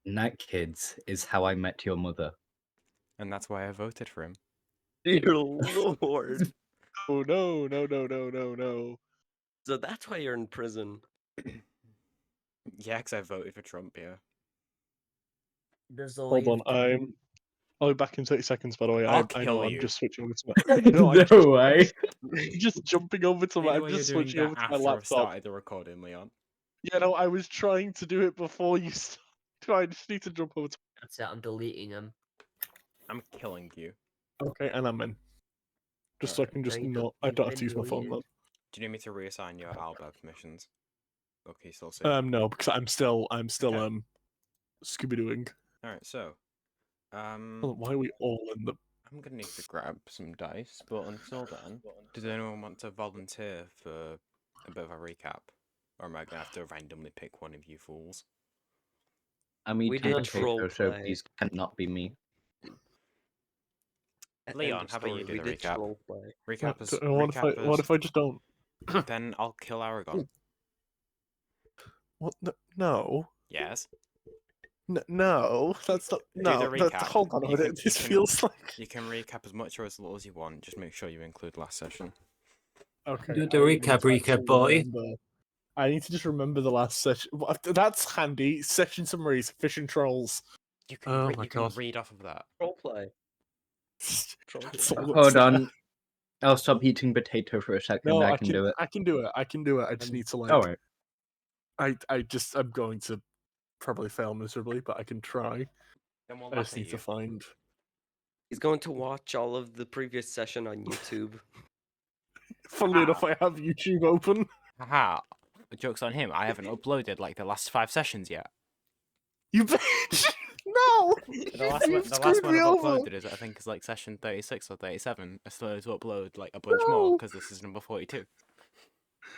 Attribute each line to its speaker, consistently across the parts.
Speaker 1: Night Kids is How I Met Your Mother.
Speaker 2: And that's why I voted for him.
Speaker 3: Dear Lord.
Speaker 4: Oh no, no, no, no, no, no.
Speaker 3: So that's why you're in prison.
Speaker 2: Yeah, because I voted for Trump, yeah.
Speaker 5: There's
Speaker 4: Hold on, I'll be back in 30 seconds, by the way.
Speaker 2: I'll
Speaker 4: I know,
Speaker 2: kill
Speaker 4: I'm
Speaker 2: you.
Speaker 4: just switching over to my... No, I'm
Speaker 1: No way.
Speaker 4: just jumping over to my... I'm
Speaker 2: Anyway, you're
Speaker 4: just
Speaker 2: doing
Speaker 4: switching
Speaker 2: that
Speaker 4: over to my
Speaker 2: after I've
Speaker 4: laptop.
Speaker 2: started the recording, Leon.
Speaker 4: Yeah, no, I was trying to do it before you started. I just need to jump over to...
Speaker 5: That's it, I'm deleting him.
Speaker 2: I'm killing you.
Speaker 4: Okay, and I'm in. Just so I can just not... I don't have to use my phone, though.
Speaker 2: Do you need me to reassign your Albert permissions? Okay, still see.
Speaker 4: No, because I'm still
Speaker 2: Okay.
Speaker 4: Scooby-Dooing.
Speaker 2: Alright, so...
Speaker 4: Hold on, why are we all in the...
Speaker 2: I'm gonna need to grab some dice, but until then, does anyone want to volunteer for a bit of a recap? Or am I gonna have to randomly pick one of you fools?
Speaker 1: I'm
Speaker 3: We
Speaker 1: eating
Speaker 3: did
Speaker 1: potato, so
Speaker 3: roleplay.
Speaker 1: please cannot be me.
Speaker 2: Leon,
Speaker 3: End of
Speaker 2: how about you
Speaker 3: story.
Speaker 2: do
Speaker 3: We
Speaker 2: the
Speaker 3: did
Speaker 2: recap?
Speaker 3: roleplay.
Speaker 2: Recap is...
Speaker 4: What if I just don't...
Speaker 2: Then I'll kill Aragon.
Speaker 4: What? No.
Speaker 2: Yes?
Speaker 4: No, that's not...
Speaker 2: Do
Speaker 4: No,
Speaker 2: the recap.
Speaker 4: hold on a minute. This feels like...
Speaker 2: You can recap as much or as little as you want, just make sure you include last session.
Speaker 4: Okay.
Speaker 6: Do the recap, boy.
Speaker 4: I need to just remember the last session. That's handy. Session summaries, fish and trolls.
Speaker 2: You can,
Speaker 6: Oh my
Speaker 2: you can
Speaker 6: God.
Speaker 2: read off of that.
Speaker 3: Roleplay.
Speaker 4: That's all
Speaker 1: Hold
Speaker 4: that's
Speaker 1: on. I'll stop eating potato for a second.
Speaker 4: No,
Speaker 1: I can do it.
Speaker 4: I can do it. I can do it. I just need to like...
Speaker 1: Alright.
Speaker 4: I'm going to probably fail miserably, but I can try.
Speaker 2: Then we'll
Speaker 4: I
Speaker 2: laugh
Speaker 4: just
Speaker 2: at
Speaker 4: need
Speaker 2: you.
Speaker 4: to find...
Speaker 3: He's going to watch all of the previous session on YouTube.
Speaker 4: Funnily enough, I have YouTube open.
Speaker 2: Haha. The joke's on him. I haven't uploaded like the last 5 sessions yet.
Speaker 4: You bitch! No!
Speaker 2: The last one,
Speaker 4: You've
Speaker 2: the last
Speaker 4: screwed
Speaker 2: one
Speaker 4: me
Speaker 2: I've
Speaker 4: over.
Speaker 2: uploaded is I think is like session 36 or 37. I still need to upload like a bunch more
Speaker 4: No.
Speaker 2: because this is number 42.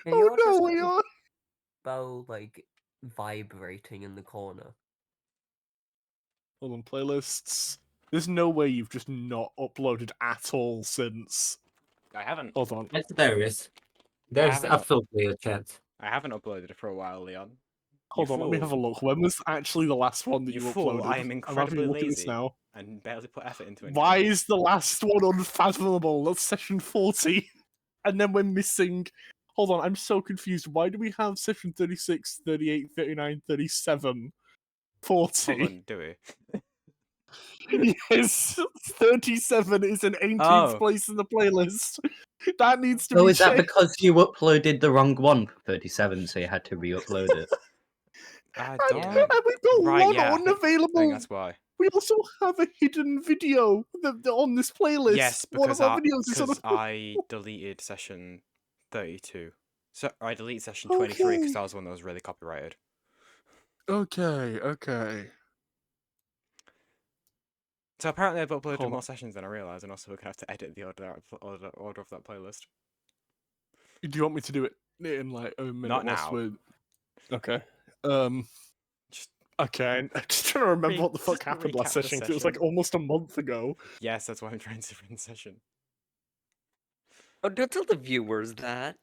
Speaker 5: Can
Speaker 4: Oh
Speaker 5: you
Speaker 4: no,
Speaker 5: just
Speaker 4: Leon!
Speaker 5: about like vibrating in the corner?
Speaker 4: Hold on, playlists. There's no way you've just not uploaded at all since...
Speaker 2: I haven't.
Speaker 4: Hold on.
Speaker 6: Yes, there is. There's
Speaker 2: haven't-
Speaker 6: absolutely a chat.
Speaker 2: I haven't uploaded it for a while, Leon.
Speaker 4: Hold on, let me have a look. When was actually the last one that
Speaker 2: You
Speaker 4: you
Speaker 2: fool,
Speaker 4: uploaded?
Speaker 2: I am
Speaker 4: I'm
Speaker 2: incredibly
Speaker 4: having a look at this
Speaker 2: lazy.
Speaker 4: now.
Speaker 2: And barely put effort into it.
Speaker 4: Why is the last one unfathomable? That's session 40. And then we're missing... Hold on, I'm so confused. Why do we have session 36, 38, 39, 37, 40?
Speaker 2: Hold on, do we?
Speaker 4: Yes, 37 is an 18th
Speaker 2: Oh.
Speaker 4: place in the playlist. That needs to
Speaker 1: Oh,
Speaker 4: be
Speaker 1: is that
Speaker 4: changed.
Speaker 1: because you uploaded the wrong one for 37, so you had to re-upload it?
Speaker 2: I
Speaker 4: And,
Speaker 2: don't...
Speaker 5: Yeah.
Speaker 4: and we've got
Speaker 2: Right,
Speaker 4: one
Speaker 2: yeah, I think
Speaker 4: unavailable.
Speaker 2: that's why.
Speaker 4: We also have a hidden video on this playlist.
Speaker 2: Yes,
Speaker 4: one
Speaker 2: because
Speaker 4: of our videos is on
Speaker 2: because
Speaker 4: the...
Speaker 2: I deleted session 32. So I deleted session 23 because
Speaker 4: Okay.
Speaker 2: that was one that was really copyrighted.
Speaker 4: Okay.
Speaker 2: So apparently I've uploaded
Speaker 4: Hold
Speaker 2: more
Speaker 4: on.
Speaker 2: sessions than I realised, and also we're going to have to edit the order of that playlist.
Speaker 4: Do you want me to do it in like a minute?
Speaker 2: Not
Speaker 4: whilst
Speaker 2: now.
Speaker 4: we're- Okay.
Speaker 2: Just
Speaker 4: Okay. I'm just trying to remember what the fuck
Speaker 2: just
Speaker 4: happened last
Speaker 2: recap the
Speaker 4: session, 'cause it was like
Speaker 2: session.
Speaker 4: almost a month ago.
Speaker 2: Yes, that's why I'm trying to run session.
Speaker 3: Oh, don't tell the viewers that.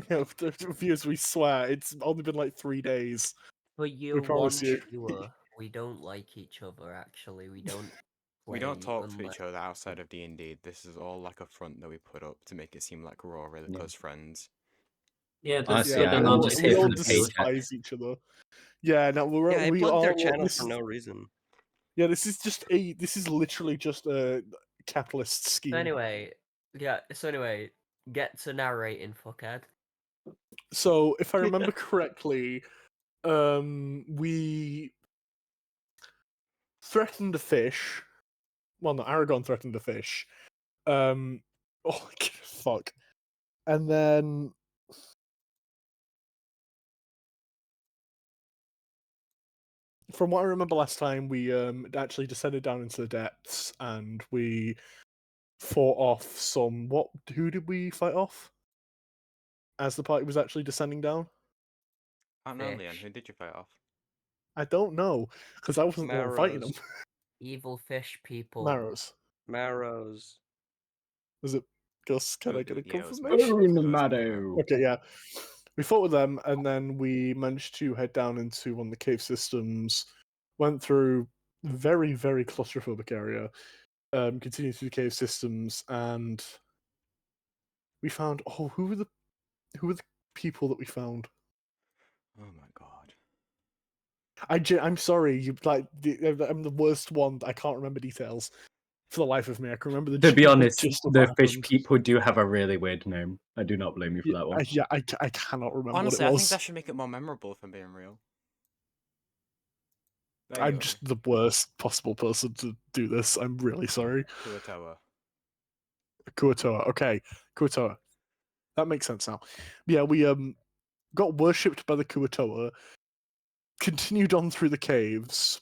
Speaker 4: Yeah, the viewers, we swear, it's only been like 3 days.
Speaker 5: But you
Speaker 4: promise
Speaker 5: one
Speaker 4: you.
Speaker 5: viewer, we don't like each other. Actually, we don't.
Speaker 2: We don't
Speaker 5: play
Speaker 2: talk to
Speaker 5: unless-
Speaker 2: each other outside of D&D. This is all like a front that we put up to make it seem like we're all really
Speaker 1: Yeah.
Speaker 2: close friends.
Speaker 6: Yeah,
Speaker 1: Honestly,
Speaker 6: that's
Speaker 1: yeah,
Speaker 6: good.
Speaker 1: I'm
Speaker 4: we
Speaker 1: just
Speaker 4: all,
Speaker 1: here
Speaker 4: we
Speaker 1: for
Speaker 4: all
Speaker 1: the paycheck.
Speaker 4: despise each other. Yeah, no,
Speaker 3: Yeah, I
Speaker 4: we
Speaker 3: plugged
Speaker 4: all...
Speaker 3: their channel
Speaker 4: this
Speaker 3: for
Speaker 4: is-
Speaker 3: no reason.
Speaker 4: Yeah, this is literally just a capitalist scheme.
Speaker 5: So anyway, get to narrating, fuckhead.
Speaker 4: So, if I remember correctly, we threatened a fish. Well, no, Aragon threatened a fish. Oh, fuck. And then... From what I remember last time, we actually descended down into the depths, and we fought off some... Who did we fight off? As the party was actually descending down?
Speaker 2: I don't know, Leon.
Speaker 5: Fish.
Speaker 2: Who did you fight off?
Speaker 4: I don't know, because I wasn't the one fighting them.
Speaker 3: Marrows.
Speaker 5: Evil fish people.
Speaker 4: Marrows.
Speaker 3: Marrows.
Speaker 4: Was it Gus? Can I get a
Speaker 2: Yeah, it was
Speaker 4: confirmation?
Speaker 2: Marrows.
Speaker 1: Oh, Maddo.
Speaker 4: Okay, yeah. We fought with them, and then we managed to head down into one of the cave systems went through very, very claustrophobic area, continued through the cave systems, and we found. Oh, who were the people that we found?
Speaker 2: Oh my god.
Speaker 4: I'm sorry. I'm the worst one. I can't remember details for the life of me. I can remember the.
Speaker 1: To be honest,
Speaker 4: gist of
Speaker 1: the
Speaker 4: what
Speaker 1: fish
Speaker 4: happened.
Speaker 1: people do have a really weird name. I do not blame you for
Speaker 4: Yeah,
Speaker 1: that one.
Speaker 4: I cannot remember
Speaker 2: Honestly,
Speaker 4: what
Speaker 2: I
Speaker 4: it
Speaker 2: think
Speaker 4: was.
Speaker 2: that should make it more memorable, if I'm being real. There you
Speaker 4: I'm
Speaker 2: go.
Speaker 4: just the worst possible person to do this. I'm really sorry.
Speaker 2: Kuatoa.
Speaker 4: Kuatoa. Okay, Kuatoa. That makes sense now. Yeah, we got worshipped by the Kuatoa, continued on through the caves,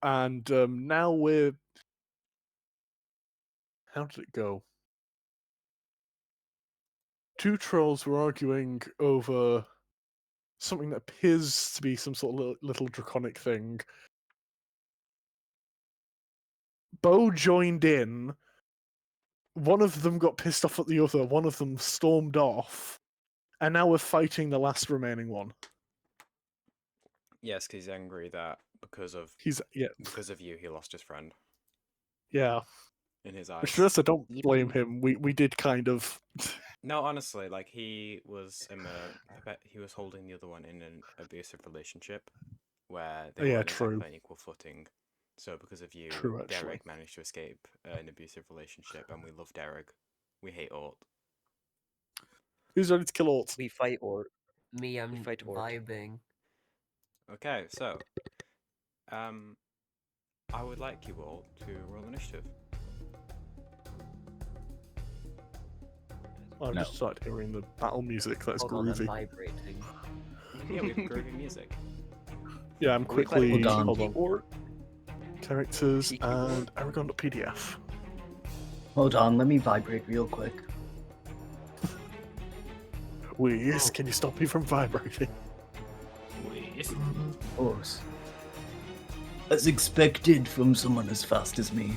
Speaker 4: and now we're. How did it go? Two trolls were arguing over something that appears to be some sort of little draconic thing. Bo joined in. One of them got pissed off at the other. One of them stormed off, and now we're fighting the last remaining one.
Speaker 2: Yes, because he's angry that because of you, he lost his friend.
Speaker 4: Yeah.
Speaker 2: In his eyes.
Speaker 4: Which to us, I don't
Speaker 3: Yep.
Speaker 4: blame him. We did kind of.
Speaker 2: No, honestly, like he was he was holding the other one in an abusive relationship where they
Speaker 4: Yeah,
Speaker 2: weren't
Speaker 4: true.
Speaker 2: exactly on equal footing. So because of you,
Speaker 4: True, actually.
Speaker 2: Derek managed to escape an abusive relationship, and we love Derek. We hate Ort.
Speaker 4: Who's ready to kill Ort?
Speaker 3: We fight Ort.
Speaker 5: Me, I'm
Speaker 3: fight Ort.
Speaker 5: vibing.
Speaker 2: Okay, so I would like you all to roll initiative.
Speaker 4: I've
Speaker 1: No.
Speaker 4: just started hearing the battle music. That's
Speaker 5: Hold on, I'm
Speaker 4: groovy.
Speaker 5: vibrating.
Speaker 2: Yeah, we have groovy music.
Speaker 4: Yeah, I'm quickly.
Speaker 1: Hold on.
Speaker 4: Hold on.
Speaker 3: Ort.
Speaker 4: Characters
Speaker 3: Cheeky
Speaker 4: and Aragon.pdf.
Speaker 1: Hold on, let me vibrate real quick.
Speaker 4: Whiz, can you stop me from vibrating?
Speaker 2: Yes.
Speaker 1: Of course. As expected from someone as fast as me.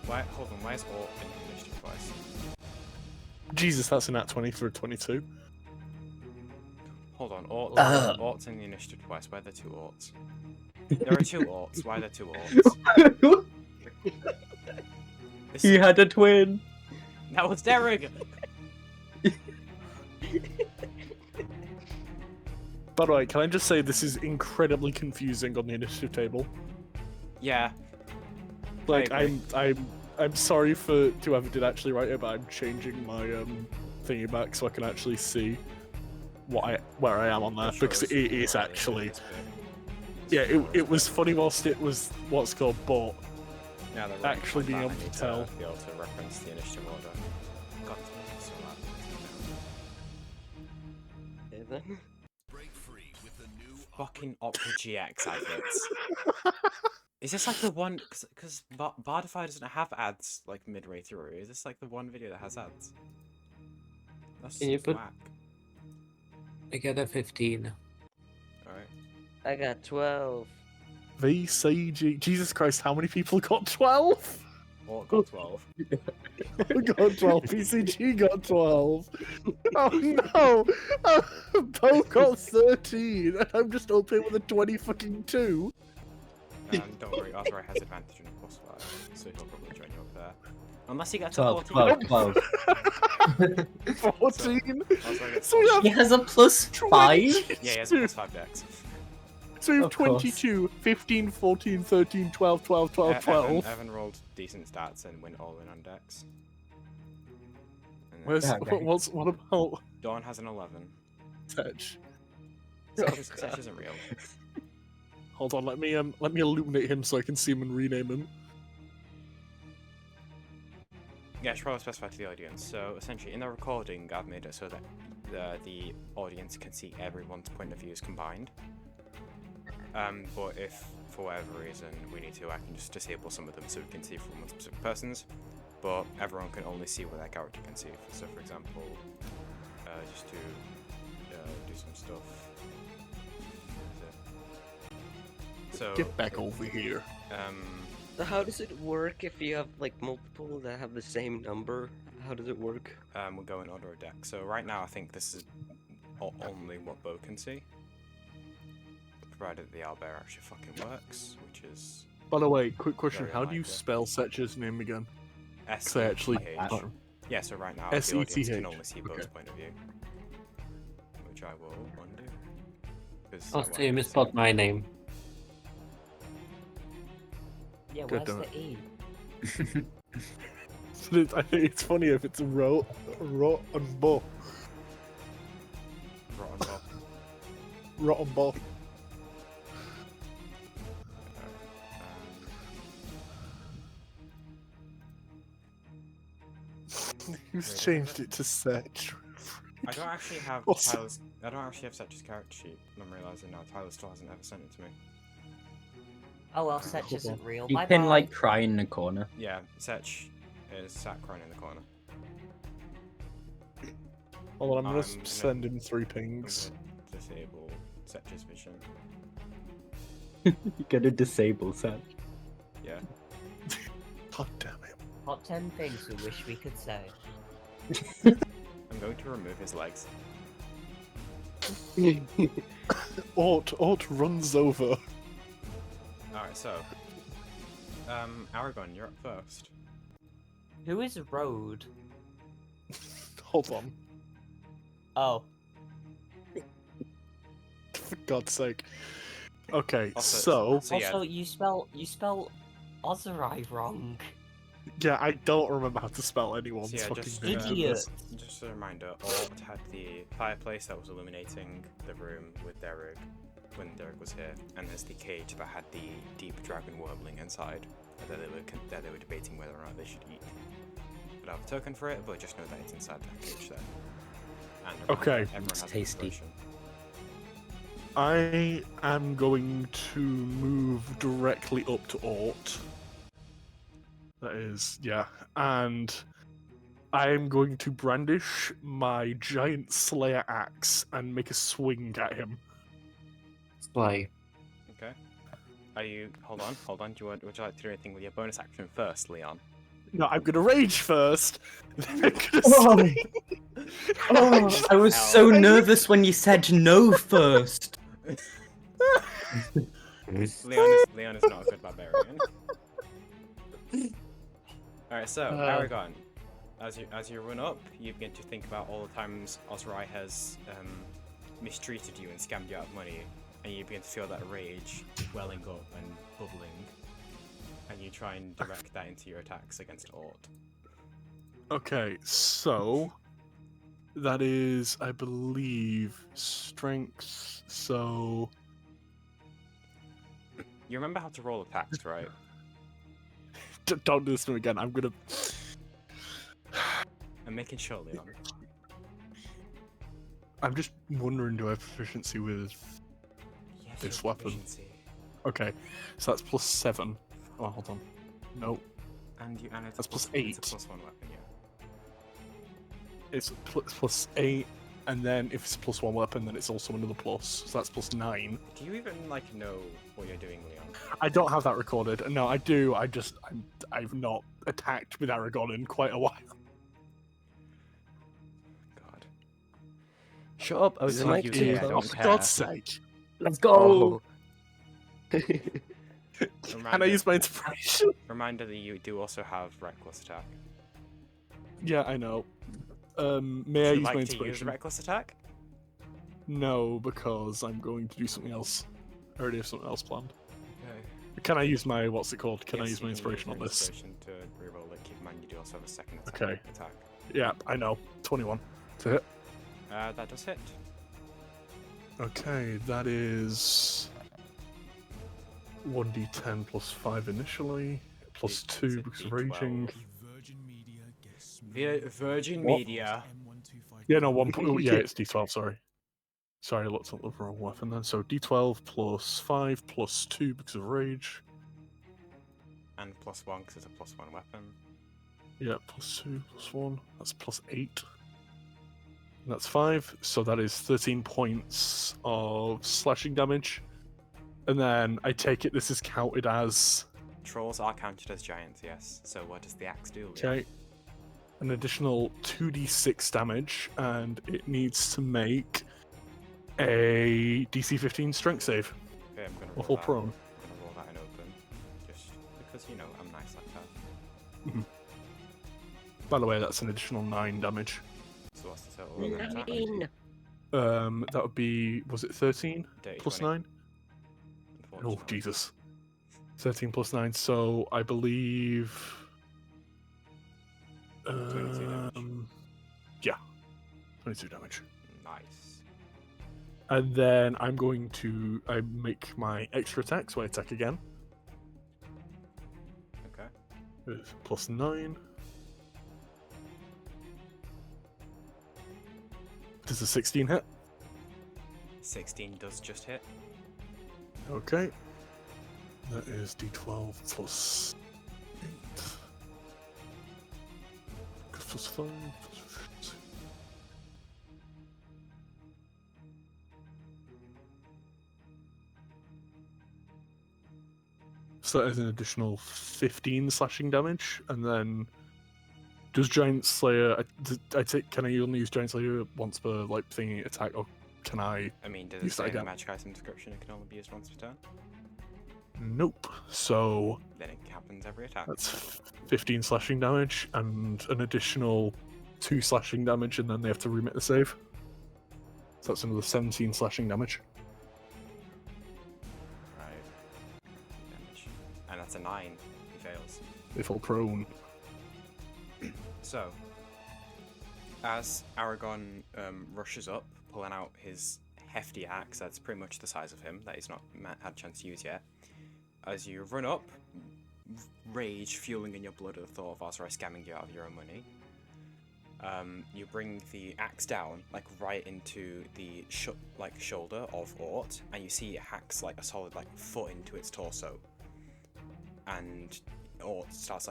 Speaker 2: Hold on, why is Ort in the initiative twice?
Speaker 4: Jesus, that's a nat 20 for a 22.
Speaker 2: Hold on, Ort's,
Speaker 1: Uh.
Speaker 2: Ort's in the initiative twice. Why are there two Orts? There are two Orts. Why are there two Orts?
Speaker 1: He had a twin.
Speaker 2: That was Derek!
Speaker 4: By the way, can I just say this is incredibly confusing on the initiative table?
Speaker 2: Yeah.
Speaker 4: Like,
Speaker 2: I agree.
Speaker 4: I'm sorry for whoever did actually write it, but I'm changing my thingy back so I can actually see where I am on there,
Speaker 2: It
Speaker 4: because
Speaker 2: shows
Speaker 4: it is
Speaker 2: where
Speaker 4: actually.
Speaker 2: this bit.
Speaker 4: Yeah, it was funny whilst it was what's called, but
Speaker 2: Now that
Speaker 4: actually being
Speaker 2: I
Speaker 4: able to
Speaker 2: need
Speaker 4: tell.
Speaker 2: Be able to reference the initiative order. God, it's making so loud.
Speaker 3: Okay, then.
Speaker 2: Fucking Opera GX adverts. Is this like the one? Because Bardify doesn't have ads like midway through. Is this like the one video that has ads? That's
Speaker 6: Can you put-
Speaker 2: whack.
Speaker 6: I get a 15.
Speaker 2: Alright.
Speaker 3: I got 12.
Speaker 4: VCG. Jesus Christ, how many people got 12?
Speaker 2: Ort got 12.
Speaker 4: We got 12. PCG got 12. Oh no! Bo got 13, and I'm just up here with a 20 fucking 2.
Speaker 2: Don't worry, Arthur has advantage on plus 5, so he'll probably join you up there. Unless he gets
Speaker 1: 12,
Speaker 2: a 14.
Speaker 1: 12, 12.
Speaker 4: 14?
Speaker 2: Arthur gets
Speaker 4: So we
Speaker 2: 14.
Speaker 4: have
Speaker 1: He has a plus 5?
Speaker 2: Yeah, he has a plus 5 dex.
Speaker 4: So we have
Speaker 1: Of course.
Speaker 4: 22, 15, 14, 13, 12, 12, 12, 12.
Speaker 2: Evan rolled decent stats and went all in on dex. And then
Speaker 4: Where's,
Speaker 1: Okay.
Speaker 4: what about
Speaker 2: Dawn has an 11.
Speaker 4: Tetch?
Speaker 2: Sech isn't real.
Speaker 4: Hold on, let me illuminate him so I can see him and rename him.
Speaker 2: Yeah, I should probably specify to the audience. So essentially, in the recording, I've made it so that the audience can see everyone's point of views combined. But if for whatever reason we need to, I can just disable some of them so we can see from one specific person's. But everyone can only see what their character can see. So, for example, just to do some stuff. So
Speaker 4: Get back over here.
Speaker 3: So how does it work if you have like multiple that have the same number? How does it work?
Speaker 2: we'll go in order of deck. So right now, I think this is only what Bo can see. provided the owlbear actually fucking works, which is
Speaker 4: By the way, quick question:
Speaker 2: Very
Speaker 4: how do you
Speaker 2: unlikely.
Speaker 4: spell Setch's name again? 'Cause I actually
Speaker 2: SETH.
Speaker 4: can't-
Speaker 2: Yeah, so right now the audience
Speaker 4: SETH.
Speaker 2: can only see Bo's
Speaker 4: Okay.
Speaker 2: point of view, which I will undo. 'Cause
Speaker 6: Oh,
Speaker 2: I
Speaker 6: so
Speaker 2: won't
Speaker 6: you
Speaker 2: be able to
Speaker 6: misspelled
Speaker 2: see.
Speaker 6: my name.
Speaker 5: Yeah,
Speaker 4: Good,
Speaker 5: where's
Speaker 4: damn
Speaker 5: the E?
Speaker 4: I think it's funny if it's ro and bo.
Speaker 2: Rotten Bob.
Speaker 4: Rotten bo. Who's
Speaker 2: Wait,
Speaker 4: changed it to Setch?
Speaker 2: I don't actually have
Speaker 4: What's-
Speaker 2: Tyler's. I don't actually have Setch's character sheet. I'm realizing now. Tyler still hasn't ever sent it to me.
Speaker 5: Oh well, Setch isn't real.
Speaker 1: You
Speaker 5: Bye
Speaker 1: can
Speaker 5: bye.
Speaker 1: like cry in the corner.
Speaker 2: Yeah, Setch is sat crying in the corner.
Speaker 4: Hold on, I'm
Speaker 2: I'm
Speaker 4: gonna
Speaker 2: gonna-
Speaker 4: send him 3
Speaker 2: I'm
Speaker 4: pings.
Speaker 2: gonna disable Setch's vision.
Speaker 1: You gotta disable that.
Speaker 2: Yeah.
Speaker 4: God damn it.
Speaker 5: Top 10 things we wish we could say.
Speaker 2: I'm going to remove his legs.
Speaker 4: Ort runs over.
Speaker 2: Alright, so. Aragon, you're up first.
Speaker 5: Who is Road?
Speaker 4: Hold on.
Speaker 5: Oh,
Speaker 4: For God's sake. Okay,
Speaker 2: Also-
Speaker 4: so
Speaker 2: yeah.
Speaker 5: also you spell Ozerai wrong.
Speaker 4: yeah, I don't remember how to spell anyone's
Speaker 2: So yeah,
Speaker 4: fucking
Speaker 2: just,
Speaker 4: name.
Speaker 5: Idiot.
Speaker 2: Just a reminder, Ort had the fireplace that was illuminating the room with Derek when Derek was here, and there's the cage that had the deep dragon warbling inside, and that they were debating whether or not they should eat. I don't have a token for it, but just know that it's inside that cage there. And
Speaker 4: Okay.
Speaker 2: everyone
Speaker 1: It's
Speaker 2: has
Speaker 1: tasty.
Speaker 2: inspiration.
Speaker 4: I am going to move directly up to Ort. That is, yeah. And I am going to brandish my giant Slayer axe and make a swing at him.
Speaker 6: Slay.
Speaker 2: Okay. Are you? Hold on. Would you like to do anything with your bonus action first, Leon?
Speaker 4: No, I'm gonna rage first. Then I'm gonna
Speaker 1: Oh.
Speaker 4: swing.
Speaker 1: Oh, I was so nervous when you said no first.
Speaker 2: Leon is not a good barbarian. Alright, so Aragon, as you run up, you begin to think about all the times Ozrai has mistreated you and scammed you out of money, and you begin to feel that rage welling up and bubbling, and you try and direct that into your attacks against Ort.
Speaker 4: Okay, so that is, I believe, strengths. So
Speaker 2: You remember how to roll attacks, right?
Speaker 4: don't do this to me again. I'm gonna.
Speaker 2: I'm making sure, Leon.
Speaker 4: I'm just wondering, do I have proficiency with?
Speaker 2: Yes,
Speaker 4: This
Speaker 2: your
Speaker 4: weapon.
Speaker 2: proficiency.
Speaker 4: Okay, so that's +7. Oh, hold on. No,
Speaker 2: And it's
Speaker 4: That's plus
Speaker 2: It's a
Speaker 4: 8.
Speaker 2: +1 weapon, yeah.
Speaker 4: it's +8, and then if it's +1 weapon, then it's also another plus. So that's +9.
Speaker 2: Do you even know what you're doing, Leon?
Speaker 4: I don't have that recorded. No, I do. I've not attacked with Aragon in quite a while.
Speaker 2: God.
Speaker 1: Shut up, I was
Speaker 3: Is it my
Speaker 1: you
Speaker 3: turn?
Speaker 1: here, I
Speaker 3: Oh,
Speaker 4: Oh,
Speaker 1: don't
Speaker 4: for
Speaker 1: care.
Speaker 4: God's sake!
Speaker 1: Let's go!
Speaker 4: Can I use my inspiration?
Speaker 2: Reminder that you do also have reckless attack.
Speaker 4: Yeah, I know. May I
Speaker 2: Would you
Speaker 4: use my
Speaker 2: like to use
Speaker 4: inspiration?
Speaker 2: reckless attack?
Speaker 4: No, because I'm going to do something else. I already have something else planned.
Speaker 2: Okay.
Speaker 4: Can I use my what's it called? Can I
Speaker 2: Yes,
Speaker 4: use my
Speaker 2: you
Speaker 4: inspiration on
Speaker 2: your
Speaker 4: this?
Speaker 2: Inspiration to reroll it. Keep in mind you do also have a second
Speaker 4: Okay.
Speaker 2: attack.
Speaker 4: Yeah, I know. 21 to hit.
Speaker 2: That does hit.
Speaker 4: Okay, that is 1d10 plus 5 initially, plus
Speaker 2: It's
Speaker 4: 2
Speaker 2: a
Speaker 4: because of
Speaker 2: D12.
Speaker 4: raging.
Speaker 2: Virgin
Speaker 4: What?
Speaker 2: Media.
Speaker 4: Yeah, no, yeah, it's d12, sorry. Sorry, I looked at the wrong weapon then. So d12 plus 5 plus 2 because of rage.
Speaker 2: And +1 because it's a +1 weapon.
Speaker 4: Yeah, plus 2 plus 1. That's plus 8. And that's 5. So that is 13 points of slashing damage. And then I take it this is counted as.
Speaker 2: Trolls are counted as giants, yes. So what does the axe do? Leon?
Speaker 4: Okay. An additional 2d6 damage, and it needs to make a DC 15 strength save. Or full prone.
Speaker 2: I'm gonna roll that in open, just because you know I'm nice like that.
Speaker 4: By the way, that's an additional 9 damage.
Speaker 2: So what's the total? of the attack?
Speaker 3: 9.
Speaker 4: That would be, was it 13
Speaker 2: Dirty
Speaker 4: plus
Speaker 2: 20,
Speaker 4: 9? Oh,
Speaker 2: unfortunately.
Speaker 4: Jesus. 13 plus 9, so I believe...
Speaker 2: 22 damage.
Speaker 4: Yeah, 22 damage.
Speaker 2: Nice.
Speaker 4: And then I'm going to make my extra attack, so I attack again.
Speaker 2: Okay.
Speaker 4: With plus 9. Does a 16 hit?
Speaker 2: 16 does just hit.
Speaker 4: Okay. That is d12 plus 8. Plus 5. Plus 6. So that is an additional 15 slashing damage, and then does Giant Slayer? Can I only use Giant Slayer once per like thingy attack, or can I?
Speaker 2: I mean, does it
Speaker 4: Use that
Speaker 2: say in the
Speaker 4: again.
Speaker 2: magic item description it can only be used once per turn?
Speaker 4: Nope. So
Speaker 2: Then it happens every attack.
Speaker 4: that's 15 slashing damage and an additional 2 slashing damage, and then they have to remit the save. So that's another 17 slashing damage.
Speaker 2: Right. Damage. And that's a 9. He fails.
Speaker 4: They fall prone.
Speaker 2: So, as Aragon rushes up, pulling out his hefty axe that's pretty much the size of him, that he's not had a chance to use yet, as you run up, rage fueling in your blood at the thought of Osiris scamming you out of your own money, you bring the axe down, like right into the shoulder of Ort, and you see it hacks like a solid foot into its torso, and Ort starts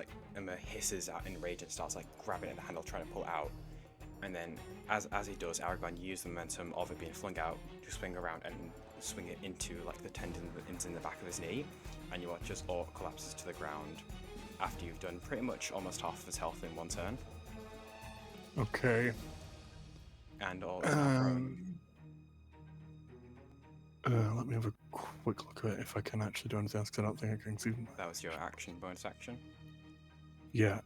Speaker 2: hisses out in rage and starts grabbing at the handle, trying to pull it out. And then as he does, Aragon uses the momentum of it being flung out to swing around and swing it into the tendons in the back of his knee, and you watch as Ort collapses to the ground after you've done pretty much almost half of his health in one turn.
Speaker 4: Okay.
Speaker 2: And Ort is now prone.
Speaker 4: Let me have a quick look at it if I can actually do anything else, because I don't think I can see them.
Speaker 2: That was your action, bonus action.
Speaker 4: Yeah.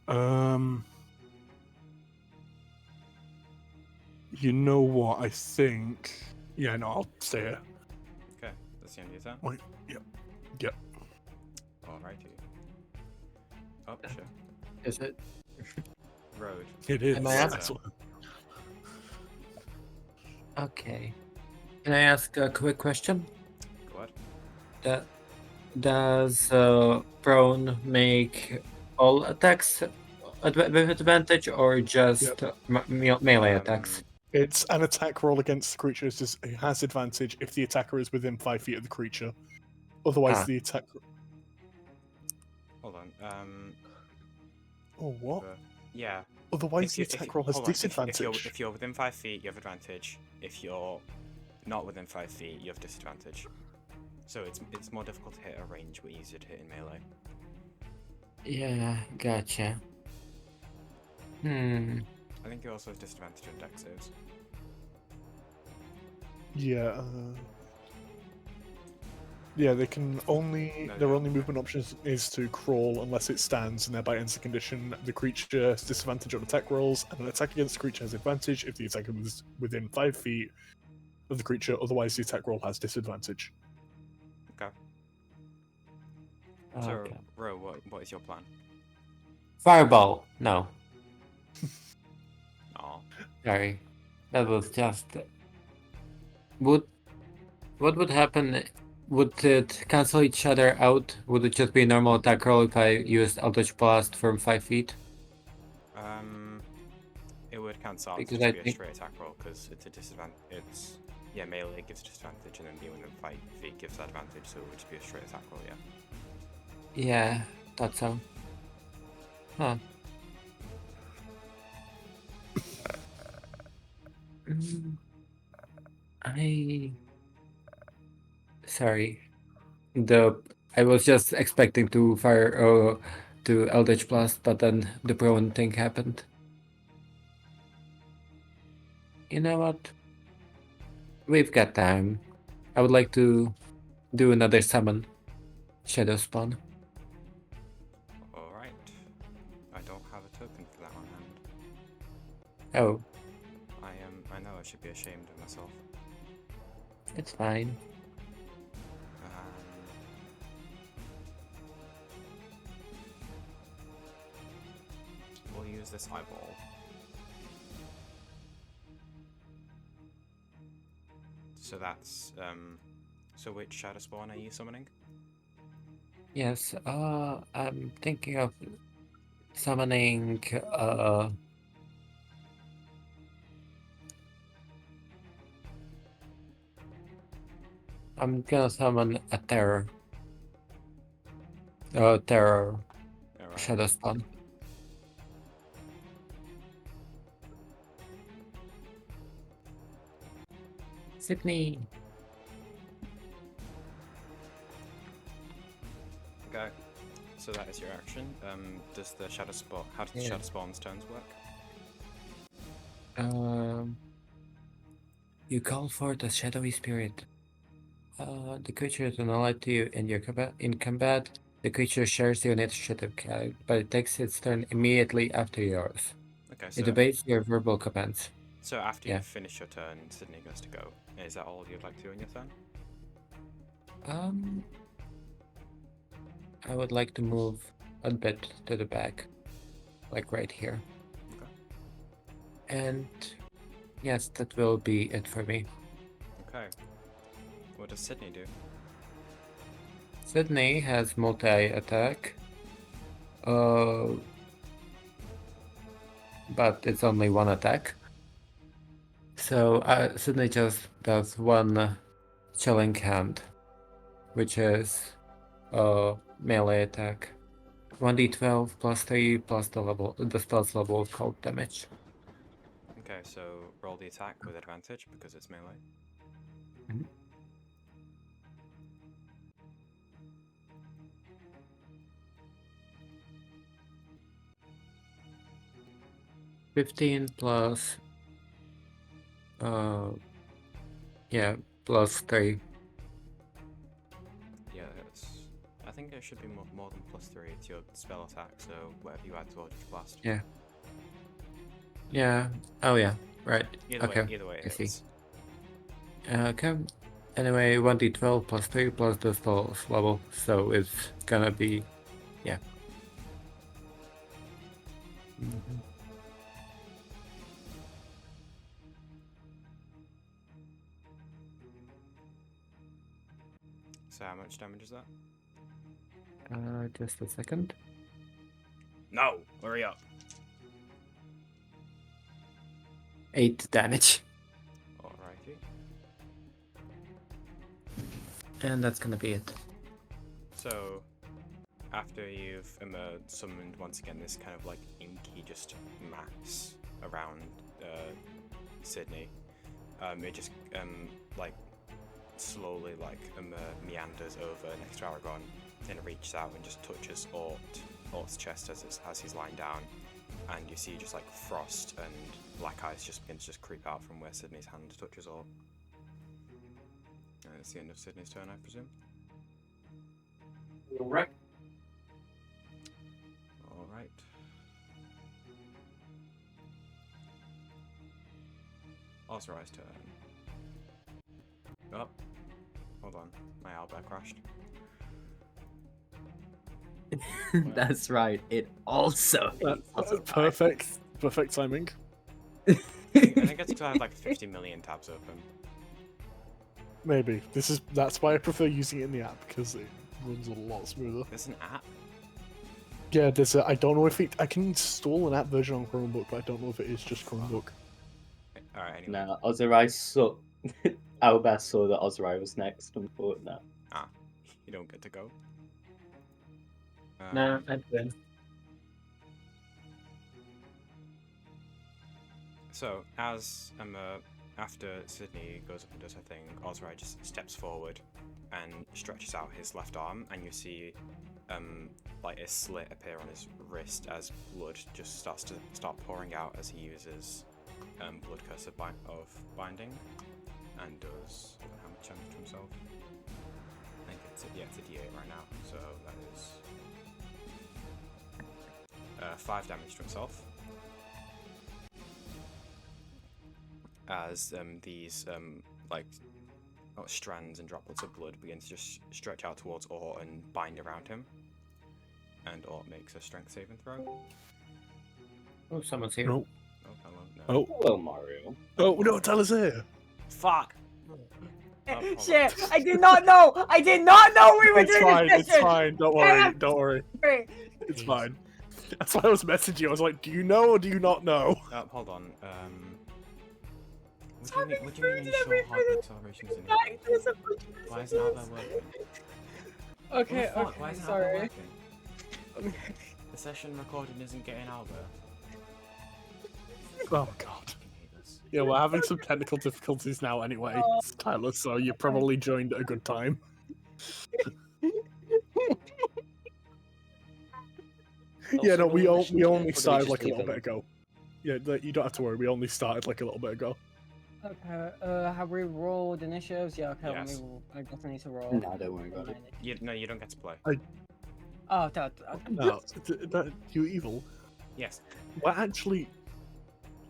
Speaker 4: You know what? I think. Yeah. No, I'll stay here.
Speaker 2: Okay, that's the end of your turn.
Speaker 4: Wait. Yep.
Speaker 2: Alrighty. Oh, sure.
Speaker 6: Is it?
Speaker 2: Road.
Speaker 4: It is.
Speaker 6: Am I up?
Speaker 4: Excellent.
Speaker 6: Okay. Can I ask a quick question?
Speaker 2: Go ahead.
Speaker 6: Does prone make all attacks with advantage, or just melee attacks?
Speaker 4: It's an attack roll against the creature. It has advantage if the attacker is within 5 feet of the creature. Otherwise, the attack.
Speaker 2: Hold on.
Speaker 4: Oh, what?
Speaker 2: Yeah.
Speaker 4: Otherwise, the attack roll has
Speaker 2: hold on,
Speaker 4: disadvantage.
Speaker 2: If you're within 5 feet, you have advantage. If you're not within 5 feet, you have disadvantage. So it's more difficult to hit a range, but easier to hit in melee.
Speaker 6: Yeah, gotcha.
Speaker 2: I think it also has disadvantage on dex saves.
Speaker 4: Yeah. Yeah, they can only. Their only movement option is to crawl unless it stands, and thereby ends the condition. The creature has disadvantage on attack rolls, and an attack against the creature has advantage if the attacker was within 5 feet of the creature. Otherwise, the attack roll has disadvantage.
Speaker 2: Okay.
Speaker 6: Okay.
Speaker 2: So, Ro, what is your plan?
Speaker 6: Fireball. No,
Speaker 2: Aw.
Speaker 6: sorry. That was just. What would happen? Would it cancel each other out? Would it just be a normal attack roll if I used Eldritch Blast from 5 feet?
Speaker 2: It would cancel out to
Speaker 6: Because
Speaker 2: just
Speaker 6: I
Speaker 2: be a
Speaker 6: think-
Speaker 2: straight attack roll, because it's a disadvantage. Melee gives disadvantage, and then being within 5 feet gives advantage, so it would just be a straight attack roll, yeah.
Speaker 6: Yeah, thought so. Huh. Sorry. I was just expecting to fire to Eldritch Blast, but then the prone thing happened. You know what? We've got time. I would like to do another summon. Shadow spawn.
Speaker 2: Alright. I don't have a token for that on hand.
Speaker 6: Oh,
Speaker 2: I know I should be ashamed of myself.
Speaker 6: it's fine.
Speaker 2: We'll use this eyeball. So that's so which shadow spawn are you summoning?
Speaker 6: Yes, I'm thinking of summoning I'm gonna summon a terror. Terror
Speaker 2: Alright.
Speaker 6: shadow spawn. Sydney.
Speaker 2: Okay. So that is your action. Does the shadow spawn? How does the
Speaker 6: Yeah.
Speaker 2: shadow spawn's turns work?
Speaker 6: You call forth a shadowy spirit. The creature is an ally to you in combat. The creature shares your initiative count, but it takes its turn immediately after yours.
Speaker 2: Okay.
Speaker 6: It
Speaker 2: So
Speaker 6: obeys your verbal commands.
Speaker 2: after
Speaker 6: Yeah.
Speaker 2: you finish your turn, Sydney goes to go. Is that all you'd like to do on your turn?
Speaker 6: I would like to move a bit to the back, like right here.
Speaker 2: Okay.
Speaker 6: And yes, that will be it for me.
Speaker 2: Okay. What does Sydney do?
Speaker 6: Sydney has multi-attack. But it's only one attack. So Sydney just does one chilling hand, which is melee attack. 1d12 plus 3 plus the spell's level called damage.
Speaker 2: Okay. So roll the attack with advantage because it's melee.
Speaker 6: Mhm. 15 plus plus 3.
Speaker 2: Yeah, I think it should be more than +3. It's your spell attack, so whatever you add to Eldritch Blast.
Speaker 6: Yeah. Yeah. Oh yeah. Right.
Speaker 2: Either way,
Speaker 6: I
Speaker 2: it
Speaker 6: see.
Speaker 2: hits.
Speaker 6: Okay. Anyway, 1d12 plus 3 plus the spell's level, so it's gonna be, yeah. Mhm.
Speaker 2: So how much damage is that?
Speaker 6: Just a second.
Speaker 2: No! Hurry up!
Speaker 6: 8 damage.
Speaker 2: Alrighty.
Speaker 6: And that's gonna be it.
Speaker 2: So, after you've summoned once again this kind of like inky just mass around Sydney, it just like slowly like meanders over next to Aragon and reaches out and just touches Ort's chest as he's lying down, and you see just like frost and black ice just begins to just creep out from where Sydney's hand touches Ort. And it's the end of Sydney's turn, I presume.
Speaker 6: Right.
Speaker 2: Alright. Ozrai's turn. Oh. Hold on. My owlbear crashed.
Speaker 1: That's right. It also hates Ozrai.
Speaker 4: Perfect timing.
Speaker 2: I think it's because I have like 50 million tabs open.
Speaker 4: Maybe that's why I prefer using it in the app because it runs a lot smoother.
Speaker 2: There's an app?
Speaker 4: Yeah, I don't know if I can install an app version on Chromebook, but I don't know if it is just Chromebook.
Speaker 2: Alright, anyway.
Speaker 1: Nah, Ozrai sucked. Owlbear saw that Ozrai was next and thought, nah.
Speaker 2: You don't get to go.
Speaker 6: No, I didn't.
Speaker 2: So, as after Sydney goes up and does her thing, Ozrai just steps forward and stretches out his left arm, and you see like a slit appear on his wrist as blood just starts to pouring out as he uses blood curse of binding, and does how much damage to himself? it's a D8 right now, so that is 5 damage to himself. As these like strands and droplets of blood begin to just stretch out towards Ort and bind around him. And Ort makes a strength saving throw.
Speaker 6: Oh, someone's here.
Speaker 4: No.
Speaker 2: Oh, hello. No.
Speaker 4: Oh.
Speaker 7: Hello, Mario.
Speaker 4: Oh no, tell us here.
Speaker 2: Fuck! Hold
Speaker 5: Shit! I did not know! I did not know we were
Speaker 4: It's
Speaker 5: doing
Speaker 4: fine,
Speaker 5: this
Speaker 4: it's
Speaker 5: mission!
Speaker 4: fine. Don't worry, don't worry. It's fine. That's why I was messaging you. I was like, do you know or do you not know?
Speaker 2: Hold on. What do you mean ensure hard acceleration is enabled? Why isn't Alba working?
Speaker 8: Okay,
Speaker 2: What the fuck?
Speaker 8: okay,
Speaker 2: Why isn't
Speaker 8: sorry.
Speaker 2: Alba working? The session recording isn't getting Alba.
Speaker 4: Oh god.
Speaker 2: I hate this.
Speaker 4: Yeah, we're having some technical difficulties now anyway, Tyler, so you probably joined at a good time. Yeah, no, we only started like a little bit ago. Yeah, you don't have to worry, we only started like a little bit ago.
Speaker 8: Okay, have we rolled initiatives? Yeah, okay,
Speaker 2: Yes.
Speaker 8: I definitely need to roll.
Speaker 7: No, don't worry about it.
Speaker 2: No, you don't get to play.
Speaker 8: Oh,
Speaker 4: No, you evil.
Speaker 2: Yes.
Speaker 4: Well, actually,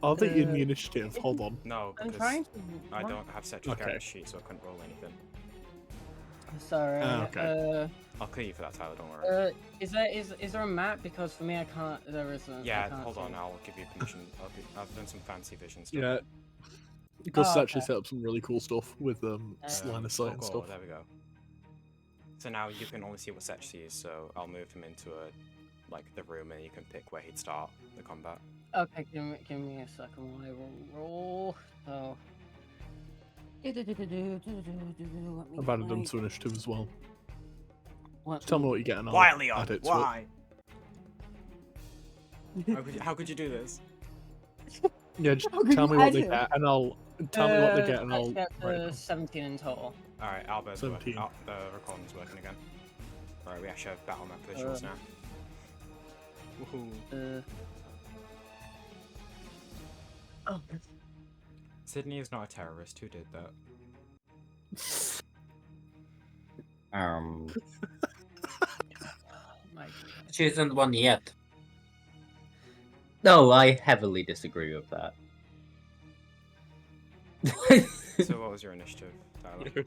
Speaker 4: are they in the initiative? Hold on.
Speaker 2: No,
Speaker 8: I'm
Speaker 2: because
Speaker 8: trying to...
Speaker 2: I don't have Cetra's
Speaker 4: Okay.
Speaker 2: character sheet, so I couldn't roll anything.
Speaker 8: Sorry,
Speaker 4: okay.
Speaker 2: I'll clear you for that, Tyler, don't worry.
Speaker 8: is there a map? Because for me, I can't, there isn't.
Speaker 2: Yeah, hold on, I'll give you permission. I've done some fancy vision stuff.
Speaker 4: Yeah. Because
Speaker 8: Oh,
Speaker 4: actually
Speaker 8: okay.
Speaker 4: set up some really cool stuff with line of sight and stuff.
Speaker 2: There we go. So now you can only see what Setch sees, so I'll move him into the room and you can pick where he'd start the combat.
Speaker 8: Okay, give me a second while I roll. So...
Speaker 4: I've added them to initiative as well.
Speaker 8: What?
Speaker 4: Tell me what you're getting on.
Speaker 2: Why, Leon?
Speaker 4: Add it to
Speaker 2: Why? How could you do this?
Speaker 4: Yeah, just
Speaker 8: How could
Speaker 4: tell
Speaker 8: you
Speaker 4: me what
Speaker 8: add
Speaker 4: they
Speaker 8: it?
Speaker 4: get, and I'll tell me what they get, and
Speaker 8: I
Speaker 4: I'll.
Speaker 8: get
Speaker 4: Right.
Speaker 8: 17 in total.
Speaker 2: Alright, Albert's
Speaker 4: 17.
Speaker 2: working. The recording's working again. Alright, we actually have battle map visuals now. Woohoo.
Speaker 8: Oh.
Speaker 2: Sydney is not a terrorist. Who did that?
Speaker 8: My
Speaker 6: She isn't one yet.
Speaker 7: No, I heavily disagree with that.
Speaker 2: So what was your initiative, Tyler?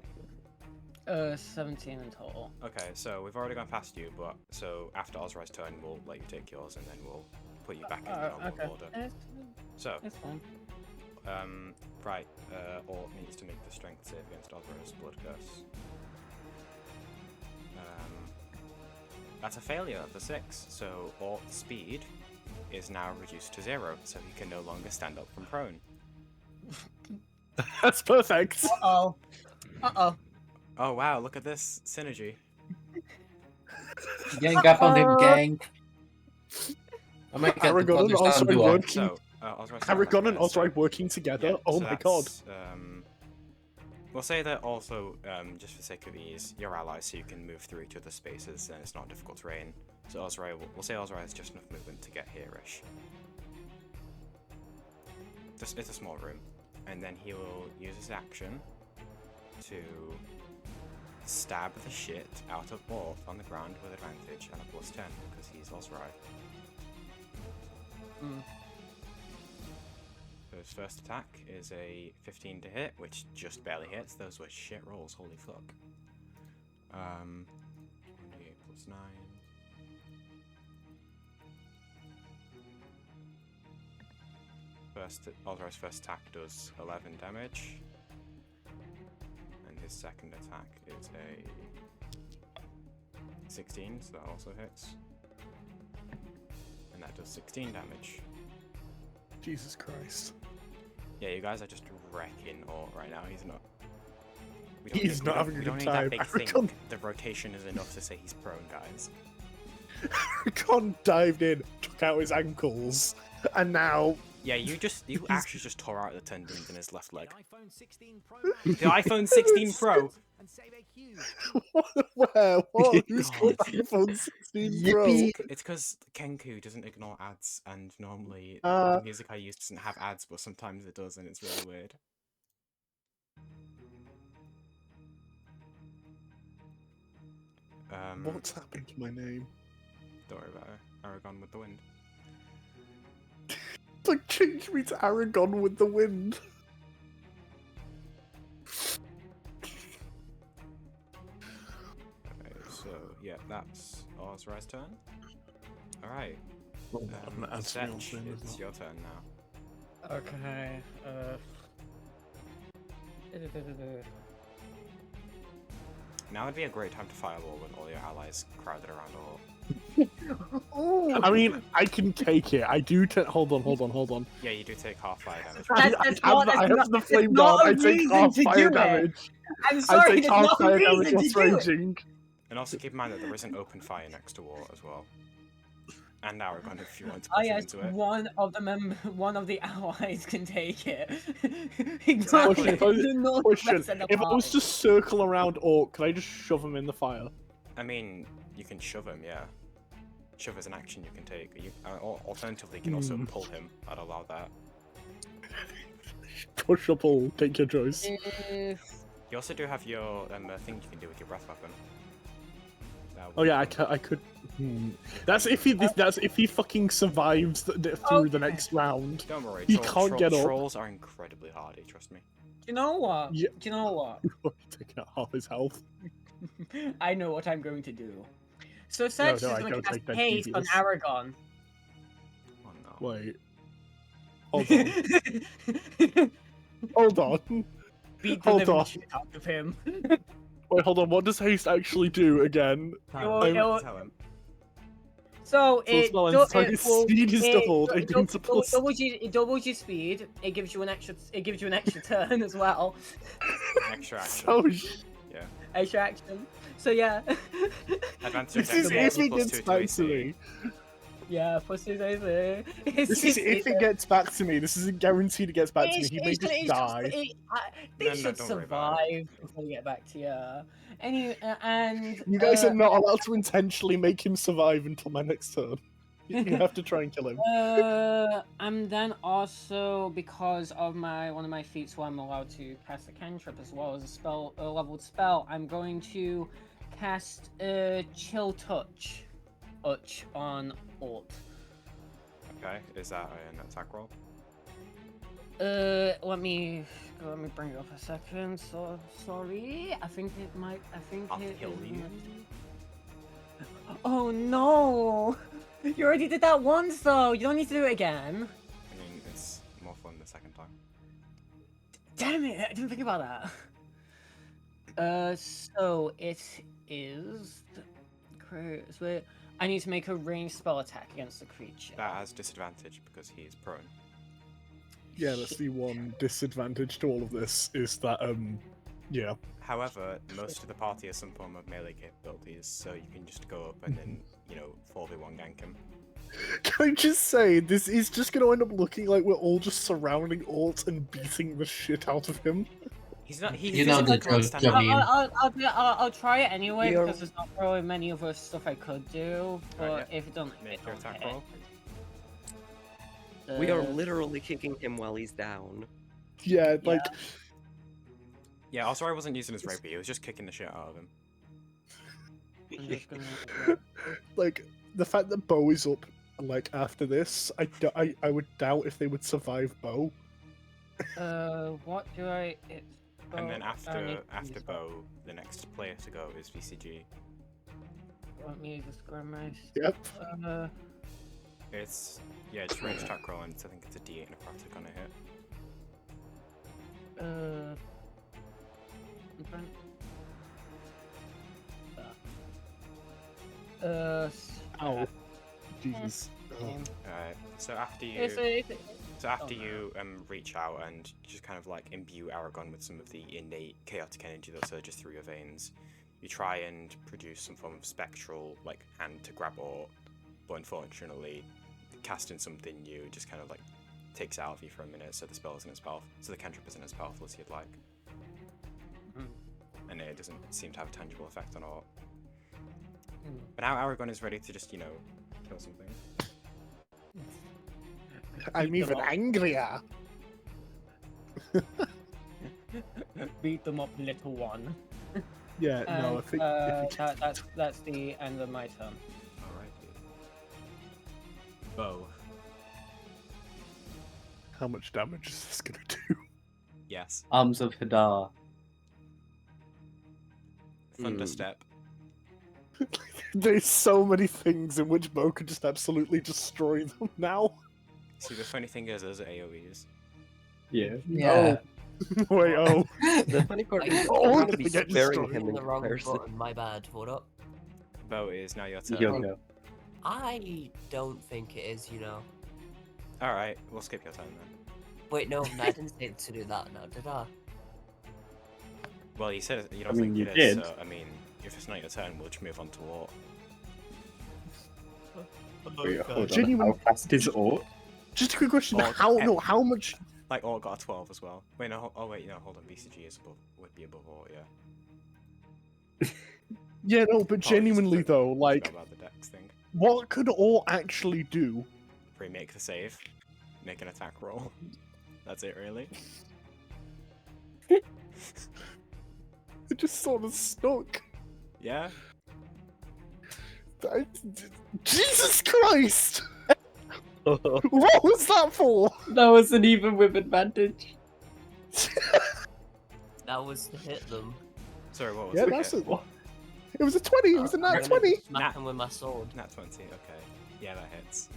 Speaker 8: 17 in total.
Speaker 2: Okay, so we've already gone past you, but so after Ozrai's turn, we'll let you take yours, and then we'll put you back in the normal
Speaker 8: okay.
Speaker 2: order.
Speaker 8: It's,
Speaker 2: So,
Speaker 8: it's fine.
Speaker 2: right, Ort needs to make the strength save against Ozrai's blood curse. That's a failure of the 6, so Ort's speed is now reduced to 0, so he can no longer stand up from prone.
Speaker 4: That's perfect.
Speaker 8: Uh-oh. Uh-oh.
Speaker 2: Oh wow, look at this synergy.
Speaker 6: Gang up on him, gang. I might get the
Speaker 4: Aragon and
Speaker 6: brothers down
Speaker 4: Ozrai
Speaker 6: to
Speaker 4: working.
Speaker 2: So, Ozrai's
Speaker 4: Aragon and
Speaker 2: down right there,
Speaker 4: Ozrai working together.
Speaker 2: yeah,
Speaker 4: Oh
Speaker 2: so
Speaker 4: my god.
Speaker 2: that's, we'll say that also, just for sake of ease, you're allies, so you can move through each other's spaces, and it's not difficult terrain. So Ozrai, we'll say Ozrai has just enough movement to get here-ish. It's a small room, and then he will use his action to stab the shit out of Ort on the ground with advantage and a +10 because he's Ozrai. So his first attack is a 15 to hit, which just barely hits. Those were shit rolls, holy fuck. 1d8 + 9. Ozrai's first attack does 11 damage. And his second attack is a 16, so that also hits. And that does 16 damage.
Speaker 4: Jesus Christ.
Speaker 2: Yeah, you guys are just wrecking Ort right now. He's not.
Speaker 4: He's not having a
Speaker 2: we don't
Speaker 4: good
Speaker 2: need
Speaker 4: time.
Speaker 2: that big
Speaker 4: Aragon-
Speaker 2: thing. The rotation is enough to say he's prone, guys.
Speaker 4: Aragon dived in, took out his ankles, and now.
Speaker 2: Yeah, you actually just tore out the tendons in his left leg.
Speaker 9: iPhone 16 Pro.
Speaker 2: The iPhone 16 Pro.
Speaker 9: And save a huge.
Speaker 4: Where? What?
Speaker 2: Yeah,
Speaker 4: Who's
Speaker 2: God.
Speaker 4: got the iPhone 16 Pro?
Speaker 2: It's because Kenku doesn't ignore ads, and normally
Speaker 4: Uh.
Speaker 2: the music I use doesn't have ads, but sometimes it does, and it's really weird.
Speaker 4: What's happened to my name?
Speaker 2: Don't worry about it. Aragon with the wind.
Speaker 4: Like, change me to Aragon with the wind.
Speaker 2: Okay, so yeah, that's Ozra's turn. Alright.
Speaker 4: I'm gonna answer my own
Speaker 2: Setch,
Speaker 4: thing as
Speaker 2: it's
Speaker 4: well.
Speaker 2: your turn now.
Speaker 8: Okay.
Speaker 2: Now would be a great time to fireball with all your allies crowded around a hole.
Speaker 4: I mean, I can take it. I do. Hold on.
Speaker 2: Yeah, you do take half fire damage.
Speaker 4: I have the flame dart. I take half fire damage.
Speaker 5: I'm
Speaker 4: I
Speaker 5: sorry,
Speaker 4: take
Speaker 5: there's
Speaker 4: half
Speaker 5: no
Speaker 4: fire damage
Speaker 5: reason to
Speaker 4: whilst
Speaker 5: do it.
Speaker 4: raging.
Speaker 2: And also keep in mind that there is an open fire next to War as well. And Aragon if you want to
Speaker 5: Oh
Speaker 2: push
Speaker 5: yes,
Speaker 2: into it.
Speaker 5: one of the allies can take it.
Speaker 2: Exactly.
Speaker 4: Question. If I was to circle around Orc, could I just shove him in the fire?
Speaker 2: I mean, you can shove him, yeah. Shove is an action you can take. Or alternatively, you can also pull him. I'd allow that.
Speaker 4: Push or pull, take your choice.
Speaker 2: You also do have your thing you can do with your breath weapon.
Speaker 4: Oh yeah, I could. That's if he. That's if he fucking survives through the next round.
Speaker 2: Don't worry,
Speaker 4: He can't get up.
Speaker 2: Trolls are incredibly hardy, trust me.
Speaker 5: Do you know what?
Speaker 4: Yeah.
Speaker 5: Do you know what?
Speaker 4: Taking out half his health.
Speaker 5: I know what I'm going to do. So Serge is
Speaker 4: I
Speaker 5: going to
Speaker 4: don't
Speaker 5: cast
Speaker 4: take that
Speaker 5: haste on
Speaker 4: devious.
Speaker 5: Aragon.
Speaker 2: Oh no.
Speaker 4: Wait. Hold on. Hold on.
Speaker 5: Beat the
Speaker 4: Hold
Speaker 5: living
Speaker 4: on.
Speaker 5: shit out of him.
Speaker 4: Wait, hold on. What does haste actually do again?
Speaker 2: Tell him.
Speaker 5: So
Speaker 4: So
Speaker 5: it,
Speaker 4: spell
Speaker 5: do-
Speaker 4: ends,
Speaker 5: it will-
Speaker 4: speed is
Speaker 5: it-
Speaker 4: doubled.
Speaker 5: it
Speaker 4: It gains a plus.
Speaker 5: it doubles your speed. It gives you an extra. It gives you an extra turn as well.
Speaker 2: Extra action.
Speaker 4: Oh,
Speaker 2: Yeah.
Speaker 5: Extra action. So yeah.
Speaker 2: Advantage
Speaker 4: this is
Speaker 2: of
Speaker 4: if
Speaker 2: dex
Speaker 4: he
Speaker 2: plus
Speaker 4: gets
Speaker 2: 2 to
Speaker 4: back to
Speaker 2: AC.
Speaker 4: me.
Speaker 5: Yeah, plus his AC.
Speaker 4: This is if it gets back to me. This isn't guaranteed it gets back to me. He may just die.
Speaker 5: They
Speaker 2: No,
Speaker 5: should
Speaker 2: don't worry about
Speaker 5: survive before we get back to you. Anyway, and
Speaker 4: You guys are not allowed to intentionally make him survive until my next turn. You have to try and kill him.
Speaker 5: and then also because of one of my feats, where I'm allowed to cast a cantrip as well as a leveled spell, I'm going to cast Chill Touch on Alt.
Speaker 2: Okay, is that an attack roll?
Speaker 5: Let me bring it up a second. So sorry. I think
Speaker 2: I'll
Speaker 5: it
Speaker 2: kill
Speaker 5: is
Speaker 2: you.
Speaker 5: Oh no! You already did that once though. You don't need to do it again.
Speaker 2: I mean, it's more fun the second time.
Speaker 5: Damn it! I didn't think about that. So it is. So I need to make a ranged spell attack against the creature.
Speaker 2: That has disadvantage because he is prone.
Speaker 4: Yeah, that's the one disadvantage to all of this is that yeah.
Speaker 2: However, most of the party has some form of melee capabilities, so you can just go up and then, 4v1 gank him.
Speaker 4: Can I just say, this is just going to end up looking like we're all just surrounding Alt and beating the shit out of him.
Speaker 2: He's not. He
Speaker 6: You know
Speaker 2: physically
Speaker 6: the
Speaker 2: can't
Speaker 6: joke,
Speaker 2: stand up.
Speaker 6: Johnny.
Speaker 5: I'll try it anyway
Speaker 3: We are-
Speaker 5: because there's not really many other stuff I could do. But
Speaker 2: Right,
Speaker 5: if it doesn't,
Speaker 2: Make
Speaker 5: it
Speaker 2: your
Speaker 5: don't
Speaker 2: attack
Speaker 5: hit.
Speaker 2: roll.
Speaker 3: We are
Speaker 5: Uh,
Speaker 3: literally kicking him while he's down.
Speaker 4: Yeah, like,
Speaker 2: Yeah, also I wasn't using his rapier. He was just kicking the shit out of him.
Speaker 5: I'm just gonna.
Speaker 4: like the fact that Bo is up, like, after this, I would doubt if they would survive Bo.
Speaker 5: What do I?
Speaker 2: And then
Speaker 5: I need
Speaker 2: after
Speaker 5: to
Speaker 2: Bo, the next player to go is VCG.
Speaker 5: Let me just grab my.
Speaker 4: Yep.
Speaker 2: It's just range attack roll, and I think it's a D8 necrotic on a hit.
Speaker 5: I'm trying.
Speaker 4: Ow. Jesus. Ugh.
Speaker 2: Alright, so after you reach out and just kind of like imbue Aragon with some of the innate chaotic energy that surges through your veins, you try and produce some form of spectral hand to grab Ort, but unfortunately casting something new just kind of takes it out of you for a minute, so the spell isn't as powerful, so the cantrip isn't as powerful as you'd like. And it doesn't seem to have a tangible effect on Ort. But now Aragon is ready to just, kill something.
Speaker 4: I'm even angrier.
Speaker 5: Beat them up, little one.
Speaker 4: Yeah, no, I
Speaker 5: And,
Speaker 4: think if you
Speaker 5: that's the end of my turn.
Speaker 2: Alrighty. Bow.
Speaker 4: how much damage is this gonna do?
Speaker 2: Yes.
Speaker 7: Arms of Hadar.
Speaker 2: Thunderstep.
Speaker 4: There's so many things in which Bo could just absolutely destroy them now.
Speaker 2: See, the funny thing is, those are AoEs.
Speaker 7: Yeah.
Speaker 6: Yeah.
Speaker 4: Wait, oh.
Speaker 3: The funny part is,
Speaker 4: Oh,
Speaker 3: I'm
Speaker 4: I'm
Speaker 3: gonna be
Speaker 4: gonna get
Speaker 3: sparing
Speaker 4: destroyed.
Speaker 3: him in
Speaker 10: the wrong
Speaker 3: comparison.
Speaker 10: button, my bad. Hold up.
Speaker 2: Bow, it is now your turn.
Speaker 7: You'll go.
Speaker 10: I don't think it is, you know.
Speaker 2: Alright, we'll skip your turn then.
Speaker 10: Wait, no, I didn't say to do that now, did I?
Speaker 2: Well, you said you don't
Speaker 7: I mean,
Speaker 2: think
Speaker 7: you
Speaker 2: it is,
Speaker 7: did.
Speaker 2: so, I mean, if it's not your turn, we'll just move on to Wart.
Speaker 7: Wait, hold on.
Speaker 4: Genuine-
Speaker 7: How fast is Orc?
Speaker 4: Just a quick question.
Speaker 2: Oh,
Speaker 4: How much?
Speaker 2: Like, Ort got a 12 as well. Wait, no, oh wait, no, hold on, BCG is would be above Ort, yeah.
Speaker 4: Yeah, no, but
Speaker 2: just
Speaker 4: genuinely
Speaker 2: forgot-
Speaker 4: though,
Speaker 2: Forgot
Speaker 4: like,
Speaker 2: about the dex thing.
Speaker 4: what could Or actually do?
Speaker 2: Remake the save. Make an attack roll. That's it, really?
Speaker 4: It just sort of stuck.
Speaker 2: Yeah?
Speaker 4: Jesus Christ! What was that for?
Speaker 8: That wasn't even with advantage.
Speaker 10: That was to hit them.
Speaker 2: Sorry, what was
Speaker 4: Yeah,
Speaker 2: it?
Speaker 4: that's it. It was a 20. It was a
Speaker 10: I'm
Speaker 4: nat
Speaker 10: gonna
Speaker 4: 20.
Speaker 10: Smack him with my sword.
Speaker 2: Nat 20, okay. Yeah, that hits.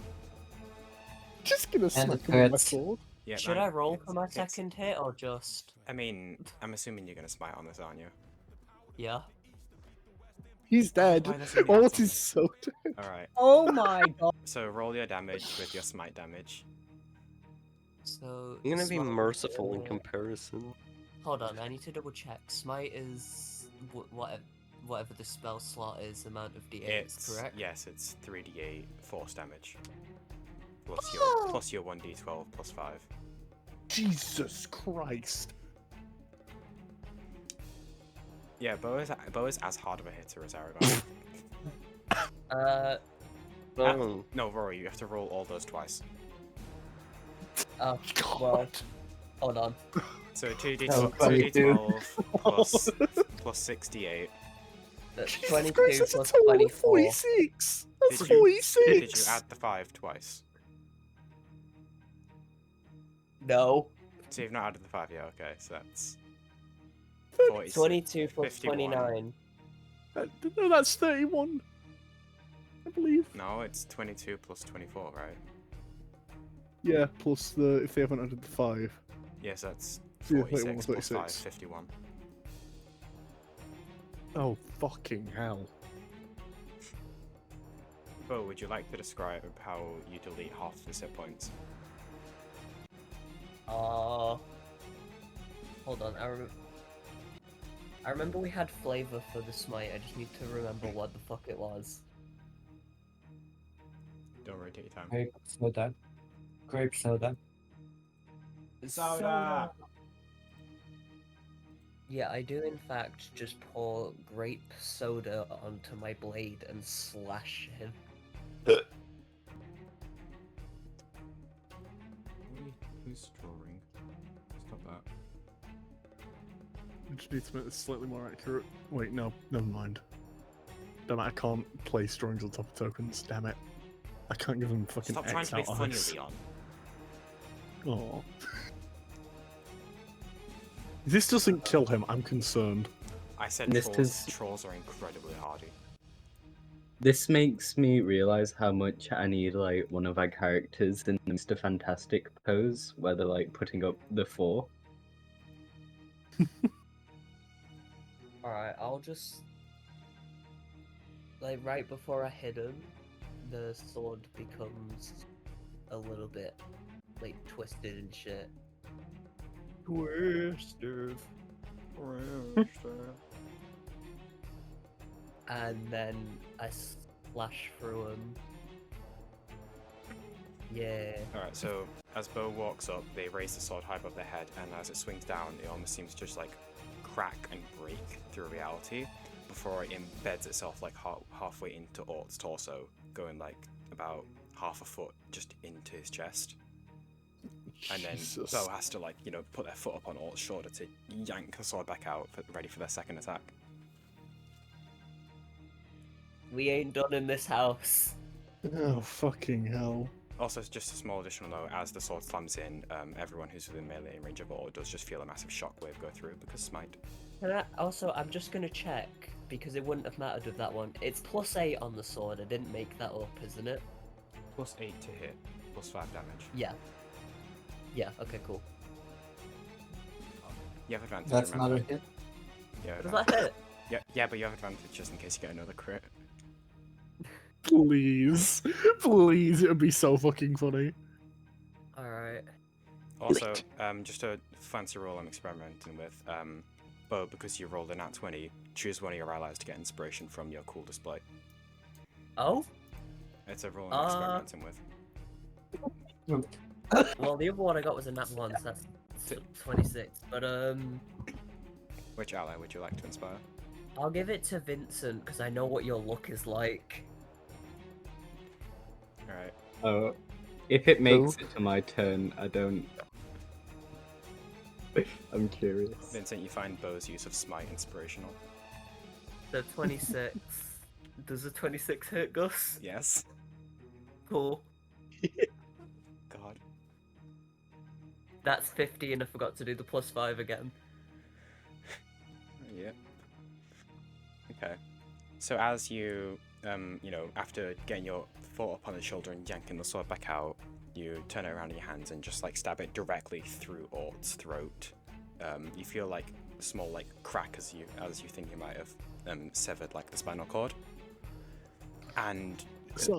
Speaker 4: Just gonna
Speaker 6: And
Speaker 4: smack
Speaker 6: it
Speaker 4: him with my
Speaker 6: hurts.
Speaker 4: sword.
Speaker 2: Yeah,
Speaker 10: Should
Speaker 2: that
Speaker 10: I roll for my
Speaker 2: hits.
Speaker 10: second hit or just?
Speaker 2: I mean, I'm assuming you're gonna smite on this, aren't you?
Speaker 10: Yeah.
Speaker 4: He's dead.
Speaker 2: Why doesn't he
Speaker 4: Ort
Speaker 2: answer
Speaker 4: is
Speaker 2: me?
Speaker 4: so dead.
Speaker 2: Alright,
Speaker 5: Oh my god.
Speaker 2: so roll your damage with your smite damage.
Speaker 10: So.
Speaker 3: I'm gonna be
Speaker 10: smite,
Speaker 3: merciful in
Speaker 10: uh,
Speaker 3: comparison.
Speaker 10: Hold on, I need to double check. Smite is whatever the spell slot is, amount of d8s,
Speaker 2: It's
Speaker 10: correct?
Speaker 2: yes, it's 3d8 force damage. Plus your 1d12 plus 5.
Speaker 4: Jesus Christ.
Speaker 2: Yeah, Bo is as hard of a hitter as Aragon.
Speaker 3: Oh,
Speaker 2: No, Rory, you have to roll all those twice.
Speaker 10: Oh,
Speaker 4: God.
Speaker 10: well, hold on.
Speaker 2: So
Speaker 6: Oh,
Speaker 2: 2d12 plus 68.
Speaker 10: That's
Speaker 4: Jesus
Speaker 10: 22
Speaker 4: Christ, that's a
Speaker 10: plus
Speaker 4: total of
Speaker 10: 24.
Speaker 4: 46. That's
Speaker 2: Did you-
Speaker 4: 46.
Speaker 2: Did you add the 5 twice?
Speaker 10: No.
Speaker 2: So you've not added the 5 yet, okay, so that's
Speaker 4: 30
Speaker 10: 22 plus
Speaker 2: 51.
Speaker 10: 29.
Speaker 4: No, that's 31. I believe.
Speaker 2: No, it's 22 plus 24, right?
Speaker 4: Yeah, plus the if they haven't added the 5.
Speaker 2: Yes, that's
Speaker 4: Yeah,
Speaker 2: 46 plus 5,
Speaker 4: 36.
Speaker 2: 51.
Speaker 4: Oh fucking hell.
Speaker 2: Bo, would you like to describe how you delete half of his hit points?
Speaker 10: Hold on, I remember we had flavor for the smite, I just need to remember what the fuck it was.
Speaker 2: Don't worry, take your time.
Speaker 6: Grape soda. Grape soda.
Speaker 10: Soda! Yeah, I do in fact just pour grape soda onto my blade and slash him.
Speaker 2: Who's drawing? Stop that.
Speaker 4: I just need to make this slightly more accurate. Wait, no, never mind. Damn it, I can't place drawings on top of tokens. Damn it. I can't give them fucking
Speaker 2: Stop trying
Speaker 4: X
Speaker 2: to be
Speaker 4: out
Speaker 2: funny,
Speaker 4: eyes.
Speaker 2: Leon.
Speaker 4: Oh. If this doesn't kill him, I'm concerned.
Speaker 2: I said
Speaker 7: This
Speaker 2: trolls,
Speaker 7: is-
Speaker 2: trolls are incredibly hardy.
Speaker 7: This makes me realize how much I need like one of our characters in the Mr. Fantastic pose, where they're like putting up the 4.
Speaker 10: Alright, I'll just... Like, right before I hit him, the sword becomes a little bit, like, twisted and shit.
Speaker 2: Twisted.
Speaker 10: And then I slash through him. Yeah.
Speaker 2: Alright, so as Bo walks up, they raise the sword high above their head, and as it swings down, it almost seems to just like crack and break through reality before it embeds itself like halfway into Ort's torso, going like about half a foot just into his chest. And then
Speaker 4: Jesus.
Speaker 2: Bo has to, like, you know, put their foot up on Ort's shoulder to yank the sword back out, ready for their second attack.
Speaker 10: We ain't done in this house.
Speaker 4: Oh, fucking hell.
Speaker 2: Also, just a small additional note, as the sword slams in, everyone who's within melee range of Ort does just feel a massive shockwave go through because smite.
Speaker 10: Also, I'm just gonna check, because it wouldn't have mattered with that one. It's +8 on the sword, I didn't make that up, isn't it?
Speaker 2: +8 to hit, +5 damage.
Speaker 10: Yeah. Yeah, okay, cool.
Speaker 2: You have advantage,
Speaker 6: That's
Speaker 2: remember?
Speaker 6: another hit.
Speaker 2: Yeah,
Speaker 10: Does that hit?
Speaker 2: yeah, but you have advantage just in case you get another crit.
Speaker 4: Please. Please, it would be so fucking funny.
Speaker 10: Alright.
Speaker 2: Also, just a fancy roll I'm experimenting with. Bo, because you rolled a nat 20, choose one of your allies to get inspiration from your cool display.
Speaker 10: Oh?
Speaker 2: It's a roll I'm experimenting with.
Speaker 10: Well, the other one I got was a nat 1, so that's 26. But,
Speaker 2: Which ally would you like to inspire?
Speaker 10: I'll give it to Vincent, because I know what your look is like.
Speaker 2: Alright.
Speaker 7: If it makes it to my turn, I don't. I'm curious.
Speaker 2: Vincent, you find Bo's use of smite inspirational.
Speaker 10: So 26. Does a 26 hit, Gus?
Speaker 2: Yes.
Speaker 10: Cool.
Speaker 2: God.
Speaker 10: That's 50, and I forgot to do the +5 again.
Speaker 2: Yep. Okay. So as you, after getting your foot up on the shoulder and yanking the sword back out, you turn it around in your hands and just like stab it directly through Ort's throat. You feel like a small like crack as you think you might have severed like the spinal cord, and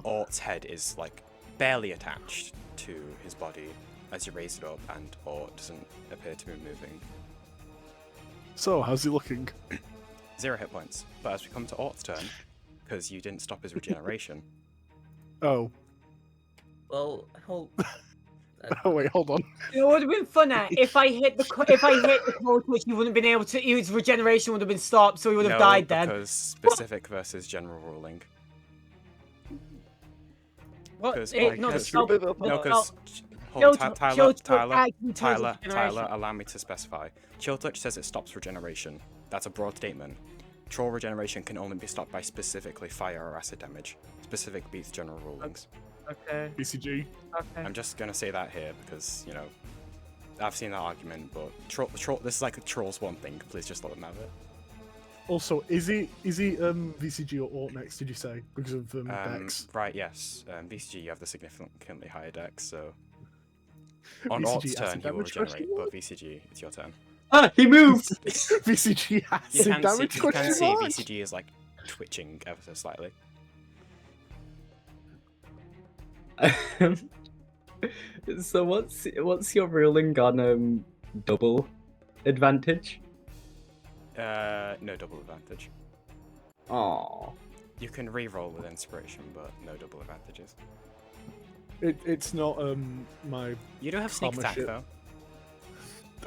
Speaker 2: Ort's head is like barely attached to his body as you raise it up, and Ort doesn't appear to be moving.
Speaker 4: So, how's he looking?
Speaker 2: 0 hit points. But as we come to Ort's turn, because you didn't stop his regeneration.
Speaker 4: Oh.
Speaker 10: Well, hold.
Speaker 4: Oh wait, hold on.
Speaker 5: It would have been funner if I hit the cold switch. You wouldn't have been able to. His regeneration would have been stopped, so he would have died then.
Speaker 2: because specific versus general ruling.
Speaker 5: What?
Speaker 2: Because Tyler, allow me to specify. Chill Touch says it stops regeneration. That's a broad statement. Troll regeneration can only be stopped by specifically fire or acid damage. Specific beats general rulings.
Speaker 10: Okay.
Speaker 4: BCG.
Speaker 10: Okay.
Speaker 2: I'm just gonna say that here because, I've seen that argument, but this is like a Trolls one thing. Please just let them have it.
Speaker 4: Also, is he VCG or Ort next? Did you say because of Dex?
Speaker 2: Right. Yes. VCG, you have the significantly higher Dex, so on
Speaker 4: VCG
Speaker 2: Ort's turn
Speaker 4: acid
Speaker 2: he will
Speaker 4: damage
Speaker 2: regenerate, but VCG, it's your turn.
Speaker 7: Ah, he moved!
Speaker 4: VCG acid
Speaker 2: You can
Speaker 4: damage?
Speaker 2: see VCG is like twitching ever so slightly.
Speaker 7: So what's your ruling on double advantage?
Speaker 2: No double advantage.
Speaker 7: Aww.
Speaker 2: You can re-roll with inspiration, but no double advantages.
Speaker 4: It's not my.
Speaker 2: You do have sneak attack
Speaker 4: Shit.
Speaker 2: though.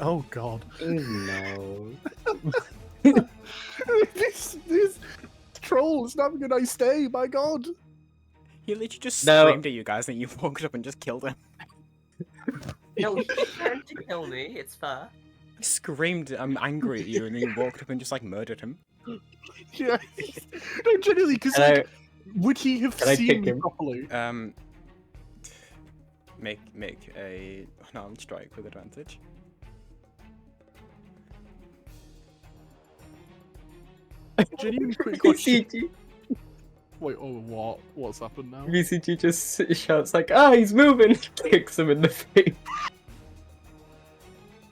Speaker 4: Oh god.
Speaker 7: No.
Speaker 4: this troll is not having a nice day. My god.
Speaker 2: He literally just
Speaker 7: No.
Speaker 2: screamed at you guys, and you walked up and just killed him.
Speaker 10: No, you trying to kill me, it's fair.
Speaker 2: He screamed, "I'm angry at you," and then you walked up and just like murdered him.
Speaker 4: Yeah. No, genuinely, because like, would he have
Speaker 7: Can I
Speaker 4: seen
Speaker 7: kick
Speaker 4: me
Speaker 7: him?
Speaker 4: properly?
Speaker 2: Make a unarmed strike with advantage.
Speaker 4: Genuinely quick question.
Speaker 7: VCG,
Speaker 4: Wait, oh what? What's happened now?
Speaker 7: VCG just shouts like, "Ah, he's moving!" Kicks him in the face.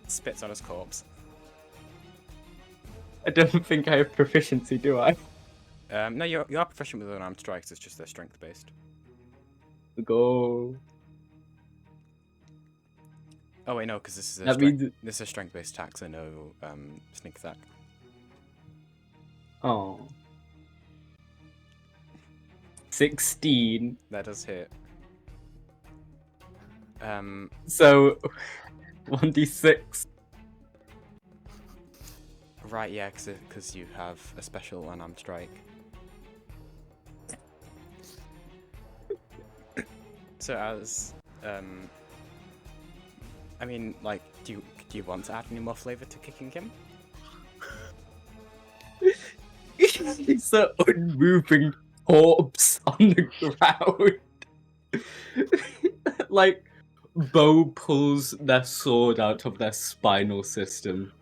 Speaker 2: Spits on his corpse.
Speaker 7: I don't think I have proficiency, do I?
Speaker 2: No, you are proficient with unarmed strikes. It's just they're strength based.
Speaker 7: Go.
Speaker 2: Oh wait, no, because this is a
Speaker 7: That means.
Speaker 2: this is a strength based attack, so no sneak attack.
Speaker 7: Oh. 16.
Speaker 2: That does hit.
Speaker 7: So 1d6.
Speaker 2: Right, yeah, because you have a special unarmed strike. So as I mean, like, do you want to add any more flavor to kicking him?
Speaker 7: He's so unmoving corpse on the ground. Like, Bo pulls their sword out of their spinal system,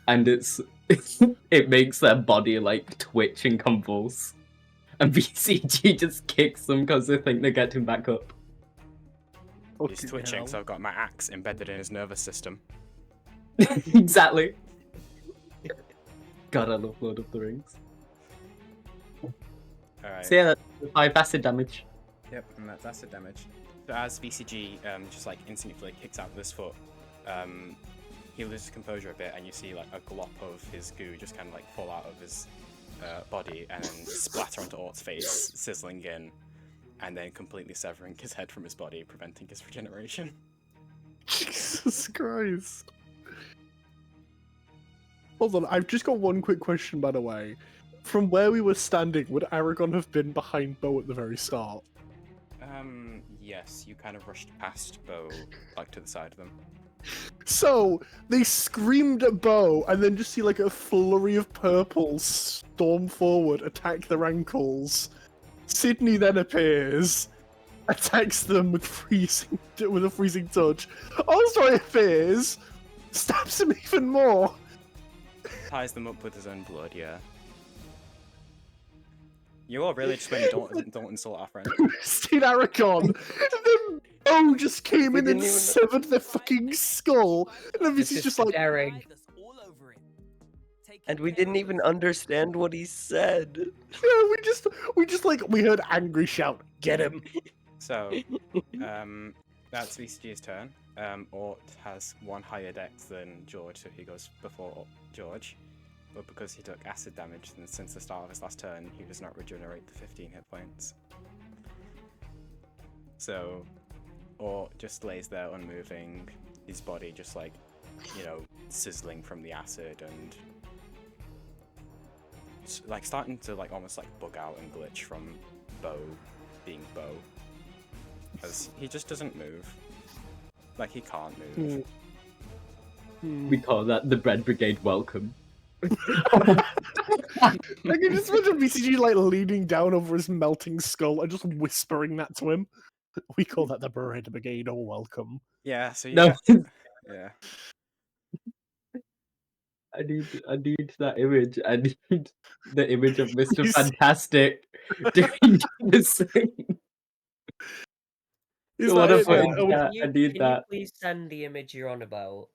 Speaker 7: and it makes their body like twitch and convulse. And BCG just kicks them because they think they're getting back up.
Speaker 2: He's twitching, so I've got my axe embedded in his nervous system.
Speaker 7: Exactly. God, I love Lord of the Rings.
Speaker 2: Alright.
Speaker 7: So yeah, that's 5 acid damage.
Speaker 2: Yep, and that's acid damage. So as VCG just like instinctively kicks out with his foot, he loses composure a bit, and you see like a glop of his goo just kind of like fall out of his body and then splatter onto Ort's face, sizzling in, and then completely severing his head from his body, preventing his regeneration.
Speaker 4: Jesus Christ. Hold on, I've just got one quick question, by the way. From where we were standing, would Aragon have been behind Bo at the very start?
Speaker 2: Yes, you kind of rushed past Bo, like to the side of them.
Speaker 4: So, they screamed at Bo, and then just see like a flurry of purple storm forward, attack their ankles. Sydney then appears, attacks them with a freezing touch. Also appears, stabs him even more.
Speaker 2: Ties them up with his own blood, yeah. You all really just went, don't insult our friend.
Speaker 4: Seen Aragon, and then Bo just came in and severed their fucking skull, and then
Speaker 3: This
Speaker 4: he's
Speaker 3: is
Speaker 4: just like,
Speaker 3: daring. And we didn't even understand what he said.
Speaker 4: yeah, we heard angry shout, get him.
Speaker 2: So, that's VCG's turn. Ort has one higher dex than George, so he goes before George. But because he took acid damage since the start of his last turn, he does not regenerate the 15 hit points. So, Ort just lays there unmoving, his body just like, sizzling from the acid and like starting to like almost like bug out and glitch from Bo being Bo. Because he just doesn't move. Like, he can't move.
Speaker 7: We call that the Bread Brigade welcome.
Speaker 4: I can just imagine BCG like leaning down over his melting skull and just whispering that to him. We call that the Bread Brigade, oh welcome.
Speaker 2: Yeah, so
Speaker 7: No.
Speaker 2: yeah.
Speaker 7: I need that image. I need the image of Mr. Fantastic doing the same.
Speaker 4: Is
Speaker 7: What
Speaker 4: that
Speaker 7: if
Speaker 4: it?
Speaker 7: I need
Speaker 10: Can
Speaker 7: that.
Speaker 10: you please send the image you're on about?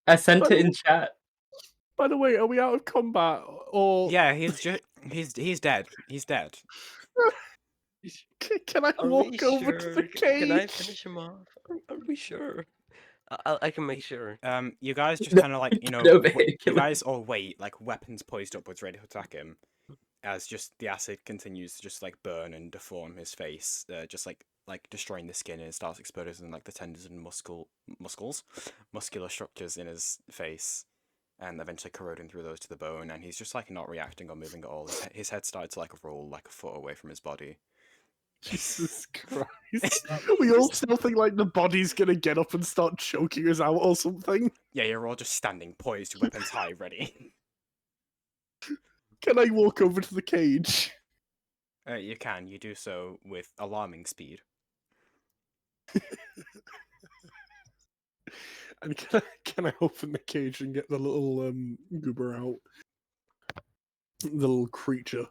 Speaker 7: I sent it in chat.
Speaker 4: By the way, are we out of combat or?
Speaker 2: Yeah, he's dead. He's dead.
Speaker 4: Can I
Speaker 3: Are
Speaker 4: walk
Speaker 3: we
Speaker 4: over to
Speaker 3: sure?
Speaker 4: the cage?
Speaker 3: Can I finish him off? Are we sure? I can make sure.
Speaker 2: You guys just kind of like, you guys all wait, like weapons poised upwards, ready to attack him, as just the acid continues to just like burn and deform his face, just like destroying the skin, and it starts exposing like the tendons and muscular structures in his face, and eventually corroding through those to the bone. And he's just like not reacting or moving at all. His head started to like roll like a foot away from his body.
Speaker 4: Jesus Christ. We all still think like the body's gonna get up and start choking us out or something.
Speaker 2: Yeah, you're all just standing poised, weapons high, ready.
Speaker 4: Can I walk over to the cage?
Speaker 2: You can. You do so with alarming speed.
Speaker 4: And can I open the cage and get the little goober out? The little creature.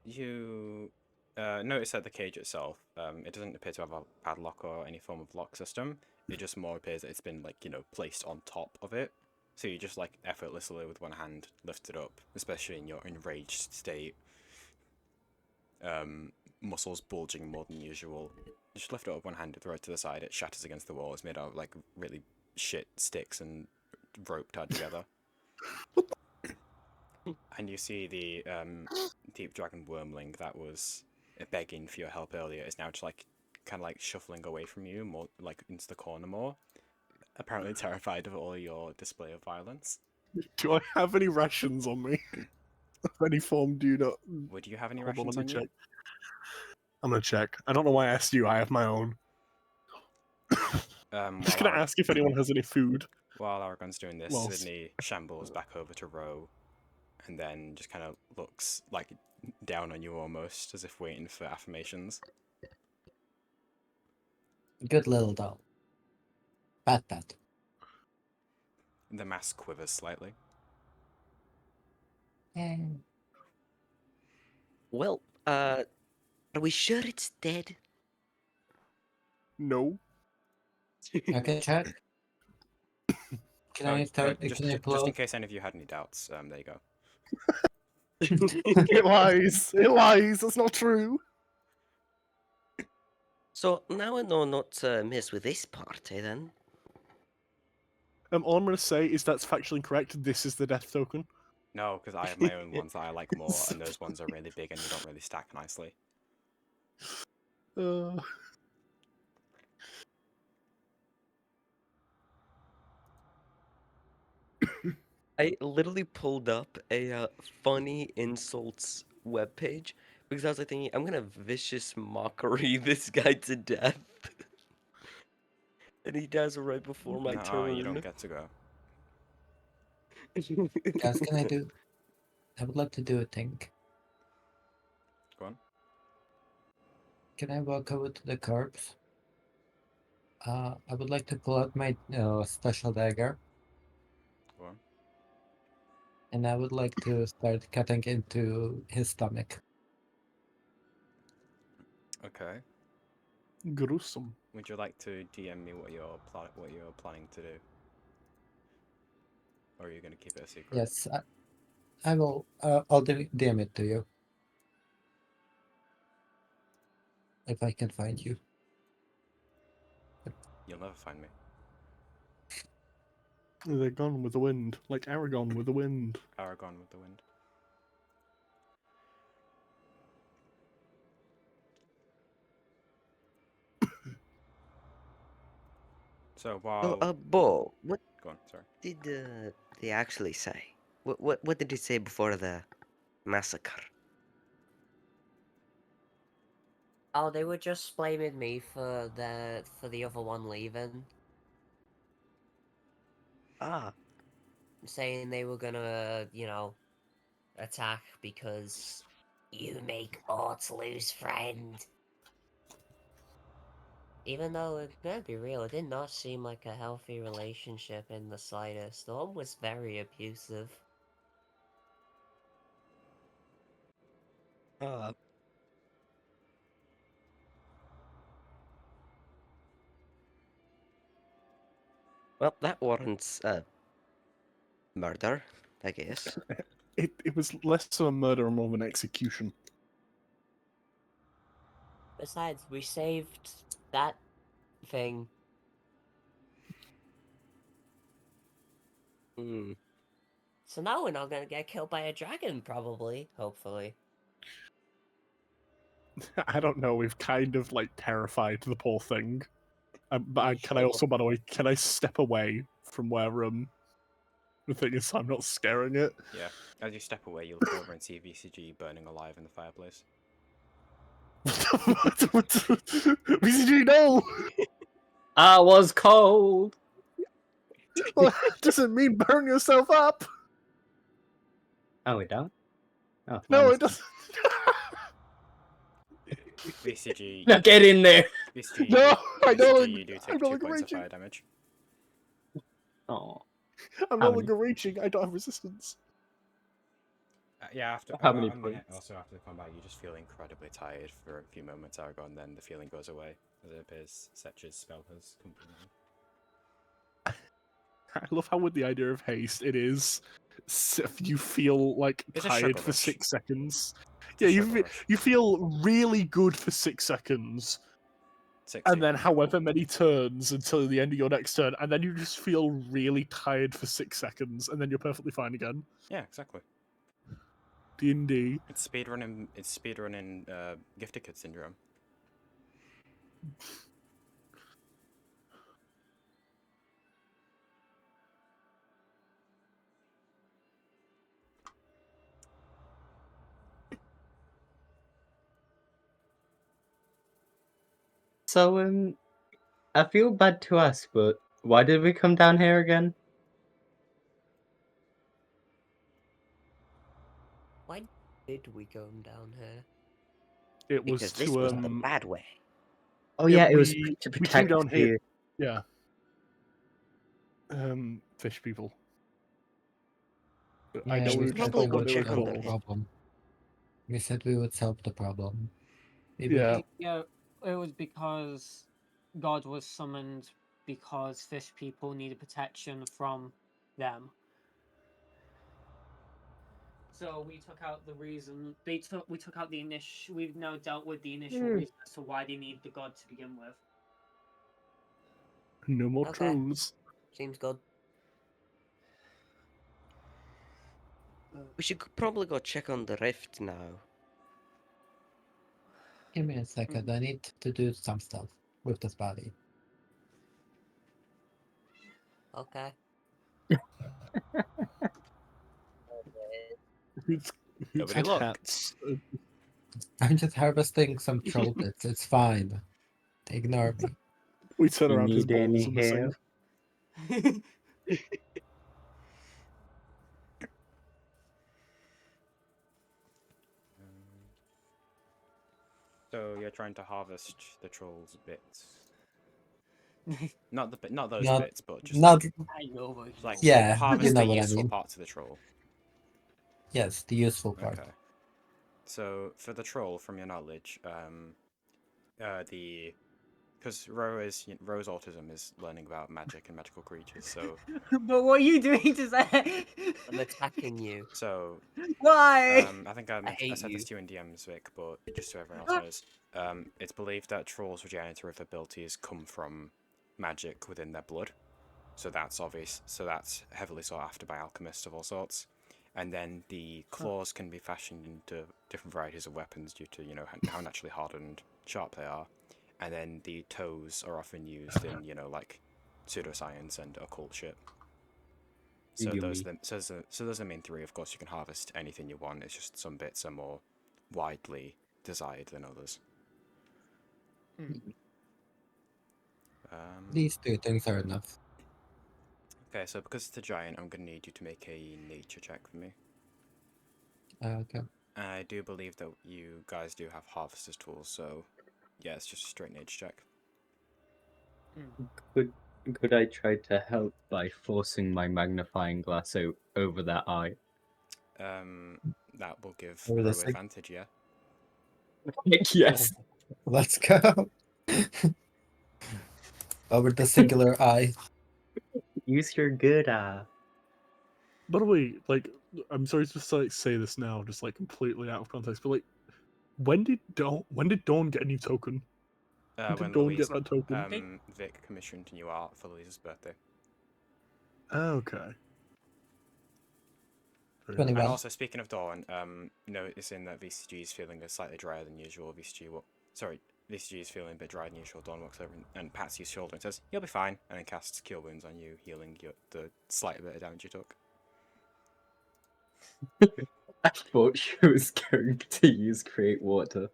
Speaker 2: You notice that the cage itself, it doesn't appear to have a padlock or any form of lock system. It just more appears that it's been like, placed on top of it. So you just like effortlessly with one hand lift it up, especially in your enraged state. Muscles bulging more than usual. You just lift it up one hand, throw it to the side, it shatters against the wall. It's made out of like really shit sticks and rope tied together. And you see the deep dragon wormling that was begging for your help earlier is now just like kind of like shuffling away from you, more like into the corner more. Apparently terrified of all your display of violence.
Speaker 4: Do I have any rations on me? Of any form, do you not?
Speaker 2: Would you have any
Speaker 4: Hold
Speaker 2: rations
Speaker 4: let
Speaker 2: on
Speaker 4: me
Speaker 2: you?
Speaker 4: check. I'm gonna check. I don't know why I asked you. I have my own. I'm just gonna ask if anyone has any food.
Speaker 2: While Aragon's doing this,
Speaker 4: Well,
Speaker 2: Sydney shambles back over to Row and then just kind of looks like down on you almost, as if waiting for affirmations.
Speaker 6: Good little doll. Pat pat.
Speaker 2: The mask quivers slightly.
Speaker 3: Well, are we sure it's dead?
Speaker 4: No.
Speaker 6: Okay, check. Can I start? Can I pull
Speaker 2: just in
Speaker 6: out?
Speaker 2: case any of you had any doubts, there you go.
Speaker 4: It lies. It lies. That's not true.
Speaker 3: So now I know not to mess with this party then.
Speaker 4: All I'm going to say is that's factually incorrect. This is the death token.
Speaker 2: No, because I have my own ones that I like more, and those ones are really big and you don't really stack nicely.
Speaker 3: I literally pulled up a funny insults webpage because I was like thinking, I'm gonna vicious mockery this guy to death. And he dies right before my turn.
Speaker 2: You don't get to go.
Speaker 6: Guys, can I do? I would like to do a thing.
Speaker 2: Go on.
Speaker 6: Can I walk over to the corpse? I would like to pull out my special dagger.
Speaker 2: Go on.
Speaker 6: And I would like to start cutting into his stomach.
Speaker 2: Okay.
Speaker 4: Gruesome.
Speaker 2: Would you like to DM me what you're planning to do? Or are you going to keep it a secret?
Speaker 6: Yes, I will. I'll DM it to you. If I can find you.
Speaker 2: You'll never find me.
Speaker 4: They're gone with the wind, like Aragon with the wind.
Speaker 2: Aragon with the wind. So while...
Speaker 3: Bo, what
Speaker 2: Go on, sorry.
Speaker 3: did they actually say? What did he say before the massacre?
Speaker 10: Oh, they were just blaming me for the other one leaving.
Speaker 3: Ah,
Speaker 10: Saying they were gonna, attack because you make Ort lose friend. Even though, let's be real, it did not seem like a healthy relationship in the slightest. The one was very abusive.
Speaker 3: well, that warrants murder, I guess.
Speaker 4: It was less of a murder and more of an execution.
Speaker 10: Besides, we saved that thing.
Speaker 3: Hmm.
Speaker 10: So now we're not gonna get killed by a dragon, probably. Hopefully.
Speaker 4: I don't know. We've kind of like terrified the poor thing. Can I
Speaker 10: Sure.
Speaker 4: also, by the way, can I step away from where the thing is? So I'm not scaring it.
Speaker 2: Yeah. As you step away, you look over and see VCG burning alive in the fireplace.
Speaker 4: BCG, no!
Speaker 7: I was cold.
Speaker 4: Well, that doesn't mean burn yourself up.
Speaker 7: Oh, we don't? Oh,
Speaker 4: No,
Speaker 7: mine's-
Speaker 4: it doesn't.
Speaker 2: VCG.
Speaker 7: Now get in there.
Speaker 2: VCG,
Speaker 4: No, I
Speaker 2: VCG,
Speaker 4: don't.
Speaker 2: you do
Speaker 4: I'm
Speaker 2: take
Speaker 4: no
Speaker 2: 2
Speaker 4: longer
Speaker 2: points of
Speaker 4: reaching.
Speaker 2: fire damage.
Speaker 7: Oh.
Speaker 4: I'm
Speaker 7: How
Speaker 4: no
Speaker 7: many?
Speaker 4: longer reaching. I don't have resistance.
Speaker 2: Yeah, after
Speaker 7: How many
Speaker 2: and
Speaker 7: points?
Speaker 2: also after the combat, you just feel incredibly tired for a few moments, Argon, and then the feeling goes away, as it appears Setch's spell has completed.
Speaker 4: I love how with the idea of haste, it is you feel like
Speaker 2: It's a
Speaker 4: tired
Speaker 2: sugar
Speaker 4: for
Speaker 2: rush.
Speaker 4: 6 seconds.
Speaker 2: It's a
Speaker 4: Yeah,
Speaker 2: sugar rush.
Speaker 4: you feel really good for 6 seconds,
Speaker 2: 60.
Speaker 4: and then however many turns until the end of your next turn, and then you just feel really tired for 6 seconds, and then you're perfectly fine again.
Speaker 2: Yeah, exactly.
Speaker 4: D&D.
Speaker 2: It's speedrunning. It's speedrunning. Gifted Kid syndrome.
Speaker 7: So, I feel bad to ask, but why did we come down here again?
Speaker 10: Why did we go down here?
Speaker 4: It was
Speaker 3: Because this
Speaker 4: to
Speaker 3: was the bad way.
Speaker 7: Oh yeah, it was
Speaker 4: we
Speaker 7: to
Speaker 4: came
Speaker 7: protect
Speaker 4: down
Speaker 7: the.
Speaker 4: here. Yeah. Fish people. I
Speaker 6: Yeah,
Speaker 4: know
Speaker 6: we
Speaker 4: we
Speaker 6: said
Speaker 3: probably
Speaker 6: we
Speaker 4: forgot
Speaker 3: go
Speaker 4: what
Speaker 6: would
Speaker 4: they were
Speaker 3: check on
Speaker 6: solve
Speaker 3: the
Speaker 6: the
Speaker 3: rift.
Speaker 4: called.
Speaker 6: problem. We said we would solve the problem. Maybe.
Speaker 4: Yeah.
Speaker 5: Yeah, it was because God was summoned because fish people needed protection from them. So we took out the reason we took out the initial. We've now dealt with the initial reason as to why they need the god to begin with.
Speaker 4: No more
Speaker 10: Okay.
Speaker 4: trolls.
Speaker 10: Seems good.
Speaker 3: We should probably go check on the rift now.
Speaker 6: Give me a second. I need to do some stuff with this body.
Speaker 10: Okay.
Speaker 4: Who's
Speaker 2: Nobody look.
Speaker 4: cats?
Speaker 6: I'm just harvesting some troll bits. It's fine. Ignore me.
Speaker 4: We turn
Speaker 7: You
Speaker 4: around, his
Speaker 7: need any
Speaker 4: balls are missing.
Speaker 7: help?
Speaker 2: So you're trying to harvest the trolls' bits. Not those
Speaker 6: Not,
Speaker 2: bits, but just
Speaker 6: not.
Speaker 5: I know, but
Speaker 2: like
Speaker 6: Yeah,
Speaker 2: harvest
Speaker 6: you know
Speaker 2: the
Speaker 6: what I
Speaker 2: useful
Speaker 6: mean.
Speaker 2: parts of the troll.
Speaker 6: Yes, the useful part.
Speaker 2: Okay. So for the troll, from your knowledge, because Ro's autism is learning about magic and magical creatures. So
Speaker 5: but what are you doing to say?
Speaker 10: I'm attacking you.
Speaker 5: Why?
Speaker 2: I think I
Speaker 10: hate
Speaker 2: said this
Speaker 10: you.
Speaker 2: to you in DMs, Vic, but just so everyone else knows, it's believed that trolls' regenerative abilities come from magic within their blood. So that's obvious. So that's heavily sought after by alchemists of all sorts. And then the claws can be fashioned into different varieties of weapons due to how naturally hard and sharp they are. And then the toes are often used in like pseudoscience and occult shit. So those
Speaker 7: Yummy.
Speaker 2: so those are the main three. Of course, you can harvest anything you want. It's just some bits are more widely desired than others.
Speaker 6: These two things are enough.
Speaker 2: Okay, so because it's a giant, I'm gonna need you to make a nature check for me.
Speaker 6: Okay.
Speaker 2: I do believe that you guys do have harvester's tools, so yeah, it's just a straight nature check.
Speaker 7: Could I try to help by forcing my magnifying glass over that eye?
Speaker 2: That will give
Speaker 6: Over the
Speaker 2: Ro
Speaker 6: sig-
Speaker 2: advantage, yeah.
Speaker 7: Yes.
Speaker 6: Let's go. Over the singular eye.
Speaker 7: Use your good eye.
Speaker 4: By the way, like, I'm sorry to just like say this now, just like completely out of context, but like, when did Dawn get a new token? When
Speaker 2: When
Speaker 4: did Dawn
Speaker 2: Louise,
Speaker 4: get that token?
Speaker 2: Vic commissioned new art for Louise's birthday.
Speaker 4: Okay. Very
Speaker 6: 21.
Speaker 2: And
Speaker 4: nice.
Speaker 2: also, speaking of Dawn, noticing that VCG is feeling slightly drier than usual. VCG is feeling a bit drier than usual. Dawn walks over and pats his shoulder and says, "You'll be fine," and then casts Cure Wounds on you, healing the slight bit of damage you took.
Speaker 7: I thought she was going to use Create Water.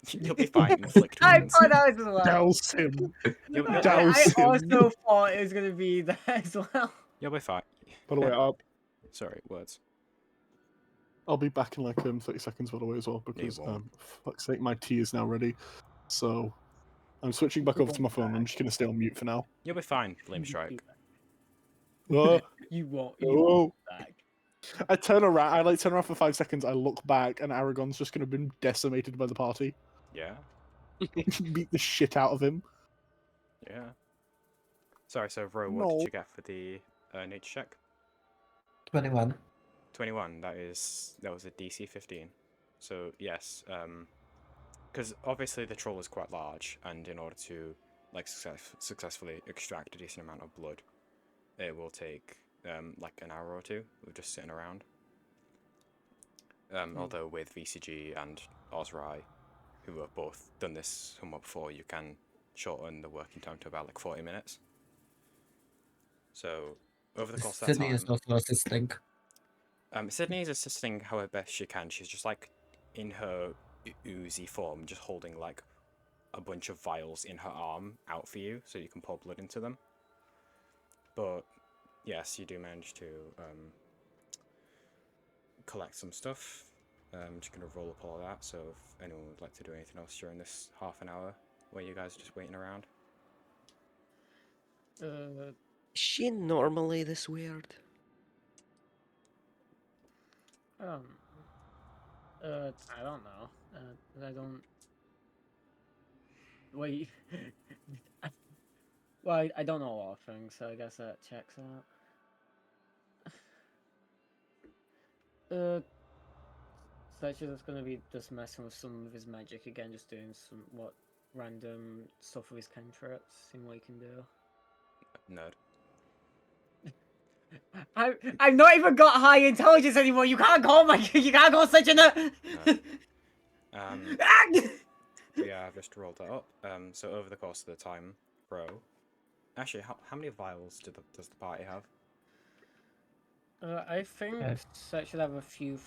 Speaker 2: You'll be fine. Inflict
Speaker 5: I
Speaker 2: wounds.
Speaker 5: thought that was as well.
Speaker 4: Douse him.
Speaker 2: You'll
Speaker 5: I
Speaker 4: Douse him.
Speaker 5: also thought it was gonna be that as well.
Speaker 2: be fine.
Speaker 4: By the way,
Speaker 2: Sorry, words.
Speaker 4: I'll be back in like 30 seconds by the way as well because
Speaker 2: won't.
Speaker 4: fuck's sake, my tea is now ready. So I'm switching back over to my phone. I'm just gonna stay on mute for now.
Speaker 2: You'll be fine. Flame strike.
Speaker 5: You won't.
Speaker 4: Oh.
Speaker 5: You won't back.
Speaker 4: I turn around. I like turn around for 5 seconds. I look back, and Aragon's just gonna been decimated by the party.
Speaker 2: Yeah.
Speaker 4: Beat the shit out of him.
Speaker 2: Yeah. Sorry. So, Ro, what
Speaker 4: No.
Speaker 2: did you get for the nature check?
Speaker 6: 21.
Speaker 2: 21. That was a DC 15. So yes, because obviously the troll is quite large, and in order to like successfully extract a decent amount of blood, it will take like an hour or two of just sitting around. Although with VCG and Ozrai, who have both done this somewhat before, you can shorten the working time to about like 40 minutes. So over the course of that
Speaker 6: Sydney
Speaker 2: time,
Speaker 6: is also assisting.
Speaker 2: Sydney is assisting however best she can. She's just like in her oozy form, just holding like a bunch of vials in her arm out for you, so you can pour blood into them. But yes, you do manage to collect some stuff. I'm just gonna roll up all of that. So if anyone would like to do anything else during this half an hour, where you guys are just waiting around.
Speaker 3: Is she normally this weird?
Speaker 5: Um. I don't know. I don't. Wait. Well, I don't know a lot of things, so I guess that checks out. Such is gonna be just messing with some of his magic again, just doing some random stuff with his cantrips, seeing what he can do.
Speaker 2: Nerd.
Speaker 5: I've not even got high intelligence anymore. You can't call you can't call such a nerd.
Speaker 2: But yeah, I've just rolled that up. So over the course of the time, bro. Actually, how many vials does the party have?
Speaker 5: I think
Speaker 6: Okay.
Speaker 5: Seth should have a few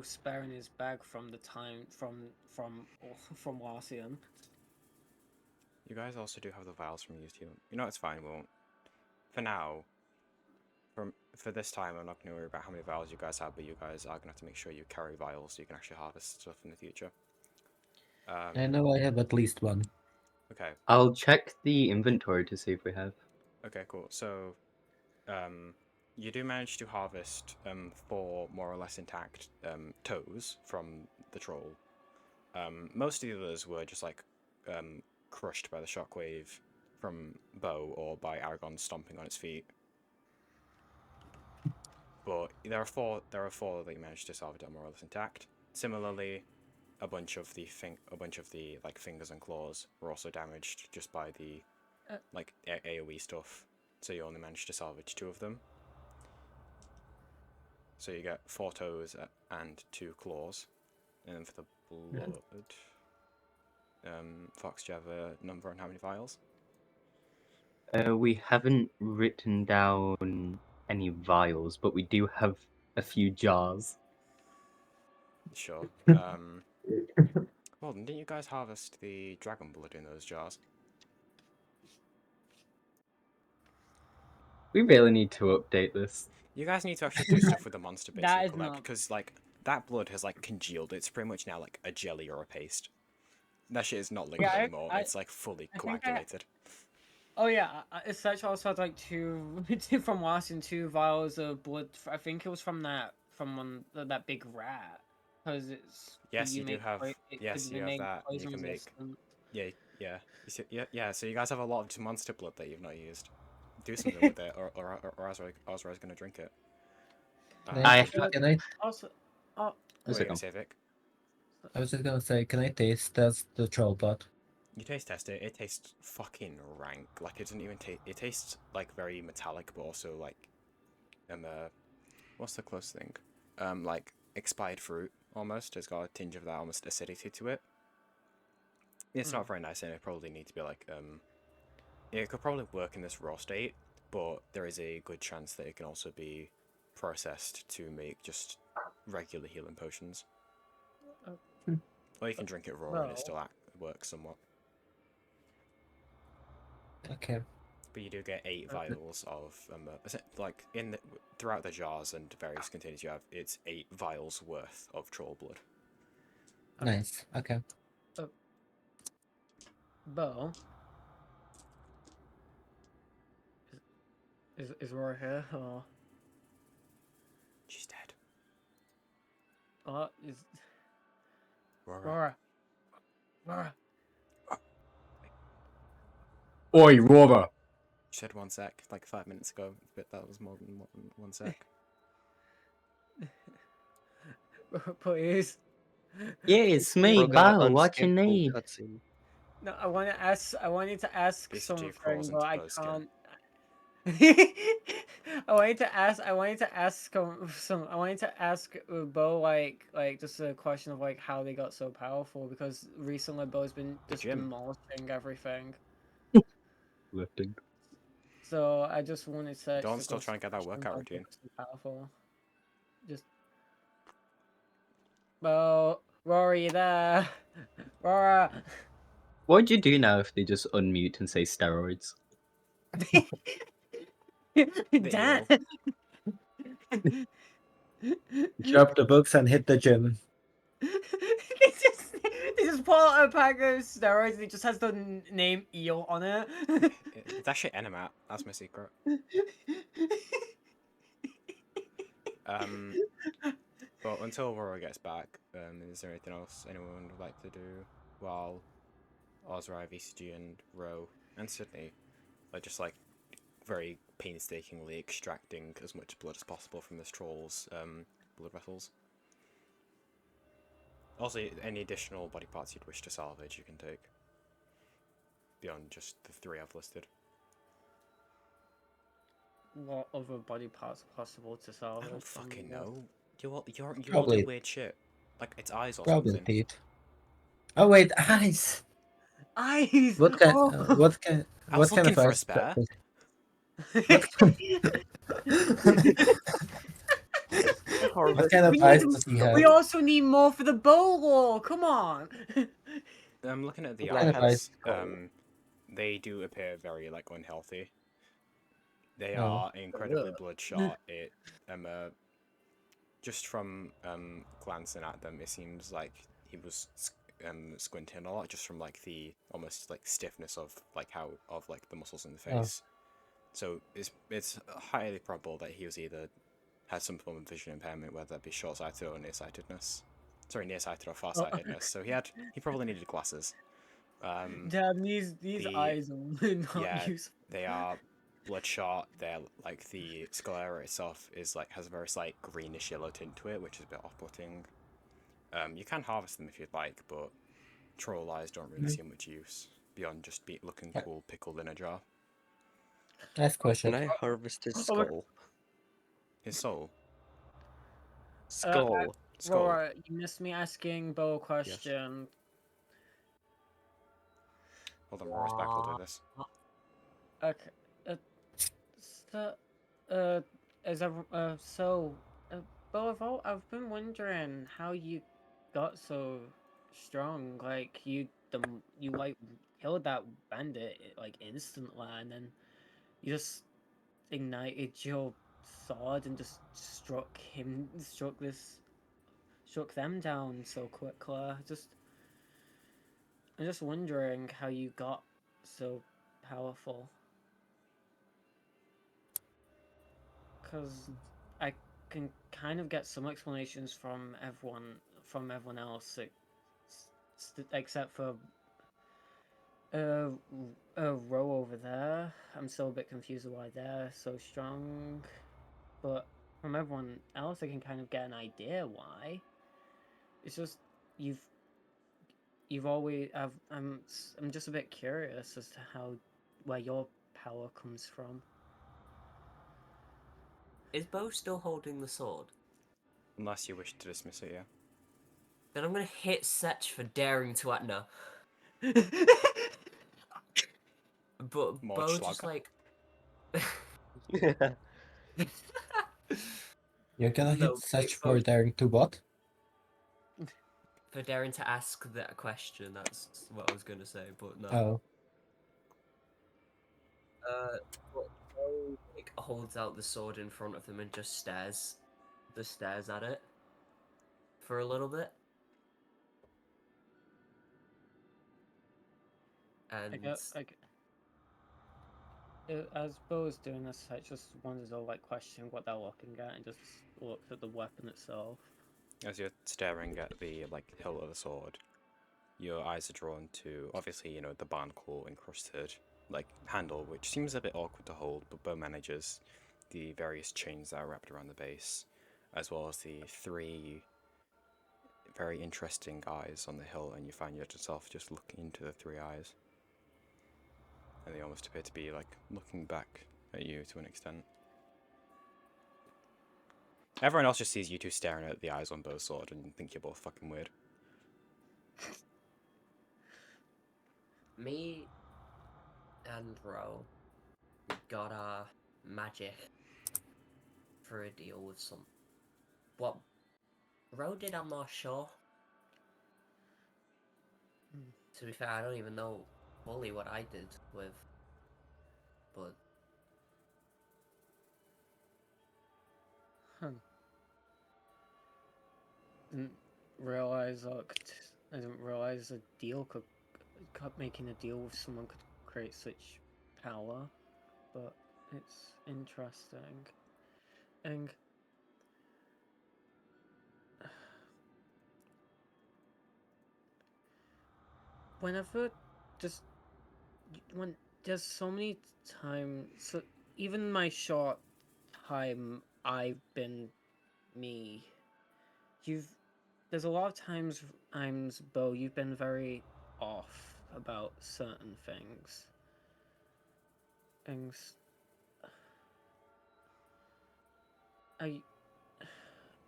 Speaker 5: spare in his bag from the time from Larcian.
Speaker 2: You guys also do have the vials from used healing. You know, it's fine. We won't. For now, for this time, I'm not going to worry about how many vials you guys have, but you guys are going to have to make sure you carry vials so you can actually harvest stuff in the future.
Speaker 6: I know I have at least one.
Speaker 2: Okay.
Speaker 7: I'll check the inventory to see if we have.
Speaker 2: Okay, cool. So, you do manage to harvest 4 more or less intact toes from the troll. Most of the others were just like crushed by the shockwave from Bo or by Aragon stomping on its feet. But there are four that you managed to salvage that are more or less intact. Similarly, a bunch of the like fingers and claws were also damaged just by the like AoE stuff. So you only managed to salvage 2 of them. So you get 4 toes and 2 claws. And then for the blood, Fox, do you have a number on how many vials?
Speaker 7: We haven't written down any vials, but we do have a few jars.
Speaker 2: Sure. Well, then didn't you guys harvest the dragon blood in those jars?
Speaker 7: We really need to update this.
Speaker 2: You guys need to actually do stuff with the monster bits
Speaker 5: That
Speaker 2: you
Speaker 5: is
Speaker 2: collect,
Speaker 5: not-
Speaker 2: because like that blood has like congealed. It's pretty much now like a jelly or a paste. That shit is not liquid
Speaker 5: Yeah,
Speaker 2: anymore. It's like fully
Speaker 5: I think
Speaker 2: coagulated.
Speaker 5: Oh yeah, Seth also had like 2 from Larcian, 2 vials of blood. I think it was from that that big rat, because it's.
Speaker 2: Yes,
Speaker 5: you
Speaker 2: you do
Speaker 5: make
Speaker 2: have.
Speaker 5: it
Speaker 2: Yes,
Speaker 5: could
Speaker 2: you
Speaker 5: be
Speaker 2: have
Speaker 5: made
Speaker 2: that. You
Speaker 5: poison
Speaker 2: can make.
Speaker 5: resistant.
Speaker 2: Yeah. You see, yeah. So you guys have a lot of monster blood that you've not used. Do something with it, or Azra's gonna drink it.
Speaker 6: Can I?
Speaker 5: Also,
Speaker 2: What were you gonna say, Vic?
Speaker 6: I was just gonna say, can I taste test the troll blood?
Speaker 2: You taste test it. It tastes fucking rank. Like it doesn't even taste. It tastes like very metallic, but also like, what's the close thing? Like expired fruit almost. It's got a tinge of that almost acidity to it. It's not very nice, and it probably needs to be like it could probably work in this raw state, but there is a good chance that it can also be processed to make just regular healing potions. Or you can drink it raw and it still works somewhat.
Speaker 6: Okay.
Speaker 2: But you do get 8 vials of like throughout the jars and various containers you have. It's 8 vials worth of troll blood.
Speaker 6: Nice. Okay.
Speaker 5: Bo. Is Roar here or?
Speaker 2: She's dead.
Speaker 5: Is
Speaker 2: Rora.
Speaker 5: Rora.
Speaker 7: Oi, Rora!
Speaker 2: She said 1 sec, like 5 minutes ago, but that was more than 1 sec.
Speaker 5: Please.
Speaker 7: Yeah, it's me,
Speaker 3: Bro got
Speaker 7: Bo. What you
Speaker 3: unskippable
Speaker 7: need?
Speaker 3: cutscene.
Speaker 5: No, I wanted to ask
Speaker 2: Beast
Speaker 5: something,
Speaker 2: Chief crawls
Speaker 5: but
Speaker 2: into
Speaker 5: I
Speaker 2: Bo's skin.
Speaker 5: can't. I wanted to ask Bo like just a question of like how they got so powerful, because recently Bo's been just
Speaker 2: gym.
Speaker 5: demolishing everything.
Speaker 7: Lifting.
Speaker 5: So I just wanted to.
Speaker 2: Dawn's still trying to get that workout routine.
Speaker 5: So powerful. Just Bo, Rory, you there? Rora.
Speaker 7: What'd you do now if they just unmute and say steroids?
Speaker 5: Dad.
Speaker 6: Drop the books and hit the gym.
Speaker 5: They just pull out a pack of steroids and it just has the name Eel on it.
Speaker 2: It's actually Enemat. That's my secret. But until Aurora gets back, is there anything else anyone would like to do while Ozrai, VCG, and Ro and Sydney are just like very painstakingly extracting as much blood as possible from this troll's blood vessels? Also, any additional body parts you'd wish to salvage, you can take beyond just the 3 I've listed.
Speaker 5: What other body parts are possible to salvage?
Speaker 2: I don't fucking know. You all do
Speaker 6: Probably-
Speaker 2: weird shit. Like its eyes or
Speaker 6: Probably
Speaker 2: something.
Speaker 6: teeth. Oh wait, eyes.
Speaker 5: Eyes.
Speaker 6: What kind?
Speaker 5: Oh.
Speaker 6: What kind?
Speaker 2: I was
Speaker 6: What kind
Speaker 2: looking
Speaker 6: of
Speaker 2: for a
Speaker 6: eyes?
Speaker 2: spare.
Speaker 6: What kind of eyes does he have?
Speaker 5: We also need more for the bow lore. Come on.
Speaker 2: I'm looking at the
Speaker 3: Black
Speaker 6: What kind of
Speaker 2: eyes.
Speaker 3: eyes?
Speaker 2: They do appear very like unhealthy. They
Speaker 6: Oh.
Speaker 2: are incredibly bloodshot. Just from glancing at them, it seems like he was squinting a lot, just from like the almost like stiffness of like the muscles in the face. So it's highly probable that he was either had some form of vision impairment, whether that be short-sighted or nearsightedness. Sorry, nearsighted or farsightedness. So he probably needed glasses.
Speaker 5: Damn, these eyes are not
Speaker 2: Yeah,
Speaker 5: useful.
Speaker 2: they are bloodshot. They're like the sclera itself has a very slight greenish yellow tint to it, which is a bit off-putting. You can harvest them if you'd like, but troll eyes don't really see much use beyond just looking cool pickled in a jar.
Speaker 6: Nice question.
Speaker 3: Can I harvest his
Speaker 5: Oh, look.
Speaker 3: skull?
Speaker 2: His soul.
Speaker 3: Skull.
Speaker 2: Skull.
Speaker 5: Rora, you missed me asking Bo a question.
Speaker 2: Hold on, Rora's back. I'll do this.
Speaker 5: Okay. Bo, I've been wondering how you got so strong. Like you like killed that bandit like instantly, and then you just ignited your sword and just struck them down so quickly. I'm just wondering how you got so powerful. Because I can kind of get some explanations from everyone else, except for Row over there. I'm still a bit confused why they're so strong, but from everyone else, I can kind of get an idea why. It's just you've always I'm just a bit curious as to where your power comes from.
Speaker 10: Is Bo still holding the sword?
Speaker 2: Unless you wish to dismiss it, yeah.
Speaker 10: Then I'm gonna hit Setch for daring to act. No. But
Speaker 2: More
Speaker 10: Bo just
Speaker 2: Schlager.
Speaker 10: like.
Speaker 6: You're gonna
Speaker 10: No,
Speaker 6: hit such
Speaker 10: big
Speaker 6: for
Speaker 10: Bo-
Speaker 6: daring to what?
Speaker 10: For daring to ask that question, that's what I was gonna say, but no.
Speaker 6: Oh.
Speaker 10: But Bo like holds out the sword in front of him and just stares at it for a little bit. And
Speaker 5: As Bo is doing this, I just wanted to like question what they're looking at and just looked at the weapon itself.
Speaker 2: As you're staring at the hilt of the sword, your eyes are drawn to obviously the barnacle encrusted handle, which seems a bit awkward to hold, but Bo manages the various chains that are wrapped around the base, as well as the 3 very interesting eyes on the hilt, and you find yourself just looking into the 3 eyes. And they almost appear to be looking back at you to an extent. Everyone else just sees you two staring at the eyes on Bo's sword and think you're both fucking weird.
Speaker 10: me and Ro got our magic for a deal with some. What Ro did, I'm not sure. To be fair, I don't even know fully what I did with, but
Speaker 5: didn't realize I didn't realize a deal making a deal with someone could create such power, but it's interesting. And whenever just when there's so many times, so even my short time I've been me, you've there's a lot of times, Bo, you've been very off about certain things. Things I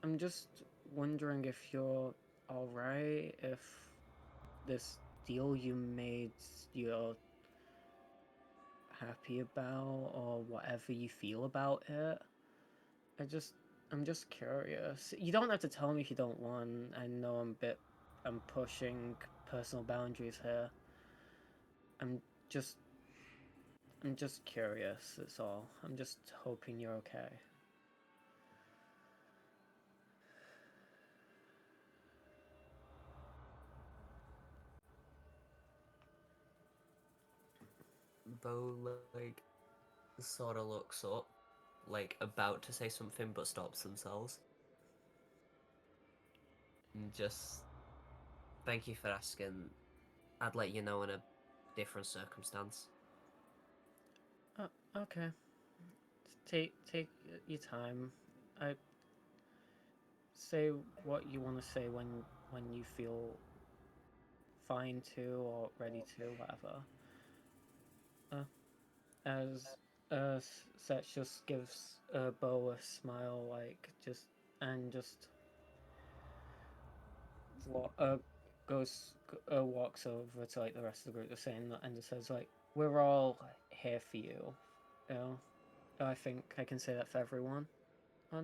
Speaker 5: I'm just wondering if you're alright, if this deal you made you're happy about, or whatever you feel about it. I'm just curious. You don't have to tell me if you don't want. I know I'm pushing personal boundaries here. I'm just, I'm just curious, that's all. I'm just hoping you're okay.
Speaker 10: Bo, like, sort of looks up, like, about to say something but stops themselves. And just, thank you for asking. I'd let you know in a different circumstance.
Speaker 5: Okay. Take your time. I say what you want to say when you feel fine to or ready to, whatever. As Setch just gives Bo a smile, like just what walks over to like the rest of the group, just saying that, and just says like, "We're all here for you." You know, I think I can say that for everyone. Huh?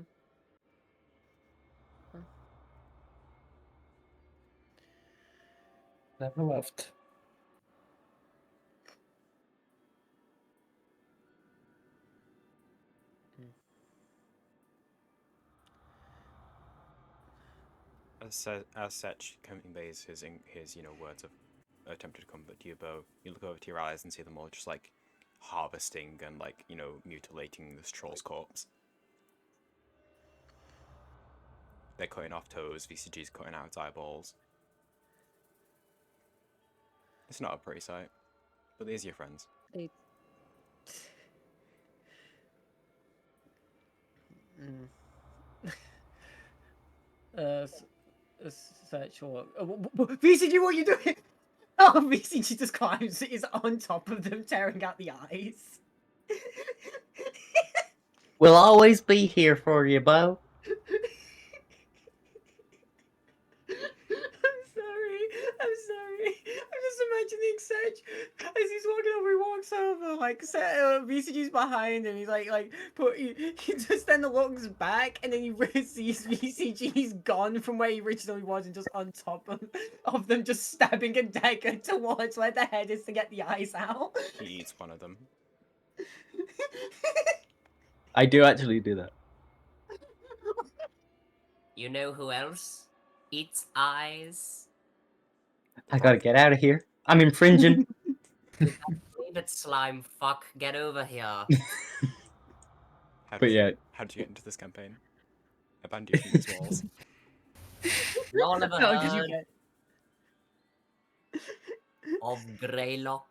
Speaker 7: Never left.
Speaker 2: As such, conveys his words of attempted comfort to you, Bo. You look over to your eyes and see them all just like harvesting and like mutilating this troll's corpse. They're cutting off toes. VCG's cutting out its eyeballs. It's not a pretty sight, but these are your friends.
Speaker 5: Sexual. VCG, what are you doing? Oh, VCG just climbs, is on top of them, tearing out the eyes.
Speaker 7: We'll always be here for you, Bo.
Speaker 5: I'm sorry. I'm just imagining Sedge as he's walking over. He walks over, like VCG's behind him. He's he just then looks back, and then he sees VCG's gone from where he originally was, and just on top of them, just stabbing a dagger towards where the head is to get the eyes out.
Speaker 2: He eats one of them.
Speaker 7: I do actually do that.
Speaker 10: You know who else eats eyes?
Speaker 7: I gotta get out of here. I'm infringing.
Speaker 10: Leave it, slime fuck. Get over here.
Speaker 2: How
Speaker 7: But
Speaker 2: did
Speaker 7: yeah,
Speaker 2: how did you get into this campaign? I banned you from these walls.
Speaker 10: Y'all never
Speaker 5: How did you
Speaker 10: heard
Speaker 5: get?
Speaker 10: of Greylock?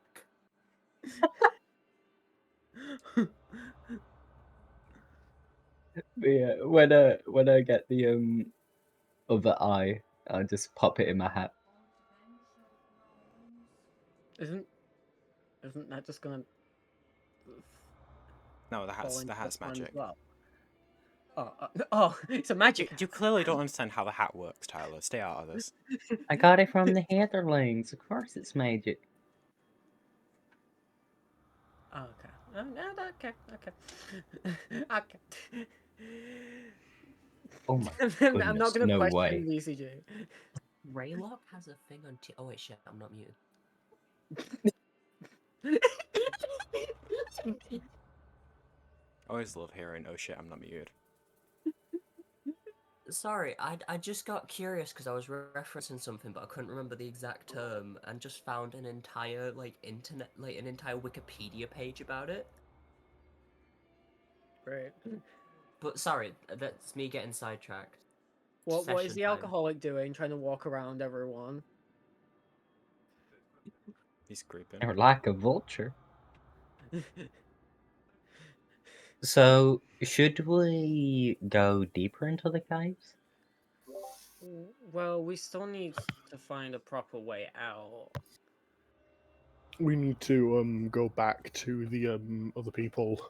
Speaker 7: but yeah. When I get the other eye, I'll just pop it in my hat.
Speaker 5: Isn't that just gonna
Speaker 2: No, the
Speaker 5: fall into
Speaker 2: hat's
Speaker 5: this one as
Speaker 2: magic.
Speaker 5: well? Oh, it's a magic.
Speaker 2: You clearly don't understand how the hat works, Tyler. Stay out of this.
Speaker 7: I got it from the Heatherlings. Of course, it's magic.
Speaker 5: Oh, okay. No, okay. Okay.
Speaker 7: Oh my
Speaker 5: I'm
Speaker 7: goodness!
Speaker 5: not gonna
Speaker 7: No
Speaker 5: question
Speaker 7: way.
Speaker 5: VCJ.
Speaker 10: Greylock has a thing on oh wait, shit, I'm not muted.
Speaker 2: I always love hearing, "Oh shit, I'm not muted."
Speaker 10: Sorry, I just got curious because I was referencing something, but I couldn't remember the exact term, and just found an entire an entire Wikipedia page about it.
Speaker 5: Right.
Speaker 10: But sorry, that's me getting sidetracked.
Speaker 5: What is
Speaker 10: Session
Speaker 5: the
Speaker 10: time.
Speaker 5: alcoholic doing? Trying to walk around everyone.
Speaker 2: He's creeping.
Speaker 7: Or like a vulture. So, should we go deeper into the caves?
Speaker 5: Well, we still need to find a proper way out.
Speaker 4: We need to go back to the other people.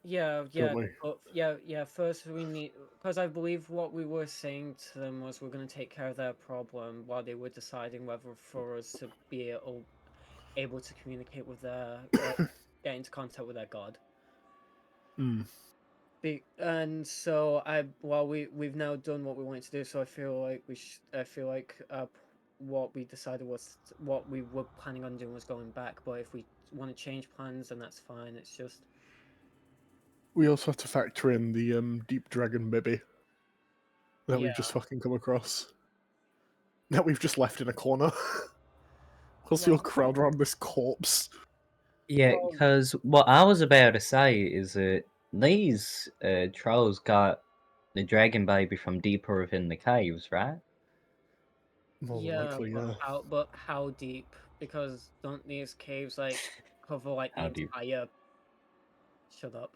Speaker 5: Yeah,
Speaker 4: Don't we?
Speaker 5: yeah. First, we need, because I believe what we were saying to them was we're going to take care of their problem while they were deciding whether for us to be able to communicate with their, get into contact with their god.
Speaker 4: Hmm.
Speaker 5: And so we've now done what we wanted to do. So I feel like what we decided was what we were planning on doing was going back. But if we want to change plans, then that's fine. It's just.
Speaker 4: We also have to factor in the deep dragon baby that we've
Speaker 5: Yeah.
Speaker 4: just fucking come across. That we've just left in a corner. Plus, you'll
Speaker 5: Well,
Speaker 4: crowd around this corpse.
Speaker 7: Yeah,
Speaker 5: Well-
Speaker 7: because what I was about to say is that these trolls got the dragon baby from deeper within the caves, right?
Speaker 4: More than
Speaker 5: yeah,
Speaker 4: likely, yeah.
Speaker 5: but how deep? Because don't these caves like cover like the
Speaker 7: How deep?
Speaker 5: entire? Shut up.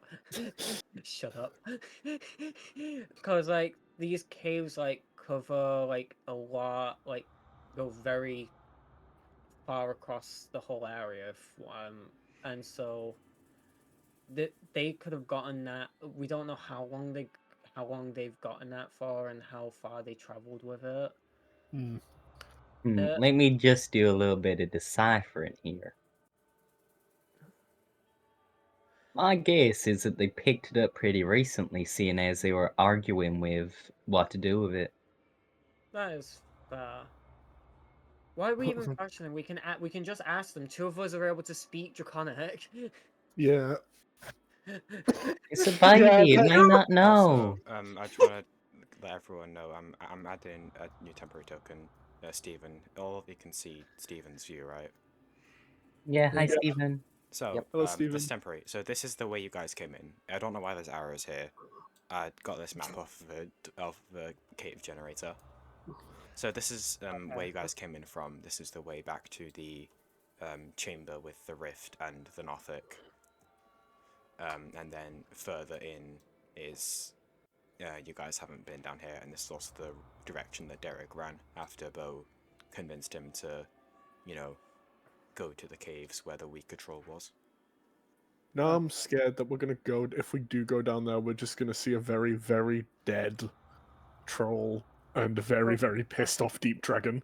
Speaker 5: Shut up. Because like these caves like cover like a lot, like go very far across the whole area. And so they could have gotten that. We don't know how long they've gotten that far and how far they traveled with it.
Speaker 4: Hmm.
Speaker 7: Let me just do a little bit of deciphering here. My guess is that they picked it up pretty recently, seeing as they were arguing with what to do with it.
Speaker 5: That is fair. Why are we even questioning? We can just ask them. Two of us are able to speak Draconic.
Speaker 4: Yeah.
Speaker 7: It's a baby, it
Speaker 4: that-
Speaker 7: may not know.
Speaker 2: Also, I just want to let everyone know I'm adding a new temporary token, Stephen. All of you can see Stephen's view, right?
Speaker 7: Yeah, hi
Speaker 6: Yeah.
Speaker 7: Stephen.
Speaker 2: So,
Speaker 7: Yep.
Speaker 4: Hello,
Speaker 2: this
Speaker 4: Stephen.
Speaker 2: temporary. So this is the way you guys came in. I don't know why there's arrows here. I got this map off the cave generator. So this is where you guys came in from. This is the way back to the chamber with the rift and the Nothic. And then further in is you guys haven't been down here, and this is also the direction that Derek ran after Bo convinced him to, you know, go to the caves where the weaker troll was.
Speaker 4: Now I'm scared that we're gonna go. If we do go down there, we're just gonna see a very, very dead troll and a very, very pissed off deep dragon.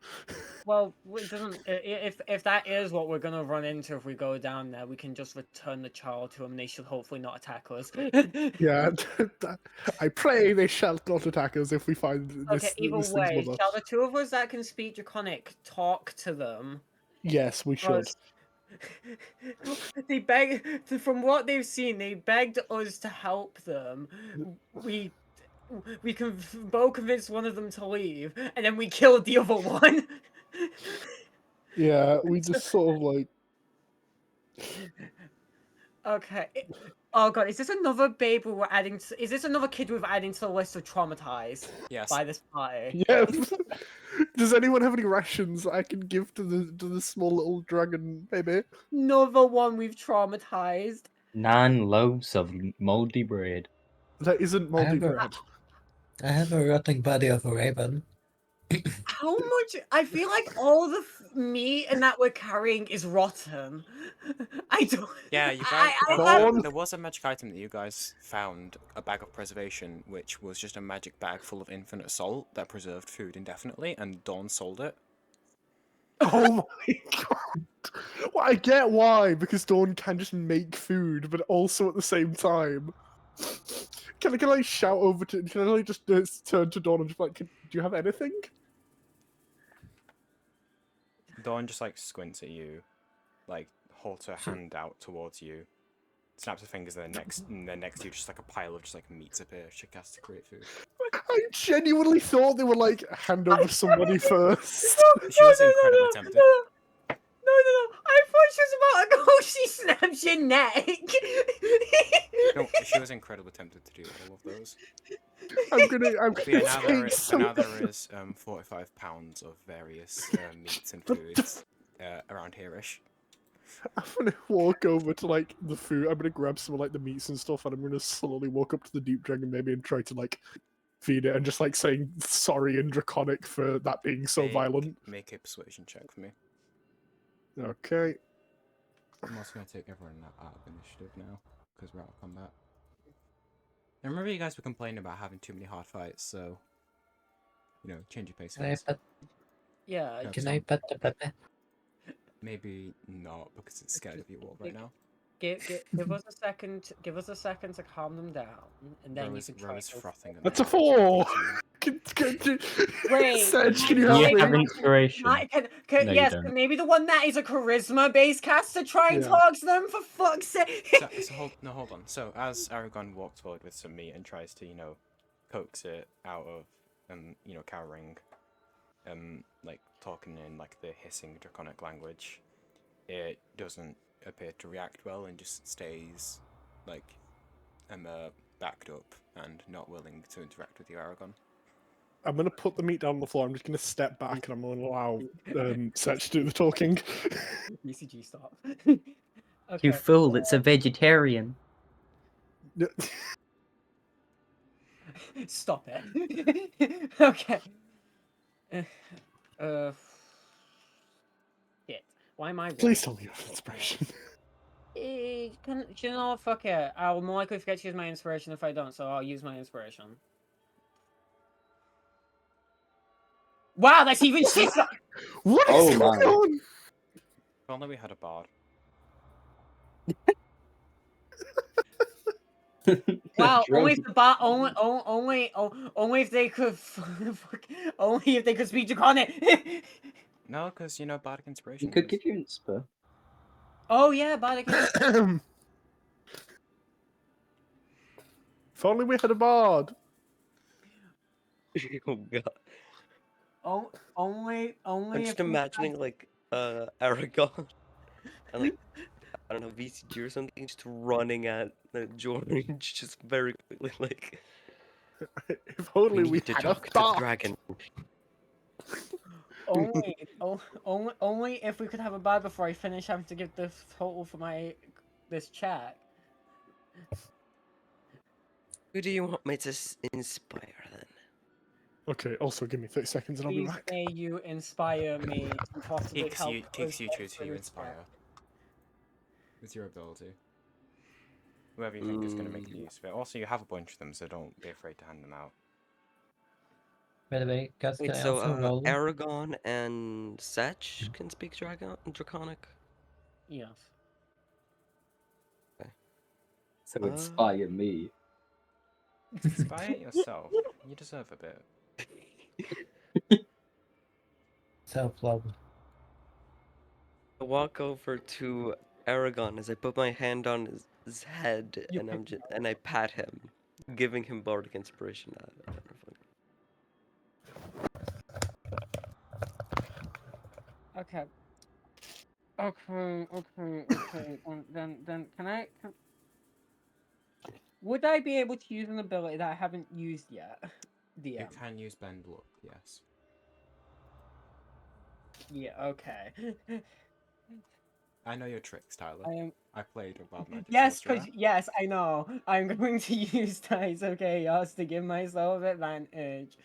Speaker 5: Well, it doesn't. If that is what we're gonna run into if we go down there, we can just return the child to them. They should hopefully not attack us.
Speaker 4: Yeah, I pray they shall not attack us if we find
Speaker 5: Okay.
Speaker 4: this
Speaker 5: Either
Speaker 4: this thing's
Speaker 5: way,
Speaker 4: mother.
Speaker 5: shall the two of us that can speak Draconic talk to them?
Speaker 4: Yes, we should.
Speaker 5: They beg. From what they've seen, they begged us to help them. We Bo convinced one of them to leave, and then we killed the other one.
Speaker 4: Yeah, we just sort of like.
Speaker 5: Okay. Oh god, is this another babe we're adding to, is this another kid we're adding to the list of traumatized
Speaker 2: Yes.
Speaker 5: by this party?
Speaker 4: Yeah. Does anyone have any rations I can give to the small little dragon baby?
Speaker 5: Another one we've traumatized.
Speaker 7: 9 loaves of moldy bread.
Speaker 4: That isn't moldy
Speaker 6: have a-
Speaker 4: bread.
Speaker 6: I have a rotting body of a raven.
Speaker 5: How much? I feel like all the meat and that we're carrying is rotten. I don't.
Speaker 2: Yeah, you guys.
Speaker 4: Dawn.
Speaker 2: There was a magic item that you guys found, a bag of preservation, which was just a magic bag full of infinite salt that preserved food indefinitely, and Dawn sold it.
Speaker 4: Oh my god. Well, I get why, because Dawn can just make food, but also at the same time. Can I shout over to? Can I like just turn to Dawn and just like, do you have anything?
Speaker 2: Dawn just like squints at you, like holds her hand out towards you. snaps her fingers, and then next to you, just like a pile of just like meats appear. She has to create food.
Speaker 4: I genuinely thought they were like hand over somebody first.
Speaker 2: She was incredibly tempted.
Speaker 5: No. I thought she was about to go. She snaps your neck.
Speaker 2: No, she was incredibly tempted to do all of those.
Speaker 4: I'm gonna
Speaker 2: But yeah,
Speaker 4: take some.
Speaker 2: now there is 45 pounds of various meats and foods around here-ish.
Speaker 4: I'm gonna walk over to like the food. I'm gonna grab some of like the meats and stuff, and I'm gonna slowly walk up to the deep dragon maybe and try to like feed it, and just like saying sorry in Draconic for that being so violent.
Speaker 2: Make a persuasion check for me.
Speaker 4: Okay.
Speaker 2: I'm also going to take everyone out of initiative now, because we're out of combat. I remember you guys were complaining about having too many hard fights, so, you know, change your pace, guys.
Speaker 5: Yeah.
Speaker 2: No,
Speaker 6: Can I pet the Pepe?
Speaker 2: Maybe not, because it's scared of you all right now.
Speaker 5: Give us a second. Give us a second to calm them down, and then
Speaker 2: Rose,
Speaker 5: you can try.
Speaker 2: Rose frothing.
Speaker 4: That's a 4.
Speaker 5: Wait.
Speaker 4: Serge, can you
Speaker 6: Do
Speaker 4: help
Speaker 6: you
Speaker 4: me?
Speaker 6: have inspiration?
Speaker 5: Can,
Speaker 6: No, you
Speaker 5: yes,
Speaker 6: don't.
Speaker 5: maybe the one that is a charisma-based caster try and
Speaker 4: Yeah.
Speaker 5: talk to them for fuck's sake.
Speaker 2: So hold on. So as Aragon walks forward with some meat and tries to, you know, coax it out of, you know, cowering, like talking in like the hissing draconic language, it doesn't appear to react well and just stays like backed up and not willing to interact with you, Aragon.
Speaker 4: I'm gonna put the meat down on the floor. I'm just gonna step back and I'm gonna allow Serge to do the talking.
Speaker 5: BCG stop.
Speaker 11: You
Speaker 5: Okay.
Speaker 11: fool, it's a vegetarian.
Speaker 5: Stop it. Okay. Shit. Why am I?
Speaker 4: Please tell me you have inspiration.
Speaker 5: You know what? Fuck it. I'll more likely forget to use my inspiration if I don't, so I'll use my inspiration. Wow, that's even shit.
Speaker 4: What is
Speaker 7: Oh
Speaker 4: going
Speaker 7: my.
Speaker 4: on?
Speaker 2: If only we had a bard.
Speaker 5: Wow, only if
Speaker 7: Drone.
Speaker 5: the bot only if they could only if they could speak Draconic.
Speaker 2: No, because you know bardic inspiration.
Speaker 7: You could give you inspo.
Speaker 5: Oh yeah, bardic.
Speaker 4: If only we had a bard.
Speaker 3: Oh god.
Speaker 5: Only
Speaker 3: I'm
Speaker 5: if
Speaker 3: just
Speaker 5: we had-
Speaker 3: imagining like Aragon and like I don't know VCG or something just running at George just very quickly like
Speaker 4: If only we
Speaker 3: need to
Speaker 4: had a
Speaker 3: talk to the
Speaker 4: bard.
Speaker 3: dragon.
Speaker 5: only if we could have a bard before I finish having to give the total for this chat.
Speaker 3: Who do you want me to inspire then?
Speaker 4: Okay, also give me 30 seconds and I'll be
Speaker 5: Please
Speaker 4: back.
Speaker 5: may you inspire me to possibly help.
Speaker 2: Takes you
Speaker 5: us
Speaker 2: choose who
Speaker 5: through
Speaker 2: you
Speaker 5: this
Speaker 2: inspire.
Speaker 5: chat.
Speaker 2: With your ability. Whoever you think is going to make the use of it. Also, you have a bunch of them, so don't be afraid to hand them out.
Speaker 6: By the way, guys,
Speaker 3: Wait,
Speaker 6: can I
Speaker 3: so
Speaker 6: also roll?
Speaker 3: Aragon and Setch can speak Draconic?
Speaker 5: Yes.
Speaker 7: So inspire me.
Speaker 2: Inspire yourself. You deserve a bit.
Speaker 6: Self-love.
Speaker 3: I walk over to Aragon as I put my hand on his head and I pat him, giving him bardic inspiration. I don't know if
Speaker 5: Okay. Then can I? Would I be able to use an ability that I haven't used yet?
Speaker 2: You
Speaker 5: DM.
Speaker 2: can use bend look, yes.
Speaker 5: Yeah. Okay.
Speaker 2: I know your tricks, Tyler.
Speaker 5: I am.
Speaker 2: I played a wild magic
Speaker 5: Yes,
Speaker 2: sorcerer.
Speaker 5: yes, I know. I'm going to use Dice of Chaos to give myself advantage.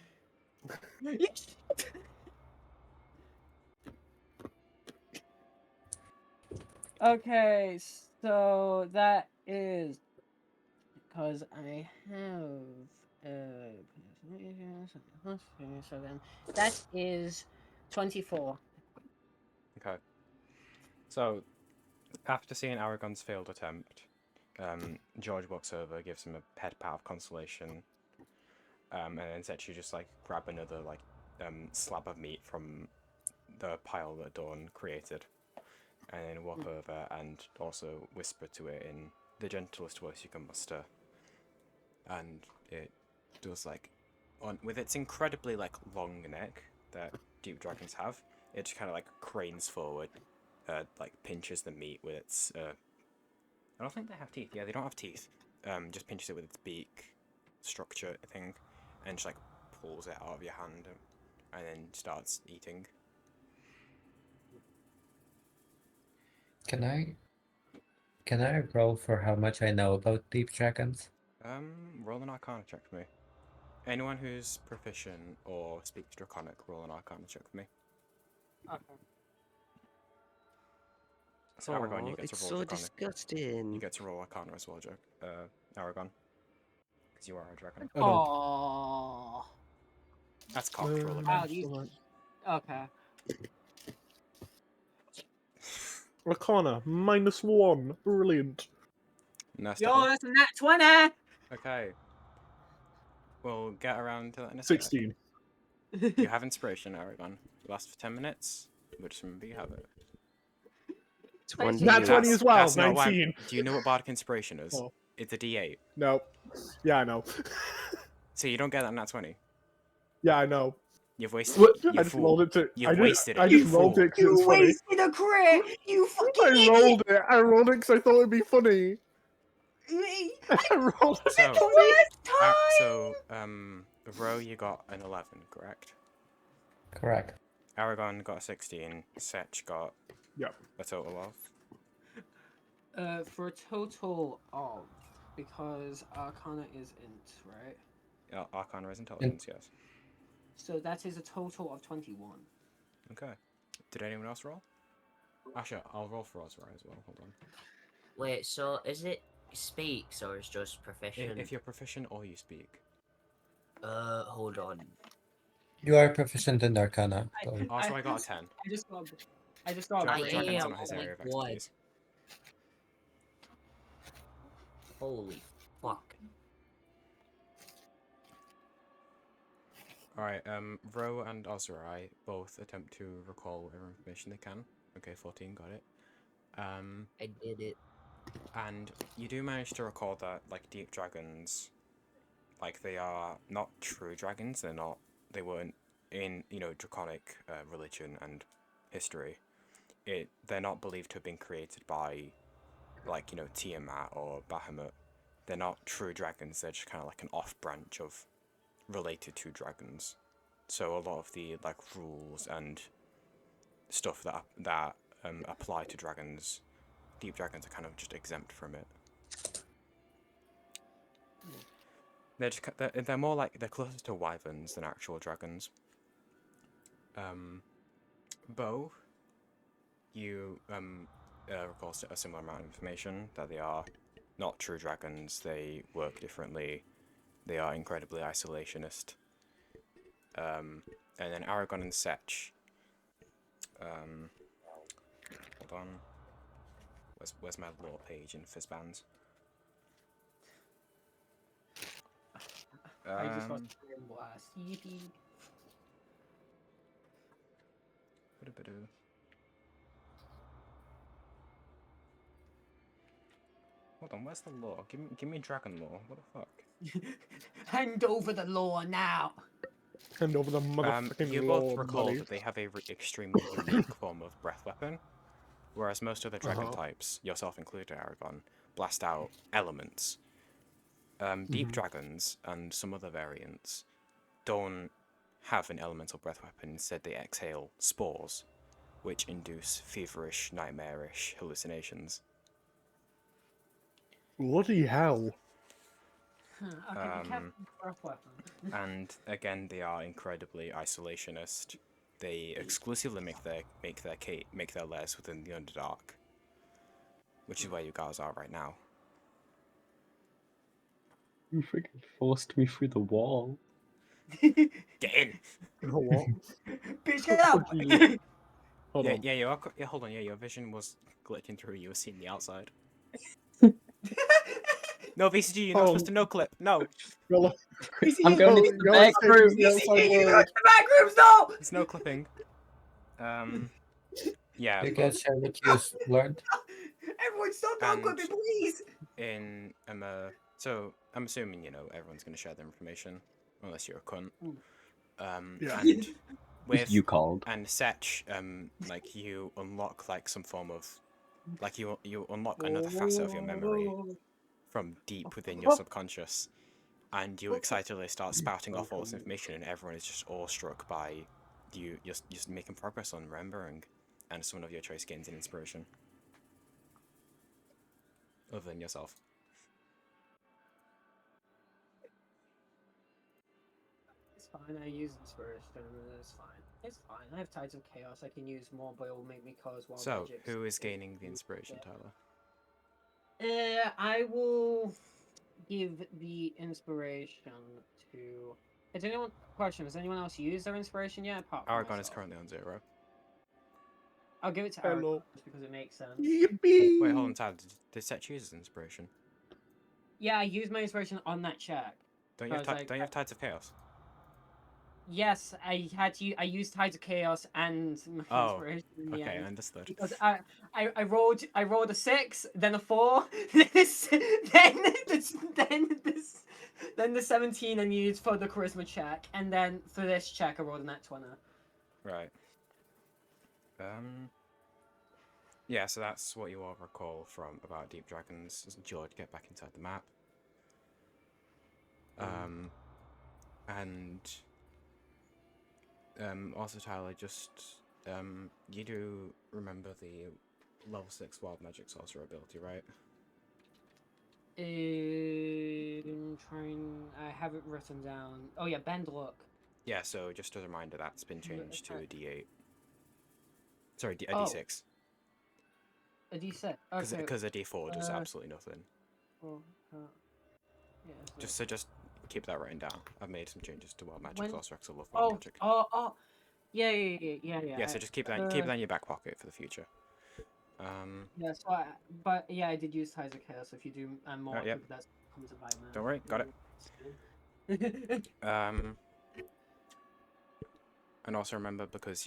Speaker 5: Okay, so that is because I have so then that is 24.
Speaker 2: Okay. So, after seeing Aragon's failed attempt, George walks over, gives him a head pat of consolation, and then said you just like grab another like slab of meat from the pile that Dawn created, and then walk over and also whisper to it in the gentlest voice you can muster, and it does like, with its incredibly like long neck that deep dragons have, it just kind of like cranes forward, like pinches the meat with its. I don't think they have teeth. Yeah, they don't have teeth. Just pinches it with its beak structure thing, and just like pulls it out of your hand, and then starts eating.
Speaker 6: Can I roll for how much I know about deep dragons?
Speaker 2: Roll an Arcana check for me. Anyone who's proficient or speaks Draconic, roll an Arcana check for me.
Speaker 5: Okay.
Speaker 2: So Aragon, you
Speaker 3: Aw,
Speaker 2: get to
Speaker 3: it's
Speaker 2: roll
Speaker 3: so
Speaker 2: Draconic.
Speaker 3: disgusting.
Speaker 2: You get to roll Arcana as well, Aragon. Because you are a dragon.
Speaker 4: I don't.
Speaker 5: Oh.
Speaker 2: That's cocked, roll
Speaker 5: Wow,
Speaker 2: again.
Speaker 5: these. Okay.
Speaker 4: Arcana, -1. Brilliant.
Speaker 2: Nice
Speaker 5: Yo,
Speaker 2: double.
Speaker 5: that's a nat 20!
Speaker 2: Okay. We'll get around to that in a sec.
Speaker 4: 16.
Speaker 2: You have inspiration, Aragon. It lasts for 10 minutes, but just remember you have it.
Speaker 3: It's
Speaker 5: Nat
Speaker 3: 1d8.
Speaker 4: 20
Speaker 2: That's-
Speaker 4: as well,
Speaker 2: that's not why
Speaker 4: 19.
Speaker 2: Do you know what Bardic Inspiration is?
Speaker 4: Oh.
Speaker 2: It's a D8.
Speaker 4: No. Yeah, I know.
Speaker 2: So you don't get that in that 20.
Speaker 4: Yeah, I know.
Speaker 2: You've wasted
Speaker 4: What?
Speaker 2: You
Speaker 4: I just
Speaker 2: fool.
Speaker 4: rolled it to.
Speaker 2: You've wasted it,
Speaker 4: I
Speaker 2: you
Speaker 4: just rolled
Speaker 2: fool.
Speaker 4: it 'cause it's funny.
Speaker 5: wasted a crit! You fucking
Speaker 4: I rolled it. I rolled it because I thought it'd be funny.
Speaker 5: idiot!
Speaker 4: I rolled it.
Speaker 2: So,
Speaker 5: Time!
Speaker 2: so, Ro, you got an 11, correct?
Speaker 6: Correct.
Speaker 2: Aragon got a 16. Setch got
Speaker 4: Yep.
Speaker 2: a total of.
Speaker 5: For a total of, because Arcana is int, right?
Speaker 2: Arcana is intelligence, yes.
Speaker 5: So that is a total of 21.
Speaker 2: Okay. Did anyone else roll? Actually, I'll roll for Ozrai as well. Hold on.
Speaker 10: Wait, so is it speaks or is just proficient?
Speaker 2: If you're proficient or you speak.
Speaker 10: Hold on.
Speaker 6: You are proficient in Arcana. So
Speaker 2: Ozrai got a 10.
Speaker 5: I just got a
Speaker 10: I
Speaker 5: brain.
Speaker 2: Dragons are
Speaker 10: am,
Speaker 2: not his
Speaker 10: oh my
Speaker 2: area of
Speaker 10: God.
Speaker 2: expertise.
Speaker 10: Holy fuck.
Speaker 2: Alright, Ro and Ozrai both attempt to recall whatever information they can. Okay, 14, got it.
Speaker 10: I did it.
Speaker 2: And you do manage to recall that, like, deep dragons, like, they are not true dragons, they weren't in, draconic religion and history. They're not believed to have been created by, like, Tiamat or Bahamut. They're not true dragons, they're just kind of like an off-branch of related to dragons. So a lot of the, like, rules and stuff that apply to dragons, deep dragons are kind of just exempt from it. They're more like, they're closer to wyverns than actual dragons. Bo, you recall a similar amount of information, that they are not true dragons, they work differently, they are incredibly isolationist. And then Aragon and Setch, hold on, where's my lore page in Fizzbands?
Speaker 5: I just got Brain Blast. Yippee.
Speaker 2: Hold on, where's the lore? Give me dragon lore. What the fuck?
Speaker 5: Hand over the law now.
Speaker 4: Hand over the motherfucking
Speaker 2: You
Speaker 4: law,
Speaker 2: both recall
Speaker 4: buddy.
Speaker 2: that they have a extremely unique form of breath weapon, whereas most other dragon types, yourself included, Aragon, blast out elements. Deep dragons and some other variants don't have an elemental breath weapon. Instead, they exhale spores, which induce feverish, nightmarish hallucinations.
Speaker 4: Bloody hell.
Speaker 5: Okay, be careful with breath weapon.
Speaker 2: And again, they are incredibly isolationist. They exclusively make their lairs within the Underdark, which is where you guys are right now.
Speaker 7: You freaking forced me through the wall.
Speaker 2: Get in.
Speaker 4: What?
Speaker 5: Bitch, get out!
Speaker 4: Hold on.
Speaker 2: Hold on. Yeah, your vision was glitching through. You were seeing the outside. No, VCG, you're not supposed to no clip. No.
Speaker 7: I'm going into the back room.
Speaker 5: The back rooms, no!
Speaker 2: There's no clipping. Yeah.
Speaker 6: you guys share what you learned.
Speaker 5: Everyone stop
Speaker 2: And-
Speaker 5: clipping, please!
Speaker 2: So I'm assuming everyone's going to share their information, unless you're a cunt.
Speaker 4: Yeah.
Speaker 2: And with
Speaker 7: You called.
Speaker 2: and Setch, like you unlock like some form of, like you unlock another facet of your memory from deep within your subconscious, and you excitedly start spouting off all this information, and everyone is just awestruck by you just making progress on remembering, and someone of your choice gains an inspiration. Other than yourself.
Speaker 5: It's fine. I use inspiration. It's fine. It's fine. I have Tides of Chaos. I can use more, but it will make me cause wild
Speaker 2: So,
Speaker 5: magic.
Speaker 2: who is gaining the inspiration, Tyler?
Speaker 5: I will give the inspiration to. Has anyone? Question: has anyone else used their inspiration yet? Apart from
Speaker 2: Aragon is
Speaker 5: myself?
Speaker 2: currently on 0.
Speaker 5: I'll give it to
Speaker 4: Hello.
Speaker 5: Aragon just because it makes sense.
Speaker 4: Yippee!
Speaker 2: Wait, hold on, Tyler. Did Setch use his inspiration?
Speaker 5: Yeah, I used my inspiration on that check.
Speaker 2: Don't you
Speaker 5: Because
Speaker 2: have Tides of Chaos?
Speaker 5: Yes, I had to. I used Tides of Chaos and my
Speaker 2: Oh,
Speaker 5: inspiration in the
Speaker 2: okay,
Speaker 5: end.
Speaker 2: understood.
Speaker 5: Because I rolled a 6, then a 4, then the 17 I needed for the charisma check, and then for this check I rolled a nat 20.
Speaker 2: Right. Yeah, so that's what you all recall from about Deep Dragons. George, get back inside the map. And also Tyler, just you do remember the level 6 wild magic sorcerer ability, right?
Speaker 5: I have it written down. Oh yeah, bend look.
Speaker 2: Yeah, so just as a reminder, that's been changed to a D8. Sorry, a
Speaker 5: Oh.
Speaker 2: D6.
Speaker 5: A D6. Okay.
Speaker 2: Because a D4 does absolutely nothing.
Speaker 5: Well, yeah.
Speaker 2: So just keep that written down. I've made some changes to wild magic sorcerer because I love wild magic.
Speaker 5: Oh. Yeah.
Speaker 2: Yeah, so just keep that in your back pocket for the future.
Speaker 5: Yeah, but yeah, I did use Tides of Chaos. So if you do, I'm more likely that's comes to bite now.
Speaker 2: Don't worry, got it. And also remember, because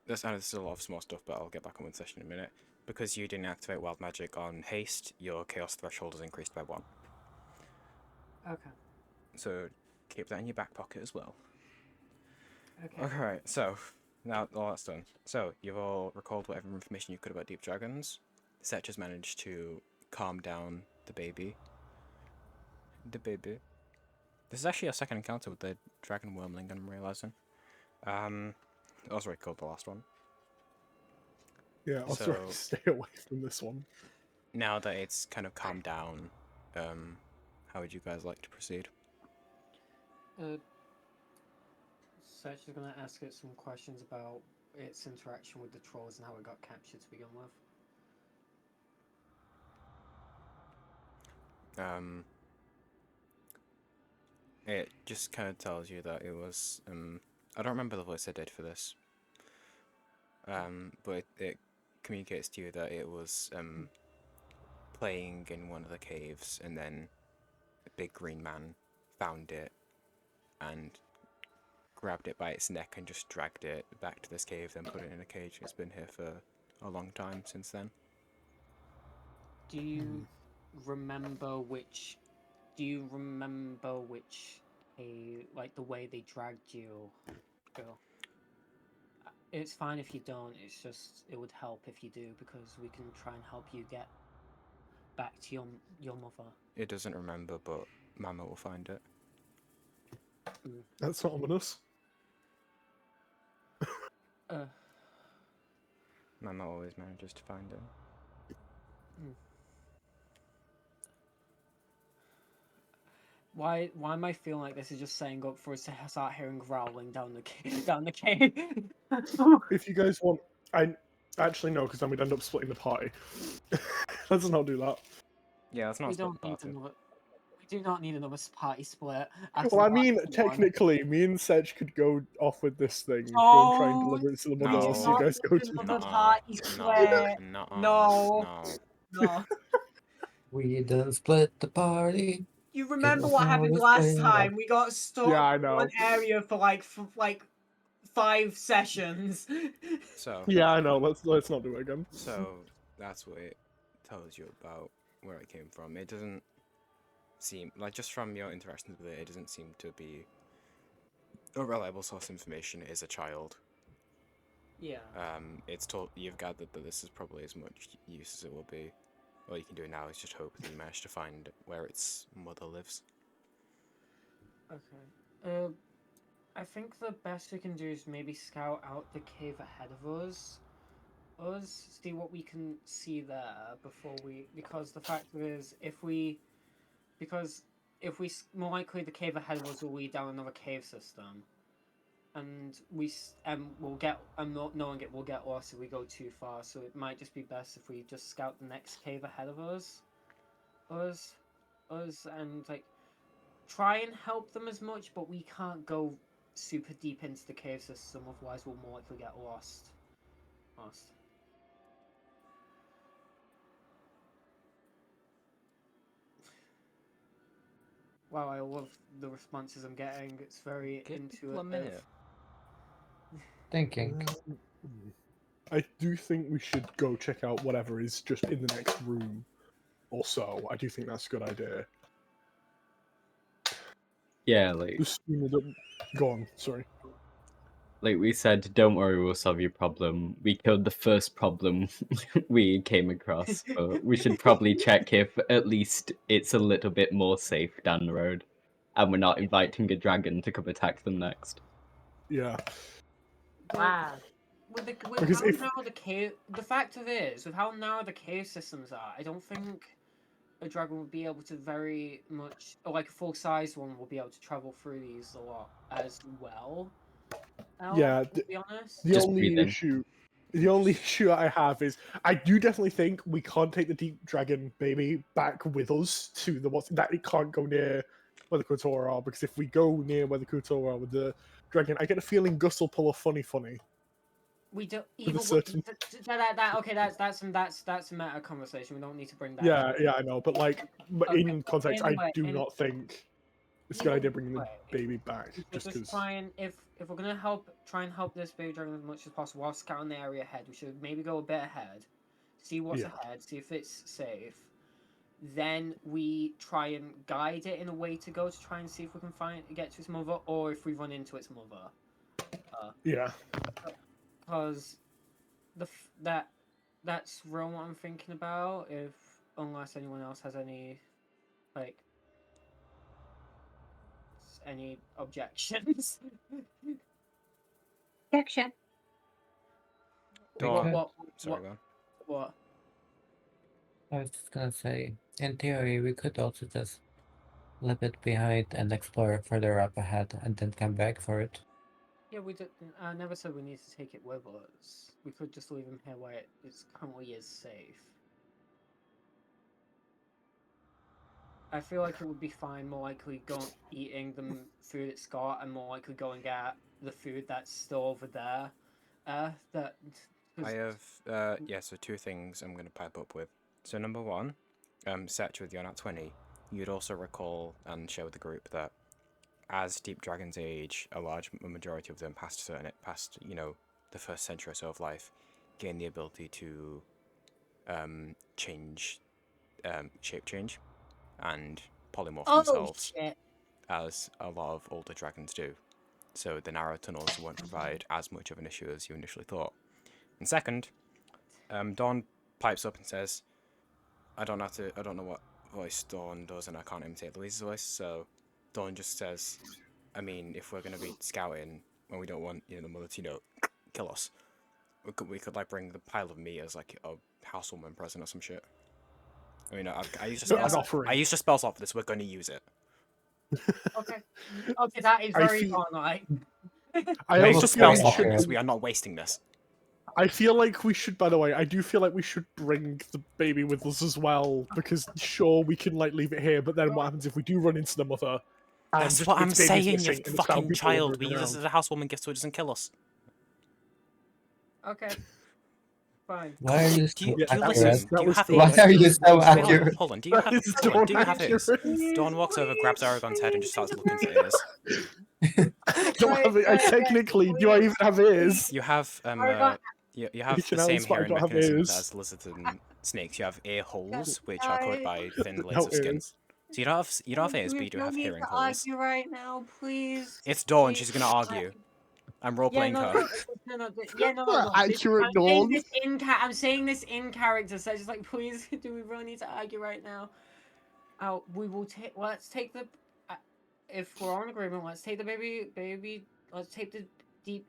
Speaker 2: this is a lot of small stuff, but I'll get back on with the session in a minute. Because you didn't activate wild magic on haste, your chaos threshold is increased by 1.
Speaker 5: Okay.
Speaker 2: So keep that in your back pocket as well.
Speaker 5: Okay.
Speaker 2: Alright, so now all that's done. So you've all recalled whatever information you could about Deep Dragons. Setch has managed to calm down the baby. This is actually our second encounter with the dragon wormling, I'm realizing. I was recalled the last one.
Speaker 4: Yeah, I'll try to stay away from this one.
Speaker 2: Now that it's kind of calmed down, how would you guys like to proceed?
Speaker 5: Search is going to ask it some questions about its interaction with the trolls and how it got captured to begin with.
Speaker 2: It just kind of tells you that it was, I don't remember the voice I did for this, but it communicates to you that it was, playing in one of the caves, and then a big green man found it, and grabbed it by its neck and just dragged it back to this cave, then put it in a cage. It's been here for a long time since then.
Speaker 5: Do you remember which like the way they dragged you? Go. It's fine if you don't. It's just it would help if you do, because we can try and help you get back to your mother.
Speaker 2: It doesn't remember, but Mama will find it.
Speaker 4: That's not ominous.
Speaker 2: Mama always manages to find it.
Speaker 5: Why am I feeling like this is just setting up for us to start hearing growling down the cave?
Speaker 4: If you guys want, I actually no, because then we'd end up splitting the party. Let's not do that.
Speaker 2: Yeah, let's not split the party.
Speaker 5: We do not need another party split.
Speaker 4: Well, I mean, technically, me and Sedge could go off with this thing, go and try and deliver it to the mother, so you guys go to
Speaker 5: another party split. No.
Speaker 6: We done split the party.
Speaker 5: You remember what happened last time? We got stuck
Speaker 4: I
Speaker 5: in
Speaker 4: know.
Speaker 5: one area for like 5 sessions.
Speaker 2: So
Speaker 4: yeah, I know. Let's not do it again.
Speaker 2: So that's what it tells you about where it came from. It doesn't seem like, just from your interactions with it, it doesn't seem to be a reliable source of information. It is a child.
Speaker 5: Yeah.
Speaker 2: It's told you've gathered that this is probably as much use as it will be. All you can do now is just hope that you manage to find where its mother lives.
Speaker 5: Okay. I think the best we can do is maybe scout out the cave ahead of us. See what we can see there before we. Because the fact is, more likely the cave ahead of us will lead down another cave system, and we'll get no one will get lost if we go too far. So it might just be best if we just scout the next cave ahead of us, and like try and help them as much, but we can't go super deep into the cave system, otherwise we'll more likely get lost. Wow, I love the responses I'm getting. It's very
Speaker 2: Give people a
Speaker 5: intuitive.
Speaker 2: minute.
Speaker 6: Thinking.
Speaker 4: I do think we should go check out whatever is just in the next room or so. I do think that's a good idea.
Speaker 7: Yeah, like
Speaker 4: Go on, sorry.
Speaker 7: like we said, don't worry, we'll solve your problem. We killed the first problem we came across, but we should probably check if at least it's a little bit more safe down the road, and we're not inviting a dragon to come attack them next.
Speaker 4: Yeah.
Speaker 10: Wow.
Speaker 5: With
Speaker 4: Because
Speaker 5: how
Speaker 4: if-
Speaker 5: narrow the fact of it is, with how narrow the cave systems are, I don't think a dragon would be able to very much, or like a full-size one will be able to travel through these a lot as well.
Speaker 4: Yeah,
Speaker 5: to be honest.
Speaker 4: The
Speaker 7: Just
Speaker 4: only
Speaker 7: breathe in.
Speaker 4: issue I have is I do definitely think we can't take the deep dragon baby back with us to the that it can't go near where the Kotora are, because if we go near where the Kotora are with the dragon, I get a feeling Gus will pull a funny.
Speaker 5: We don't
Speaker 4: With a
Speaker 5: even
Speaker 4: certain-
Speaker 5: okay. That's a meta conversation. We don't need to bring that.
Speaker 4: Yeah, I know, but like
Speaker 5: Okay,
Speaker 4: in context, I
Speaker 5: anyway,
Speaker 4: do not think it's a good idea bringing the baby back,
Speaker 5: We
Speaker 4: just
Speaker 5: should
Speaker 4: because.
Speaker 5: try and if we're gonna try and help this baby dragon as much as possible while scouting the area ahead, we should maybe go a bit ahead, see what's
Speaker 4: Yeah.
Speaker 5: ahead, see if it's safe. Then we try and guide it in a way to go to try and see if we can get to its mother, or if we run into its mother.
Speaker 4: Yeah.
Speaker 5: Because that's real what I'm thinking about. Unless anyone else has any any objections.
Speaker 11: Objection.
Speaker 5: What?
Speaker 2: Sorry, go on.
Speaker 5: What?
Speaker 6: I was just gonna say, in theory, we could also just leave it behind and explore further up ahead and then come back for it.
Speaker 5: Yeah, I never said we need to take it with us. We could just leave him here where it currently is safe. I feel like it would be fine, more likely eating the food it's got, and more likely go and get the food that's still over there.
Speaker 2: I have so two things I'm going to pipe up with. So number one, Setch, with your nat 20, you'd also recall and share with the group that as deep dragons age, a majority of them past the first century or so of life, gain the ability to shape change and polymorph themselves, as a lot of older dragons do. So the narrow tunnels won't provide as much of an issue as you initially thought. And second, Dawn pipes up and says, I don't know what voice Dawn does, and I can't imitate Louise's voice, so Dawn just says, I mean, if we're going to be scouting when we don't want, the mother to, kill us, we could like bring the pile of meat as like a housewarming present or some shit. I mean, I used to spell slot for this, we're going to use it.
Speaker 5: Okay, that is very Dawn-like.
Speaker 4: I also feel like
Speaker 2: because we are not wasting this.
Speaker 4: I feel like we should, by the way, I do feel like we should bring the baby with us as well, because sure, we can like leave it here, but then what happens if we do run into the mother?
Speaker 2: That's what I'm saying, you fucking child. We use this as a housewarming gift so it doesn't kill us.
Speaker 5: Okay. Fine.
Speaker 6: Why are you
Speaker 2: Do you
Speaker 6: so
Speaker 2: listen?
Speaker 6: accurate?
Speaker 2: Do you have
Speaker 6: Why
Speaker 2: his?
Speaker 6: are you so accurate?
Speaker 2: Hold on. Do you have his? Dawn walks over, grabs Aragon's head, and just starts looking for ears.
Speaker 4: Technically, do I even have ears?
Speaker 2: You have you have the same hearing mechanism as lizards and snakes, you have ear holes, which are covered by thin layers
Speaker 4: No
Speaker 2: of skin.
Speaker 4: ears.
Speaker 2: So you don't have ears, but you do have hearing holes.
Speaker 5: argue right now, please.
Speaker 2: It's Dawn.
Speaker 5: Please.
Speaker 2: She's gonna argue. I'm role playing her.
Speaker 5: No.
Speaker 4: Accurate
Speaker 5: I'm saying
Speaker 4: Dawn.
Speaker 5: this I'm saying this in character, so just like, please, do we really need to argue right now? We will take. Let's take the. If we're on agreement, let's take the baby. Let's take the deep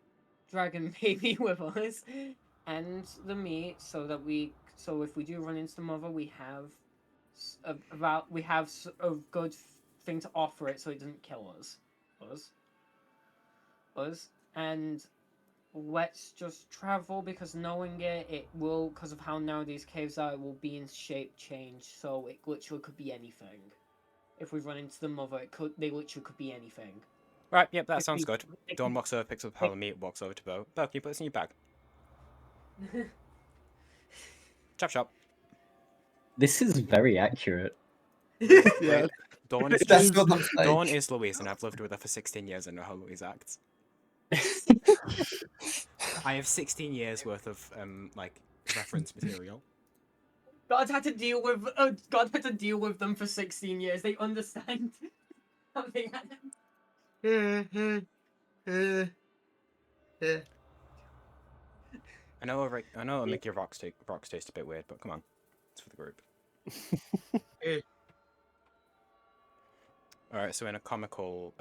Speaker 5: dragon baby with us, and the meat, so that so if we do run into the mother, we have a good thing to offer it, so it doesn't kill us. And let's just travel, because knowing it will, because of how narrow these caves are, it will be in shape change, so it literally could be anything. If we run into the mother, they literally could be anything.
Speaker 2: Right, yep, that
Speaker 5: If
Speaker 2: sounds
Speaker 5: we-
Speaker 2: good.
Speaker 5: if
Speaker 2: Dawn
Speaker 5: we-
Speaker 2: walks over, picks up a pile of meat, walks over to Bo. Bo, can you put this in your bag? Chop chop.
Speaker 7: This is very accurate.
Speaker 4: Yeah.
Speaker 2: Dawn is
Speaker 6: That's
Speaker 2: just,
Speaker 6: what I'm saying.
Speaker 2: Dawn is Louise, and I've lived with her for 16 years and know how Louise acts. I have 16 years worth of reference material.
Speaker 5: God had to deal with them for 16 years. They understand. Something
Speaker 2: I know it'll make your rocks taste a bit weird, but come on, it's for the group. All right, so in a comical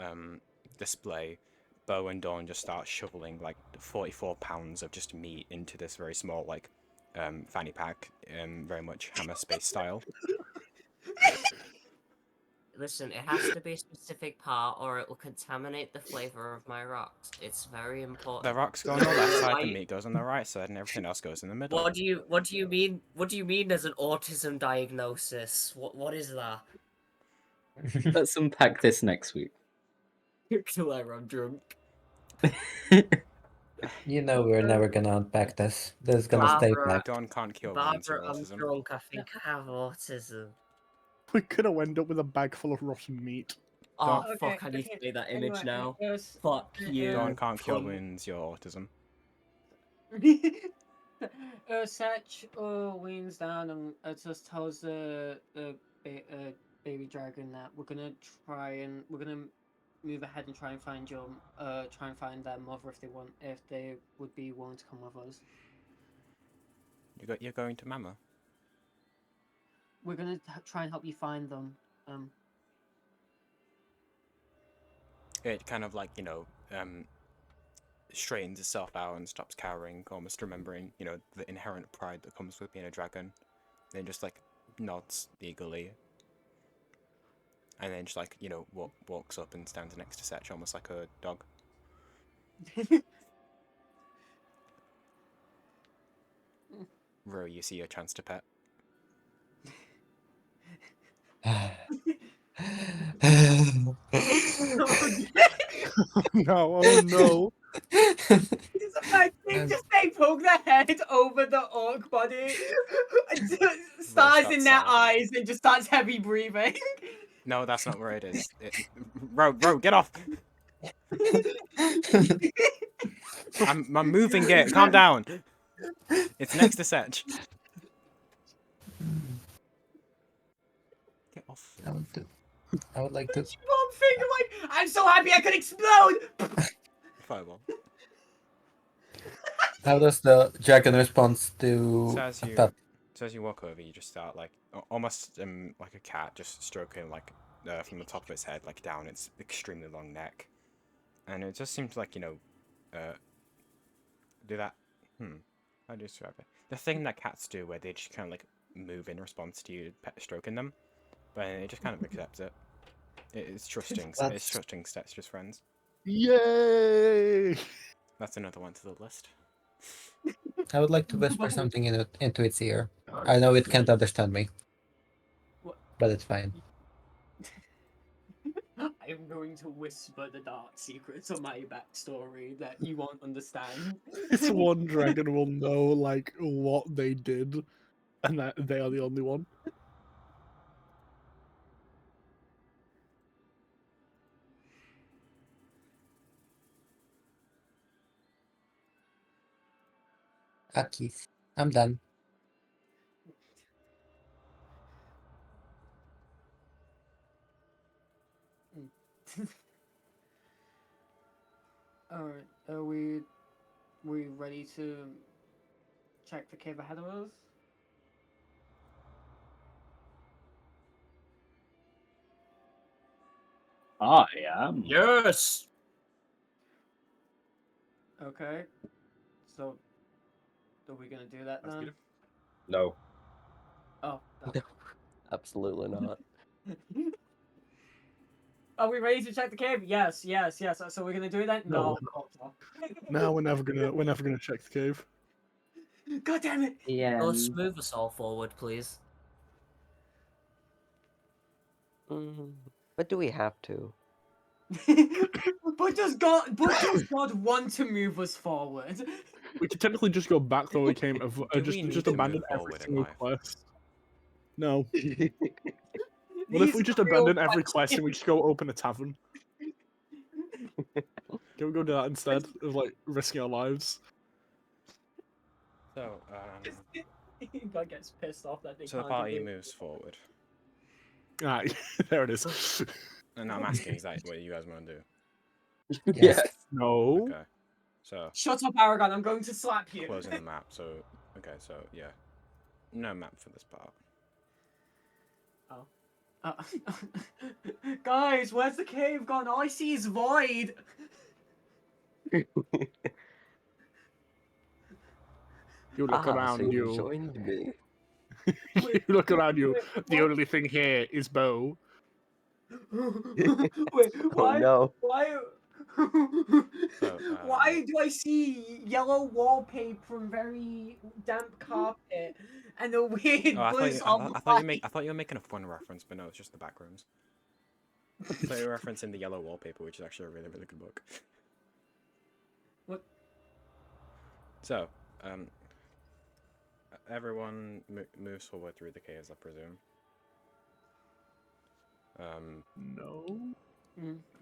Speaker 2: display, Bo and Dawn just start shoveling like 44 pounds of just meat into this very small fanny pack, very much Hammer Space style.
Speaker 10: Listen, it has to be a specific part or it will contaminate the flavor of my rocks. It's very important.
Speaker 2: The rocks go on the left side, the
Speaker 10: I-
Speaker 2: meat goes on the right side, and everything else goes in the middle.
Speaker 10: What do you mean? What do you mean there's an autism diagnosis? What is that?
Speaker 7: Let's unpack this next week.
Speaker 10: Claire, I'm drunk.
Speaker 6: You know we're never gonna unpack this. This is gonna stay
Speaker 10: Barbara,
Speaker 6: back.
Speaker 2: Dawn can't cure wounds or
Speaker 10: Barbara, I'm
Speaker 2: autism.
Speaker 10: drunk. I think I have autism.
Speaker 4: We could have ended up with a bag full of rotten meat.
Speaker 10: Oh
Speaker 2: Don't-
Speaker 10: fuck! I need to play that image now.
Speaker 5: Yes.
Speaker 10: Fuck you.
Speaker 2: Dawn can't cure
Speaker 10: cunt.
Speaker 2: wounds, your autism.
Speaker 5: Satch leans down and just tells the baby dragon that we're gonna move ahead and try and find their mother if they would be willing to come with us.
Speaker 2: You're going to Mama.
Speaker 5: We're gonna try and help you find them.
Speaker 2: It kind of straightens itself out and stops cowering, almost remembering, the inherent pride that comes with being a dragon. Then just nods eagerly. And then just walks up and stands next to Setch, almost like a dog. Ro, you see your chance to pet.
Speaker 4: No, oh no.
Speaker 5: They poke their head over the orc body, stars in their eyes, and just starts heavy breathing.
Speaker 2: No, that's not where it is. Ro, get off! I'm moving it. Calm down. It's next to Setch. Get off.
Speaker 6: I would like to.
Speaker 5: One thing, I'm so happy I could explode.
Speaker 2: Fireball.
Speaker 6: How does the dragon respond to
Speaker 2: So as
Speaker 6: a
Speaker 2: you
Speaker 6: pet?
Speaker 2: so as you walk over, you just start almost like a cat, just stroking from the top of its head down its extremely long neck, and it just seems do that. How do you describe it? The thing that cats do, where they just kind of move in response to you stroking them, but it just kind of accepts it. It's trusting. It's trusting Stet's friends.
Speaker 4: Yay!
Speaker 2: That's another one to the list.
Speaker 6: I would like to whisper something into its ear. I know it can't understand me, but it's fine.
Speaker 5: I'm going to whisper the dark secrets of my backstory that you won't understand.
Speaker 4: This one dragon will know what they did, and that they are the only one.
Speaker 6: Keith, I'm done.
Speaker 5: Alright, are we ready to check the cave ahead of us?
Speaker 7: I am.
Speaker 1: Yes.
Speaker 5: Okay. So, are we gonna do that
Speaker 12: Let's
Speaker 5: then?
Speaker 12: get it.
Speaker 7: No.
Speaker 5: Oh.
Speaker 3: No, absolutely not.
Speaker 5: Are we ready to check the cave? Yes. So we're gonna do it then?
Speaker 4: No.
Speaker 5: No.
Speaker 4: No, we're never gonna check the cave.
Speaker 5: God damn it!
Speaker 11: Yeah.
Speaker 10: Let's move us all forward, please.
Speaker 3: But do we have to?
Speaker 5: But does God want to move us forward?
Speaker 4: We could technically just go back the way we came.
Speaker 2: Do we need
Speaker 4: Just
Speaker 2: to
Speaker 4: abandon
Speaker 2: move
Speaker 4: every
Speaker 2: forward in
Speaker 4: single
Speaker 2: life?
Speaker 4: quest. No. What if
Speaker 5: These
Speaker 4: we just
Speaker 5: are real
Speaker 4: abandon every quest and we
Speaker 5: questions.
Speaker 4: just go open a tavern? Can we go do that instead of like risking our lives?
Speaker 2: So,
Speaker 5: God gets pissed off that they
Speaker 2: so the
Speaker 5: can't do
Speaker 2: party
Speaker 5: this.
Speaker 2: moves forward.
Speaker 4: Ah, there it is.
Speaker 2: And I'm asking, is that what you guys want to do?
Speaker 7: Yes.
Speaker 4: No.
Speaker 2: Okay. So,
Speaker 5: Shut up, Aragon! I'm going to slap you.
Speaker 2: closing the map. So, okay, so yeah. No map for this part.
Speaker 5: Uh, guys, where's the cave gone? All I see is void.
Speaker 4: You look
Speaker 3: So
Speaker 4: around
Speaker 3: you
Speaker 4: you.
Speaker 3: joined me.
Speaker 4: You look around you. The
Speaker 5: what?
Speaker 4: only thing here is Bo.
Speaker 5: Wait,
Speaker 3: Oh no.
Speaker 5: why?
Speaker 2: So,
Speaker 5: Why do I see yellow wallpaper and very damp carpet and a weird
Speaker 2: Oh, I thought
Speaker 5: buzz
Speaker 2: you,
Speaker 5: on
Speaker 2: I thought you were making a fun reference, but no, it's just the back rooms. I thought you were referencing the yellow wallpaper, which is actually a really, really good book.
Speaker 5: What?
Speaker 2: So, everyone moves forward through the caves, I presume.
Speaker 4: No.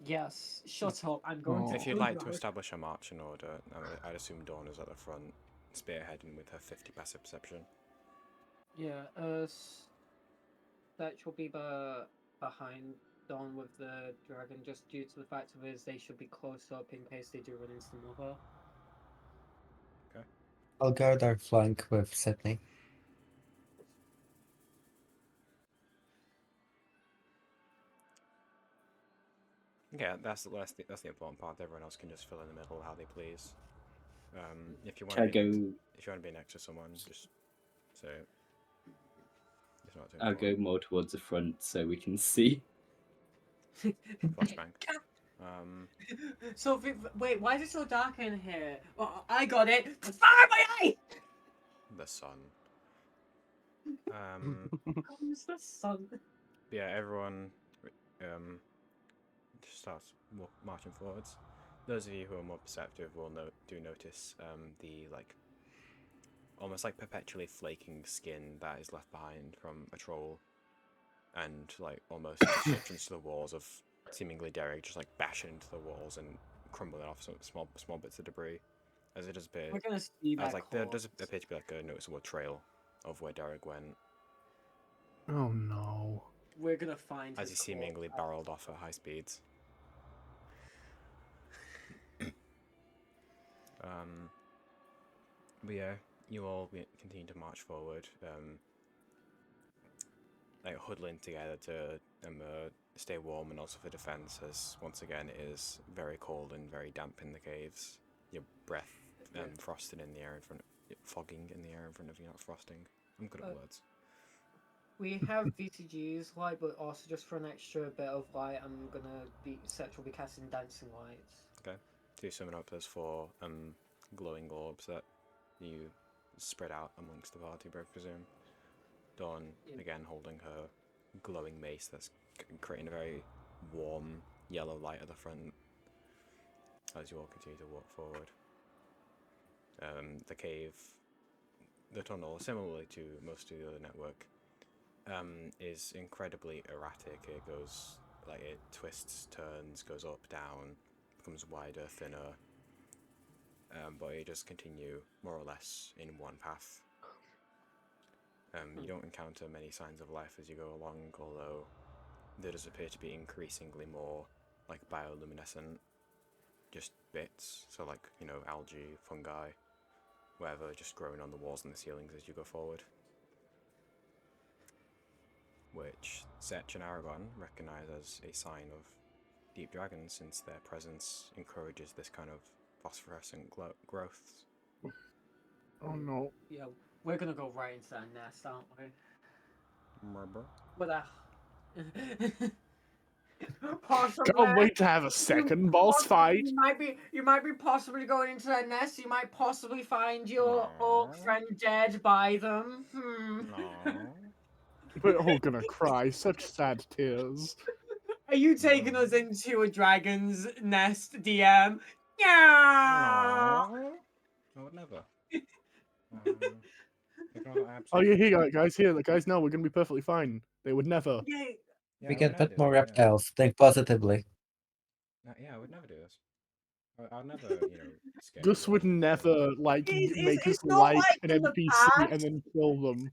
Speaker 5: Yes. Shut up. I'm going to.
Speaker 2: If you'd
Speaker 5: kill
Speaker 2: like
Speaker 5: you.
Speaker 2: to establish a marching order, I'd assume Dawn is at the front, spearheading with her 50 passive perception.
Speaker 5: Yeah. That will be behind Dawn with the dragon, just due to the fact of is they should be close up in case they do run into the mother.
Speaker 6: I'll guard our flank with Sydney.
Speaker 2: Okay, that's the important part. Everyone else can just fill in the middle how they please. If you want
Speaker 7: Can I
Speaker 2: to be
Speaker 7: go?
Speaker 2: if you want to be next to someone, just say it. It's not too
Speaker 7: I'll go
Speaker 2: important.
Speaker 7: more towards the front so we can see.
Speaker 2: Flashbang.
Speaker 5: So wait, why is it so dark in here? Oh, I got it. Ah, my eye!
Speaker 2: The sun.
Speaker 5: Comes the sun.
Speaker 2: Yeah, everyone just starts marching forwards. Those of you who are more perceptive will notice the almost like perpetually flaking skin that is left behind from a troll, and like almost destructions to the walls of seemingly Derek just like bashing into the walls and crumbling off some small bits of debris, as it does appear.
Speaker 5: We're gonna see that.
Speaker 2: As like there does appear to be like a noticeable trail of where Derek went,
Speaker 4: Oh no.
Speaker 5: We're gonna find.
Speaker 2: as
Speaker 5: his
Speaker 2: he seemingly
Speaker 5: corpse.
Speaker 2: barreled off at high speeds. But yeah, you all continue to march forward, like huddling together to stay warm and also for defense, as once again it is very cold and very damp in the caves. Your breath frosting in the air in front, fogging in the air in front of you, not frosting. I'm good at words.
Speaker 5: We have VCG's light, but also just for an extra bit of light, Setch will be casting dancing lights.
Speaker 2: Okay, so you summon up those 4 glowing orbs that you spread out amongst the party, I presume. Dawn, again, holding her glowing mace that's creating a very warm yellow light at the front as you all continue to walk forward. The cave, the tunnel, similarly to most of the other network, is incredibly erratic. It goes, like, it twists, turns, goes up, down, becomes wider, thinner, but it just continue more or less in one path. You don't encounter many signs of life as you go along, although there does appear to be increasingly more like bioluminescent just bits, so like, you know, algae, fungi, whatever, just growing on the walls and the ceilings as you go forward. Which Setch and Aragon recognise as a sign of deep dragons, since their presence encourages this kind of phosphorescent growth.
Speaker 4: Oh no.
Speaker 5: Yeah, we're gonna go right into that nest, aren't we?
Speaker 2: Remember?
Speaker 5: But possibly.
Speaker 4: Can't wait to have a second boss fight.
Speaker 5: You might be possibly going into that nest. You might possibly find your old friend dead by them.
Speaker 2: No.
Speaker 4: We're all gonna cry. Such sad tears.
Speaker 5: Are you taking us into a dragon's nest, DM? Yeah.
Speaker 2: No. I would never.
Speaker 4: Oh yeah, here, guys. Here, guys. No, we're gonna be perfectly fine. They would never.
Speaker 5: Yeah.
Speaker 6: We can put more reptiles. Think positively.
Speaker 2: Yeah, I would never do this. I'd never, you know, scare
Speaker 4: Gus
Speaker 2: you
Speaker 4: would
Speaker 2: off.
Speaker 4: never like make us
Speaker 5: it's not
Speaker 4: like
Speaker 5: like
Speaker 4: an
Speaker 5: in the
Speaker 4: NPC
Speaker 5: past.
Speaker 4: and then kill them.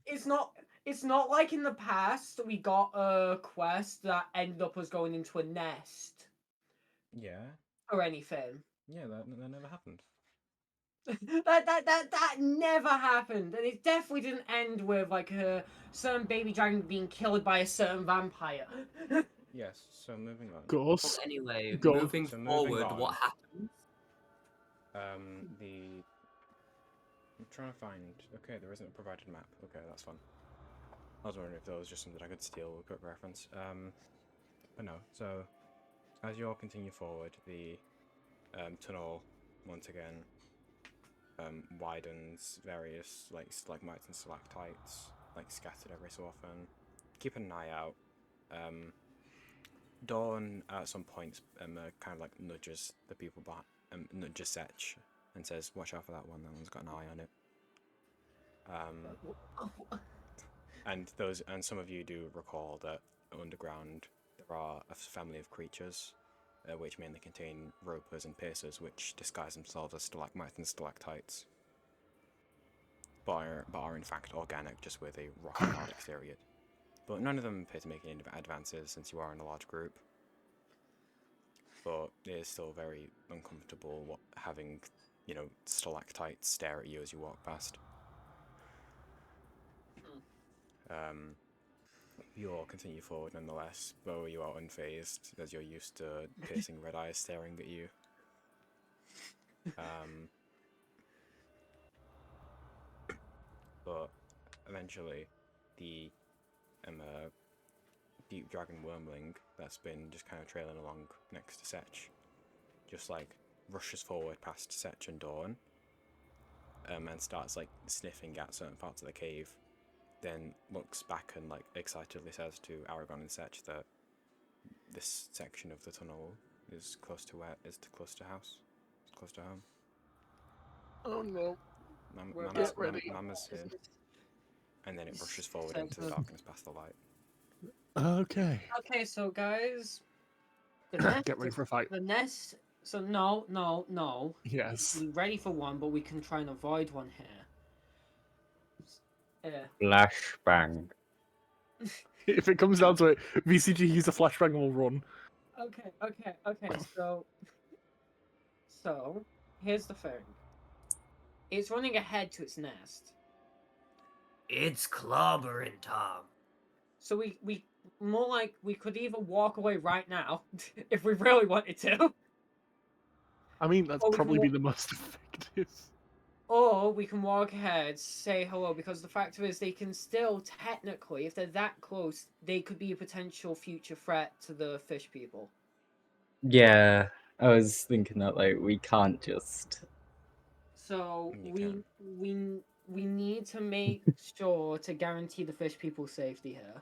Speaker 5: It's not like in the past we got a quest that ended up us going into a nest
Speaker 2: Yeah.
Speaker 5: or anything.
Speaker 2: Yeah, that never happened.
Speaker 5: that never happened, and it definitely didn't end with like a certain baby dragon being killed by a certain vampire.
Speaker 2: Yes, so moving on.
Speaker 4: Gus.
Speaker 10: Anyway,
Speaker 4: Go.
Speaker 10: moving
Speaker 2: So
Speaker 10: forward,
Speaker 2: moving
Speaker 10: what
Speaker 2: on.
Speaker 10: happens?
Speaker 2: I'm trying to find. Okay, there isn't a provided map. Okay, that's fun. I was wondering if there was just something I could steal a quick reference. But no. So, as you all continue forward, the tunnel once again widens. Various like stalagmites and stalactites like scattered every so often. Keep an eye out. Dawn at some points kind of like nudges the people behind, nudges Setch and says, "Watch out for that one. That one's got an eye on it." And some of you do recall that underground there are a family of creatures, which mainly contain ropers and piercers, which disguise themselves as stalagmites and stalactites, but are in fact organic, just with a rocky hard exterior. But none of them appear to make any advances, since you are in a large group. But it is still very uncomfortable having, you know, stalactites stare at you as you walk past. You all continue forward nonetheless, though you are unfazed, as you're used to piercing red eyes staring at you. But eventually, the deep dragon wormling that's been just kind of trailing along next to Setch just like rushes forward past Setch and Dawn, and starts like sniffing at certain parts of the cave, then looks back and like excitedly says to Aragon and Setch that this section of the tunnel is close to house. It's close to home.
Speaker 4: Oh no.
Speaker 2: Mama's here. And then it rushes forward into the darkness past the light.
Speaker 4: Okay.
Speaker 5: Okay, so guys, the nest,
Speaker 4: Get ready for a fight.
Speaker 5: The nest. So no.
Speaker 4: Yes.
Speaker 5: Be ready for one, but we can try and avoid one here.
Speaker 7: Flashbang.
Speaker 4: If it comes down to it, VCG use a flashbang and will run.
Speaker 5: Okay. So here's the thing. It's running ahead to its nest.
Speaker 10: It's clobbering time.
Speaker 5: So we more like we could either walk away right now if we really wanted to.
Speaker 4: I mean, that's probably be the most effective.
Speaker 5: Or we can walk ahead, say hello, because the fact is they can still technically, if they're that close, they could be a potential future threat to the fish people.
Speaker 7: Yeah, I was thinking that like we can't just.
Speaker 5: So we need to make sure to guarantee the fish people's safety here.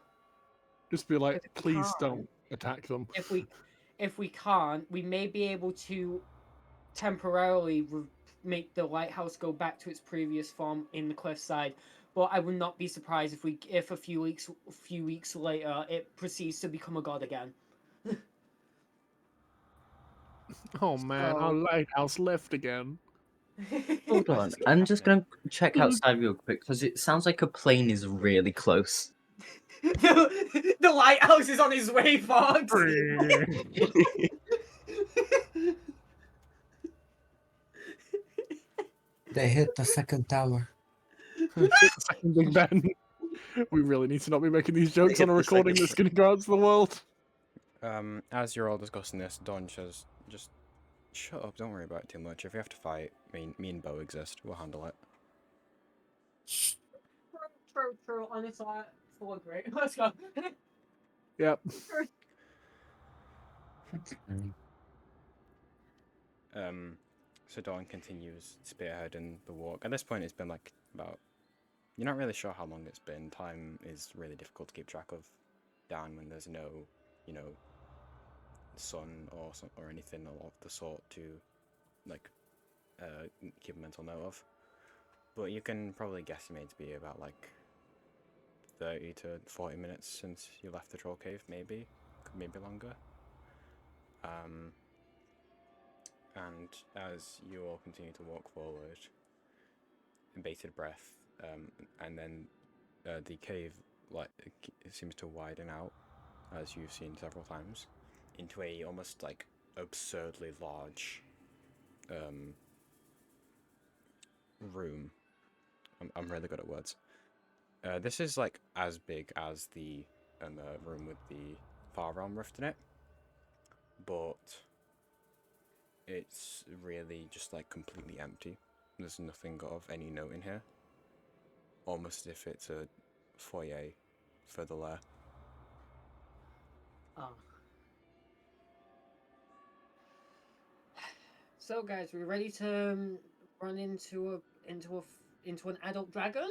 Speaker 4: Just be like, please don't attack them.
Speaker 5: If we can't, we may be able to temporarily make the lighthouse go back to its previous form in the cliffside. But I would not be surprised if a few weeks later it proceeds to become a god again.
Speaker 4: Oh man, our lighthouse left again.
Speaker 11: Hold on, I'm just gonna check outside real quick because it sounds like a plane is really close.
Speaker 5: The lighthouse is on its way, Fox.
Speaker 6: They hit the second tower.
Speaker 4: Hit the second Big Ben. We really need to not be making these jokes
Speaker 11: hit
Speaker 4: on a
Speaker 11: the
Speaker 4: recording
Speaker 11: second
Speaker 4: that's going to go out to the world.
Speaker 2: As you're all discussing this, Don says, just shut up, don't worry about it too much. If we have to fight, me and Bo exist, we'll handle it.
Speaker 5: True. Honestly, full agree. Let's go.
Speaker 4: Yep.
Speaker 2: So Dawn continues spearheading the walk. At this point, it's been like about. You're not really sure how long it's been. Time is really difficult to keep track of down when there's no, sun or anything of the sort to, like, keep a mental note of. But you can probably guesstimate to be about like 30 to 40 minutes since you left the troll cave, maybe longer. And as you all continue to walk forward, in bated breath, and then the cave it seems to widen out, as you've seen several times, into a almost like absurdly large room. I'm really good at words. This is like as big as the room with the Far Realm rift in it, but it's really just like completely empty. There's nothing of any note in here. Almost as if it's a foyer for the lair.
Speaker 5: Oh. So guys, we ready to run into an adult dragon?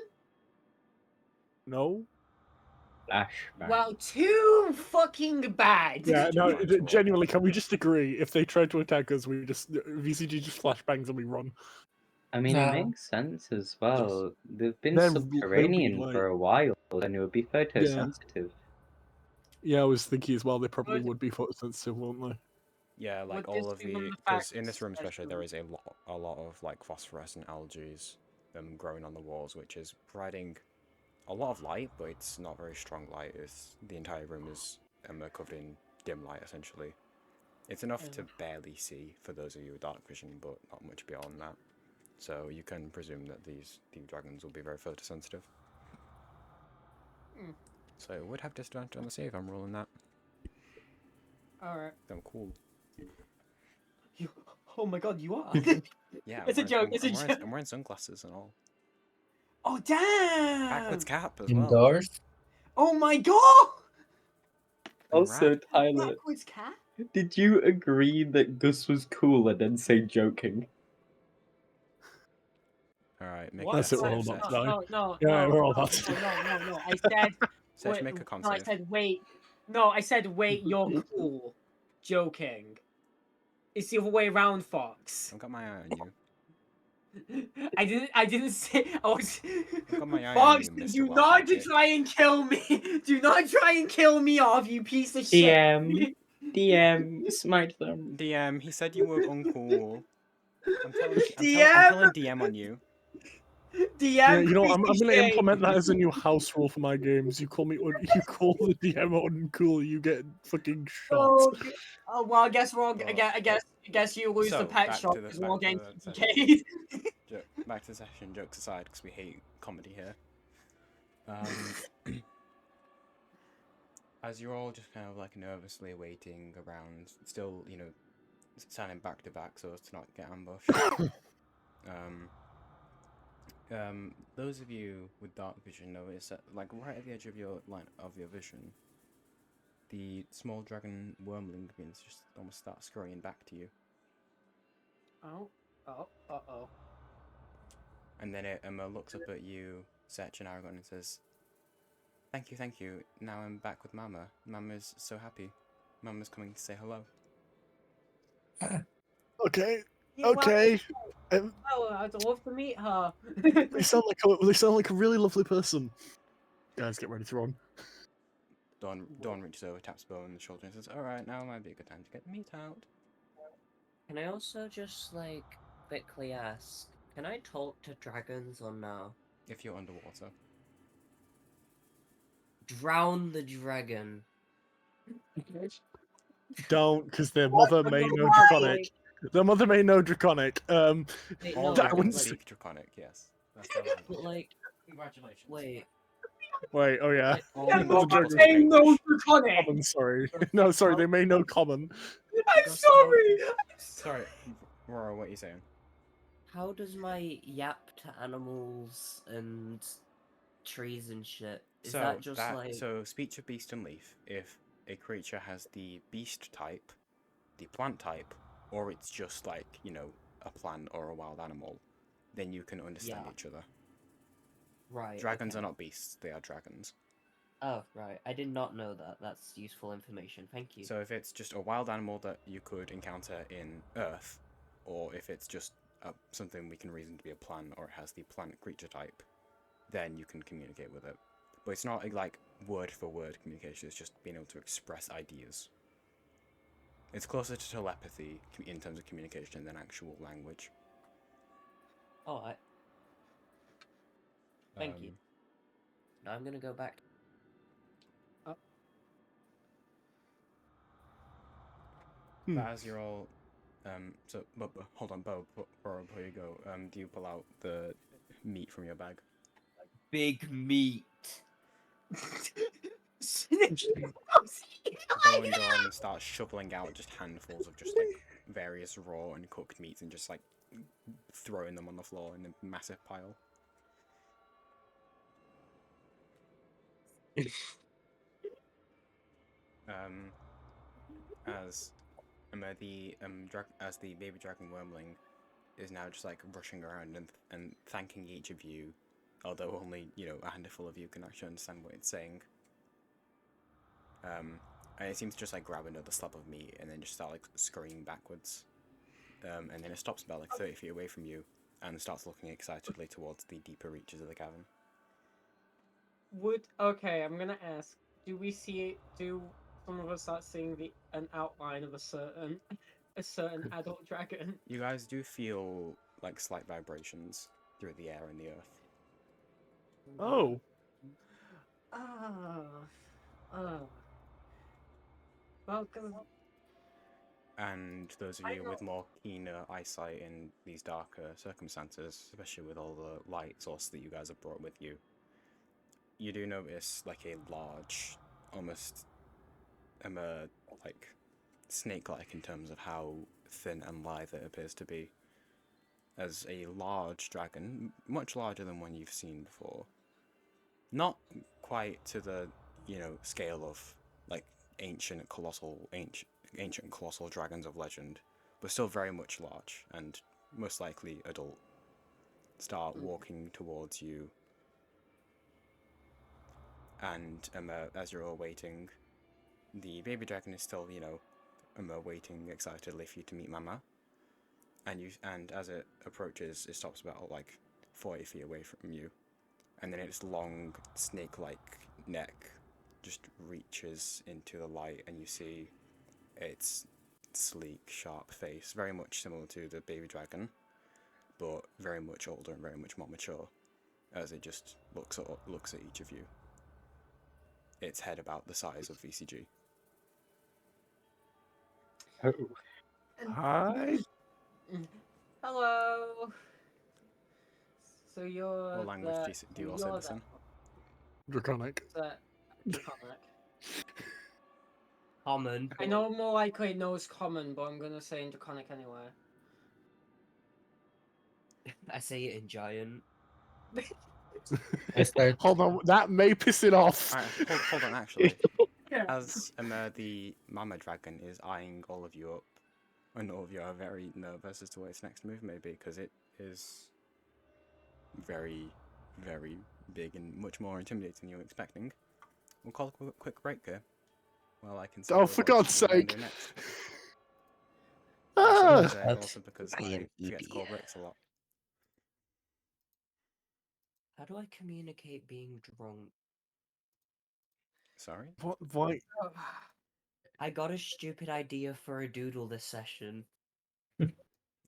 Speaker 7: No. Flashback.
Speaker 5: Well, too fucking bad.
Speaker 4: Yeah, no,
Speaker 2: Might as well.
Speaker 4: genuinely, can we just agree? If they try to attack us, we just VCG just flashbangs and we run.
Speaker 11: I mean, it
Speaker 6: No.
Speaker 11: makes sense as well. They've been
Speaker 4: They're
Speaker 11: subterranean
Speaker 4: like-
Speaker 11: for a while, and it would be photosensitive.
Speaker 4: Yeah, I was thinking as well. They probably would be photosensitive, won't they?
Speaker 2: Yeah, like
Speaker 5: Would this
Speaker 2: all of
Speaker 5: be one of
Speaker 2: the,
Speaker 5: the
Speaker 2: because in this
Speaker 5: facts
Speaker 2: room
Speaker 5: that
Speaker 2: especially
Speaker 5: you-
Speaker 2: there is a lot of like phosphorescent algae growing on the walls, which is providing a lot of light, but it's not very strong light. The entire room is covered in dim light essentially. It's enough to barely see for those of you with dark vision, but not much beyond that. So you can presume that the dragons will be very photosensitive.
Speaker 5: Mm.
Speaker 2: So it would have disadvantage on the save. I'm rolling that.
Speaker 5: Alright.
Speaker 2: Oh, cool.
Speaker 5: Oh my god, you are.
Speaker 2: Yeah,
Speaker 5: It's a joke, it's a joke.
Speaker 2: I'm wearing sunglasses and all.
Speaker 5: Oh damn!
Speaker 2: Backwards cap as well.
Speaker 6: Indoors?
Speaker 5: Oh my god!
Speaker 11: Also,
Speaker 2: Rad.
Speaker 11: Tyler,
Speaker 5: Backwards cat?
Speaker 11: did you agree that Gus was cool and then say joking?
Speaker 2: Alright, make
Speaker 5: What?
Speaker 2: a
Speaker 4: That's it,
Speaker 2: death
Speaker 4: we're all
Speaker 2: save,
Speaker 4: about
Speaker 2: Seth.
Speaker 4: to die.
Speaker 5: No,
Speaker 4: Yeah, we're all
Speaker 5: no,
Speaker 4: about to
Speaker 5: no. I said.
Speaker 2: Seth,
Speaker 5: wait,
Speaker 2: make a con
Speaker 5: no, I
Speaker 2: save.
Speaker 5: said wait. No, I said wait. You're cool. Joking. It's the other way around, Fox.
Speaker 2: I've got my eye on you.
Speaker 5: I didn't say. I was.
Speaker 2: I've got my eye on
Speaker 5: Fox,
Speaker 2: you, Mr.
Speaker 5: do
Speaker 2: Welsh
Speaker 5: not
Speaker 2: Magic.
Speaker 5: try and kill me. Do not try and kill me off, you piece of shit.
Speaker 11: DM, smite them.
Speaker 2: DM, he said you were uncool. I'm telling DM on you.
Speaker 5: DM,
Speaker 4: Yeah, you know, I'm
Speaker 5: piece of
Speaker 4: going to
Speaker 5: shit.
Speaker 4: implement that as a new house rule for my games. You call the DM uncool, you get fucking shot.
Speaker 5: Oh well, I guess we're all. I guess you lose
Speaker 2: So,
Speaker 5: the pet
Speaker 2: back
Speaker 5: shop
Speaker 2: to the-
Speaker 5: because we're all
Speaker 2: back to
Speaker 5: getting
Speaker 2: the
Speaker 5: TPK'd.
Speaker 2: Back to the session, jokes aside, because we hate comedy here. As you're all just kind of like nervously waiting around, still, standing back to back so as to not get ambushed. Those of you with dark vision notice that, like, right at the edge of your line of your vision, the small dragon wormling begins just almost start scurrying back to you.
Speaker 5: Uh-oh.
Speaker 2: And then it looks up at you, Setch and Aragon, and says, Thank you. Now I'm back with Mama. Mama's so happy. Mama's coming to say hello.
Speaker 4: Okay.
Speaker 5: Yeah,
Speaker 4: Okay.
Speaker 5: well, I'd love to meet her.
Speaker 4: They sound like a really lovely person. Guys, get ready to run.
Speaker 2: Dawn reaches over, taps Bo on the shoulder, and says, Alright, now might be a good time to get the meat out.
Speaker 10: Can I also just, like, quickly ask, can I talk to dragons or no?
Speaker 2: If you're underwater.
Speaker 10: Drown the dragon.
Speaker 4: Don't, because their mother may know draconic. The mother may know Draconic.
Speaker 10: Wait,
Speaker 2: All
Speaker 10: no,
Speaker 4: that
Speaker 10: but
Speaker 2: dragons
Speaker 4: wouldn't-
Speaker 2: speak Draconic, yes. That's their language.
Speaker 10: but like,
Speaker 8: Congratulations.
Speaker 10: wait,
Speaker 4: Wait, oh yeah.
Speaker 2: All
Speaker 7: Yeah,
Speaker 2: humans
Speaker 7: but
Speaker 2: are
Speaker 7: I'm
Speaker 2: able to speak
Speaker 7: saying no
Speaker 2: English.
Speaker 7: draconic.
Speaker 4: Common, sorry. No, sorry, they may know common.
Speaker 7: I'm sorry.
Speaker 2: Sorry, Rora, what are you saying?
Speaker 10: how does my yap to animals and trees and shit? Is that just like?
Speaker 2: So speech of beast and leaf, if a creature has the beast type, the plant type, or it's just like, you know, a plant or a wild animal, then you can understand
Speaker 10: Yeah.
Speaker 2: each other.
Speaker 10: Right.
Speaker 2: Dragons
Speaker 10: okay.
Speaker 2: are not beasts, they are dragons.
Speaker 10: Oh, right. I did not know that. That's useful information. Thank you.
Speaker 2: So if it's just a wild animal that you could encounter in Earth, or if it's just something we can reason to be a plant, or it has the plant creature type, then you can communicate with it. But it's not like word for word communication, it's just being able to express ideas. It's closer to telepathy in terms of communication than actual language.
Speaker 10: All right. Thank you. Now I'm gonna go back.
Speaker 2: But as you're all, but hold on, Bo, before you go, do you pull out the meat from your bag?
Speaker 10: Big meat.
Speaker 2: Bo and Dawn start shoveling out just handfuls of just like various raw and cooked meats and just like throwing them on the floor in a massive pile. As as the baby dragon wormling is now just like rushing around and thanking each of you, although only, you know, a handful of you can actually understand what it's saying. And it seems to just like grab another slab of meat and then just start like scurrying backwards. And then it stops about like 30 feet away from you and starts looking excitedly towards the deeper reaches of the cavern.
Speaker 5: Okay, I'm gonna ask. Do we see? Do some of us start seeing an outline of a certain adult dragon?
Speaker 2: You guys do feel like slight vibrations through the air and the earth.
Speaker 4: Oh.
Speaker 5: Well, cause
Speaker 2: And those of you with more keener eyesight in these darker circumstances, especially with all the light source that you guys have brought with you, you do notice like a large, almost like snake-like in terms of how thin and lithe it appears to be, as a large dragon, much larger than one you've seen before. Not quite to the, you know, scale of like ancient colossal dragons of legend, but still very much large and most likely adult, start walking towards you. And as you're all waiting, the baby dragon is still, you know, waiting excitedly for you to meet Mama. And as it approaches, it stops about like 40 feet away from you, and then its long snake-like neck just reaches into the light, and you see its sleek, sharp face, very much similar to the baby dragon, but very much older and very much more mature, as it just looks at each of you. Its head about the size of VCG.
Speaker 4: Oh. Hi.
Speaker 5: hello. So you're
Speaker 2: What language do you all say this in?
Speaker 4: Draconic.
Speaker 5: Draconic.
Speaker 10: Common.
Speaker 5: I know more likely it knows common, but I'm gonna say in Draconic anyway.
Speaker 10: I say it in giant.
Speaker 6: I start.
Speaker 4: Hold on, that may piss it off.
Speaker 2: Alright, hold on, actually. As the mama dragon is eyeing all of you up, and all of you are very nervous as to what its next move may be, because it is very, very big and much more intimidating than you were expecting. We'll call a quick break here. Well, I can see.
Speaker 4: Oh, for God's sake!
Speaker 2: Also,
Speaker 4: Ah!
Speaker 2: also because I forget to call breaks a lot.
Speaker 10: How do I communicate being drunk?
Speaker 2: Sorry?
Speaker 4: What? Why?
Speaker 10: I got a stupid idea for a doodle this session.
Speaker 2: Oh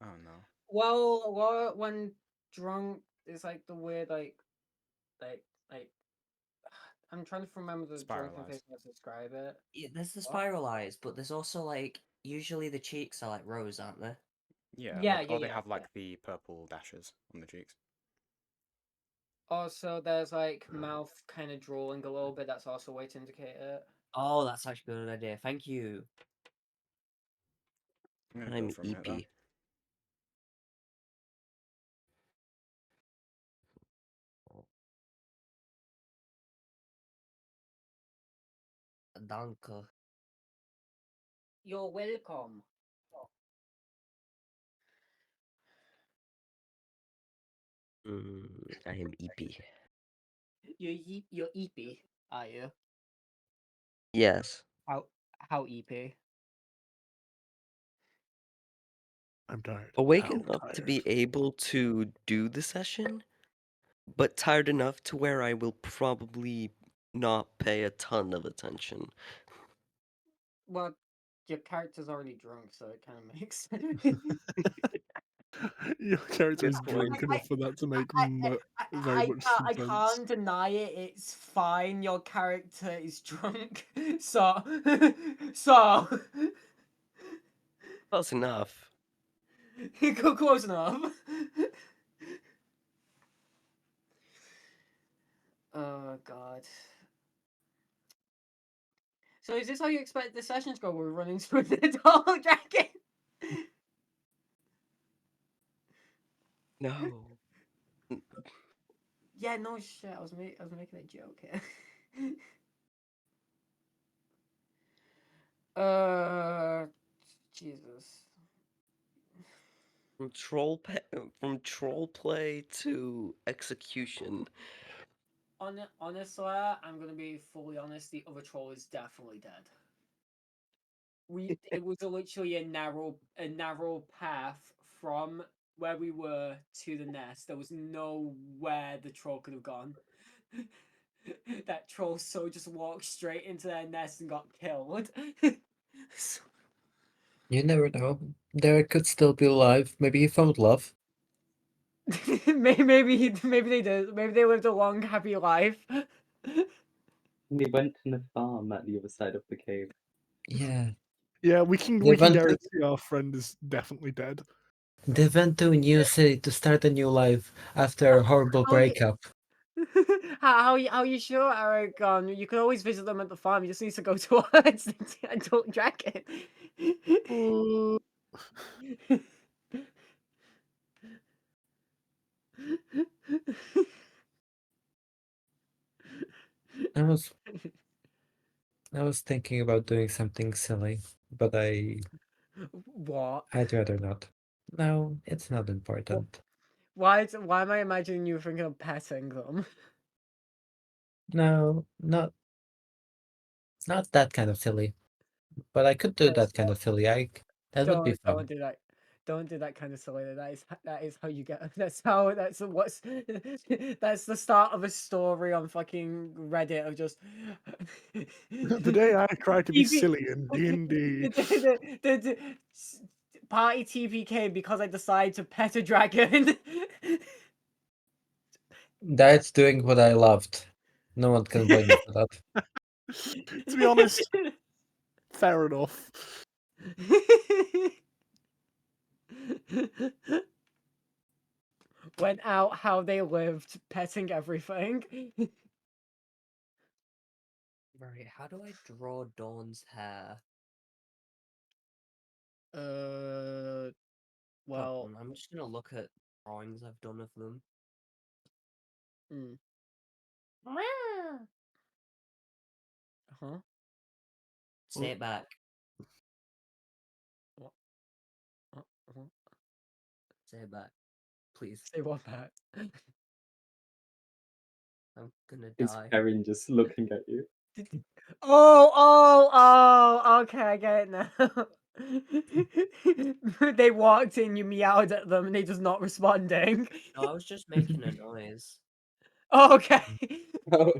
Speaker 2: no.
Speaker 5: Well, when drunk is like the weird like I'm trying to remember the drunken
Speaker 2: Spiralized.
Speaker 5: face to describe it.
Speaker 10: Yeah, there's the spiral eyes, but there's also like usually the cheeks are like rose, aren't they?
Speaker 2: Yeah,
Speaker 5: Yeah,
Speaker 2: or they
Speaker 5: yeah,
Speaker 2: have
Speaker 5: yeah.
Speaker 2: like the purple dashes on the cheeks.
Speaker 5: Also, there's like mouth kind of drooling a little bit. That's also a way to indicate it.
Speaker 10: Oh, that's actually a good idea. Thank you.
Speaker 2: I'm gonna
Speaker 3: I'm
Speaker 2: go for a minute though.
Speaker 3: EP.
Speaker 10: Danke.
Speaker 5: You're welcome.
Speaker 3: I am EP.
Speaker 5: You're EP, are you?
Speaker 3: Yes.
Speaker 5: How EP?
Speaker 4: I'm tired.
Speaker 3: Awake
Speaker 4: How
Speaker 3: enough to be
Speaker 4: tired.
Speaker 3: able to do the session, but tired enough to where I will probably not pay a ton of attention.
Speaker 5: Well, your character's already drunk, so it kind of makes sense.
Speaker 4: Your character
Speaker 3: Good
Speaker 4: is
Speaker 3: point.
Speaker 4: drunk enough for that to make very much
Speaker 5: I
Speaker 4: sense.
Speaker 5: can't deny it. It's fine. Your character is drunk, so so
Speaker 3: Close enough.
Speaker 5: go close enough. Oh God. So is this how you expect the session to go? We're running through the tall dragon.
Speaker 3: No.
Speaker 5: Yeah, no shit. I was making a joke here. Jesus.
Speaker 3: From troll play to execution.
Speaker 5: Honestly, I'm gonna be fully honest. The other troll is definitely dead. It was literally a narrow path from where we were to the nest. There was nowhere the troll could have gone. That troll so just walked straight into their nest and got killed.
Speaker 6: You never know. Derek could still be alive. Maybe he found love.
Speaker 5: maybe they did. Maybe they lived a long, happy life.
Speaker 7: They went to the farm at the other side of the cave.
Speaker 6: Yeah.
Speaker 4: Yeah, we can
Speaker 6: They went to,
Speaker 4: guarantee our friend is definitely dead.
Speaker 6: they went to a new city to start a new life after a horrible
Speaker 5: How you-
Speaker 6: breakup.
Speaker 5: how you sure, Eric? You can always visit them at the farm. You just need to go towards the adult dragon.
Speaker 6: I was thinking about doing something silly, but
Speaker 5: What?
Speaker 6: I'd rather not. No, it's not important.
Speaker 5: Why am I imagining you thinking of petting them?
Speaker 6: No, not that kind of silly. But I could do that kind of silly. That would be
Speaker 5: Don't
Speaker 6: fun.
Speaker 5: do that. Don't do that kind of silly. That is how you get. That's what's. That's the start of a story on fucking Reddit of just.
Speaker 4: The day I tried to be
Speaker 5: TP
Speaker 4: silly in D&D.
Speaker 5: the party TPK because I decided to pet a dragon.
Speaker 6: That's doing what I loved. No one can blame me for that.
Speaker 4: To be honest, fair enough.
Speaker 5: Went out how they lived, petting everything.
Speaker 10: Right, how do I draw Dawn's hair?
Speaker 5: Well,
Speaker 10: Hold on, I'm just gonna look at drawings I've done of them.
Speaker 5: mm. Huh?
Speaker 10: Say it back.
Speaker 5: What? What?
Speaker 10: Say it back. Please.
Speaker 5: Say what back?
Speaker 10: I'm gonna
Speaker 7: Is
Speaker 10: die.
Speaker 7: Perrin just looking at you?
Speaker 5: Okay, I get it now. They walked in, you meowed at them, and they just not responding.
Speaker 10: No, I was just making a noise.
Speaker 5: Oh, okay.
Speaker 7: Oh,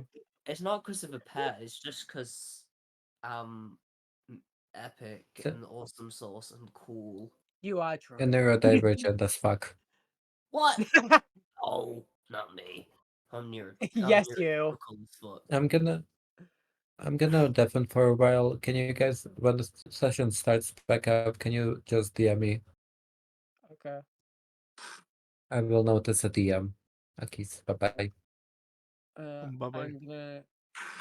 Speaker 10: It's not because of a pet, it's just because epic
Speaker 6: So-
Speaker 10: and awesome sauce and cool.
Speaker 5: You are
Speaker 6: You're
Speaker 5: drunk.
Speaker 6: neurodivergent as fuck.
Speaker 10: What? Oh, not me. I'm
Speaker 5: Yes, you.
Speaker 10: neurotypical as fuck.
Speaker 6: I'm gonna deafen for a while. Can you guys, when the session starts back up, can you just DM me?
Speaker 5: Okay.
Speaker 6: I will notice a DM. Okay, bye bye.
Speaker 4: Bye-bye.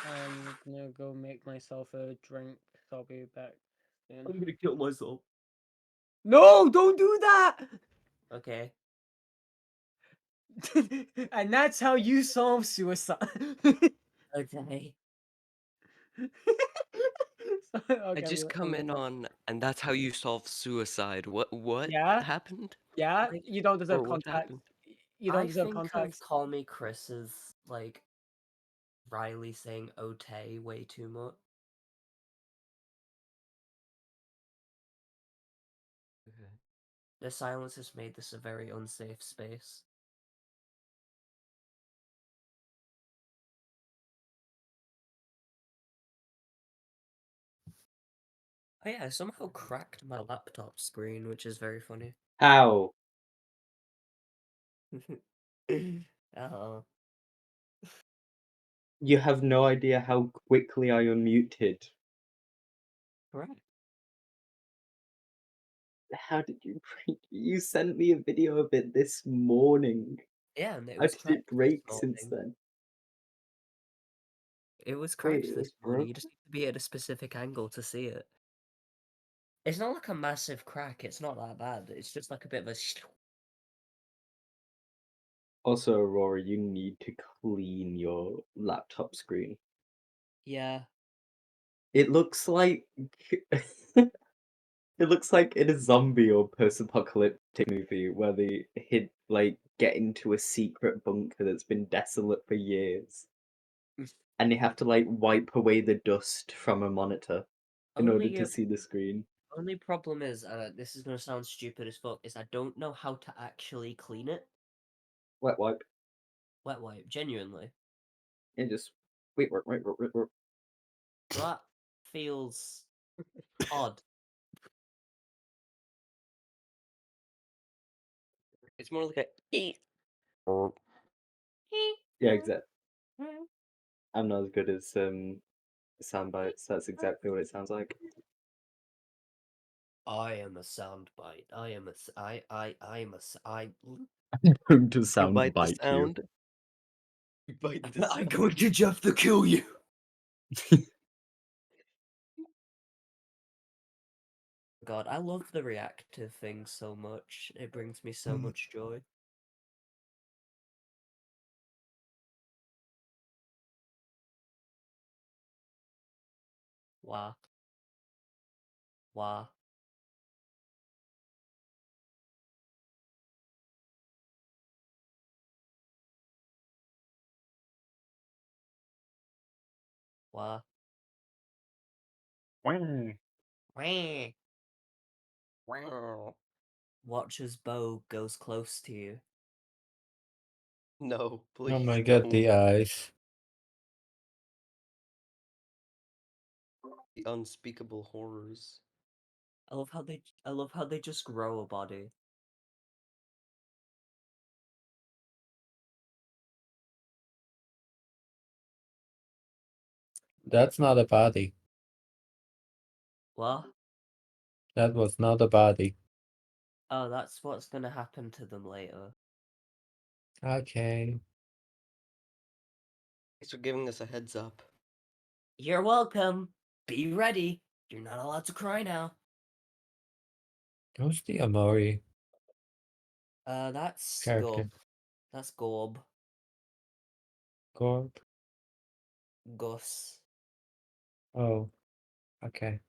Speaker 5: I'm gonna go make myself a drink. So I'll be back soon.
Speaker 1: I'm gonna kill myself.
Speaker 5: No, don't do that.
Speaker 10: Okay.
Speaker 5: And that's how you solve suicide.
Speaker 10: Okay.
Speaker 3: I just come in on, and that's how you solve suicide. What
Speaker 5: Yeah,
Speaker 3: happened?
Speaker 5: yeah.
Speaker 10: Like,
Speaker 5: You don't deserve
Speaker 3: Or what
Speaker 5: context.
Speaker 3: happened?
Speaker 5: You don't
Speaker 10: I
Speaker 5: deserve
Speaker 10: think
Speaker 5: context.
Speaker 10: of Call Me Chris as like Riley saying "Ote" way too much.
Speaker 3: Okay.
Speaker 10: The silence has made this a very unsafe space. Oh yeah, I somehow cracked my laptop screen, which is very funny.
Speaker 7: How?
Speaker 10: Oh.
Speaker 7: You have no idea how quickly I unmuted.
Speaker 10: Correct.
Speaker 7: How did you break? You sent me a video of it this morning.
Speaker 10: Yeah, and it
Speaker 7: How
Speaker 10: was
Speaker 7: did it
Speaker 10: cracked
Speaker 7: break
Speaker 10: this
Speaker 7: since
Speaker 10: morning.
Speaker 7: then?
Speaker 10: It was
Speaker 7: Wait,
Speaker 10: cracked
Speaker 7: it
Speaker 10: this
Speaker 7: was
Speaker 10: morning.
Speaker 7: broken?
Speaker 10: You just need to be at a specific angle to see it. It's not like a massive crack. It's not that bad. It's just like a bit of a.
Speaker 7: Also, Aurora, you need to clean your laptop screen.
Speaker 10: Yeah.
Speaker 7: It looks like it looks like in a zombie or post-apocalyptic movie where they get into a secret bunker that's been desolate for years, and they have to wipe away the dust from a monitor in order to see the screen.
Speaker 10: Only problem is, this is gonna sound stupid as fuck, is I don't know how to actually clean it.
Speaker 7: Wet wipe.
Speaker 10: Wet wipe, genuinely.
Speaker 7: And just wait.
Speaker 10: That feels odd.
Speaker 3: It's more like a.
Speaker 7: Yeah, exactly. I'm not as good as sound bites. That's exactly what it sounds like.
Speaker 10: I am a soundbite. I am a. I am a. I.
Speaker 7: I'm going to
Speaker 3: You
Speaker 7: sound
Speaker 3: bite the
Speaker 7: bite you.
Speaker 3: sound. You bite the
Speaker 10: I'm
Speaker 3: sound.
Speaker 10: going to Jeff to kill you. God, I love the reactive thing so much. It brings me so much joy. Wow. Wow. Wow.
Speaker 4: Wah.
Speaker 10: Wah.
Speaker 3: Wow.
Speaker 10: Watch as Bo goes close to you.
Speaker 3: No, please.
Speaker 6: Oh my god, the
Speaker 3: don't.
Speaker 6: eyes.
Speaker 3: The unspeakable horrors.
Speaker 10: I love how they just grow a body.
Speaker 6: That's not a body.
Speaker 10: What?
Speaker 6: That was not a body.
Speaker 10: Oh, that's what's gonna happen to them later.
Speaker 6: Okay.
Speaker 3: Thanks for giving us a heads up.
Speaker 10: You're welcome. Be ready. You're not allowed to cry now.
Speaker 6: Who's the Amori
Speaker 10: That's
Speaker 6: character?
Speaker 10: Gob. That's Gob.
Speaker 6: Gorb?
Speaker 10: Gus.
Speaker 6: Oh, okay.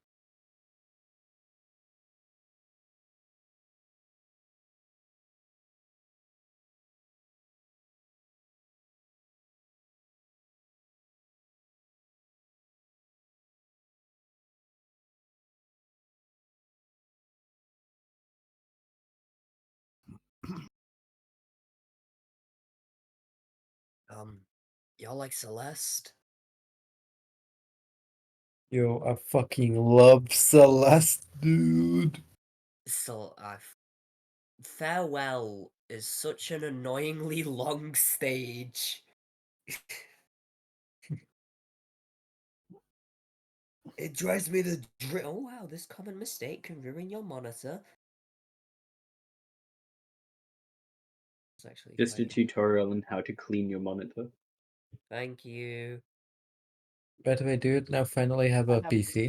Speaker 10: Y'all like Celeste?
Speaker 6: Yo, I fucking love Celeste, dude.
Speaker 10: So, Farewell is such an annoyingly long stage. It drives me to Oh wow, this common mistake can ruin your monitor. It's actually
Speaker 7: Just a
Speaker 10: quite...
Speaker 7: tutorial on how to clean your monitor.
Speaker 10: Thank you.
Speaker 6: By the way, do you now finally have a PC?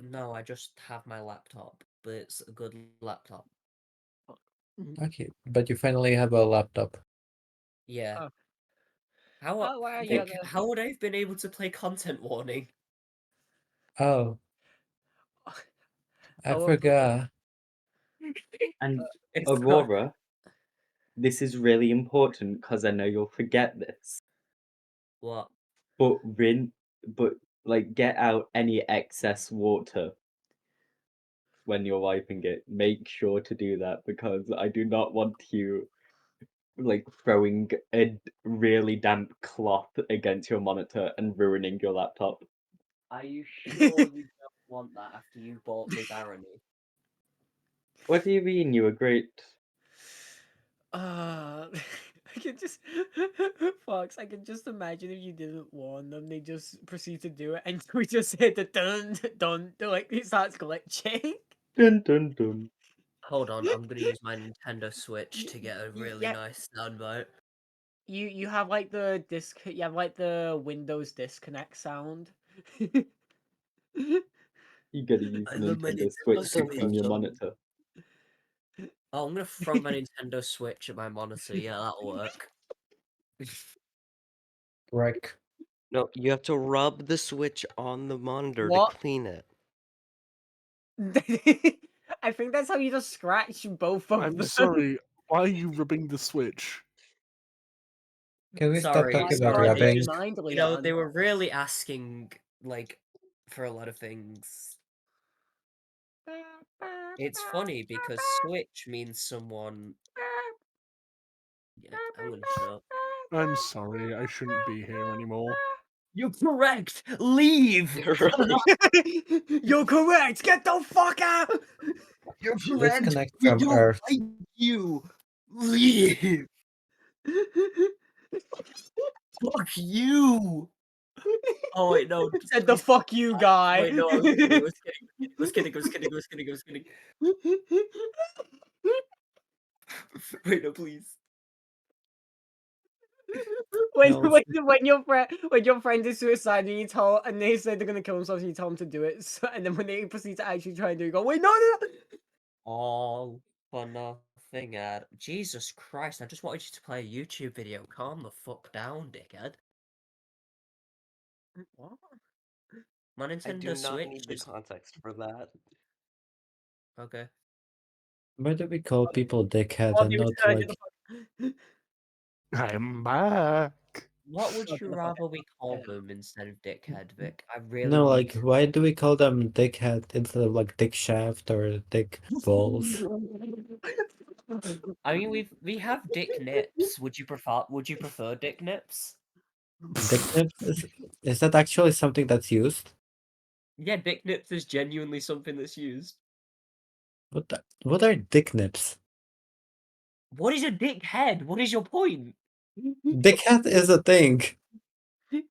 Speaker 10: No, I just have my laptop, but it's a good laptop.
Speaker 6: Okay, but you finally have a laptop.
Speaker 10: Yeah.
Speaker 5: Oh.
Speaker 10: How
Speaker 5: Oh, wow, you
Speaker 10: Vic,
Speaker 5: got the-
Speaker 10: how would I have been able to play content warning?
Speaker 6: Oh, I
Speaker 5: Oh,
Speaker 6: forgot.
Speaker 7: And
Speaker 10: It's not-
Speaker 7: Aurora, this is really important because I know you'll forget this.
Speaker 10: What?
Speaker 7: But get out any excess water when you're wiping it. Make sure to do that because I do not want you throwing a really damp cloth against your monitor and ruining your laptop.
Speaker 10: Are you sure you don't want that after you bought me Barony?
Speaker 7: What do you mean? You were great.
Speaker 5: I can just Fox, I can just imagine if you didn't warn them, they just proceed to do it and we just hit the dun dun like it starts glitching.
Speaker 7: Dun dun dun.
Speaker 10: Hold on, I'm gonna use my Nintendo Switch to get a really
Speaker 5: Yeah.
Speaker 10: nice soundbite.
Speaker 5: You have like the you have like the Windows disconnect sound.
Speaker 7: You gotta use
Speaker 10: I love my
Speaker 7: Nintendo
Speaker 10: Nintendo
Speaker 7: Switch to clean your
Speaker 10: Switch.
Speaker 7: monitor.
Speaker 10: Oh, I'm gonna throw my Nintendo Switch at my monitor. Yeah, that'll work.
Speaker 6: Right.
Speaker 3: No, you have to rub the Switch on the monitor
Speaker 5: What?
Speaker 3: to clean it.
Speaker 5: I think that's how you just scratch both of
Speaker 4: I'm
Speaker 5: them.
Speaker 4: sorry. Why are you rubbing the Switch?
Speaker 6: Can we stop
Speaker 10: Sorry,
Speaker 6: talking about
Speaker 10: sorry. They
Speaker 6: rubbing?
Speaker 10: just,
Speaker 5: Mind,
Speaker 10: you know,
Speaker 5: Leon.
Speaker 10: they were really asking for a lot of things. It's funny because Switch means someone. Yeah, I'm gonna shut up.
Speaker 4: I'm sorry. I shouldn't be here anymore.
Speaker 10: You're correct. Leave.
Speaker 5: You're correct. Get the fuck out.
Speaker 10: You're
Speaker 6: Disconnect from Earth.
Speaker 10: like you. Leave. Fuck you. Oh wait, no.
Speaker 5: Said the
Speaker 10: please-
Speaker 5: fuck you guy.
Speaker 10: Wait, no. I was kidding. I was kidding. I was kidding. I was kidding. I was kidding. I was kidding. Wait, no, please.
Speaker 6: No.
Speaker 5: When your friend is suicidal and you tell and they say they're gonna kill themselves and you tell them to do it, so, and then when they proceed to actually try and do it, you go, wait, no, no, no.
Speaker 10: All for nothing, Ad. Jesus Christ! I just wanted you to play a YouTube video. Calm the fuck down, dickhead.
Speaker 5: What?
Speaker 10: My
Speaker 3: I do
Speaker 10: Nintendo
Speaker 3: not
Speaker 10: Switch
Speaker 3: need the
Speaker 10: is
Speaker 3: context for that.
Speaker 10: okay.
Speaker 6: Why do we call people dickhead
Speaker 5: Oh,
Speaker 6: and
Speaker 5: they
Speaker 6: not
Speaker 5: returned
Speaker 6: like...
Speaker 5: the
Speaker 4: I'm back.
Speaker 10: What would
Speaker 5: Shut
Speaker 10: you
Speaker 5: the fuck
Speaker 10: rather we call
Speaker 5: up.
Speaker 10: them instead of dickhead, Vic? I really
Speaker 6: No,
Speaker 10: need
Speaker 6: like,
Speaker 10: to-
Speaker 6: why do we call them dickhead instead of like dick shaft or dick balls?
Speaker 10: I mean, we have dick nips. Would you prefer dick nips?
Speaker 6: Dick nips? Is that actually something that's used?
Speaker 10: Yeah, dick nips is genuinely something that's used.
Speaker 6: What are dick nips?
Speaker 10: What is a dick head? What is your point?
Speaker 6: Dickhead is a thing.
Speaker 10: I'm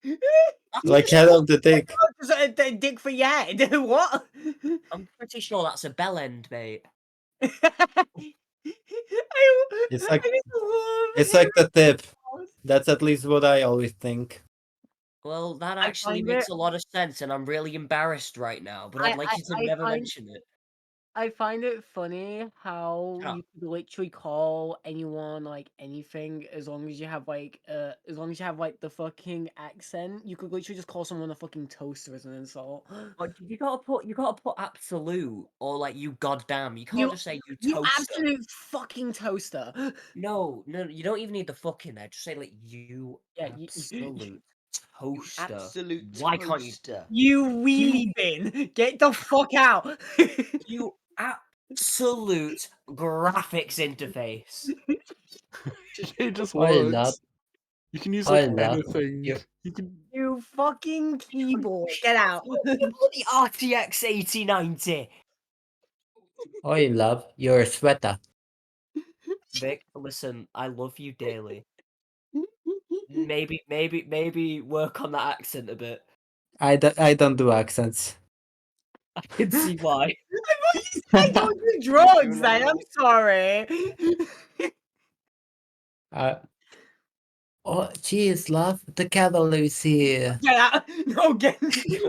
Speaker 6: Like
Speaker 10: pretty
Speaker 6: head
Speaker 10: sure,
Speaker 6: of the dick.
Speaker 5: Just a dick for your head. What?
Speaker 10: I'm pretty sure that's a bell end, mate.
Speaker 6: It's like
Speaker 5: I just love
Speaker 6: it's like the tip. That's at least what I always think.
Speaker 10: Well, that
Speaker 5: I
Speaker 10: actually
Speaker 5: find
Speaker 10: makes
Speaker 5: it-
Speaker 10: a lot of sense, and I'm really embarrassed right now. But I'd like you to never mention it.
Speaker 5: I find it funny how
Speaker 10: Shut up.
Speaker 5: you could literally call anyone like anything as long as you have like the fucking accent. You could literally just call someone a fucking toaster as an insult.
Speaker 10: But you gotta put absolute or like you goddamn. You can't
Speaker 5: You-
Speaker 10: just say you
Speaker 5: You
Speaker 10: toaster.
Speaker 5: absolute fucking toaster.
Speaker 10: No, you don't even need the fuck in there. Just say like you
Speaker 5: Yeah, you-
Speaker 10: absolute toaster.
Speaker 3: Absolute
Speaker 10: Why can't you?
Speaker 3: toaster.
Speaker 5: You wheelie bin. Get the fuck out.
Speaker 10: You absolute graphics interface.
Speaker 4: It just
Speaker 6: I
Speaker 4: works.
Speaker 6: love-
Speaker 4: You can use
Speaker 6: I
Speaker 4: like
Speaker 6: love
Speaker 4: anything.
Speaker 6: you.
Speaker 4: You can.
Speaker 5: You fucking keyboard. Get out.
Speaker 10: Bloody RTX 8090.
Speaker 6: I love your sweater.
Speaker 10: Vic, listen, I love you dearly. Maybe work on that accent a bit.
Speaker 6: I don't do accents.
Speaker 10: I can see why.
Speaker 5: I don't do drugs then. I'm sorry.
Speaker 6: Oh, jeez, love. The cavalry's here.
Speaker 5: Get out! No,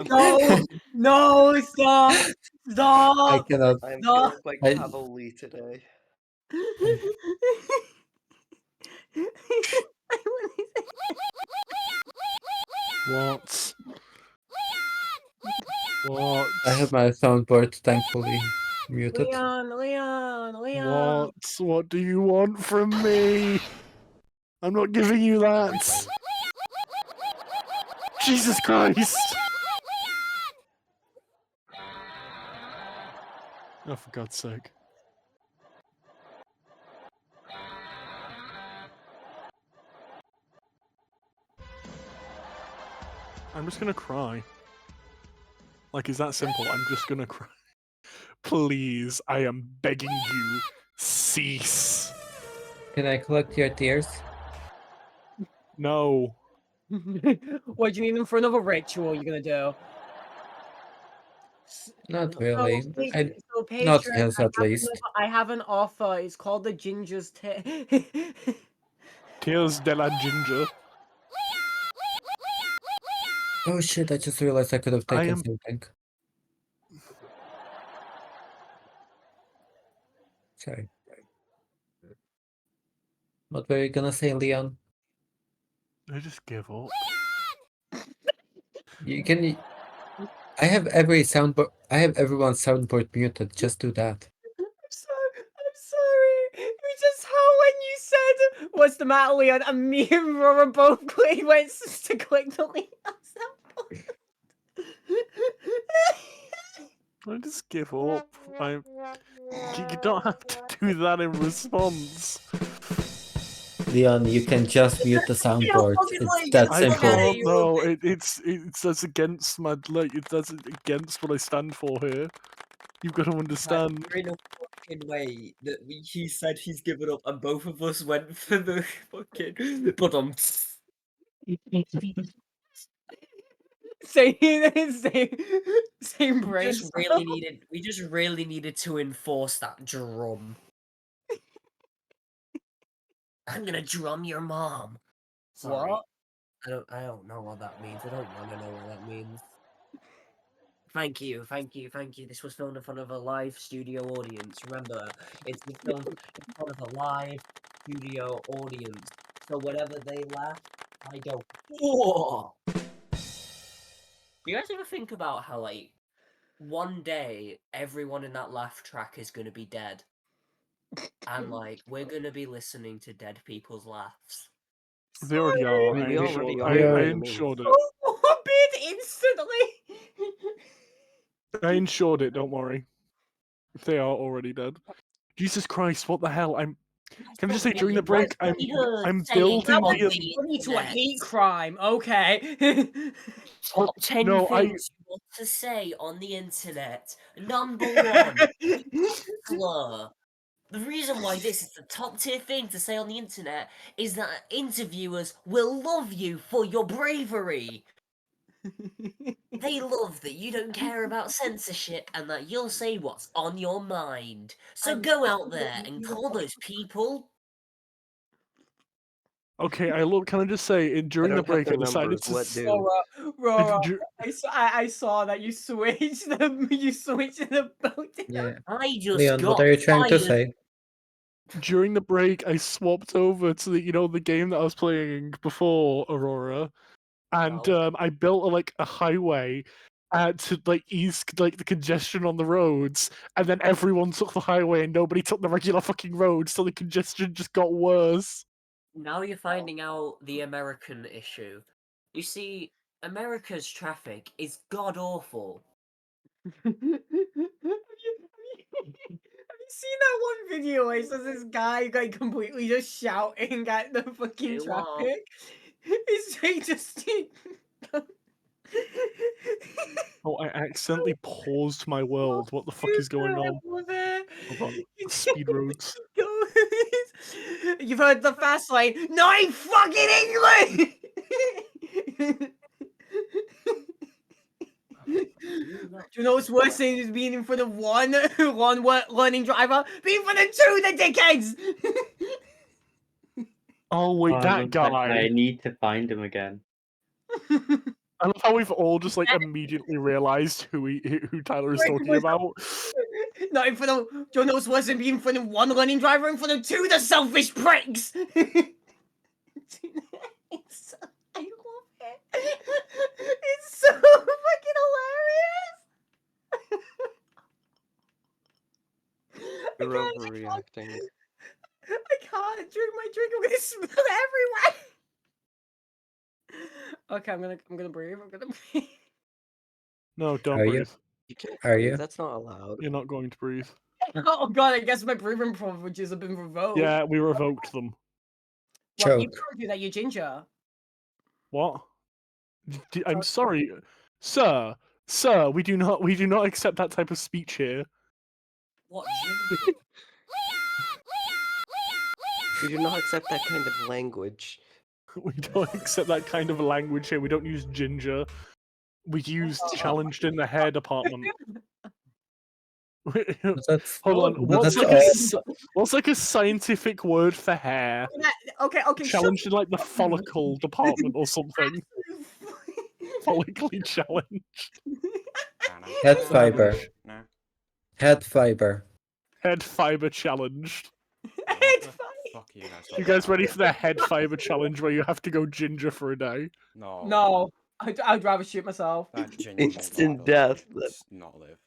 Speaker 5: no, no, stop!
Speaker 6: I
Speaker 5: Stop!
Speaker 6: cannot.
Speaker 3: I'm
Speaker 5: No.
Speaker 3: feeling quite
Speaker 6: I-
Speaker 3: cavalry today.
Speaker 4: What? What?
Speaker 6: I have my soundboard thankfully muted.
Speaker 5: Leon.
Speaker 4: What? What do you want from me? I'm not giving you that. Jesus Christ! Oh, for God's sake. I'm just gonna cry. Like, is that simple? I'm just gonna cry. Please, I am begging you, cease.
Speaker 6: Can I collect your tears?
Speaker 4: No.
Speaker 5: What, do you need them for another ritual you're gonna do?
Speaker 6: Not really.
Speaker 5: So,
Speaker 6: Not
Speaker 5: Patron,
Speaker 6: his at least.
Speaker 5: I have an offer. It's called the Ginger's
Speaker 4: Tears de la Ginger.
Speaker 6: Oh shit, I just realized I could have
Speaker 4: I
Speaker 6: taken
Speaker 4: am-
Speaker 6: something. Sorry. What were you gonna say, Leon?
Speaker 4: I just give up.
Speaker 6: You can. I have everyone's soundboard muted. Just do that.
Speaker 5: I'm sorry. It's just how when you said, "What's the matter, Leon?" and me and Rora both went to click the Leon sound.
Speaker 4: I just give up. You don't have to do that in response.
Speaker 6: Leon, you can just mute the soundboard. It's that
Speaker 4: I
Speaker 6: simple.
Speaker 4: can't. No, it's that's against my that's against what I stand for here. You've got to understand.
Speaker 10: In a fucking way that he said he's given up, and both of us went for the fucking. But
Speaker 5: same brain.
Speaker 10: We just really needed to enforce that drum. I'm gonna drum your mom. Sorry.
Speaker 5: What?
Speaker 10: I don't know what that means. I don't want to know what that means. Thank you. This was filmed in front of a live studio audience. Remember, it's filmed in front of a live studio audience. So whenever they laugh, I go, whoa! You guys ever think about how, like, one day everyone in that laugh track is gonna be dead? And, like, we're gonna be listening to dead people's laughs.
Speaker 4: They already are.
Speaker 3: I mean, they already are,
Speaker 4: I
Speaker 3: what do you
Speaker 4: ensured it.
Speaker 5: Morbid instantly.
Speaker 4: I ensured it. Don't worry. They are already dead. Jesus Christ! What the hell? Can I just say during the break, I'm building
Speaker 5: To a hate crime. Okay.
Speaker 10: Top 10
Speaker 4: No,
Speaker 10: things you want to say on the internet. Number 1, slur. The reason why this is the top tier thing to say on the internet is that interviewers will love you for your bravery. They love that you don't care about censorship and that you'll say what's on your mind. So go out there and call those people.
Speaker 4: Okay, can I just say, during the
Speaker 3: don't have
Speaker 4: break,
Speaker 3: their
Speaker 4: I decided
Speaker 3: numbers,
Speaker 4: to.
Speaker 3: what do?
Speaker 5: Rora, I saw that you switched the boat.
Speaker 6: Yeah.
Speaker 10: I just
Speaker 6: Leon,
Speaker 10: got
Speaker 6: what are you trying to
Speaker 10: fired.
Speaker 6: say?
Speaker 4: During the break, I swapped over to the game that I was playing before Aurora, and I built a highway to ease the congestion on the roads, and then everyone took the highway and nobody took the regular fucking road, so the congestion just got worse.
Speaker 10: Now you're finding out the American issue. You see, America's traffic is god awful.
Speaker 5: Have you seen that one video where it says this guy completely just shouting at the fucking traffic? It's just.
Speaker 4: Oh, I accidentally paused my world. What the fuck is going on? Hold on. Speed roads.
Speaker 5: You've heard the fast lane. No, in fucking English! Do you know what's worse than being in front of one learning driver? Being in front of two, the dickheads!
Speaker 4: Oh wait,
Speaker 7: I
Speaker 4: that
Speaker 7: love that
Speaker 4: guy.
Speaker 7: I need to find him again.
Speaker 4: I love how we've all just like immediately realized who Tyler is talking about.
Speaker 5: Not in front of John knows worse than being in front of one learning driver, in front of two the selfish pricks. I love it. It's so fucking hilarious.
Speaker 3: You're overreacting.
Speaker 5: I can't drink my drink. I'm gonna spill it everywhere. Okay, I'm gonna breathe. I'm gonna breathe.
Speaker 4: No, don't
Speaker 6: Are you?
Speaker 4: breathe.
Speaker 3: You can't
Speaker 6: Are
Speaker 3: breathe.
Speaker 6: you?
Speaker 3: That's not allowed.
Speaker 4: You're not going to breathe.
Speaker 5: Oh god, I guess my breathing privileges have been revoked.
Speaker 4: Yeah, we revoked them.
Speaker 5: Well, you
Speaker 6: Choke.
Speaker 5: can't do that, you ginger.
Speaker 4: What? I'm sorry, sir. Sir, we do not accept that type of speech here.
Speaker 10: What?
Speaker 3: We do not accept that kind of language.
Speaker 4: We don't accept that kind of language here. We don't use ginger. We use challenged in the hair department.
Speaker 6: That's
Speaker 4: Hold on.
Speaker 6: but
Speaker 4: What's
Speaker 6: that's
Speaker 4: like
Speaker 6: all.
Speaker 4: what's like a scientific word for hair?
Speaker 5: Okay, shut
Speaker 4: Challenged in like the follicle department or something. Follically challenged.
Speaker 6: Head fiber.
Speaker 2: No.
Speaker 6: Head fiber.
Speaker 4: Head fiber challenged.
Speaker 5: Head
Speaker 2: Fuck you guys.
Speaker 4: You guys ready for the head fiber challenge where you have to go ginger for a day?
Speaker 2: No.
Speaker 5: No, I'd rather shoot myself.
Speaker 2: That genuinely
Speaker 3: Instant
Speaker 2: will
Speaker 3: death.
Speaker 2: not live.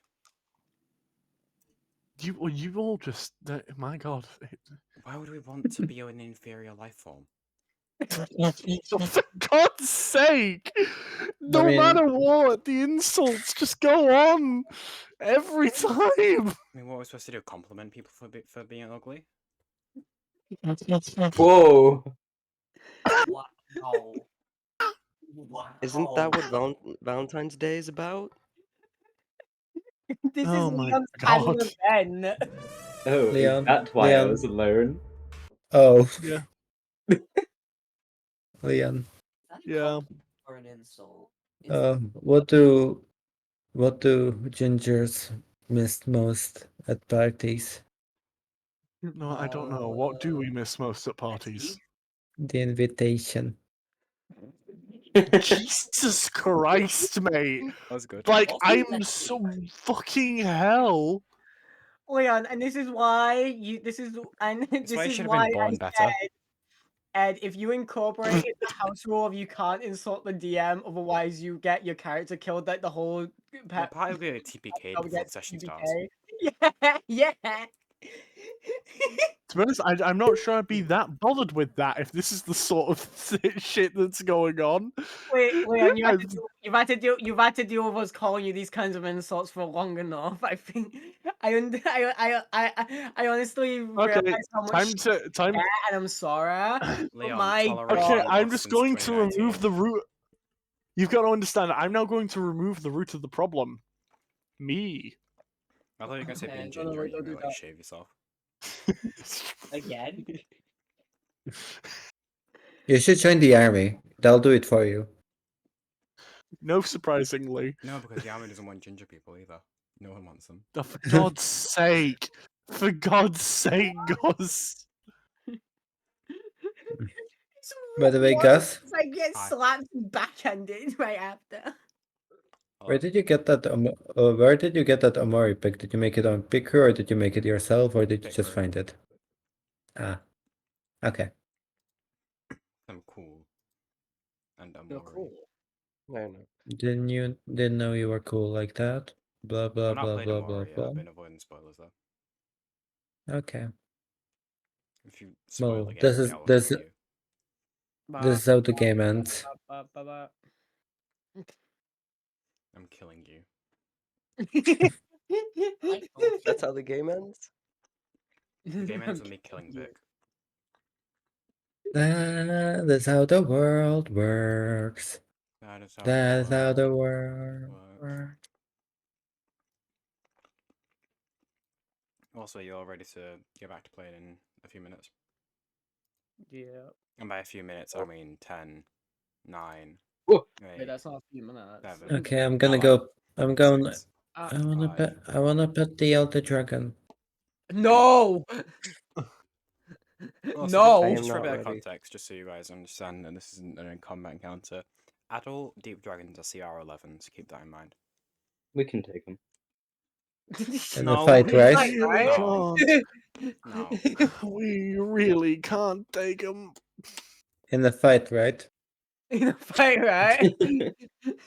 Speaker 4: You all just my god.
Speaker 2: Why would we want to be an inferior life form?
Speaker 4: For God's sake! No
Speaker 6: mean-
Speaker 4: matter what, the insults just go on every time.
Speaker 2: I mean, what are we supposed to do? Compliment people for being ugly?
Speaker 7: Whoa!
Speaker 10: Wow. Wow.
Speaker 3: Isn't that what Valentine's Day is about?
Speaker 5: This
Speaker 4: Oh
Speaker 5: is
Speaker 4: my
Speaker 5: Leon's
Speaker 4: God.
Speaker 5: annual event.
Speaker 7: Oh,
Speaker 6: Leon,
Speaker 7: is that why I
Speaker 6: Leon.
Speaker 7: was alone?
Speaker 6: Oh,
Speaker 4: Yeah.
Speaker 6: Leon.
Speaker 4: Yeah.
Speaker 10: Or an insult.
Speaker 6: What do gingers miss most at parties?
Speaker 4: No, I don't know. What do we miss most at parties?
Speaker 6: The invitation.
Speaker 4: Jesus Christ, mate.
Speaker 2: That was good.
Speaker 4: Like,
Speaker 10: What's
Speaker 4: I'm
Speaker 10: that?
Speaker 4: so fucking hell.
Speaker 5: Leon, and this is why this is
Speaker 2: why you
Speaker 5: why
Speaker 2: should have
Speaker 5: I
Speaker 2: been born
Speaker 5: said,
Speaker 2: better.
Speaker 5: Ed, if you incorporate the house rule of you can't insult the DM, otherwise you get your character killed, like the whole
Speaker 2: Well, probably be a TPK
Speaker 5: I'll
Speaker 2: before
Speaker 5: get
Speaker 2: the session starts.
Speaker 5: TPK. Yeah.
Speaker 4: To be honest, I'm not sure I'd be that bothered with that if this is the sort of shit that's going on.
Speaker 5: Wait, Leon, you've had to deal with us calling you these kinds of insults for long enough. I think I honestly
Speaker 4: Okay,
Speaker 5: realize how much
Speaker 4: time.
Speaker 5: and I'm sorry. But
Speaker 2: Leon,
Speaker 5: my
Speaker 2: toleration
Speaker 4: Okay,
Speaker 2: lost
Speaker 4: I'm just
Speaker 2: since
Speaker 4: going to remove
Speaker 2: 2019.
Speaker 4: the root. You've got to understand. I'm now going to remove the root of the problem. Me.
Speaker 2: I thought you were going to say
Speaker 5: Okay,
Speaker 2: being
Speaker 5: no, no,
Speaker 2: ginger and
Speaker 5: don't
Speaker 2: you
Speaker 5: do
Speaker 2: were like
Speaker 5: that.
Speaker 2: shave yourself.
Speaker 10: Again?
Speaker 6: You should join the army. They'll do it for you.
Speaker 4: No, surprisingly.
Speaker 2: No, because the army doesn't want ginger people either. No one wants them.
Speaker 4: Oh, for God's sake. For God's sake, Gus.
Speaker 6: By the way, Gus,
Speaker 5: I get
Speaker 2: Hi.
Speaker 5: slapped and backhanded right after.
Speaker 6: where did you get that? Where did you get that Omori pick? Did you make it on Picker, or did you make it yourself, or did you just
Speaker 2: Picker.
Speaker 6: find it? Ah, okay.
Speaker 2: I'm cool. And I'm
Speaker 5: You're
Speaker 2: worried.
Speaker 5: cool.
Speaker 3: I know.
Speaker 6: Didn't know you were cool like that. Blah blah
Speaker 2: I've not
Speaker 6: blah
Speaker 2: played
Speaker 6: blah blah
Speaker 2: Amori yet.
Speaker 6: blah.
Speaker 2: I've been avoiding spoilers though.
Speaker 6: Okay.
Speaker 2: If you spoil
Speaker 6: Well,
Speaker 2: the game,
Speaker 6: this is
Speaker 2: I'll
Speaker 6: this
Speaker 2: kill you.
Speaker 6: this is how the game ends.
Speaker 2: I'm killing you.
Speaker 3: That's how the game ends?
Speaker 2: The game ends with me killing Vic.
Speaker 6: That's how the world works.
Speaker 2: That is how
Speaker 6: That's how the
Speaker 2: world
Speaker 6: world
Speaker 2: works.
Speaker 6: works.
Speaker 2: Also, you're ready to get back to playing in a few minutes.
Speaker 5: Yeah.
Speaker 2: And by a few minutes, I mean 10, 9,
Speaker 7: Whoa.
Speaker 2: 8,
Speaker 5: Wait, that's not a few minutes.
Speaker 2: 7.
Speaker 6: Okay, I'm gonna
Speaker 2: Five,
Speaker 6: go. I'm going.
Speaker 2: 6.
Speaker 6: I wanna
Speaker 2: Five.
Speaker 6: pet. I wanna pet the Elder Dragon.
Speaker 5: No! No.
Speaker 3: I am
Speaker 2: Just for a
Speaker 3: not
Speaker 2: bit of
Speaker 3: ready.
Speaker 2: context, just so you guys understand, and this isn't an in-combat encounter. Adult deep dragons are CR11, so keep that in mind.
Speaker 7: We can take them.
Speaker 6: In
Speaker 5: No,
Speaker 6: the fight,
Speaker 5: we
Speaker 6: right?
Speaker 5: fight, right?
Speaker 2: No.
Speaker 4: We really can't take them.
Speaker 6: In the fight, right?
Speaker 5: In a fight, right?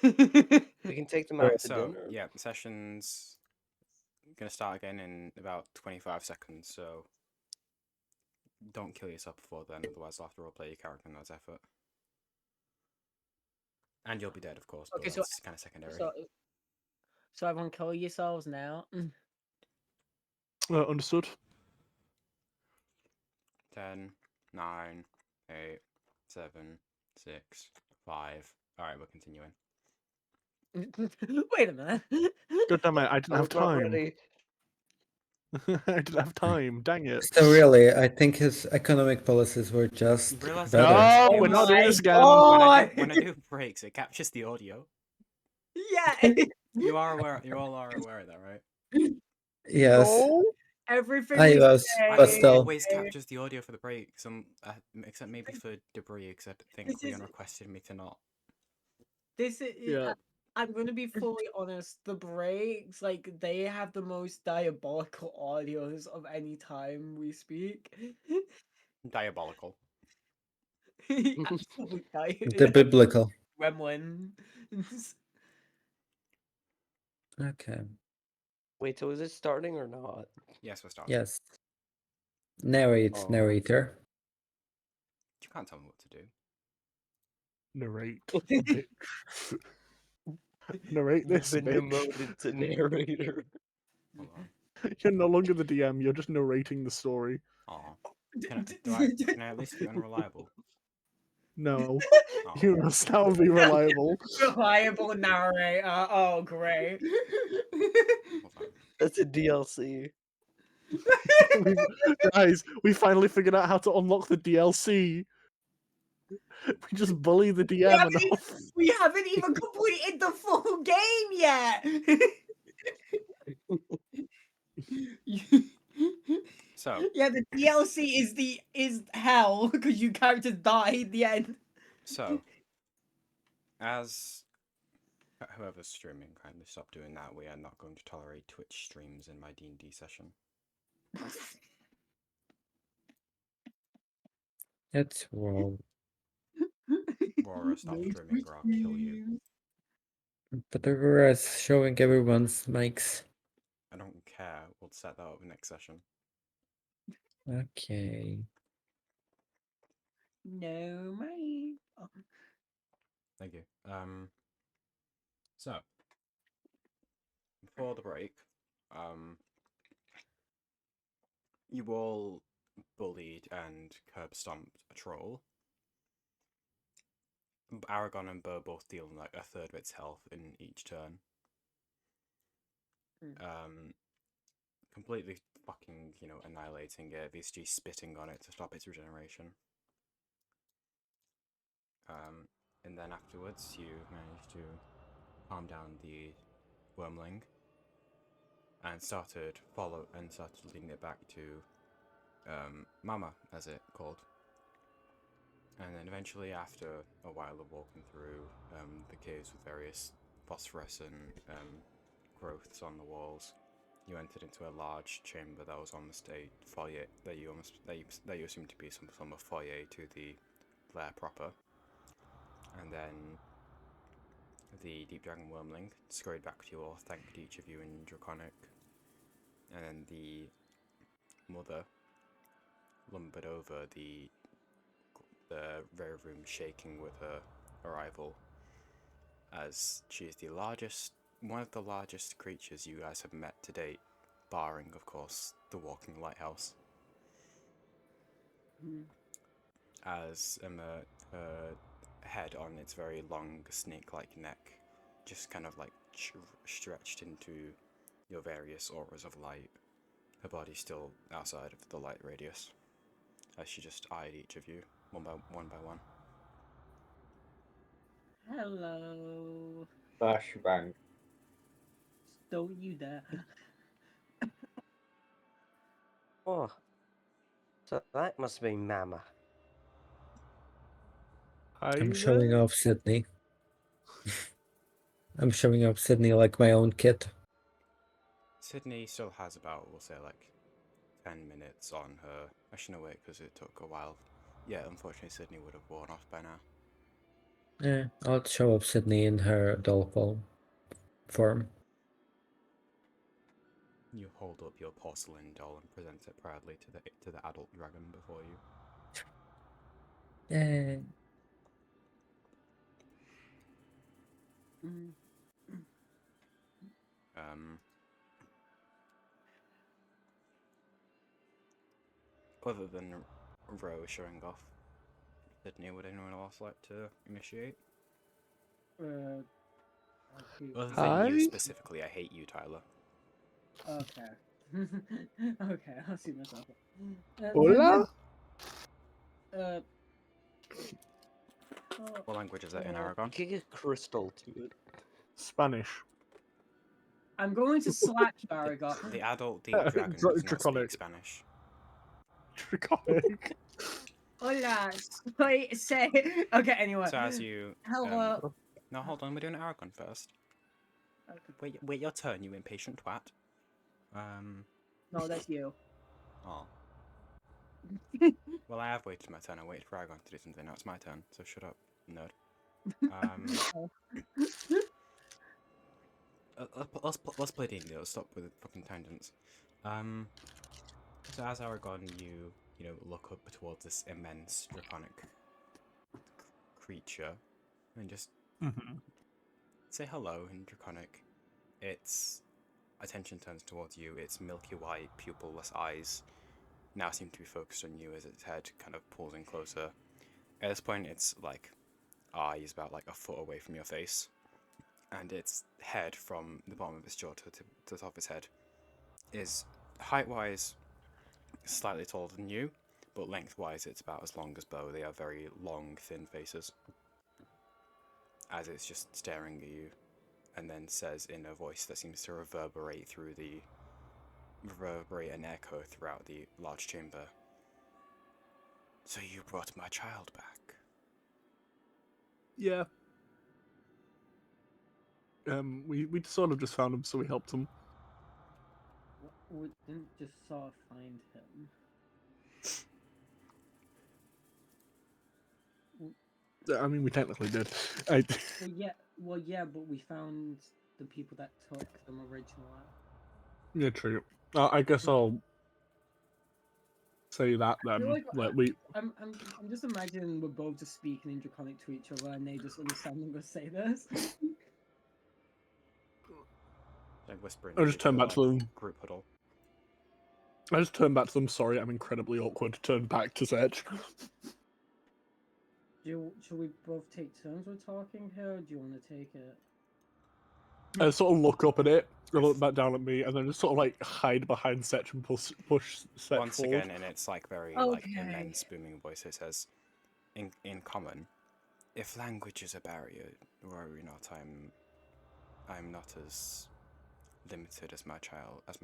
Speaker 3: We can take them
Speaker 6: Alright,
Speaker 3: out to
Speaker 2: So,
Speaker 3: dinner.
Speaker 2: yeah, the session's gonna start again in about 25 seconds, so don't kill yourself before then, otherwise I'll have to roleplay your character in that effort. And you'll be dead, of course, but
Speaker 5: Okay, so-
Speaker 2: that's kind of secondary.
Speaker 5: So everyone kill yourselves now.
Speaker 4: Understood.
Speaker 2: 10, 9, 8, 7, 6, 5. Alright, we're continuing.
Speaker 5: Wait a minute.
Speaker 4: God damn it, I didn't
Speaker 3: I
Speaker 4: have
Speaker 3: was not
Speaker 4: time.
Speaker 3: ready.
Speaker 4: I didn't have time, dang it.
Speaker 6: So really, I think his economic policies were just
Speaker 2: You realise
Speaker 6: better.
Speaker 2: that
Speaker 4: No,
Speaker 5: Oh
Speaker 4: we're not doing this
Speaker 5: my
Speaker 4: again.
Speaker 5: God!
Speaker 2: when I do breaks, it captures the audio.
Speaker 5: Yeah.
Speaker 2: You all are aware of that, right?
Speaker 6: Yes.
Speaker 4: No?
Speaker 5: Everything
Speaker 6: I
Speaker 5: we
Speaker 6: was,
Speaker 5: say.
Speaker 6: but
Speaker 2: It
Speaker 6: still.
Speaker 2: always captures the audio for the break, except maybe for debris, because I think
Speaker 5: This
Speaker 2: Leon
Speaker 5: is-
Speaker 2: requested me to not.
Speaker 5: This is.
Speaker 4: Yeah.
Speaker 5: I'm gonna be fully honest. The breaks, like, they have the most diabolical audios of any time we speak.
Speaker 2: Diabolical.
Speaker 5: Absolute
Speaker 6: The biblical.
Speaker 5: gremlin.
Speaker 6: Okay.
Speaker 3: Wait, so is it starting or not?
Speaker 2: Yes, we're starting.
Speaker 6: Yes. Narrate,
Speaker 3: Oh.
Speaker 6: narrator.
Speaker 2: You can't tell me what to do.
Speaker 4: Narrate, bitch. Narrate this,
Speaker 3: You've been
Speaker 4: bitch.
Speaker 3: demoted to narrator.
Speaker 2: Hold on.
Speaker 4: You're no longer the DM, you're just narrating the story.
Speaker 2: Aw. Can I at least be unreliable?
Speaker 4: No.
Speaker 2: Aw.
Speaker 4: You must now be reliable.
Speaker 5: Reliable narrator. Oh, great.
Speaker 2: Hold on.
Speaker 3: That's a DLC.
Speaker 4: Guys, we finally figured out how to unlock the DLC. We just bully the DM enough.
Speaker 5: We haven't even completed the full game yet.
Speaker 2: So,
Speaker 5: Yeah, the DLC is hell because you characters die at the end.
Speaker 2: so, as whoever's streaming, kindly stop doing that. We are not going to tolerate Twitch streams in my D&D session.
Speaker 6: That's wrong.
Speaker 2: Aurora, stop streaming or I'll kill you.
Speaker 6: But Aurora's showing everyone's mics.
Speaker 2: I don't care. We'll set that up next session.
Speaker 6: Okay.
Speaker 5: No, mate.
Speaker 2: Thank you. So before the break, you all bullied and curb stomped a troll. Aragon and Burr both dealing like a third of its health in each turn. Completely fucking, annihilating it, VSG spitting on it to stop its regeneration. And then afterwards, you managed to calm down the wormling and started leading it back to Mama, as it called. And then eventually, after a while of walking through the caves with various phosphorescent growths on the walls, you entered into a large chamber that was almost a foyer that you assumed to be some sort of foyer to the lair proper. And then the Deep Dragon Wormling scurried back to you all, thanked each of you in Draconic, and then the mother lumbered over the rare room, shaking with her arrival, as she is one of the largest creatures you guys have met to date, barring, of course, the walking lighthouse. As her head on its very long snake-like neck just kind of like stretched into your various auras of light, her body still outside of the light radius, as she just eyed each of you one by one.
Speaker 5: Hello.
Speaker 7: Bash bang.
Speaker 5: Don't you dare.
Speaker 3: Oh. So that must be Mama.
Speaker 4: Hi
Speaker 6: I'm showing
Speaker 4: there.
Speaker 6: off Sydney. I'm showing off Sydney like my own kid.
Speaker 2: Sydney still has about, we'll say, like 10 minutes on her. Actually, no, wait, because it took a while. Yeah, unfortunately, Sydney would have worn off by now.
Speaker 6: Yeah, I'll show off Sydney in her doll form.
Speaker 2: You hold up your porcelain doll and present it proudly to the adult dragon before you.
Speaker 6: Yeah.
Speaker 5: Mm.
Speaker 2: Um, Other than Rose showing off Sydney, would anyone else like to initiate?
Speaker 5: Okay.
Speaker 2: Other than
Speaker 4: Hi.
Speaker 2: you specifically, I hate you, Tyler.
Speaker 5: Okay. Okay, I'll see myself.
Speaker 4: Hola.
Speaker 5: Uh,
Speaker 2: What language is it in
Speaker 3: You
Speaker 2: Aragon?
Speaker 3: can get Crystal to it.
Speaker 4: Spanish.
Speaker 5: I'm going to slap Baragot.
Speaker 2: The adult deep dragon does not speak
Speaker 4: Draconic.
Speaker 2: Spanish.
Speaker 4: Draconic.
Speaker 5: Hola, say. Okay, anyway.
Speaker 2: So as you...
Speaker 5: Hello.
Speaker 2: No, hold on, we're doing Aragon first.
Speaker 5: Okay.
Speaker 2: Wait your turn, you impatient twat.
Speaker 5: No, that's you.
Speaker 2: Oh. Well, I have waited my turn. I waited for Aragon to do something. Now it's my turn, so shut up, nerd. Let's play D&D. Let's stop with the fucking tangents. So as Aragon, you know, look up towards this immense draconic creature and just say hello in draconic. Its attention turns towards you. Its milky white, pupilless eyes now seem to be focused on you as its head kind of pulls in closer. At this point, its like eye is about like a foot away from your face, and its head from the bottom of its jaw to the top of its head is height-wise slightly taller than you, but lengthwise it's about as long as Bo. They are very long, thin faces. As it's just staring at you, and then says in a voice that seems to reverberate and echo throughout the large chamber. So you brought my child back.
Speaker 4: Yeah. We sort of just found him, so we helped him.
Speaker 5: We didn't just sort of find him.
Speaker 4: I mean, we technically did.
Speaker 5: Well, yeah, but we found the people that took them originally.
Speaker 4: Yeah, true. I guess I'll say that
Speaker 5: I feel
Speaker 4: then.
Speaker 5: like I'm just imagining we're both just speaking in Draconic to each other, and they just understanding us say this.
Speaker 2: Like whispering.
Speaker 4: I just turn back to them.
Speaker 2: Group huddle.
Speaker 4: I just turn back to them. Sorry, I'm incredibly awkward. Turn back to Sedge.
Speaker 5: Should we both take turns with talking here, or do you want to take it?
Speaker 4: I sort of look up at it, I look back down at me, and then just sort of like hide behind Setch and push Setch
Speaker 2: Once
Speaker 4: forward.
Speaker 2: again, in its like very like immense booming voice, it says, in common, if language is a barrier, worry not. I'm not as limited as my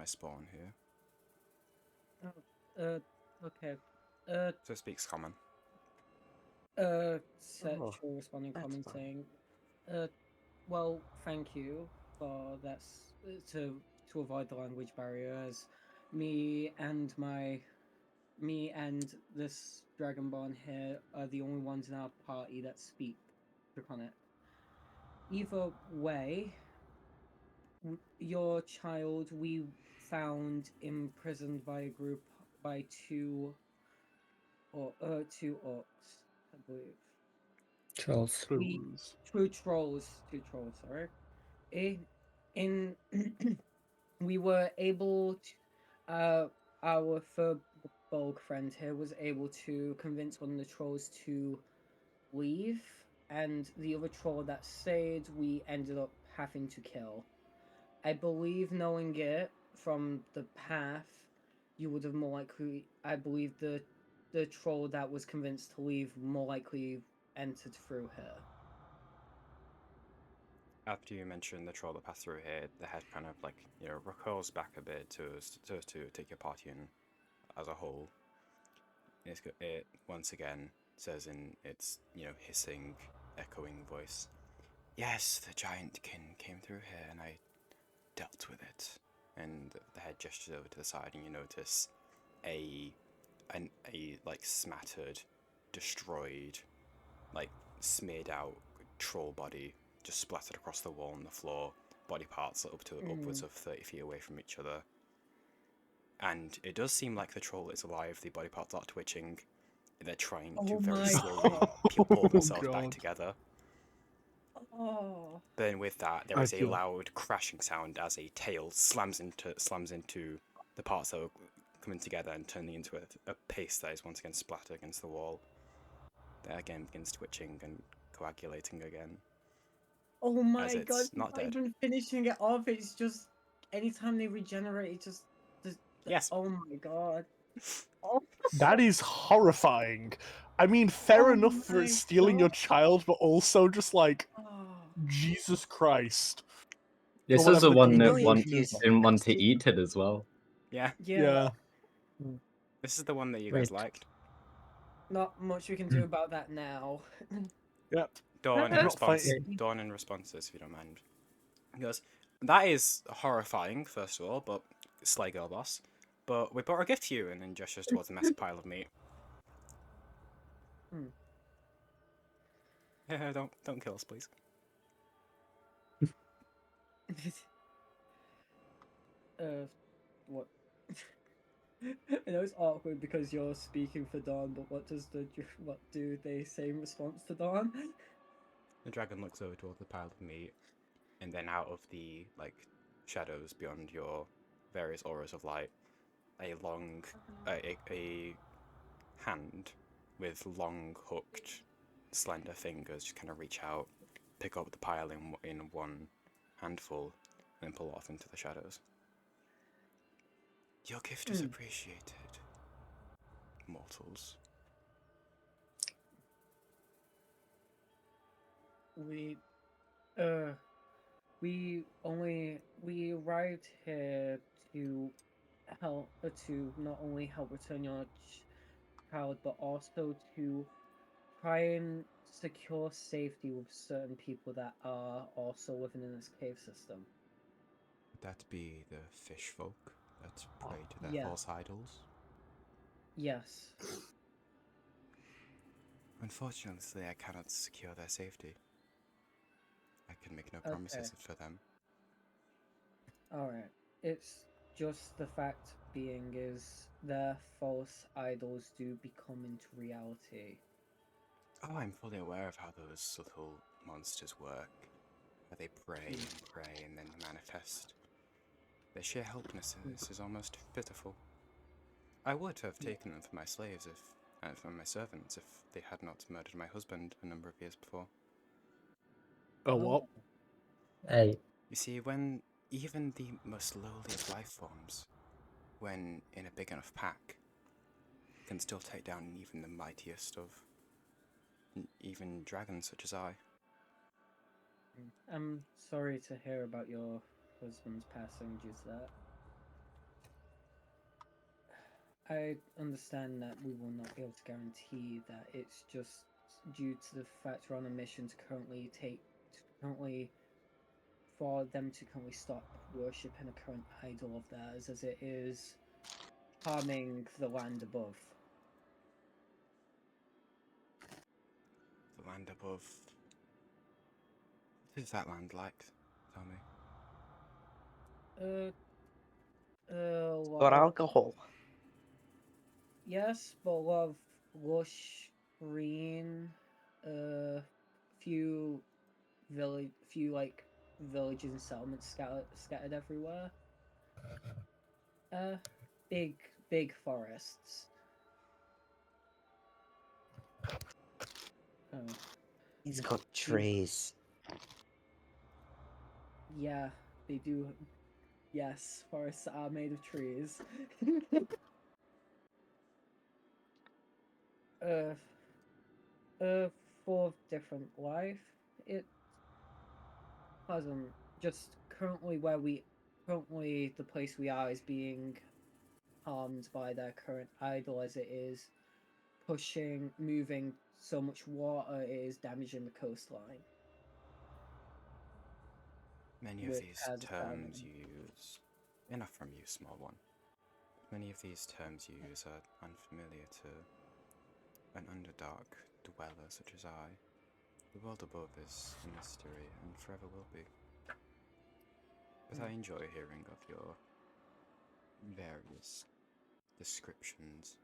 Speaker 2: spawn here.
Speaker 5: Okay.
Speaker 2: So it speaks common.
Speaker 5: Setch will respond in common saying, well, thank you for that, to avoid the language barriers. Me and this Dragonborn here are the only ones in our party that speak Draconic. Either way, your child we found imprisoned by two orcs, I believe.
Speaker 6: Trolls.
Speaker 5: Two trolls, sorry. In we were able to, our Furbolg friend here was able to convince one of the trolls to leave, and the other troll that stayed, we ended up having to kill. I believe, knowing it from the path, you would have more likely. I believe the troll that was convinced to leave more likely entered through here.
Speaker 2: After you mention the troll that passed through here, the head kind of like, recoils back a bit to take your party in as a whole. it once again says in its hissing, echoing voice, "Yes, the giant kin came through here, and I dealt with it." And the head gestures over to the side, and you notice a like smattered, destroyed, like smeared out troll body just splattered across the wall and the floor. Body parts up to upwards of 30 feet away from each other. And it does seem like the troll is alive. The body parts are twitching. They're trying to very slowly pull themselves back together.
Speaker 5: Oh.
Speaker 2: Then with that, there is a loud crashing sound as a tail slams into the parts that are coming together and turning into a paste that is once again splattered against the wall. That again begins twitching and coagulating again.
Speaker 5: Oh my
Speaker 2: it's
Speaker 5: god!
Speaker 2: not dead.
Speaker 5: Even finishing it off, it's just anytime they regenerate, it just
Speaker 2: yes.
Speaker 5: Oh my god! Oh.
Speaker 4: That is horrifying. I mean, fair enough for stealing your child, but also just like, Jesus Christ.
Speaker 11: This is the one that didn't want to eat it as well.
Speaker 2: Yeah.
Speaker 5: Yeah.
Speaker 2: This is the one that you guys liked.
Speaker 5: Not much we can do about that now.
Speaker 4: Yep.
Speaker 2: Dawn in responses, if you don't mind. He goes, "That is horrifying, first of all, but slay girl boss. But we brought a gift to you," and then gestures towards a massive pile of meat. Don't kill us, please.
Speaker 5: What? I know it's awkward because you're speaking for Dawn, but what do they say in response to Dawn?
Speaker 2: The dragon looks over towards the pile of meat, and then out of the shadows beyond your various auras of light, a long a hand with long hooked slender fingers just kind of reach out, pick up the pile in one handful, and then pull off into the shadows. "Your gift is appreciated, mortals."
Speaker 5: We arrived here to help to not only help return your child, but also to try and secure safety with certain people that are also living in this cave system.
Speaker 2: Would that be the fish folk that pray to their false idols?
Speaker 5: Yes.
Speaker 2: Unfortunately, I cannot secure their safety. I can make no promises for them.
Speaker 5: Alright. It's just the fact being is their false idols do become into reality.
Speaker 2: Oh, I'm fully aware of how those subtle monsters work. How they pray and then manifest. Their sheer helplessness is almost pitiful. I would have taken them for my slaves and for my servants if they had not murdered my husband a number of years before.
Speaker 4: Oh, what?
Speaker 11: Hey.
Speaker 2: You see, when even the most lowly of life forms, when in a big enough pack, can still take down even the mightiest of even dragons such as I.
Speaker 5: I'm sorry to hear about your husband's passing due to that. I understand that we will not be able to guarantee that. It's just due to the fact we're on a mission to currently for them to currently stop worshipping a current idol of theirs, as it is harming the land above.
Speaker 2: The land above. What is that land like? Tell me.
Speaker 3: Or alcohol.
Speaker 5: Yes, but a lot of lush green, few villages and settlements scattered everywhere. Big forests.
Speaker 3: He's got trees.
Speaker 5: Yeah, they do. Yes, forests are made of trees. For different life. It hasn't just currently the place we are is being harmed by their current idol as it is moving so much water, it is damaging the coastline.
Speaker 2: Many of
Speaker 5: Which
Speaker 2: these
Speaker 5: has
Speaker 2: terms
Speaker 5: value.
Speaker 2: you use. Enough from you, small one. Many of these terms you use are unfamiliar to an underdark dweller such as I. The world above is a mystery and forever will be. But I enjoy hearing of your various descriptions.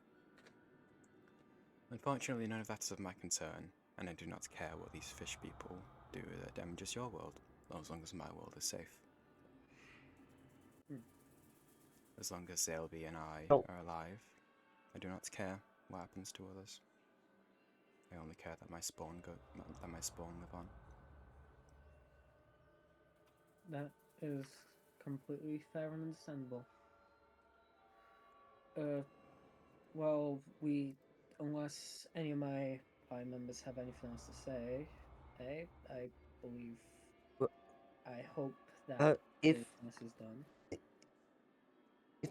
Speaker 2: Unfortunately, none of that is of my concern, and I do not care what these fish people do that damages your world, as long as my world is safe. As long as Zaleby and I are alive, I do not care what happens to others. I only care that my spawn live on.
Speaker 5: That is completely fair and understandable. Well, unless any of my party members have anything else to say, I believe, I hope that
Speaker 3: If
Speaker 5: business is done.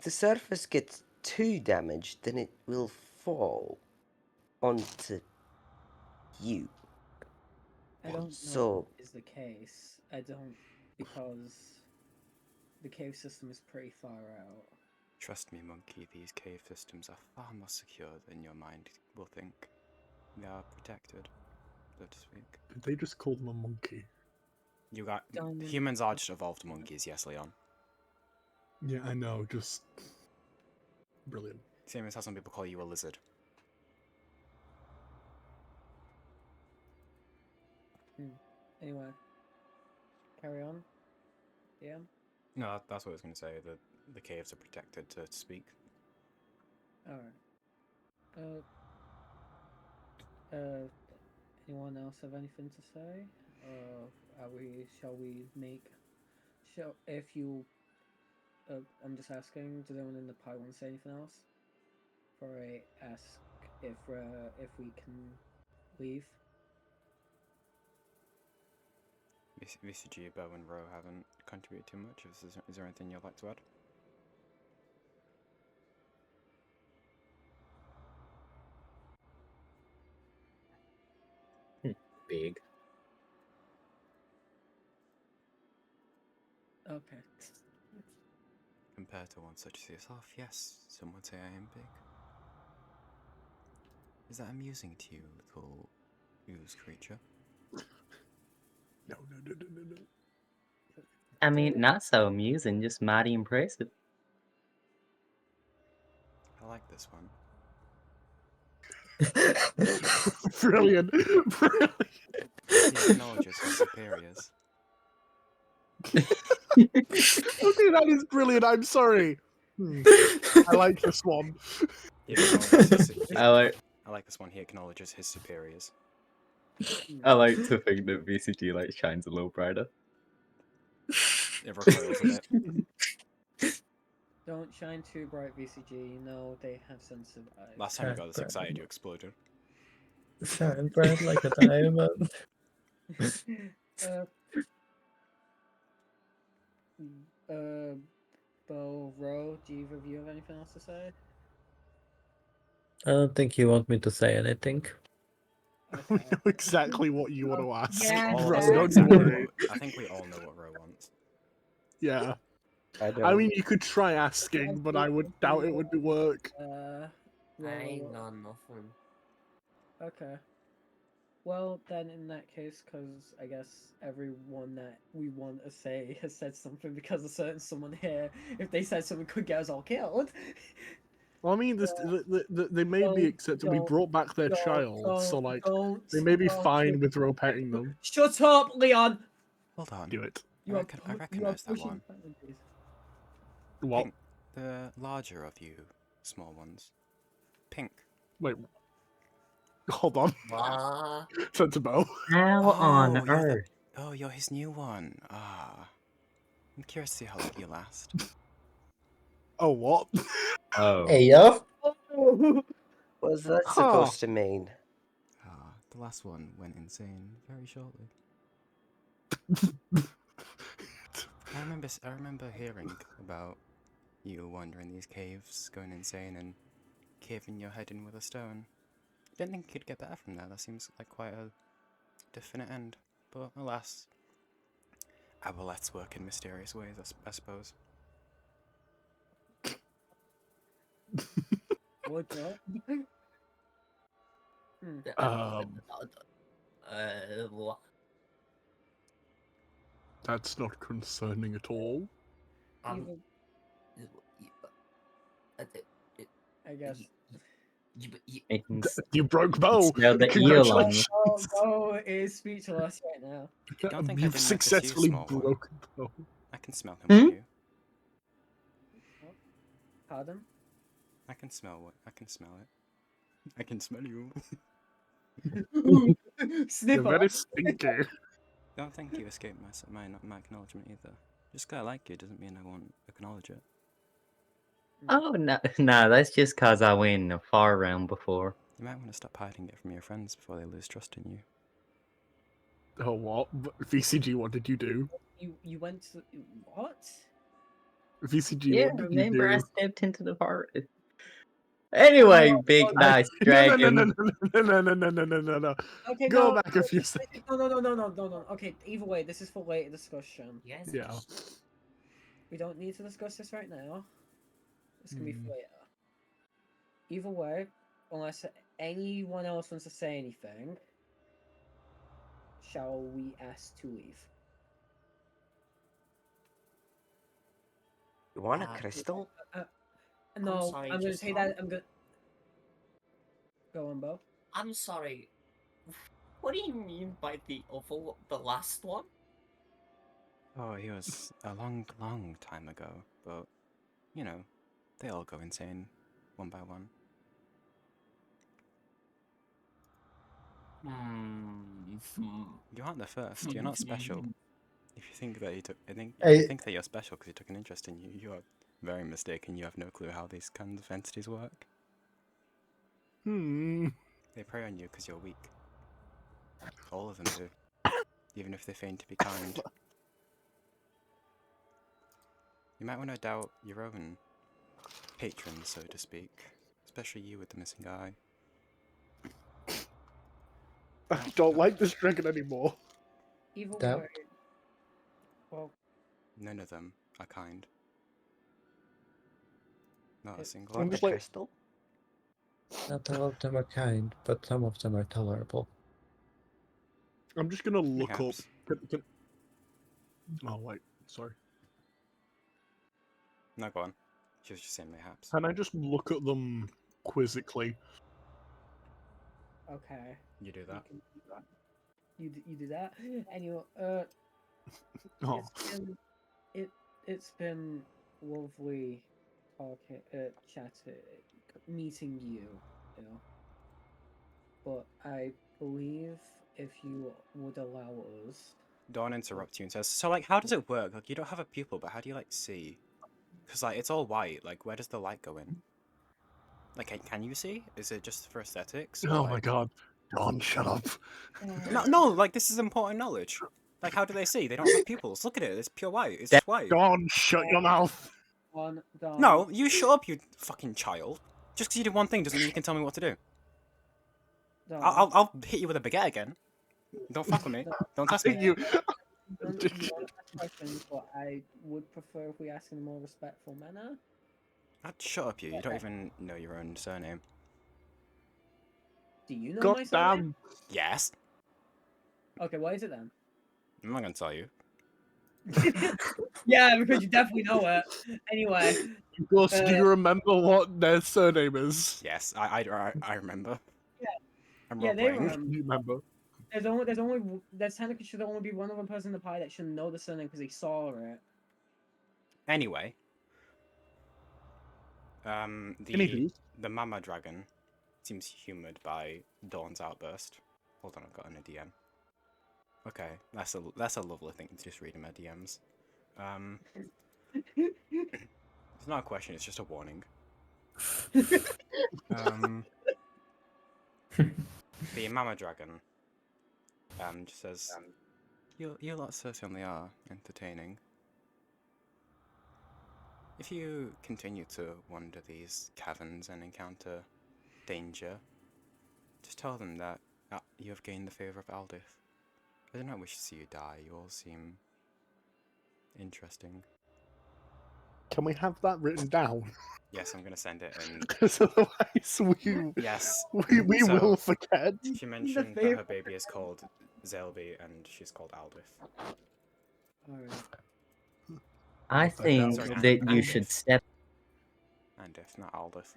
Speaker 3: the surface gets too damaged, then it will fall onto you.
Speaker 5: I don't know
Speaker 3: So
Speaker 5: if is the case. I don't, because the cave system is pretty far out.
Speaker 2: Trust me, Monkey, these cave systems are far more secure than your mind will think. They are protected, so to speak.
Speaker 4: Did they just call them a monkey?
Speaker 2: Humans are just evolved monkeys, yes, Leon.
Speaker 4: Yeah, I know, just brilliant.
Speaker 2: Same as how some people call you a lizard.
Speaker 5: Anyway, carry on. Yeah.
Speaker 2: No, that's what I was going to say. The caves are protected, so to speak.
Speaker 5: All right. Anyone else have anything to say? Shall we make? If you, I'm just asking. Does anyone in the party want to say anything else? Before I ask if we can leave.
Speaker 2: VCG, Bow, and Row haven't contributed too much. Is there anything you'd like to add?
Speaker 11: Big.
Speaker 5: Okay.
Speaker 2: Compared to one such as yourself, yes, some would say I am big. Is that amusing to you, little ooze creature?
Speaker 4: No.
Speaker 11: I mean, not so amusing, just mighty impressive.
Speaker 2: I like this one.
Speaker 4: Brilliant.
Speaker 2: He acknowledges his superiors.
Speaker 4: Okay, that is brilliant. I'm sorry. I like this one.
Speaker 2: I like this one. He acknowledges his superiors.
Speaker 11: I like to think that VCG like shines a little brighter.
Speaker 2: It recoils a bit.
Speaker 5: Don't shine too bright, VCG. You know they have sensitive eyes.
Speaker 2: Last time you got this excited, you exploded.
Speaker 6: Shine bright like a diamond.
Speaker 5: Bo, Ro, do either of you have anything else to say?
Speaker 6: I don't think you want me to say anything.
Speaker 4: We know exactly what you want to ask.
Speaker 5: Yeah,
Speaker 2: All of
Speaker 4: Ro,
Speaker 2: us know
Speaker 4: don't
Speaker 2: exactly
Speaker 4: worry.
Speaker 2: I think we all know what Ro wants.
Speaker 4: Yeah.
Speaker 3: I
Speaker 4: I mean, you could try asking, but I would doubt it would work.
Speaker 5: Ro,
Speaker 10: I ain't got nothing.
Speaker 5: Okay. Well, then in that case, because I guess everyone that we want to say has said something because a certain someone here, if they said something, could get us all killed.
Speaker 4: Well, I mean, they may be accepted. We brought back their child, so like they may be fine with Ro petting them.
Speaker 5: Shut up, Leon!
Speaker 2: Hold on.
Speaker 4: Do it.
Speaker 2: I recognize that one.
Speaker 4: What?
Speaker 2: Pink. The larger of you small ones. Pink.
Speaker 4: Wait. Hold on. Sensible.
Speaker 11: How on earth?
Speaker 2: You're his new one. Ah. I'm curious to see how long you last.
Speaker 4: Oh, what?
Speaker 11: Oh.
Speaker 6: Hey, yo.
Speaker 3: What's that supposed to mean?
Speaker 2: The last one went insane very shortly. I remember hearing about you wandering these caves, going insane, and caving your head in with a stone. Didn't think it could get better from there. That seems like quite a definite end. But alas, our let's work in mysterious ways, I suppose.
Speaker 5: What's up?
Speaker 10: What?
Speaker 4: That's not concerning at all.
Speaker 5: Evil, I guess.
Speaker 4: You broke Bo.
Speaker 11: Smell the eel
Speaker 4: Congratulations.
Speaker 11: on you.
Speaker 5: Bo is speechless right now.
Speaker 2: Don't think I
Speaker 4: You've
Speaker 2: didn't
Speaker 4: successfully
Speaker 2: small one.
Speaker 4: broken Bo.
Speaker 2: I can smell him
Speaker 11: Hmm?
Speaker 2: with you.
Speaker 5: Pardon?
Speaker 2: I can smell it. I can smell it. I can smell you.
Speaker 4: You're
Speaker 5: Sniffer.
Speaker 4: very stinky.
Speaker 2: Don't think you escaped my acknowledgement either. Just 'cause I like you doesn't mean I won't acknowledge it.
Speaker 11: Oh, no, no, that's just because I win a far round before.
Speaker 2: You might want to stop hiding it from your friends before they lose trust in you.
Speaker 4: Oh, what? VCG, what did you do?
Speaker 5: You went to what?
Speaker 4: VCG,
Speaker 11: Yeah,
Speaker 4: what did you
Speaker 11: remember I
Speaker 4: do?
Speaker 11: stepped into the forest. Anyway, big
Speaker 5: oh,
Speaker 11: nice
Speaker 4: No,
Speaker 11: dragon.
Speaker 4: no.
Speaker 5: Okay,
Speaker 4: Go
Speaker 5: no,
Speaker 4: back a few seconds.
Speaker 5: No. Okay, either way, this is for later discussion.
Speaker 10: Yes.
Speaker 4: Yeah.
Speaker 5: We don't need to discuss this right now. This can be
Speaker 4: Hmm.
Speaker 5: for later. Either way, unless anyone else wants to say anything, shall we ask to leave?
Speaker 3: You want a crystal?
Speaker 5: No,
Speaker 10: sorry,
Speaker 5: I'm gonna
Speaker 10: just
Speaker 5: say
Speaker 10: how-
Speaker 5: that. I'm gonna go on, Bo.
Speaker 10: I'm sorry. What do you mean by the last one?
Speaker 2: Oh, he was a long, long time ago, but, you know, they all go insane, one by one. You aren't the first, you're not special. If you think that you think that you're special because he took an interest in you, you are very mistaken. You have no clue how these kinds of entities work. They prey on you because you're weak. All of them do. Even if they feign to be kind. You might want to doubt your own patrons, so to speak. Especially you with the missing eye.
Speaker 4: I don't like this dragon anymore.
Speaker 5: Either
Speaker 6: Doubt.
Speaker 5: way, well,
Speaker 2: None of them are kind. Not a single
Speaker 4: I'm
Speaker 2: one.
Speaker 4: just like,
Speaker 3: Crystal?
Speaker 6: Not all of them are kind, but some of them are tolerable.
Speaker 4: I'm just gonna look
Speaker 2: Perhaps.
Speaker 4: up. Oh wait, sorry.
Speaker 2: No, go on. She was just saying mayhaps.
Speaker 4: Can I just look at them quizzically?
Speaker 5: okay.
Speaker 2: You do that.
Speaker 5: You do that. Anyway,
Speaker 4: Oh,
Speaker 5: it's been lovely talking, chatting, meeting you, you know. But I believe if you would allow us.
Speaker 2: Dawn interrupts you and says, so, like, how does it work? Like, you don't have a pupil, but how do you, like, see? Because, like, it's all white. Like, where does the light go in? Like, can you see? Is it just for aesthetics? Or,
Speaker 4: oh my
Speaker 2: like...
Speaker 4: god. Don, shut up.
Speaker 2: No, like, this is important knowledge. Like, how do they see? They don't have pupils. Look at it. It's pure white. It's just white.
Speaker 4: Don, shut your mouth.
Speaker 5: Don.
Speaker 2: No, you shut up, you fucking child. Just because you did one thing doesn't mean you can tell me what to do.
Speaker 5: Don,
Speaker 2: I'll hit you with a baguette again. Don't fuck with me. Don't test me.
Speaker 4: You.
Speaker 5: don't ask questions, but I would prefer if we ask in a more respectful manner.
Speaker 2: Shut up, you. You don't even know your own surname.
Speaker 5: Do you know
Speaker 4: God
Speaker 5: my surname?
Speaker 4: damn.
Speaker 2: Yes.
Speaker 5: Okay, what is it then?
Speaker 2: I'm not gonna tell you.
Speaker 5: Yeah, because you definitely know it. Anyway.
Speaker 4: Gus, do you remember what their surname is?
Speaker 2: Yes, I remember.
Speaker 5: Yeah.
Speaker 2: I'm
Speaker 5: Yeah, they
Speaker 2: role-playing.
Speaker 5: remember.
Speaker 4: You remember?
Speaker 5: There's technically should only be one other person in the party that should know the surname because he saw it.
Speaker 2: Anyway.
Speaker 4: Anywho.
Speaker 2: The mama dragon seems humoured by Dawn's outburst. Hold on, I've got in a DM. Okay, that's a lovely thing to just read in my DMs. It's not a question, it's just a warning. The mama dragon just says, you lot certainly are entertaining. If you continue to wander these caverns and encounter danger, Just tell them that you have gained the favor of Aldith. I do not wish to see you die. You all seem interesting.
Speaker 4: Can we have that written down?
Speaker 2: Yes, I'm gonna send it and
Speaker 4: Because otherwise
Speaker 2: yes.
Speaker 4: we
Speaker 2: So,
Speaker 4: will forget.
Speaker 2: She mentioned that her baby is called Zelby and she's called Aldith.
Speaker 11: I think
Speaker 2: Sorry,
Speaker 11: that you should
Speaker 2: Andith.
Speaker 11: step.
Speaker 2: Andith, not Aldith.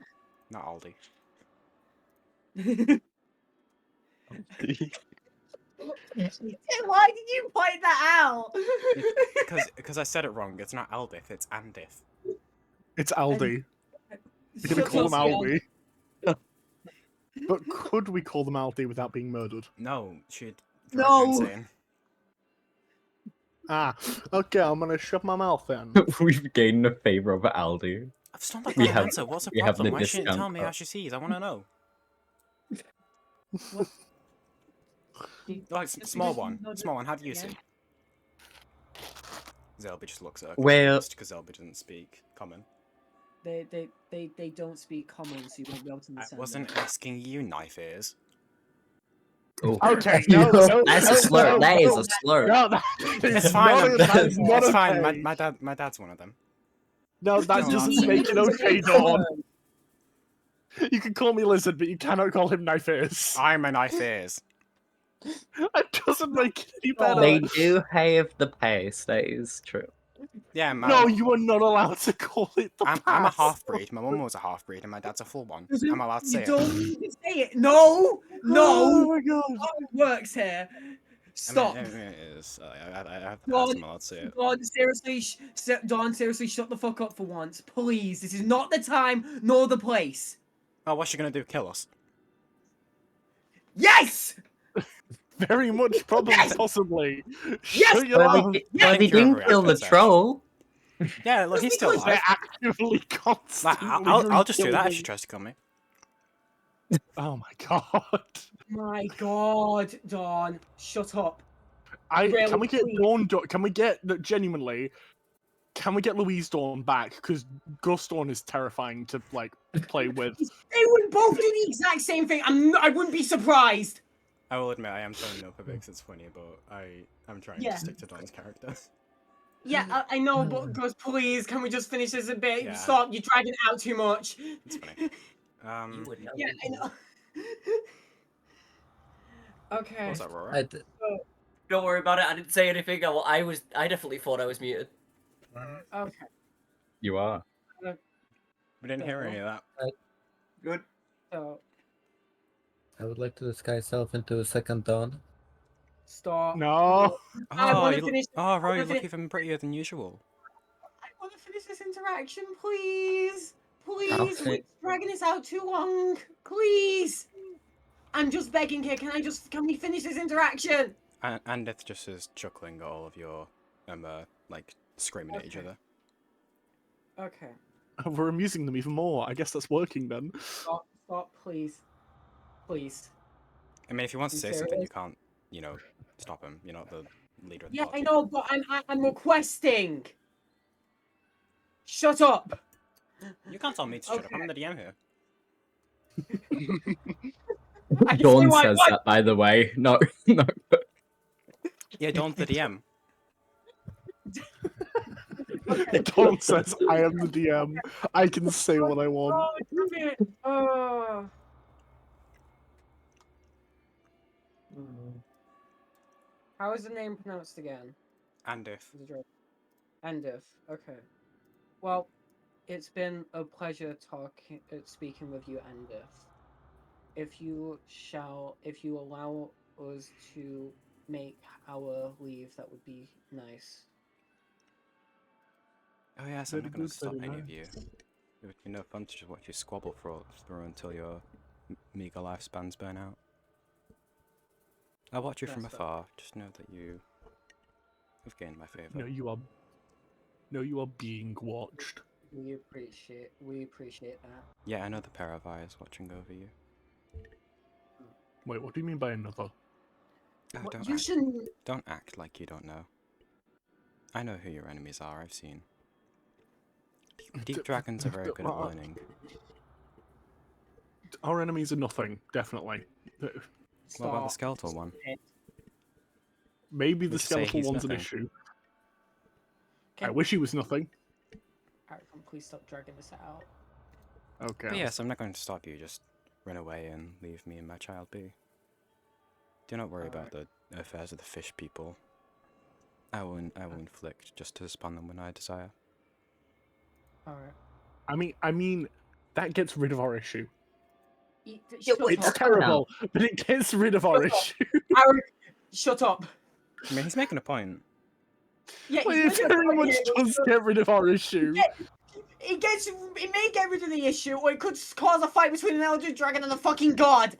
Speaker 2: Not Aldi.
Speaker 5: Why did you point that out?
Speaker 2: Because I said it wrong. It's not Aldith, it's Andith.
Speaker 4: It's Aldi. We're gonna
Speaker 5: Shut
Speaker 4: call them
Speaker 5: up,
Speaker 4: Aldi. But could we call them Aldi without being murdered?
Speaker 2: No, she'd
Speaker 5: No.
Speaker 2: drive you insane.
Speaker 4: Okay, I'm gonna shut my mouth then.
Speaker 7: We've gained the favor of Aldi.
Speaker 2: I've still not
Speaker 7: We
Speaker 2: got an
Speaker 7: have-
Speaker 2: answer. What's the
Speaker 7: we have
Speaker 2: problem?
Speaker 7: the
Speaker 2: Why shouldn't you tell
Speaker 7: discount
Speaker 2: me
Speaker 7: code.
Speaker 2: how she sees? I want to know. Like, small one. Small one, how do you see? Zelby just looks at her
Speaker 11: Well-
Speaker 2: confused because Zelby doesn't speak common.
Speaker 5: They don't speak common, so you won't be able to
Speaker 2: I
Speaker 5: understand.
Speaker 2: wasn't asking you, knife ears.
Speaker 7: Oh.
Speaker 4: Okay, no, no,
Speaker 11: That's
Speaker 4: no,
Speaker 11: a slur.
Speaker 4: no,
Speaker 11: That is
Speaker 4: no.
Speaker 11: a slur.
Speaker 4: No, that
Speaker 2: It's
Speaker 4: is
Speaker 2: fine.
Speaker 4: not- that is not
Speaker 2: It's fine.
Speaker 4: okay.
Speaker 2: My dad's one of them.
Speaker 4: No, that
Speaker 2: Don't
Speaker 4: doesn't
Speaker 2: answer.
Speaker 4: make it okay, Dawn. You can call me Lizard, but you cannot call him Knife Ears.
Speaker 2: I'm a knife ears.
Speaker 4: That doesn't make it any better.
Speaker 11: They do have the pace. That is true.
Speaker 2: Yeah,
Speaker 4: No, you are not allowed to call it the
Speaker 2: I'm a
Speaker 4: pass.
Speaker 2: half breed. My mum was a half breed, and my dad's a full one. I'm allowed to say
Speaker 5: You
Speaker 2: it.
Speaker 5: don't need to say it. No,
Speaker 4: Oh
Speaker 5: no.
Speaker 4: my god.
Speaker 5: How it works here. Stop.
Speaker 2: I mean, it is. I have to
Speaker 5: God,
Speaker 2: pass. I'm allowed to say it.
Speaker 5: Dawn, seriously, Dawn, seriously, shut the fuck up for once, please. This is not the time nor the place.
Speaker 2: Oh, what's she gonna do? Kill us?
Speaker 5: Yes.
Speaker 4: Very much, probably, possibly.
Speaker 5: Yes!
Speaker 4: Shut your
Speaker 11: Well,
Speaker 4: mouth.
Speaker 11: they
Speaker 2: Thank you,
Speaker 11: didn't
Speaker 2: everyone,
Speaker 11: kill
Speaker 2: for
Speaker 11: the
Speaker 2: the search.
Speaker 11: troll.
Speaker 2: Yeah, look, he's still
Speaker 4: They're
Speaker 2: alive.
Speaker 4: actively
Speaker 2: Like,
Speaker 4: constantly.
Speaker 2: I'll just do that if
Speaker 4: killing
Speaker 2: she tries to kill me.
Speaker 4: them. Oh my god.
Speaker 5: My God, Dawn, shut up.
Speaker 4: Can
Speaker 5: Really,
Speaker 4: we get
Speaker 5: please.
Speaker 4: Dawn? Can we get genuinely? Can we get Louise Dawn back? Because Gus Dawn is terrifying to like play with.
Speaker 5: They would both do the exact same thing. I wouldn't be surprised.
Speaker 2: I will admit I am turning up a bit because it's funny, but I'm trying
Speaker 5: Yeah.
Speaker 2: to stick to Don's character.
Speaker 5: Yeah, I know, but Gus, please, can we just finish this a bit?
Speaker 2: Yeah.
Speaker 5: Stop, you're dragging it out too much.
Speaker 2: It's funny.
Speaker 10: You would know.
Speaker 5: Yeah, I know. Okay.
Speaker 2: What's that, Rora?
Speaker 10: Don't worry about it. I didn't say anything. I definitely thought I was muted.
Speaker 5: Okay.
Speaker 7: You are.
Speaker 2: We didn't hear any of that.
Speaker 10: Good.
Speaker 5: So
Speaker 6: I would like to disguise self into a second dawn.
Speaker 5: stop.
Speaker 4: No.
Speaker 5: I
Speaker 2: Oh,
Speaker 5: wanna
Speaker 2: you
Speaker 5: finish-
Speaker 2: oh,
Speaker 5: I
Speaker 2: Roy,
Speaker 5: wanna
Speaker 2: you look
Speaker 5: fin-
Speaker 2: even prettier than usual.
Speaker 5: I want to finish this interaction, please. Please,
Speaker 11: Okay.
Speaker 5: we're dragging this out too long. Please. I'm just begging here. Can we finish this interaction?
Speaker 2: And Andith just is chuckling at all of your, like, screaming at each
Speaker 5: Okay.
Speaker 2: other.
Speaker 5: Okay.
Speaker 4: We're amusing them even more. I guess that's working then.
Speaker 5: Stop, please. Please.
Speaker 2: I mean, if he wants to
Speaker 5: You
Speaker 2: say something, you
Speaker 5: serious?
Speaker 2: can't, stop him. You're not the leader of the
Speaker 5: Yeah,
Speaker 2: party.
Speaker 5: I know, but I'm requesting. Shut up.
Speaker 2: You can't tell me to shut up. I'm the DM here.
Speaker 5: I can
Speaker 7: Dawn
Speaker 5: see why-
Speaker 7: says
Speaker 5: why-
Speaker 7: that, by the way. No, no.
Speaker 2: Yeah, Dawn's the DM.
Speaker 4: Dawn says, "I am the DM. I can say what I want."
Speaker 5: Oh, damn it. Oh. How is the name pronounced again?
Speaker 2: Andith.
Speaker 5: Is it right? Andif. Okay. Well, it's been a pleasure speaking with you, Andif. If you allow us to make our leave, that would be nice.
Speaker 2: Oh yes, I'm not going
Speaker 4: Very
Speaker 2: to stop
Speaker 4: good, very
Speaker 2: any of you. It would be no fun to just watch you squabble through until your meager lifespans burn out. I'll watch you from
Speaker 5: That's
Speaker 2: afar. Just know that you have gained my favor.
Speaker 4: No, you are being watched.
Speaker 5: We appreciate that.
Speaker 2: Yeah, I know the pair of eyes watching over you.
Speaker 4: Wait, what do you mean by another?
Speaker 2: Oh,
Speaker 5: What, you shouldn't.
Speaker 2: don't act like you don't know. I know who your enemies are. I've seen. Deep dragons are very good at learning.
Speaker 4: our enemies are nothing. Definitely.
Speaker 2: What about the skeletal one?
Speaker 4: Maybe
Speaker 2: We
Speaker 4: the
Speaker 2: just say
Speaker 4: skeletal
Speaker 2: he's
Speaker 4: one's an
Speaker 2: nothing.
Speaker 4: issue. I
Speaker 5: Can-
Speaker 4: wish he was nothing.
Speaker 5: Alright, please stop dragging this out.
Speaker 4: Okay.
Speaker 2: But yes, I'm not going to stop you. Just run away and leave me and my child be. Do not worry about the affairs of the fish people. I will inflict justice upon them when I desire.
Speaker 5: Alright.
Speaker 4: I mean, that gets rid of our issue.
Speaker 5: Shut
Speaker 4: It's
Speaker 5: up.
Speaker 4: terrible, but it gets rid of our
Speaker 5: Shut up.
Speaker 4: issue.
Speaker 5: Aaron, shut up.
Speaker 2: I mean, he's making a point.
Speaker 5: Yeah,
Speaker 4: Well,
Speaker 5: he's
Speaker 4: it
Speaker 5: making a
Speaker 4: very
Speaker 5: point
Speaker 4: much
Speaker 5: here,
Speaker 4: does get rid of our issue.
Speaker 5: It may get rid of the issue, or it could cause a fight between an elder dragon and a fucking god.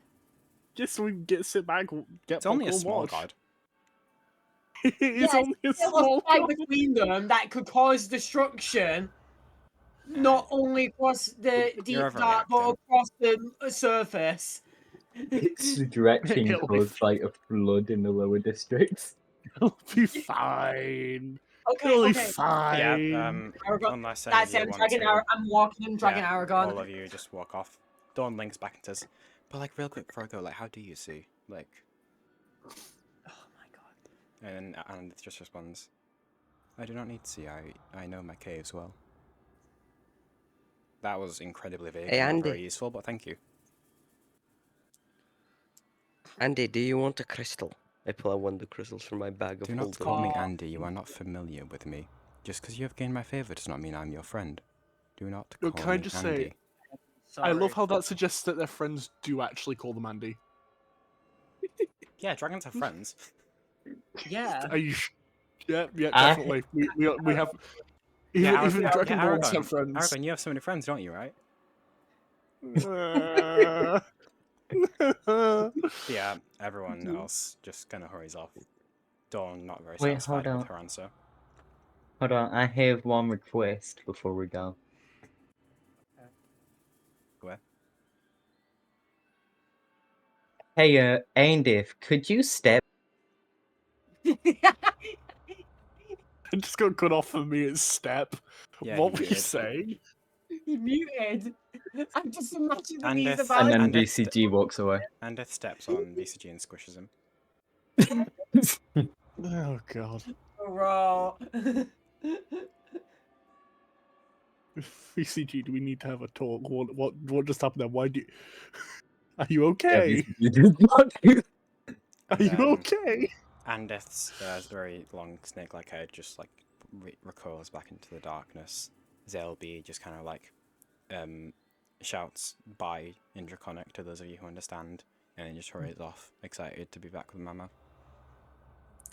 Speaker 4: Just so we can sit back, get
Speaker 2: It's only a
Speaker 4: popcorn,
Speaker 2: small
Speaker 4: watch.
Speaker 2: god.
Speaker 4: It's
Speaker 5: Yeah,
Speaker 4: only a
Speaker 5: still
Speaker 4: small
Speaker 5: fight
Speaker 4: god.
Speaker 5: between them that could cause destruction, not only across the deep
Speaker 2: You're
Speaker 5: dark, but
Speaker 2: overreacting.
Speaker 5: across the surface.
Speaker 11: It's stretching
Speaker 4: It'll be
Speaker 11: caused by a flood in the lower districts.
Speaker 4: It'll be fine.
Speaker 5: Okay,
Speaker 4: It'll be
Speaker 5: okay.
Speaker 4: fine.
Speaker 2: Yeah,
Speaker 5: Aragon,
Speaker 2: unless any of
Speaker 5: that's
Speaker 2: you
Speaker 5: it.
Speaker 2: want
Speaker 5: Dragon
Speaker 2: to...
Speaker 5: I'm walking him, Dragon
Speaker 2: yeah,
Speaker 5: Aragon.
Speaker 2: all of you just walk off. Dawn links back and says, but like real quick before I go, like how do you see? Like...
Speaker 5: Oh my god.
Speaker 2: And it just responds, I do not need to see, I know my caves well. That was incredibly vague
Speaker 3: Hey,
Speaker 2: and not
Speaker 3: Andy.
Speaker 2: very useful, but thank you.
Speaker 3: Andy, do you want a crystal? I pull out one of the crystals from my bag of
Speaker 2: Do not
Speaker 3: holding.
Speaker 2: call me Andy, you are not familiar with me. Just because you have gained my favour does not mean I'm your friend. Do not call
Speaker 4: Look, can I
Speaker 2: me
Speaker 4: just
Speaker 2: Andy.
Speaker 4: say, I love how that suggests that their friends do actually call them Andy.
Speaker 2: Yeah, dragons have friends.
Speaker 5: Yeah.
Speaker 4: Are you? Yeah,
Speaker 11: I-
Speaker 4: definitely. We have. Even,
Speaker 2: Yeah,
Speaker 4: even dragonborns
Speaker 2: Aragon,
Speaker 4: have friends.
Speaker 2: Aragon, you have so many friends, don't you, right? Yeah, everyone else just kind of hurries off. Dawn not very
Speaker 11: Wait,
Speaker 2: satisfied
Speaker 11: hold
Speaker 2: with
Speaker 11: on.
Speaker 2: her answer.
Speaker 11: Hold on, I have one request before we go.
Speaker 2: Where?
Speaker 11: Hey, Andy, could you step?
Speaker 4: I just got cut off for me at step.
Speaker 2: Yeah,
Speaker 4: What
Speaker 2: he
Speaker 4: were you
Speaker 2: did.
Speaker 4: saying?
Speaker 5: He muted. I'm just imagining
Speaker 2: And
Speaker 5: he's
Speaker 2: if-
Speaker 11: And
Speaker 5: about.
Speaker 11: then
Speaker 2: And if
Speaker 11: BCG walks away.
Speaker 2: And Death steps on BCG and squishes him.
Speaker 4: Oh god.
Speaker 5: Bro.
Speaker 4: VCG, do we need to have a talk? What just happened there? Why do you... Are you
Speaker 11: Yeah,
Speaker 4: okay?
Speaker 11: BCG did not do
Speaker 4: Are you
Speaker 2: then-
Speaker 4: okay?
Speaker 2: And Death's very long snake-like head just like recoils back into the darkness. Zelby just kind of like shouts "Bye" in Draconic to those of you who understand, and then just hurries off, excited to be back with Mama.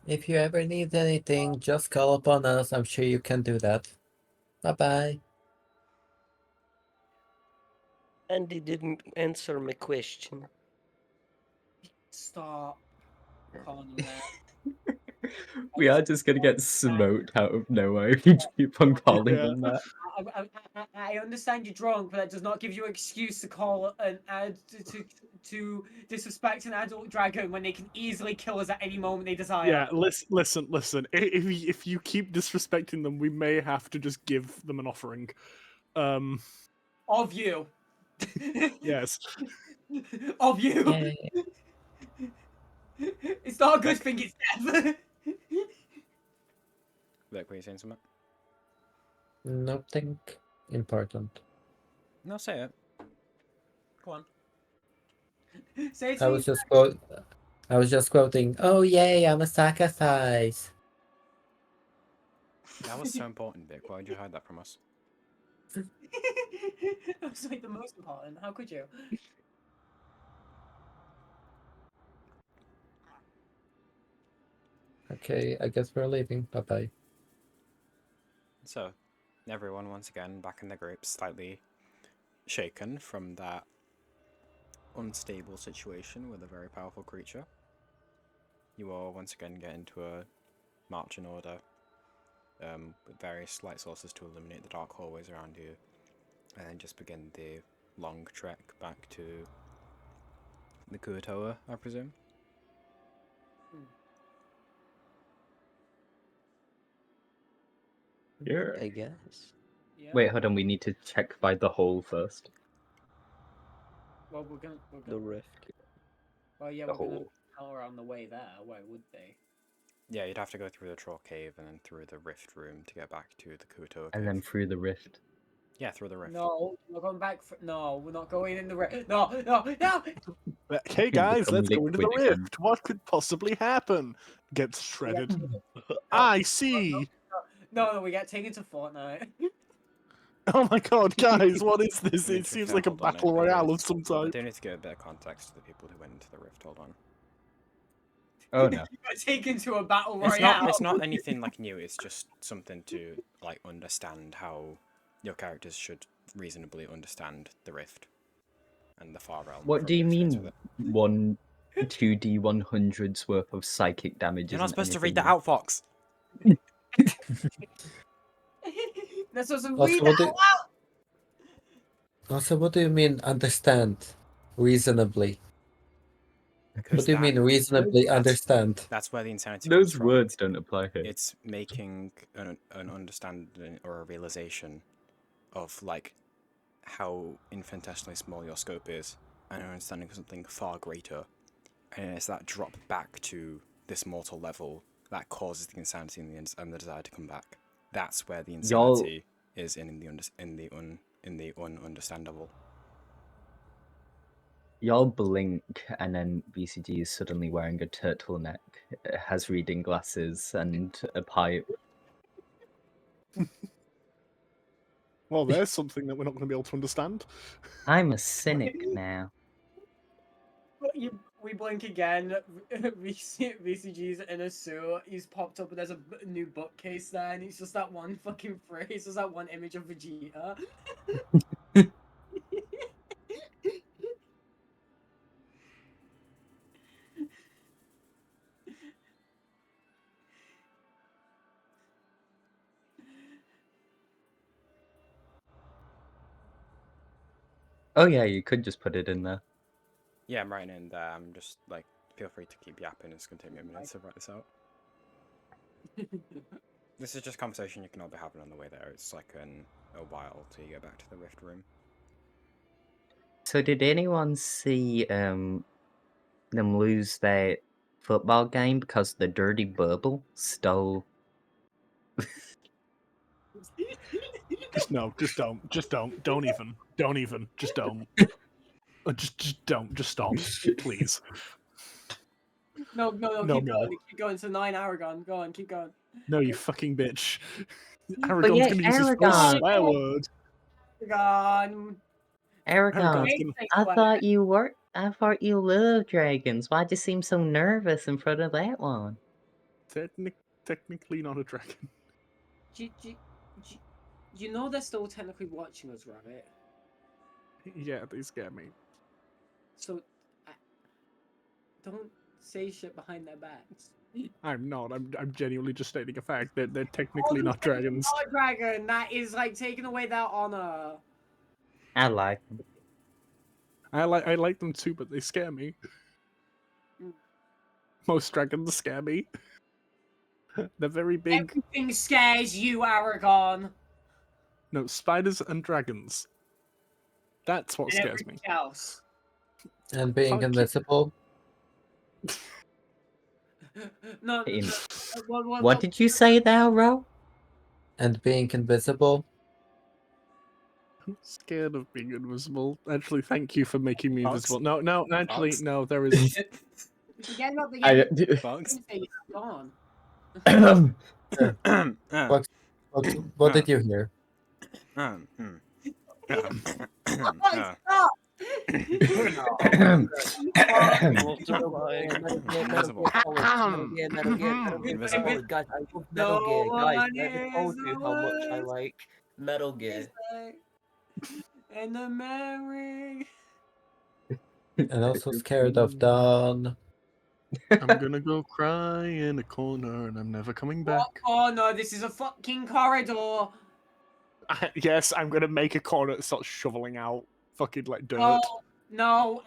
Speaker 6: If you ever need anything, just call upon us. I'm sure you can do that. Bye bye.
Speaker 3: Andy didn't answer my question.
Speaker 5: Stop calling him that.
Speaker 11: We are just gonna get smoked out of nowhere if you keep on calling
Speaker 4: Yeah.
Speaker 11: them that.
Speaker 5: I understand you're drunk, but that does not give you an excuse to call an to disrespect an adult dragon when they can easily kill us at any moment they desire.
Speaker 4: Yeah, listen. If you keep disrespecting them, we may have to just give them an offering.
Speaker 5: Of you.
Speaker 4: Yes.
Speaker 5: Of you.
Speaker 6: Yay.
Speaker 5: It's not a good thing it's death.
Speaker 2: Look, were you saying something?
Speaker 6: Nothing important.
Speaker 2: No, say it.
Speaker 5: Go on. Say it
Speaker 6: I
Speaker 5: to
Speaker 6: was
Speaker 5: me.
Speaker 6: just quoting. Oh yay! I'm a sacrifice.
Speaker 2: That was so important, Vic. Why would you hide that from us?
Speaker 5: That's like the most important. How could you?
Speaker 6: Okay, I guess we're leaving. Bye bye.
Speaker 2: So, everyone once again back in the group, slightly shaken from that unstable situation with a very powerful creature. You all once again get into a marching order with various light sources to illuminate the dark hallways around you, and then just begin the long trek back to the Kuatoa, I presume.
Speaker 11: Yeah.
Speaker 3: I guess.
Speaker 5: Yeah.
Speaker 11: Wait, hold on. We need to check by the hole first.
Speaker 5: Well, we're gonna.
Speaker 3: The rift.
Speaker 5: Well, yeah,
Speaker 3: The
Speaker 5: we're gonna
Speaker 3: hole.
Speaker 5: tell her on the way there. Why would they?
Speaker 2: Yeah, you'd have to go through the troll cave and then through the rift room to get back to the Kutoa
Speaker 11: And
Speaker 2: cave.
Speaker 11: then through the rift.
Speaker 2: Yeah, through the rift.
Speaker 5: No, we're going back. No, we're not going in the rift. No, no, no.
Speaker 4: Hey guys,
Speaker 11: Become
Speaker 4: let's go into the
Speaker 11: liquid again.
Speaker 4: rift. What could possibly happen? Gets shredded.
Speaker 5: No,
Speaker 4: I see.
Speaker 5: no, we get taken to Fortnite.
Speaker 4: Oh my god, guys, what is this?
Speaker 2: I mean,
Speaker 4: It
Speaker 2: to be
Speaker 4: seems
Speaker 2: fair,
Speaker 4: like a
Speaker 2: hold on,
Speaker 4: battle
Speaker 2: I do
Speaker 4: royale
Speaker 2: need
Speaker 4: of some
Speaker 2: I
Speaker 4: type.
Speaker 2: do need to give a bit of context to the people who went into the rift. Hold on.
Speaker 11: Oh no.
Speaker 5: You got taken to a battle royale.
Speaker 2: It's not anything like new. It's just something to like understand how your characters should reasonably understand the rift and the far realm.
Speaker 11: What
Speaker 2: from
Speaker 11: do you
Speaker 2: your experience
Speaker 11: mean
Speaker 2: with it.
Speaker 11: 2d100s worth of psychic damage?
Speaker 2: You're not
Speaker 11: isn't
Speaker 2: supposed to read
Speaker 11: anything
Speaker 2: that out, Fox.
Speaker 5: That's supposed to
Speaker 6: Also,
Speaker 5: read
Speaker 6: what
Speaker 5: that
Speaker 6: do-
Speaker 5: out loud.
Speaker 6: Also, what do you mean understand reasonably?
Speaker 2: Because
Speaker 6: What do you mean reasonably understand?
Speaker 2: That's where the insanity
Speaker 11: Those
Speaker 2: comes from.
Speaker 11: words don't apply here.
Speaker 2: It's making an understanding or a realization of like how infinitesimally small your scope is, and an understanding of something far greater, and it's that drop back to this mortal level that causes the insanity and the desire to come back. That's where the insanity is in the ununderstandable.
Speaker 11: Y'all blink, and then BCG is suddenly wearing a turtleneck, has reading glasses, and a pipe.
Speaker 4: Well, there's something that we're not going to be able to understand.
Speaker 11: I'm a cynic now.
Speaker 5: We blink again. VCG's in a suit. He's popped up and there's a new bookcase there, and it's just that one fucking phrase. It's just that one image of Vegeta.
Speaker 11: Oh yeah, you could just put it in there.
Speaker 2: Yeah, I'm writing in there. I'm just like, feel free to keep yapping. It's gonna take me a minute to write this out. This is just conversation you can all be having on the way there. It's like a while till you get back to the rift room.
Speaker 11: So did anyone see them lose their football game because the dirty bubble stole?
Speaker 4: Just don't even, just don't. Just don't, just stop, please.
Speaker 5: No,
Speaker 4: No
Speaker 5: keep
Speaker 4: more.
Speaker 5: going. Keep going. It's a 9-hour gun. Go on, keep going.
Speaker 4: No, you fucking bitch.
Speaker 11: But
Speaker 4: Aragon's
Speaker 11: yeah,
Speaker 4: gonna use his
Speaker 11: Aragon.
Speaker 4: first swear word.
Speaker 5: Gone.
Speaker 11: Aragon,
Speaker 4: Aragon's gonna...
Speaker 11: I thought you loved dragons. Why'd you seem so nervous in front of that one?
Speaker 4: Technically not a dragon.
Speaker 5: Do you know they're still technically watching us, right?
Speaker 4: Yeah, they scare me.
Speaker 5: So, don't say shit behind their backs.
Speaker 4: I'm not. I'm genuinely just stating a fact that they're technically not dragons.
Speaker 5: Not a dragon. That is like taking away their honor.
Speaker 11: I like them.
Speaker 4: I like them too, but they scare me. Most dragons scare me. They're very big.
Speaker 5: Everything scares you, Aragon.
Speaker 4: No, spiders and dragons. That's what
Speaker 5: And
Speaker 4: scares me.
Speaker 5: everything else.
Speaker 6: And being
Speaker 4: Fuck you.
Speaker 6: invisible.
Speaker 5: No.
Speaker 11: What did you say there, Ro?
Speaker 6: And being invisible.
Speaker 4: I'm scared of being invisible. Actually, thank you for making me
Speaker 2: Fox?
Speaker 4: invisible. No, actually,
Speaker 2: Fox?
Speaker 4: no, there is...
Speaker 5: Forget about the
Speaker 11: I-
Speaker 5: game.
Speaker 2: Fox?
Speaker 5: Gone.
Speaker 6: What did you hear?
Speaker 5: Stop!
Speaker 2: Invisible. Invisible.
Speaker 10: Guys, I love
Speaker 5: No
Speaker 10: Metal Gear. Guys,
Speaker 5: one
Speaker 10: I never
Speaker 5: is
Speaker 10: told you how much I
Speaker 5: the
Speaker 10: like Metal Gear.
Speaker 5: And the memory.
Speaker 6: And also scared of Dawn.
Speaker 4: I'm gonna go cry in a corner and I'm never coming back.
Speaker 5: Oh no, this is a fucking corridor.
Speaker 4: Yes, I'm gonna make a corner that starts shoveling out fucking like dirt.
Speaker 5: No.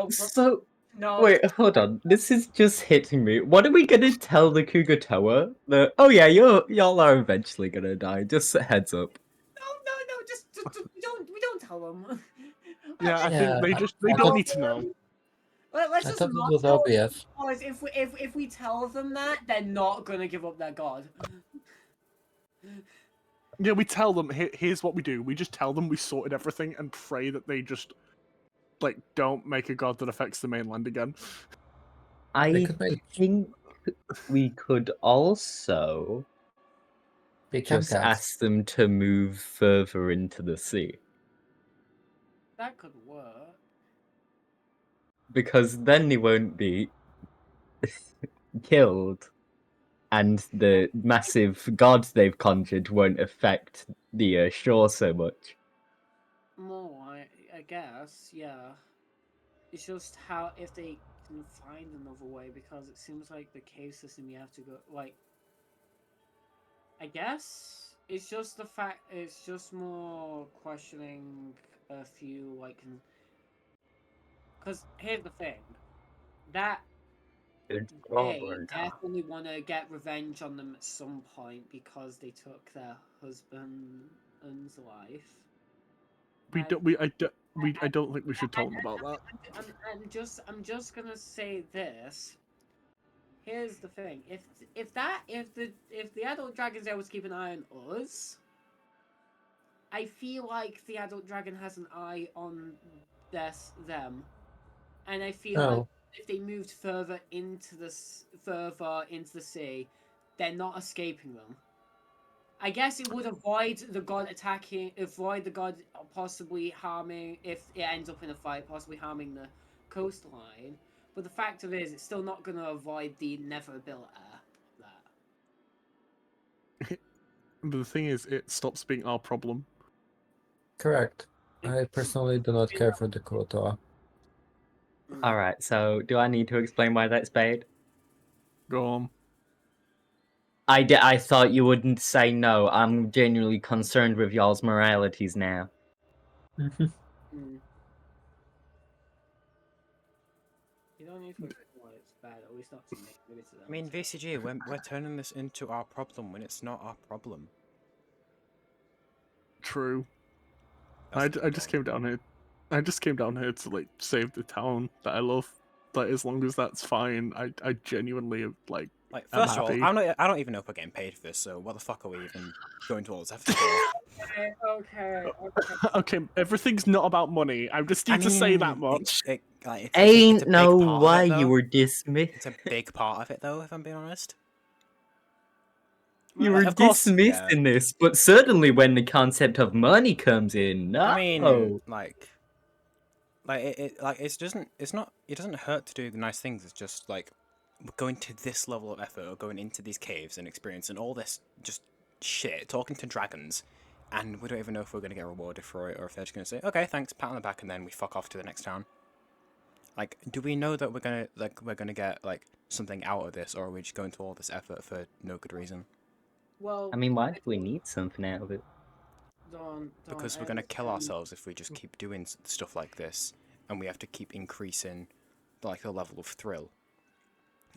Speaker 11: So,
Speaker 5: No.
Speaker 11: wait, hold on. This is just hitting me. What are we gonna tell the Kugatoa? That, oh yeah, y'all are eventually gonna die. Just a heads up.
Speaker 5: No, just we don't tell them.
Speaker 4: Yeah, I
Speaker 6: Yeah,
Speaker 4: think they
Speaker 6: I
Speaker 4: don't
Speaker 6: thought-
Speaker 4: need to know.
Speaker 5: Let's
Speaker 6: I
Speaker 5: just
Speaker 6: thought it
Speaker 5: not
Speaker 6: was
Speaker 5: tell them,
Speaker 6: obvious.
Speaker 5: because if we tell them that, they're not gonna give up their god.
Speaker 4: Yeah, we tell them, here's what we do. We just tell them we sorted everything and pray that they just, like, don't make a god that affects the mainland again.
Speaker 6: They
Speaker 11: I
Speaker 6: could make
Speaker 11: think we could also
Speaker 6: become
Speaker 11: just
Speaker 6: cats.
Speaker 11: ask them to move further into the sea.
Speaker 5: That could work.
Speaker 11: Because then they won't be killed, and the massive gods they've conjured won't affect the shore so much.
Speaker 5: More, I guess, yeah. It's just how if they can find another way, because it seems like the cave system you have to go like. I guess it's just the fact. It's just more questioning a few like. Because here's the thing, that they definitely want to get revenge on them at some point because they took their husband's life.
Speaker 4: I don't think we should tell them about that.
Speaker 5: I'm just gonna say this. Here's the thing: if the adult dragon's able to keep an eye on us, I feel like the adult dragon has an eye on them, and I feel like
Speaker 6: Oh,
Speaker 5: if they moved further into the sea, they're not escaping them. I guess it would avoid the god possibly harming, if it ends up in a fight, possibly harming the coastline. But the fact of it is, it's still not going to avoid the inevitability of that.
Speaker 4: But the thing is, it stops being our problem.
Speaker 6: correct. I personally do not care for the Kurotoa.
Speaker 11: Alright, so do I need to explain why that's bad?
Speaker 4: Go on.
Speaker 11: I thought you wouldn't say no. I'm genuinely concerned with y'all's moralities now.
Speaker 5: Mm. You don't need to explain why it's bad, at least not to me, maybe to them.
Speaker 2: I mean, VCG, we're turning this into our problem when it's not our problem.
Speaker 4: True.
Speaker 2: That's
Speaker 4: I just came down here. I just came down here to like save the town that I love. Like as long as that's fine, I genuinely like.
Speaker 2: Like,
Speaker 4: I'm
Speaker 2: first of all,
Speaker 4: happy.
Speaker 2: I don't even know if we're getting paid for this, so what the fuck are we even going to all this effort for?
Speaker 5: Okay.
Speaker 4: Okay, everything's not about money. I just need to say that much.
Speaker 2: It's
Speaker 11: Ain't
Speaker 2: a big
Speaker 11: no
Speaker 2: part of
Speaker 11: why
Speaker 2: it,
Speaker 11: you
Speaker 2: though.
Speaker 11: were dismissed.
Speaker 2: It's a big part of it, though, if I'm being honest.
Speaker 11: You
Speaker 2: Like,
Speaker 11: were
Speaker 2: of course,
Speaker 11: dismissed
Speaker 2: yeah.
Speaker 11: in this, but certainly when the concept of money comes in, no.
Speaker 2: I mean, it doesn't hurt to do the nice things. It's just like we're going to this level of effort, or going into these caves and experiencing all this just shit, talking to dragons, and we don't even know if we're going to get rewarded for it, or if they're just going to say, "Okay, thanks, pat on the back," and then we fuck off to the next town. Like, do we know that we're gonna get like something out of this, or are we just going to all this effort for no good reason?
Speaker 5: Well,
Speaker 11: I mean, why do we need something out of it?
Speaker 2: Because we're gonna kill ourselves if we just keep doing stuff like this, and we have to keep increasing, like, the level of thrill,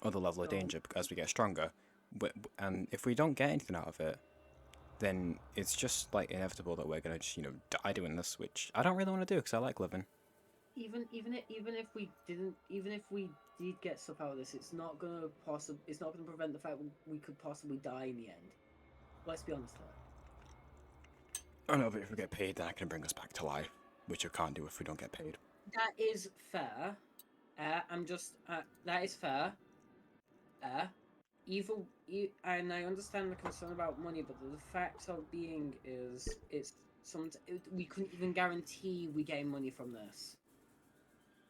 Speaker 2: or the level of danger as we get stronger. And if we don't get anything out of it, then it's just like inevitable that we're gonna just die doing this, which I don't really want to do because I like living.
Speaker 5: Even if we did get stuff out of this, it's not gonna prevent the fact we could possibly die in the end. Let's be honest though.
Speaker 2: I know, but if we get paid, then I can bring us back to life, which I can't do if we don't get paid.
Speaker 5: That is fair. That is fair. And I understand the concern about money, but the fact of being is, we couldn't even guarantee we gain money from this.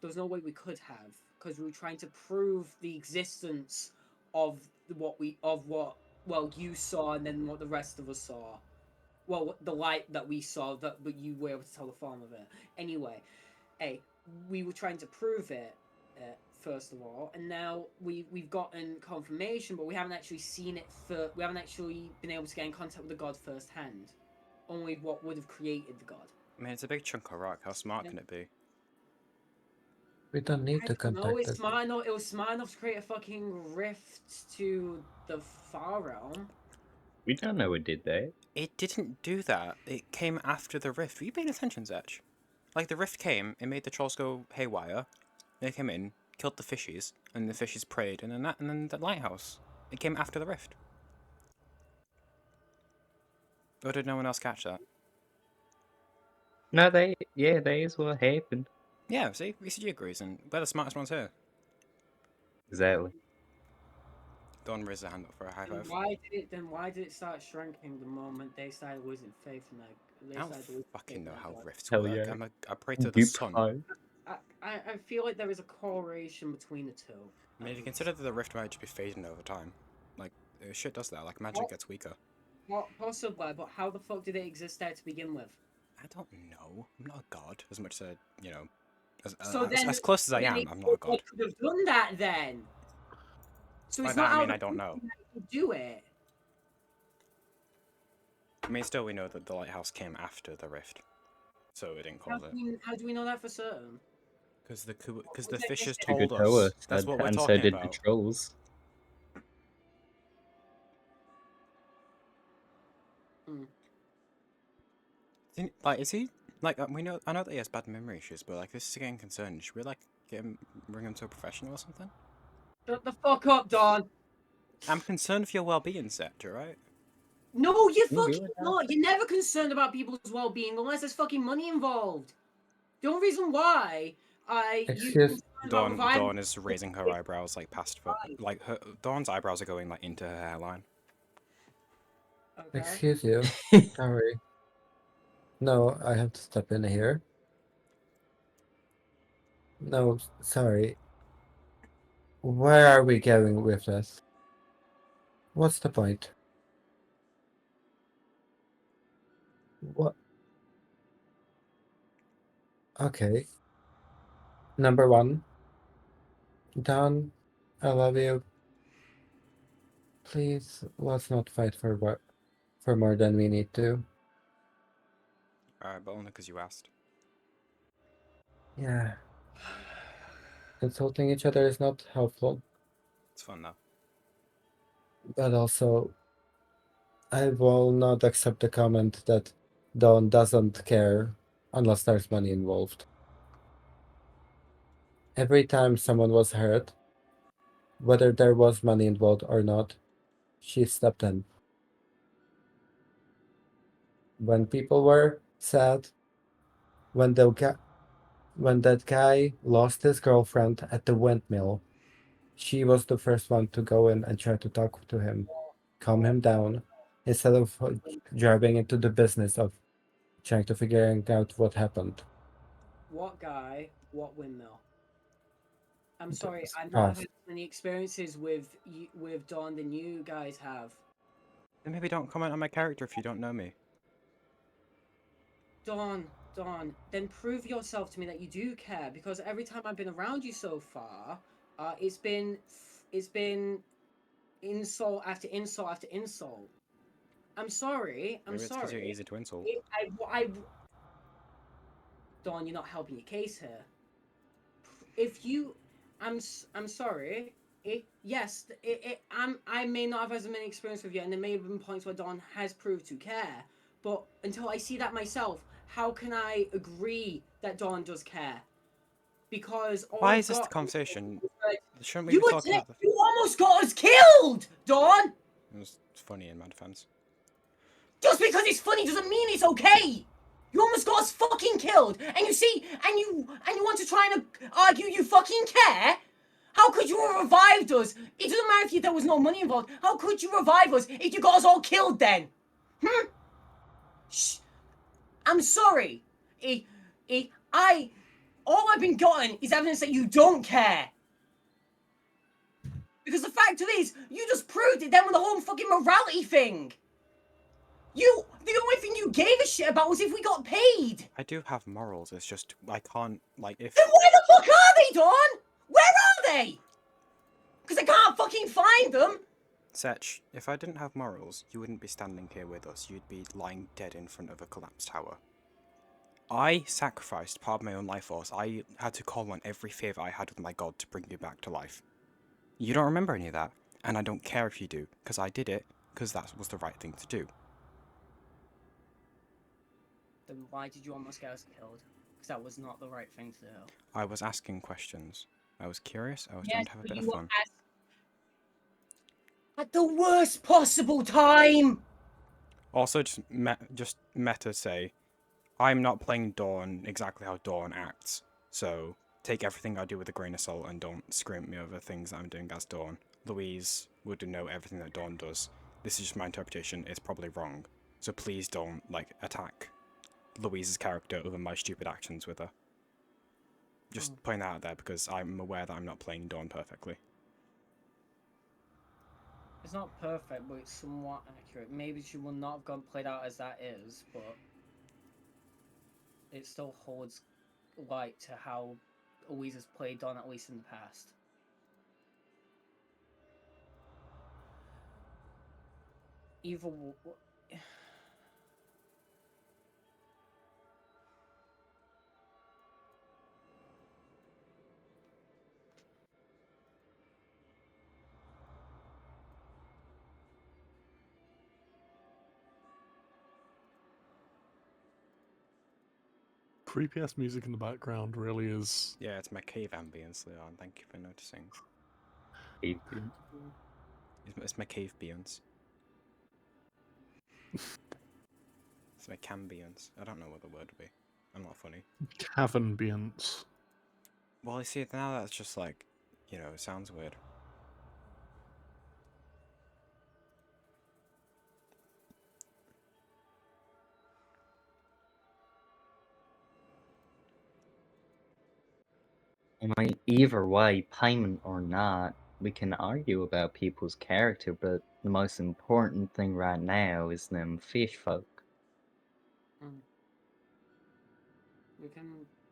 Speaker 5: There's no way we could have, because we were trying to prove the existence of what you saw, and then what the rest of us saw. Well, the light that we saw, but you were able to tell the form of it. Anyway, we were trying to prove it, first of all, and now we've gotten confirmation, but we haven't actually seen it. We haven't actually been able to get in contact with the god firsthand. Only what would have created the god.
Speaker 2: I mean, it's a big chunk of rock. How smart can it be?
Speaker 6: We don't need to contact
Speaker 5: No, it's
Speaker 6: it.
Speaker 5: smart enough. It was smart enough to create a fucking rift to the far realm.
Speaker 11: We don't know it did that.
Speaker 2: It didn't do that. It came after the rift. Were you paying attention, Zech? Like the rift came, it made the trolls go haywire. They came in, killed the fishes, and the fishes prayed, and then the lighthouse. It came after the rift. Or did no one else catch that?
Speaker 11: No, they were happened.
Speaker 2: Yeah, see, VCG agrees, and we're the smartest ones here.
Speaker 11: Exactly.
Speaker 2: Dawn raised her hand up for a high
Speaker 5: Then
Speaker 2: five.
Speaker 5: why did it start shrinking the moment they started losing faith in that?
Speaker 2: I don't fucking know how rifts
Speaker 11: Hell
Speaker 2: work.
Speaker 11: yeah.
Speaker 2: I pray to the
Speaker 11: Deep
Speaker 2: sun.
Speaker 11: high.
Speaker 5: I feel like there is a correlation between the two.
Speaker 2: I mean, if you consider that the rift might just be fading over time, like shit does that. Like magic gets weaker.
Speaker 5: Well, possibly, but how the fuck did it exist there to begin with?
Speaker 2: I don't know. I'm not a god, as much as you know,
Speaker 5: Then
Speaker 2: as close as I am. I'm not a god.
Speaker 5: Could have done that then. So
Speaker 2: By
Speaker 5: it's
Speaker 2: that,
Speaker 5: not
Speaker 2: I
Speaker 5: out
Speaker 2: mean
Speaker 5: of
Speaker 2: I don't know.
Speaker 5: to do it.
Speaker 2: I mean, still we know that the lighthouse came after the rift, so it didn't cause it.
Speaker 5: How do we know that for certain?
Speaker 2: Because the fishes
Speaker 11: Good
Speaker 2: told us.
Speaker 11: Tower
Speaker 2: That's
Speaker 11: said,
Speaker 2: what we're
Speaker 11: and so
Speaker 2: talking
Speaker 11: did the
Speaker 2: about.
Speaker 11: trolls.
Speaker 2: Like, is he like we know? I know that he has bad memory issues, but like this is getting concerned. Should we like bring him to a professional or something?
Speaker 5: Shut the fuck up, Don.
Speaker 2: I'm concerned for your well-being, Setcher, right?
Speaker 5: No, you're
Speaker 11: You
Speaker 5: fucking not. You're never concerned about people's well-being unless there's fucking money involved. The only reason why
Speaker 6: Excuse-
Speaker 2: Dawn is raising her eyebrows like past, like Dawn's eyebrows are going like into her hairline.
Speaker 5: Okay.
Speaker 6: Excuse you. Sorry. No, I have to step in here. No, sorry. Where are we going with this? What's the point? What? Okay. Number one. Don, I love you. Please, let's not fight for more than we need to.
Speaker 2: Alright, but only because you asked.
Speaker 6: Yeah. Insulting each other is not helpful,
Speaker 2: It's fun though.
Speaker 6: but also, I will not accept the comment that Don doesn't care unless there's money involved. Every time someone was hurt, whether there was money involved or not, she stepped in. When people were sad, when that guy lost his girlfriend at the windmill, she was the first one to go in and try to talk to him, calm him down, instead of driving into the business of trying to figure out what happened.
Speaker 5: What guy? What windmill? I'm
Speaker 6: The
Speaker 5: sorry, I've
Speaker 6: past.
Speaker 5: not had as many experiences with Dawn than you guys have.
Speaker 2: Then maybe don't comment on my character if you don't know me.
Speaker 5: Dawn, then prove yourself to me that you do care, because every time I've been around you so far, it's been insult after insult after insult. I'm sorry.
Speaker 2: Maybe it's because you're easy to insult.
Speaker 5: Dawn, you're not helping your case here. If you, I'm sorry. I may not have as many experience with you, and there may have been points where Dawn has proved to care. But until I see that myself, how can I agree that Dawn does care? Because
Speaker 2: Why is this the conversation? Shouldn't we
Speaker 5: you
Speaker 2: be talking about the...
Speaker 5: You almost got us killed, Dawn.
Speaker 2: It was funny in my defense.
Speaker 5: Just because it's funny doesn't mean it's okay. You almost got us fucking killed, and you want to try and argue you fucking care? How could you have revived us? It doesn't matter if there was no money involved. How could you revive us if you got us all killed then? Shh. I'm sorry. All I've been gotten is evidence that you don't care. Because the fact of it is, you just proved it then with the whole fucking morality thing. The only thing you gave a shit about was if we got paid.
Speaker 2: I do have morals, it's just, I can't, like, if...
Speaker 5: Then where the fuck are they, Dawn? Where are they? Because I can't fucking find them.
Speaker 2: Setch, if I didn't have morals, you wouldn't be standing here with us, you'd be lying dead in front of a collapsed tower. I sacrificed part of my own life force. I had to call on every favour I had with my god to bring you back to life. You don't remember any of that, and I don't care if you do, because I did it, because that was the right thing to do.
Speaker 5: Then why did you almost get us killed? because that was not the right thing to do.
Speaker 2: I was asking questions. I was curious. I was
Speaker 5: Yes,
Speaker 2: trying to have a
Speaker 5: but
Speaker 2: bit of
Speaker 5: you were
Speaker 2: fun.
Speaker 10: At the worst possible time!
Speaker 2: Also, just meta say, I'm not playing Dawn exactly how Dawn acts. So take everything I do with a grain of salt and don't scream at me over things I'm doing as Dawn. Louise would know everything that Dawn does. This is just my interpretation. It's probably wrong. So please don't attack Louise's character over my stupid actions with her. Just putting that out there because I'm aware that I'm not playing Dawn perfectly.
Speaker 5: It's not perfect, but it's somewhat accurate. Maybe she will not have gone played out as that is, but it still holds light to how Louise has played Dawn, at least in the past. Either
Speaker 4: Creepy ass music in the background really is.
Speaker 2: Yeah, it's my cave ambience, Leon. Thank you for noticing. It's my cave ambience. It's my cambience. I don't know what the word would be. I'm not funny.
Speaker 4: Cavern ambience.
Speaker 2: Well, you see, now that's just like, it sounds weird.
Speaker 11: I mean, either way, payment or not, we can argue about people's character, but the most important thing right now is them fish folk.
Speaker 5: we can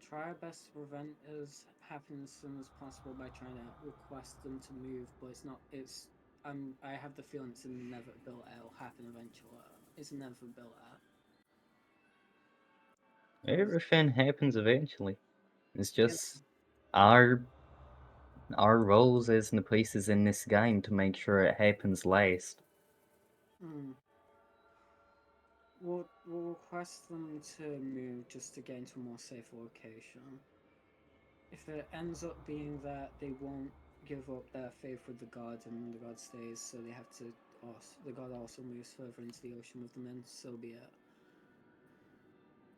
Speaker 5: try our best to prevent it happening as soon as possible by trying to request them to move, but I have the feeling it's inevitable it'll happen eventually. It's inevitable.
Speaker 11: Everything happens eventually. It's just our roles as the pieces in this game to make sure it happens last.
Speaker 5: We'll request them to move just to get into a more safe location. If it ends up being that they won't give up their faith with the god and the god stays, so they have to. The god also moves further into the ocean with them, and so be it.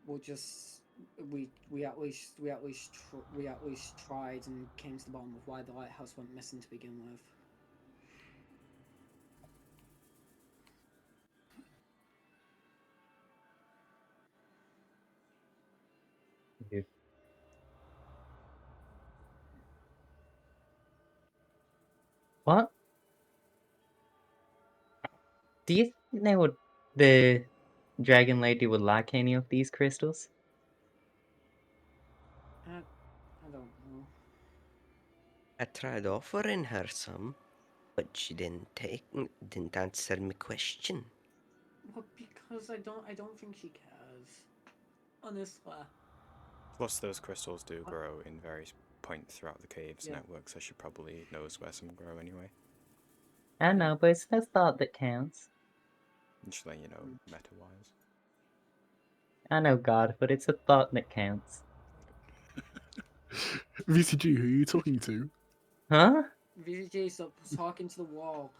Speaker 5: We'll just we at least tried and came to the bottom of why the lighthouse went missing to begin with.
Speaker 11: Yeah. What? Do you think the dragon lady would like any of these crystals?
Speaker 5: I don't know.
Speaker 3: I tried offering her some, but she didn't answer my question.
Speaker 5: Well, because I don't think she cares. Honestly.
Speaker 2: Plus, those crystals do grow in various points throughout the cave's network, so she probably knows where some grow anyway.
Speaker 11: I know, but it's the thought that counts.
Speaker 2: Just letting you know, meta-wise.
Speaker 11: I know, God, but it's a thought that counts.
Speaker 4: VCG, who are you talking to?
Speaker 11: Huh?
Speaker 5: VJ, stop talking to the wall.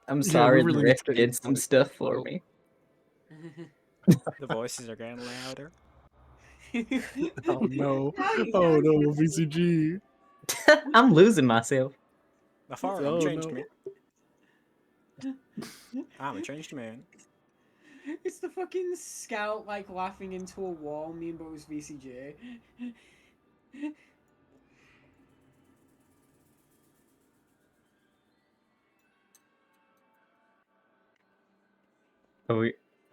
Speaker 11: I'm
Speaker 4: Yeah,
Speaker 11: sorry,
Speaker 4: we
Speaker 11: the
Speaker 4: really need
Speaker 11: Rift
Speaker 4: to get you
Speaker 11: did some stuff for me.
Speaker 2: The voices are getting louder.
Speaker 4: Oh no.
Speaker 5: Now you
Speaker 4: Oh
Speaker 5: guys-
Speaker 4: no, VCG.
Speaker 11: I'm losing myself.
Speaker 2: The foreign
Speaker 4: Oh,
Speaker 2: changed
Speaker 4: no.
Speaker 2: me. I'm a changed man.
Speaker 5: It's the fucking scout like laughing into a wall meme, but it was VCJ.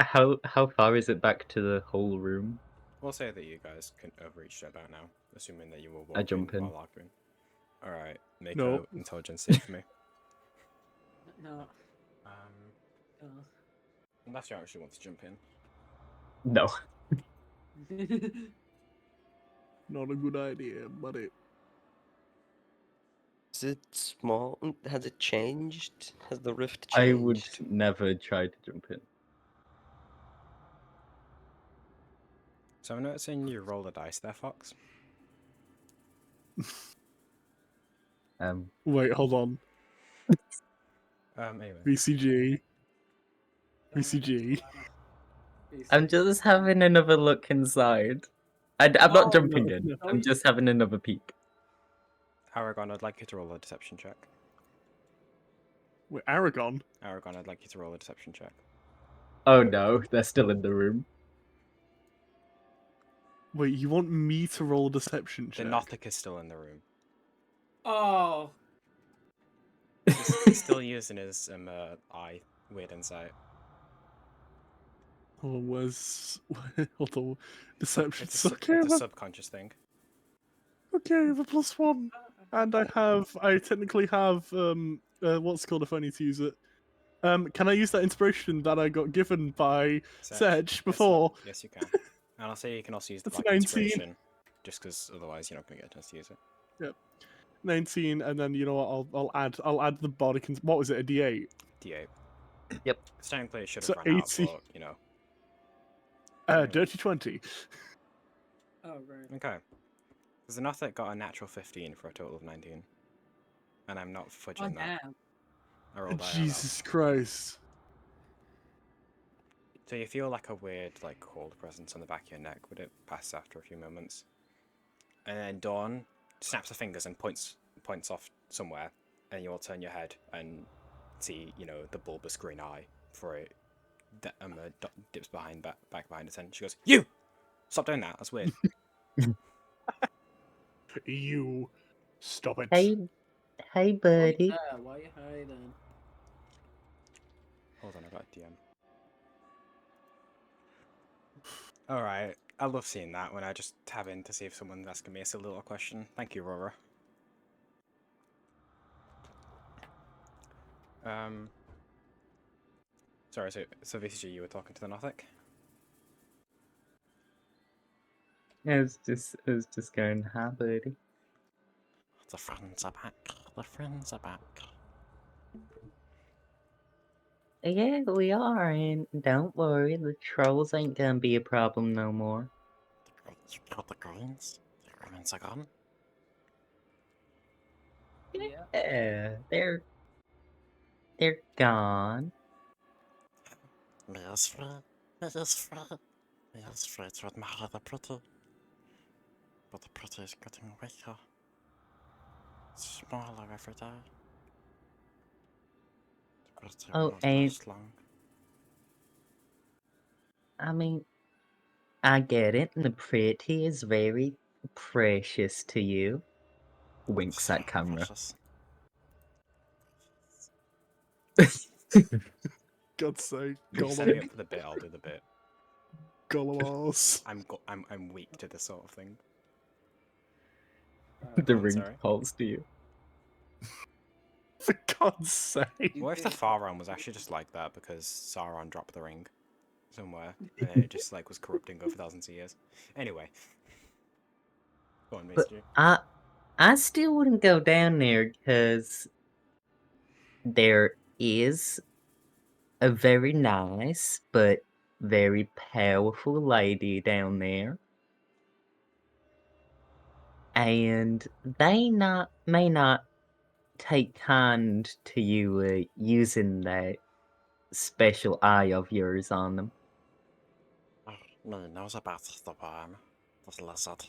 Speaker 11: How far is it back to the whole room?
Speaker 2: We'll say that you guys can have reached it about now, assuming that you will
Speaker 11: I
Speaker 2: walk
Speaker 11: jump in.
Speaker 2: while arguing. Alright, make
Speaker 4: No.
Speaker 2: a intelligence save for me.
Speaker 5: No.
Speaker 2: Unless you actually want to jump in.
Speaker 11: No.
Speaker 4: Not a good idea, buddy.
Speaker 3: Is it small? Has it changed? Has the rift
Speaker 11: I
Speaker 3: changed?
Speaker 11: would never try to jump in.
Speaker 2: So I'm noticing you roll a dice there, Fox.
Speaker 4: Wait, hold on.
Speaker 2: Anyway.
Speaker 4: VCG. VCG.
Speaker 11: I'm just having another look inside. I'm not jumping in. I'm just having another peek.
Speaker 2: Aragon, I'd like you to roll a deception check.
Speaker 4: Wait, Aragon?
Speaker 2: Aragon, I'd like you to roll a deception check.
Speaker 11: Oh no, they're still in the room.
Speaker 4: Wait, you want me to roll a deception
Speaker 2: The
Speaker 4: check?
Speaker 2: Nothic is still in the room.
Speaker 5: Oh.
Speaker 2: He's still using his eye, weird insight.
Speaker 4: Hold on, where's... Hold on. Deception
Speaker 2: It's a,
Speaker 4: okay,
Speaker 2: it's a subconscious thing.
Speaker 4: okay, the +1. And I technically have, what's it called if I need to use it? Can I use that inspiration that I got given by Sedge before?
Speaker 2: Yes, you can. And I'll say you can also use the
Speaker 4: That's
Speaker 2: black
Speaker 4: 19.
Speaker 2: inspiration, just because otherwise you're not going to get a chance to use it.
Speaker 4: Yep. 19, and then you know what? I'll add the body. What was it? A D8.
Speaker 2: D8.
Speaker 11: Yep.
Speaker 2: It's technically it should
Speaker 4: So
Speaker 2: have run
Speaker 4: 80.
Speaker 2: out, but you know.
Speaker 4: Dirty 20.
Speaker 5: Oh, right.
Speaker 2: Okay. Because the Nothic got a natural 15 for a total of 19. And I'm not fudging that.
Speaker 5: Damn.
Speaker 2: I rolled higher now.
Speaker 4: Jesus Christ.
Speaker 2: So you feel like a weird, like, cold presence on the back of your neck, but it passes after a few moments. And then Dawn snaps her fingers and points off somewhere, and you all turn your head and see, you know, the bulbous green eye for it. Dips back behind its head. She goes, "You! Stop doing that. That's weird."
Speaker 4: You. Stop it.
Speaker 11: Hey, buddy.
Speaker 5: Why are you hiding?
Speaker 2: Hold on, I got a DM. Alright, I love seeing that when I just tab in to see if someone's asking me a silly little question. Thank you, Aurora. Sorry, so VCG, you were talking to the Nothic?
Speaker 11: I was just going, hi, buddy.
Speaker 2: The friends are back. The friends are back.
Speaker 11: Yeah, we are, and don't worry, the trolls ain't gonna be a problem no more.
Speaker 2: You got the greens? The greens are gone?
Speaker 11: Yeah, they're gone.
Speaker 2: Yes, it would matter the pretty. But the pretty is getting weaker. Smaller every day. The pretty
Speaker 11: Oh,
Speaker 2: will not
Speaker 11: and
Speaker 2: last long.
Speaker 11: I mean, I get it, and the pretty is very precious to you. Winks at camera.
Speaker 2: Precious.
Speaker 4: God's sake.
Speaker 2: You set me up for the bit, I'll do the bit.
Speaker 4: Gollum.
Speaker 2: I'm weak to this sort of thing.
Speaker 11: The ring
Speaker 2: sorry.
Speaker 11: calls to you.
Speaker 4: For God's sake.
Speaker 2: What if the far realm was actually just like that because Sauron dropped the ring somewhere and it just like was corrupting over thousands of years? Anyway. Go on,
Speaker 11: But
Speaker 2: Mr.
Speaker 11: I still wouldn't go down there because there is a very nice but very powerful lady down there. And they may not take kind to you using that special eye of yours on them.
Speaker 2: Me knows about the worm, the lizard.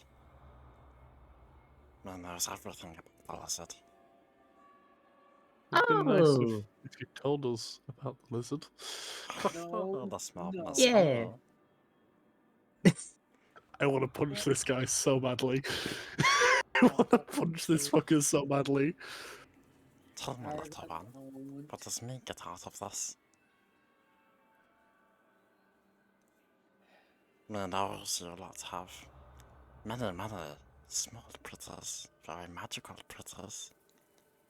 Speaker 2: Me knows everything about the lizard.
Speaker 4: It'd been nice
Speaker 11: Oh,
Speaker 4: if you told us about the lizard.
Speaker 5: No,
Speaker 2: The small
Speaker 5: no.
Speaker 11: yeah.
Speaker 4: I want to punch this guy so badly. I want to punch this fucker so badly.
Speaker 2: Tell me, little one, what does me get out of this? Me knows you lot have many small critters, very magical critters.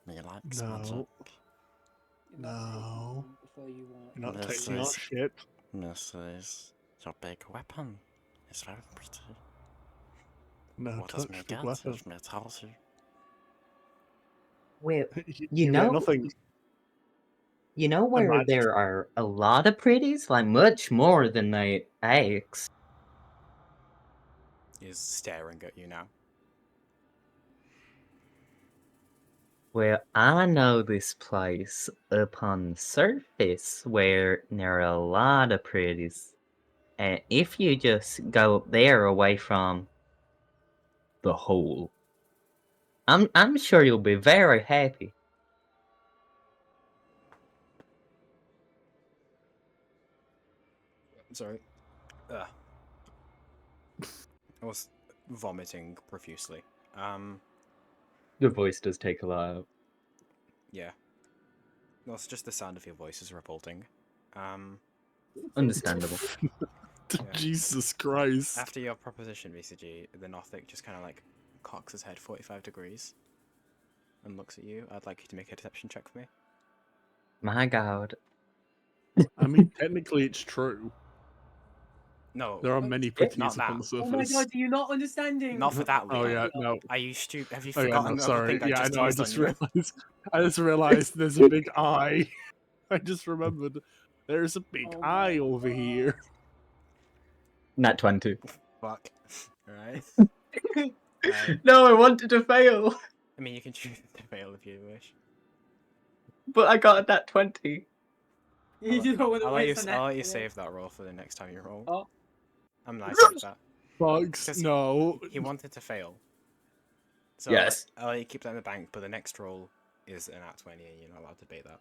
Speaker 2: Me likes magic.
Speaker 4: No.
Speaker 5: Before you want.
Speaker 4: You're not
Speaker 2: This
Speaker 4: taking our
Speaker 2: is-
Speaker 4: shit.
Speaker 2: This is your big weapon. It's very pretty.
Speaker 4: No,
Speaker 2: What does
Speaker 4: touch
Speaker 2: me
Speaker 4: the
Speaker 2: get
Speaker 4: weapon.
Speaker 2: if me tells you?
Speaker 11: Well,
Speaker 4: You
Speaker 11: you
Speaker 4: get
Speaker 11: know,
Speaker 4: nothing.
Speaker 11: you know where
Speaker 4: magic.
Speaker 11: there are a lot of pretties, like much more than they ask.
Speaker 2: is staring at you now.
Speaker 11: Well, I know this place up on the surface where there are a lot of pretties. And if you just go up there away from the hole, I'm sure you'll be very happy.
Speaker 2: Sorry. Ugh. I was vomiting profusely.
Speaker 11: Your voice does take a lot.
Speaker 2: Yeah. Well, it's just the sound of your voice is revolting.
Speaker 11: Understandable.
Speaker 2: Yeah.
Speaker 4: Jesus Christ.
Speaker 2: After your proposition, VCG, the Nothic just kind of like cocks his head 45 degrees and looks at you. I'd like you to make a deception check for me.
Speaker 11: My God.
Speaker 4: I mean, technically, it's true.
Speaker 2: No,
Speaker 4: There are many pretties
Speaker 2: not
Speaker 4: up on
Speaker 2: that.
Speaker 4: the surface.
Speaker 5: Oh my god, are you not understanding?
Speaker 2: Not for that,
Speaker 4: Oh
Speaker 2: Leo.
Speaker 4: yeah, no.
Speaker 2: Are you stupid? Have you
Speaker 4: Oh, yeah,
Speaker 2: forgotten
Speaker 4: no,
Speaker 2: the other
Speaker 4: sorry.
Speaker 2: thing
Speaker 4: Yeah,
Speaker 2: I
Speaker 4: I
Speaker 2: just
Speaker 4: know. I
Speaker 2: used
Speaker 4: just
Speaker 2: on you?
Speaker 4: realized. I just realized there's a big eye. I just remembered. There's a big
Speaker 5: Oh
Speaker 4: eye
Speaker 5: my
Speaker 4: over here.
Speaker 11: Nat 20.
Speaker 2: Fuck. Alright.
Speaker 7: No, I wanted to fail,
Speaker 2: I mean, you can choose to fail if you wish.
Speaker 7: but I got a nat 20.
Speaker 5: You do not want to
Speaker 2: I'll let you,
Speaker 5: waste an
Speaker 2: I'll let you
Speaker 5: action.
Speaker 2: save that roll for the next time you roll.
Speaker 5: Oh.
Speaker 2: I'm nice like that.
Speaker 4: Bugs,
Speaker 2: 'Cause
Speaker 4: no.
Speaker 2: He wanted to fail. So
Speaker 7: Yes.
Speaker 2: I'll let you keep that in the bank, but the next roll is an at 20 and you're not allowed to beat that.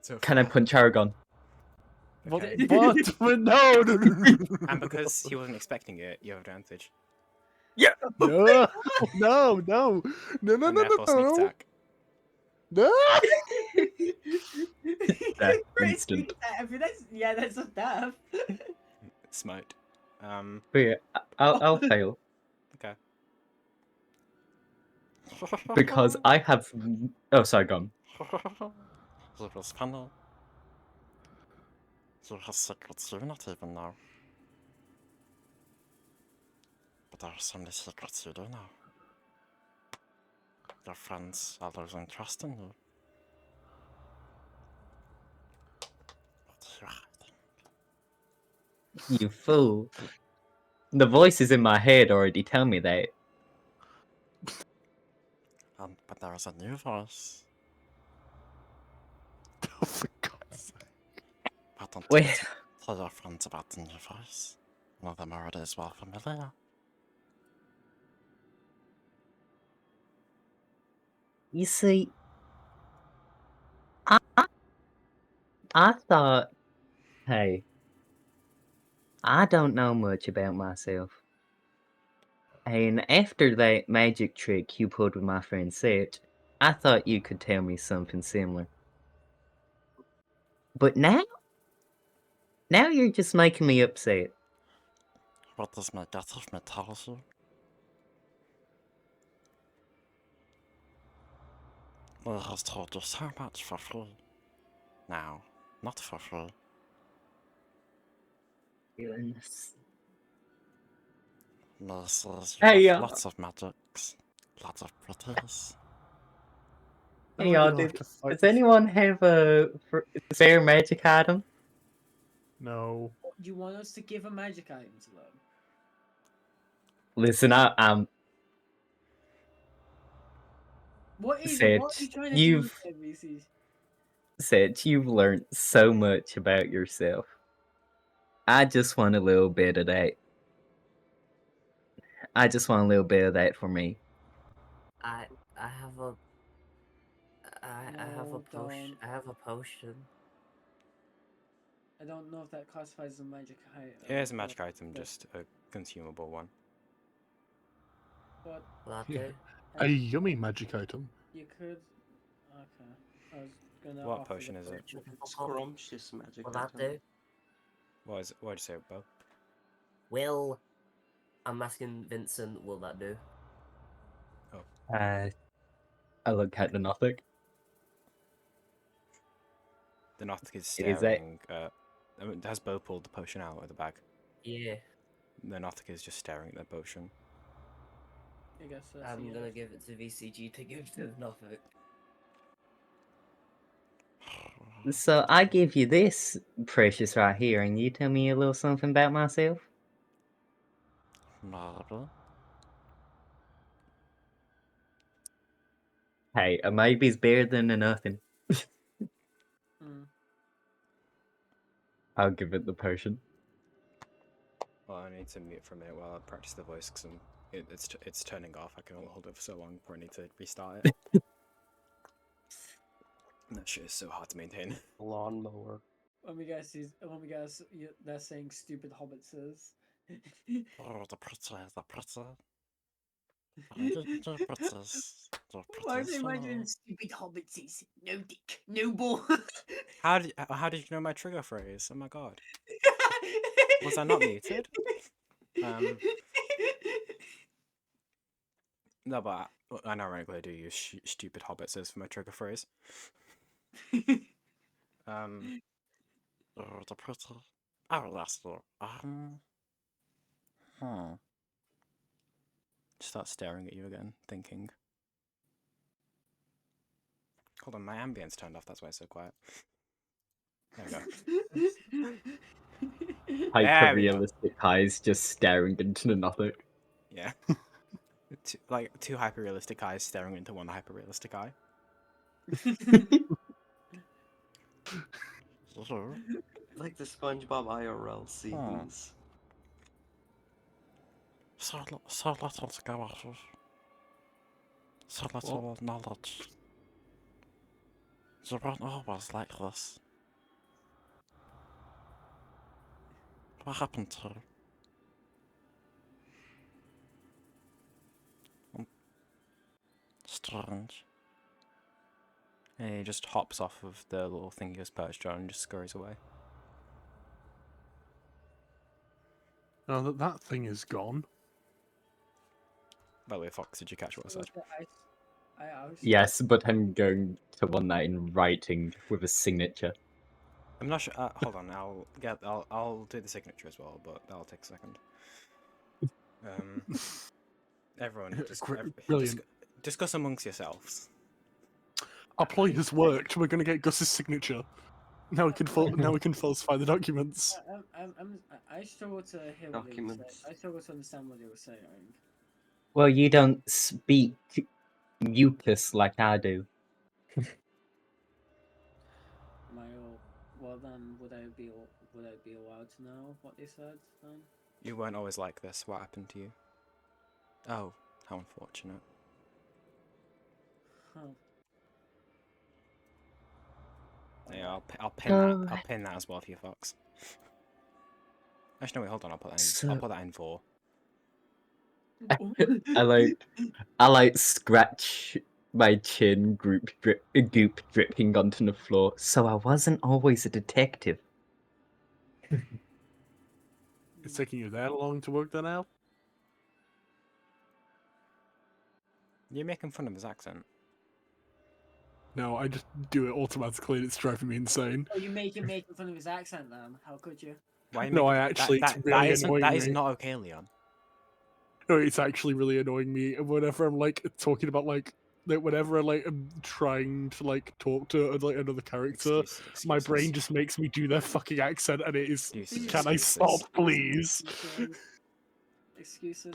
Speaker 2: So
Speaker 11: Can I punch Aragon?
Speaker 2: Okay.
Speaker 4: What? But no, no, no, no,
Speaker 2: And because he wasn't expecting it, you have advantage.
Speaker 7: Yeah.
Speaker 4: no, no, no, no, no,
Speaker 2: And
Speaker 4: no,
Speaker 2: therefore sneak
Speaker 4: no,
Speaker 2: attack.
Speaker 4: no.
Speaker 11: Death
Speaker 5: Pretty
Speaker 11: instant.
Speaker 5: that's a death.
Speaker 2: Smite.
Speaker 11: But yeah, I'll fail
Speaker 2: Okay.
Speaker 11: because I have. Oh, sorry, gone.
Speaker 2: It was funny. You have secrets you not even know. But there are so many secrets you do know. Your friends are losing trust in you. What are you hiding?
Speaker 11: You fool. The voices in my head already tell me that.
Speaker 2: But there is a new voice.
Speaker 4: Oh, for God's sake.
Speaker 2: Why don't
Speaker 11: Wait.
Speaker 2: you tell your friends about the new voice? One of them already is well familiar.
Speaker 11: You see, I thought, hey, I don't know much about myself. And after that magic trick you pulled with my friend Seth, I thought you could tell me something similar. But now you're just making me upset.
Speaker 2: What does my gut of me tell you? Well, has told you so much for free. Now, not for free.
Speaker 11: Goodness.
Speaker 2: Me says
Speaker 11: Hey,
Speaker 2: you have lots of magics, lots of pretties.
Speaker 11: Hey,
Speaker 4: Now we're
Speaker 11: y'all,
Speaker 4: gonna have to fight
Speaker 11: does
Speaker 4: this-
Speaker 11: anyone have a spare magic item?
Speaker 4: No.
Speaker 5: Do you want us to give a magic item to them?
Speaker 11: Listen,
Speaker 5: What are you
Speaker 11: Seth,
Speaker 5: trying to
Speaker 11: you've
Speaker 5: do with NPCs?
Speaker 11: Seth, you've learned so much about yourself. I just want a little bit of that. I just want a little bit of that for me.
Speaker 10: I have a I have a
Speaker 5: No,
Speaker 10: potion.
Speaker 5: don't.
Speaker 10: I have a potion.
Speaker 5: I don't know if that classifies as a magic item.
Speaker 2: Here's a magic
Speaker 5: but-
Speaker 2: item, just a consumable one.
Speaker 5: But
Speaker 10: Will that
Speaker 4: Yeah.
Speaker 10: do?
Speaker 4: A yummy magic item.
Speaker 5: you could. Okay. I was gonna.
Speaker 2: What
Speaker 5: offer
Speaker 2: potion
Speaker 5: the
Speaker 2: is it?
Speaker 3: Scrumptious magic
Speaker 10: Will that
Speaker 3: item.
Speaker 10: do?
Speaker 2: What is it? What'd you say, Bo?
Speaker 10: Will I'm asking Vincent, will that do?
Speaker 11: I look at the Nothic.
Speaker 2: The Nothic is
Speaker 11: Is that-
Speaker 2: staring. I mean, has Bo pulled the potion out of the bag?
Speaker 10: Yeah.
Speaker 2: The Nothic is just staring at the potion.
Speaker 5: I guess that's
Speaker 10: I'm
Speaker 5: the
Speaker 10: gonna
Speaker 5: yes.
Speaker 10: give it to VCG to give to Nothic.
Speaker 11: So I give you this precious right here, and you tell me a little something about myself.
Speaker 6: No.
Speaker 11: Hey, a maybe's better than a nothing.
Speaker 5: Hmm.
Speaker 11: I'll give it the potion.
Speaker 2: Well, I need to mute for a minute while I practice the voice because it's turning off. I can only hold it for so long before I need to restart it. That shit is so hard to maintain.
Speaker 3: Lawnmower.
Speaker 5: Let me guess. They're saying stupid hobbitses.
Speaker 6: Oh, the princess, the princess. The princess. The
Speaker 5: Why is
Speaker 6: princess.
Speaker 5: imagining stupid hobbitses? No dick, no ball.
Speaker 2: How did you know my trigger phrase? Oh my god. Was I not muted? No, but I ironically do use stupid hobbits as for my trigger phrase.
Speaker 6: Oh, the princess. Oh, that's the.
Speaker 2: Start staring at you again, thinking. Hold on, my ambience turned off. That's why it's so quiet. There we go.
Speaker 11: Hyper realistic eyes just staring into nothing.
Speaker 2: Yeah. Two hyper realistic eyes staring into one hyper realistic eye.
Speaker 3: Like the SpongeBob IRL scenes.
Speaker 6: So little to go out of. So little knowledge. You weren't always like this. What happened to you? Strange.
Speaker 2: And he just hops off of the little thing he was perched on and just scurries away.
Speaker 4: Now that that thing is gone.
Speaker 2: By the way, Fox, did you catch what I said?
Speaker 11: Yes, but I'm going to want that in writing with a signature.
Speaker 2: I'm not sure. Hold on, I'll do the signature as well, but that'll take a second. Everyone,
Speaker 4: Brilliant.
Speaker 2: discuss amongst yourselves.
Speaker 4: Our ploy has worked. We're going to get Gus's signature. Now we can falsify the documents.
Speaker 5: I struggle to hear what they were saying. I struggle to understand what they were saying.
Speaker 11: Well, you don't speak mucus like I do.
Speaker 5: Well then, would I be allowed to know what they said then?
Speaker 2: You weren't always like this. What happened to you? Oh, how unfortunate.
Speaker 5: Huh.
Speaker 2: Yeah, I'll pin that. I'll pin that as well for you, Fox. Actually, no, wait, hold on. I'll put that in. I'll put that in 4.
Speaker 11: I like scratch my chin, goop dripping onto the floor. So I wasn't always a detective.
Speaker 4: It's taking you that long to work that out?
Speaker 2: You're making fun of his accent.
Speaker 4: No, I just do it automatically and it's driving me insane.
Speaker 5: Oh, you making fun of his accent then? How could you?
Speaker 2: Why?
Speaker 4: No, I actually, it's really annoying
Speaker 2: that
Speaker 4: me.
Speaker 2: is not okay, Leon.
Speaker 4: No, it's actually really annoying me whenever I'm like talking about like whenever I'm trying to like talk to like another character, my brain just makes me do their fucking accent, and it is. Can I stop, please?
Speaker 5: Excuses.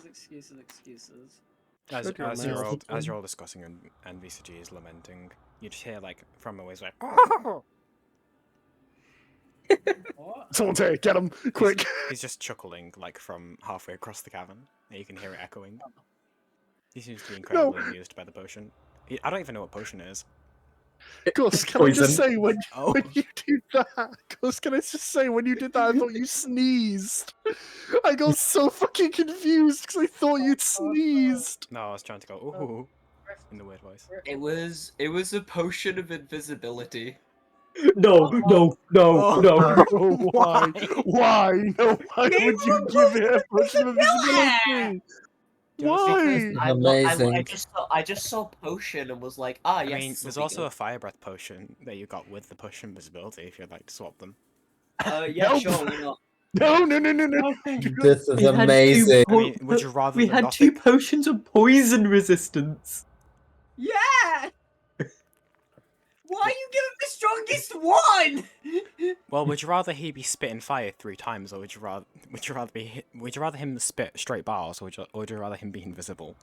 Speaker 2: As you're all discussing and VCG is lamenting, you just hear like from a ways like.
Speaker 5: What?
Speaker 4: Someone say, get him quick!
Speaker 2: He's just chuckling like from halfway across the cavern, and you can hear it echoing. He seems to be incredibly amused by the potion. I don't even know what potion is.
Speaker 4: Gus, can I just say when you do that? Gus, can I just say when you did that, I thought you sneezed. I got so fucking confused because I thought you'd sneezed.
Speaker 2: No, I was trying to go ooh in the weird voice.
Speaker 3: It was a potion of invisibility.
Speaker 11: No.
Speaker 4: Why? Why? No, why would you give it a potion of invisibility? Why?
Speaker 10: I just saw potion and was like, yes.
Speaker 2: I mean, there's also a fire breath potion that you got with the potion invisibility if you'd like to swap them.
Speaker 10: Yeah, sure, why not?
Speaker 4: No.
Speaker 6: This is amazing.
Speaker 2: I mean, would you rather
Speaker 11: we had 2 potions of poison resistance.
Speaker 5: Yeah. Why are you giving the strongest one?
Speaker 2: Well, would you rather he be spitting fire 3 times, or would you rather him spit straight bars, or would you rather him be invisible?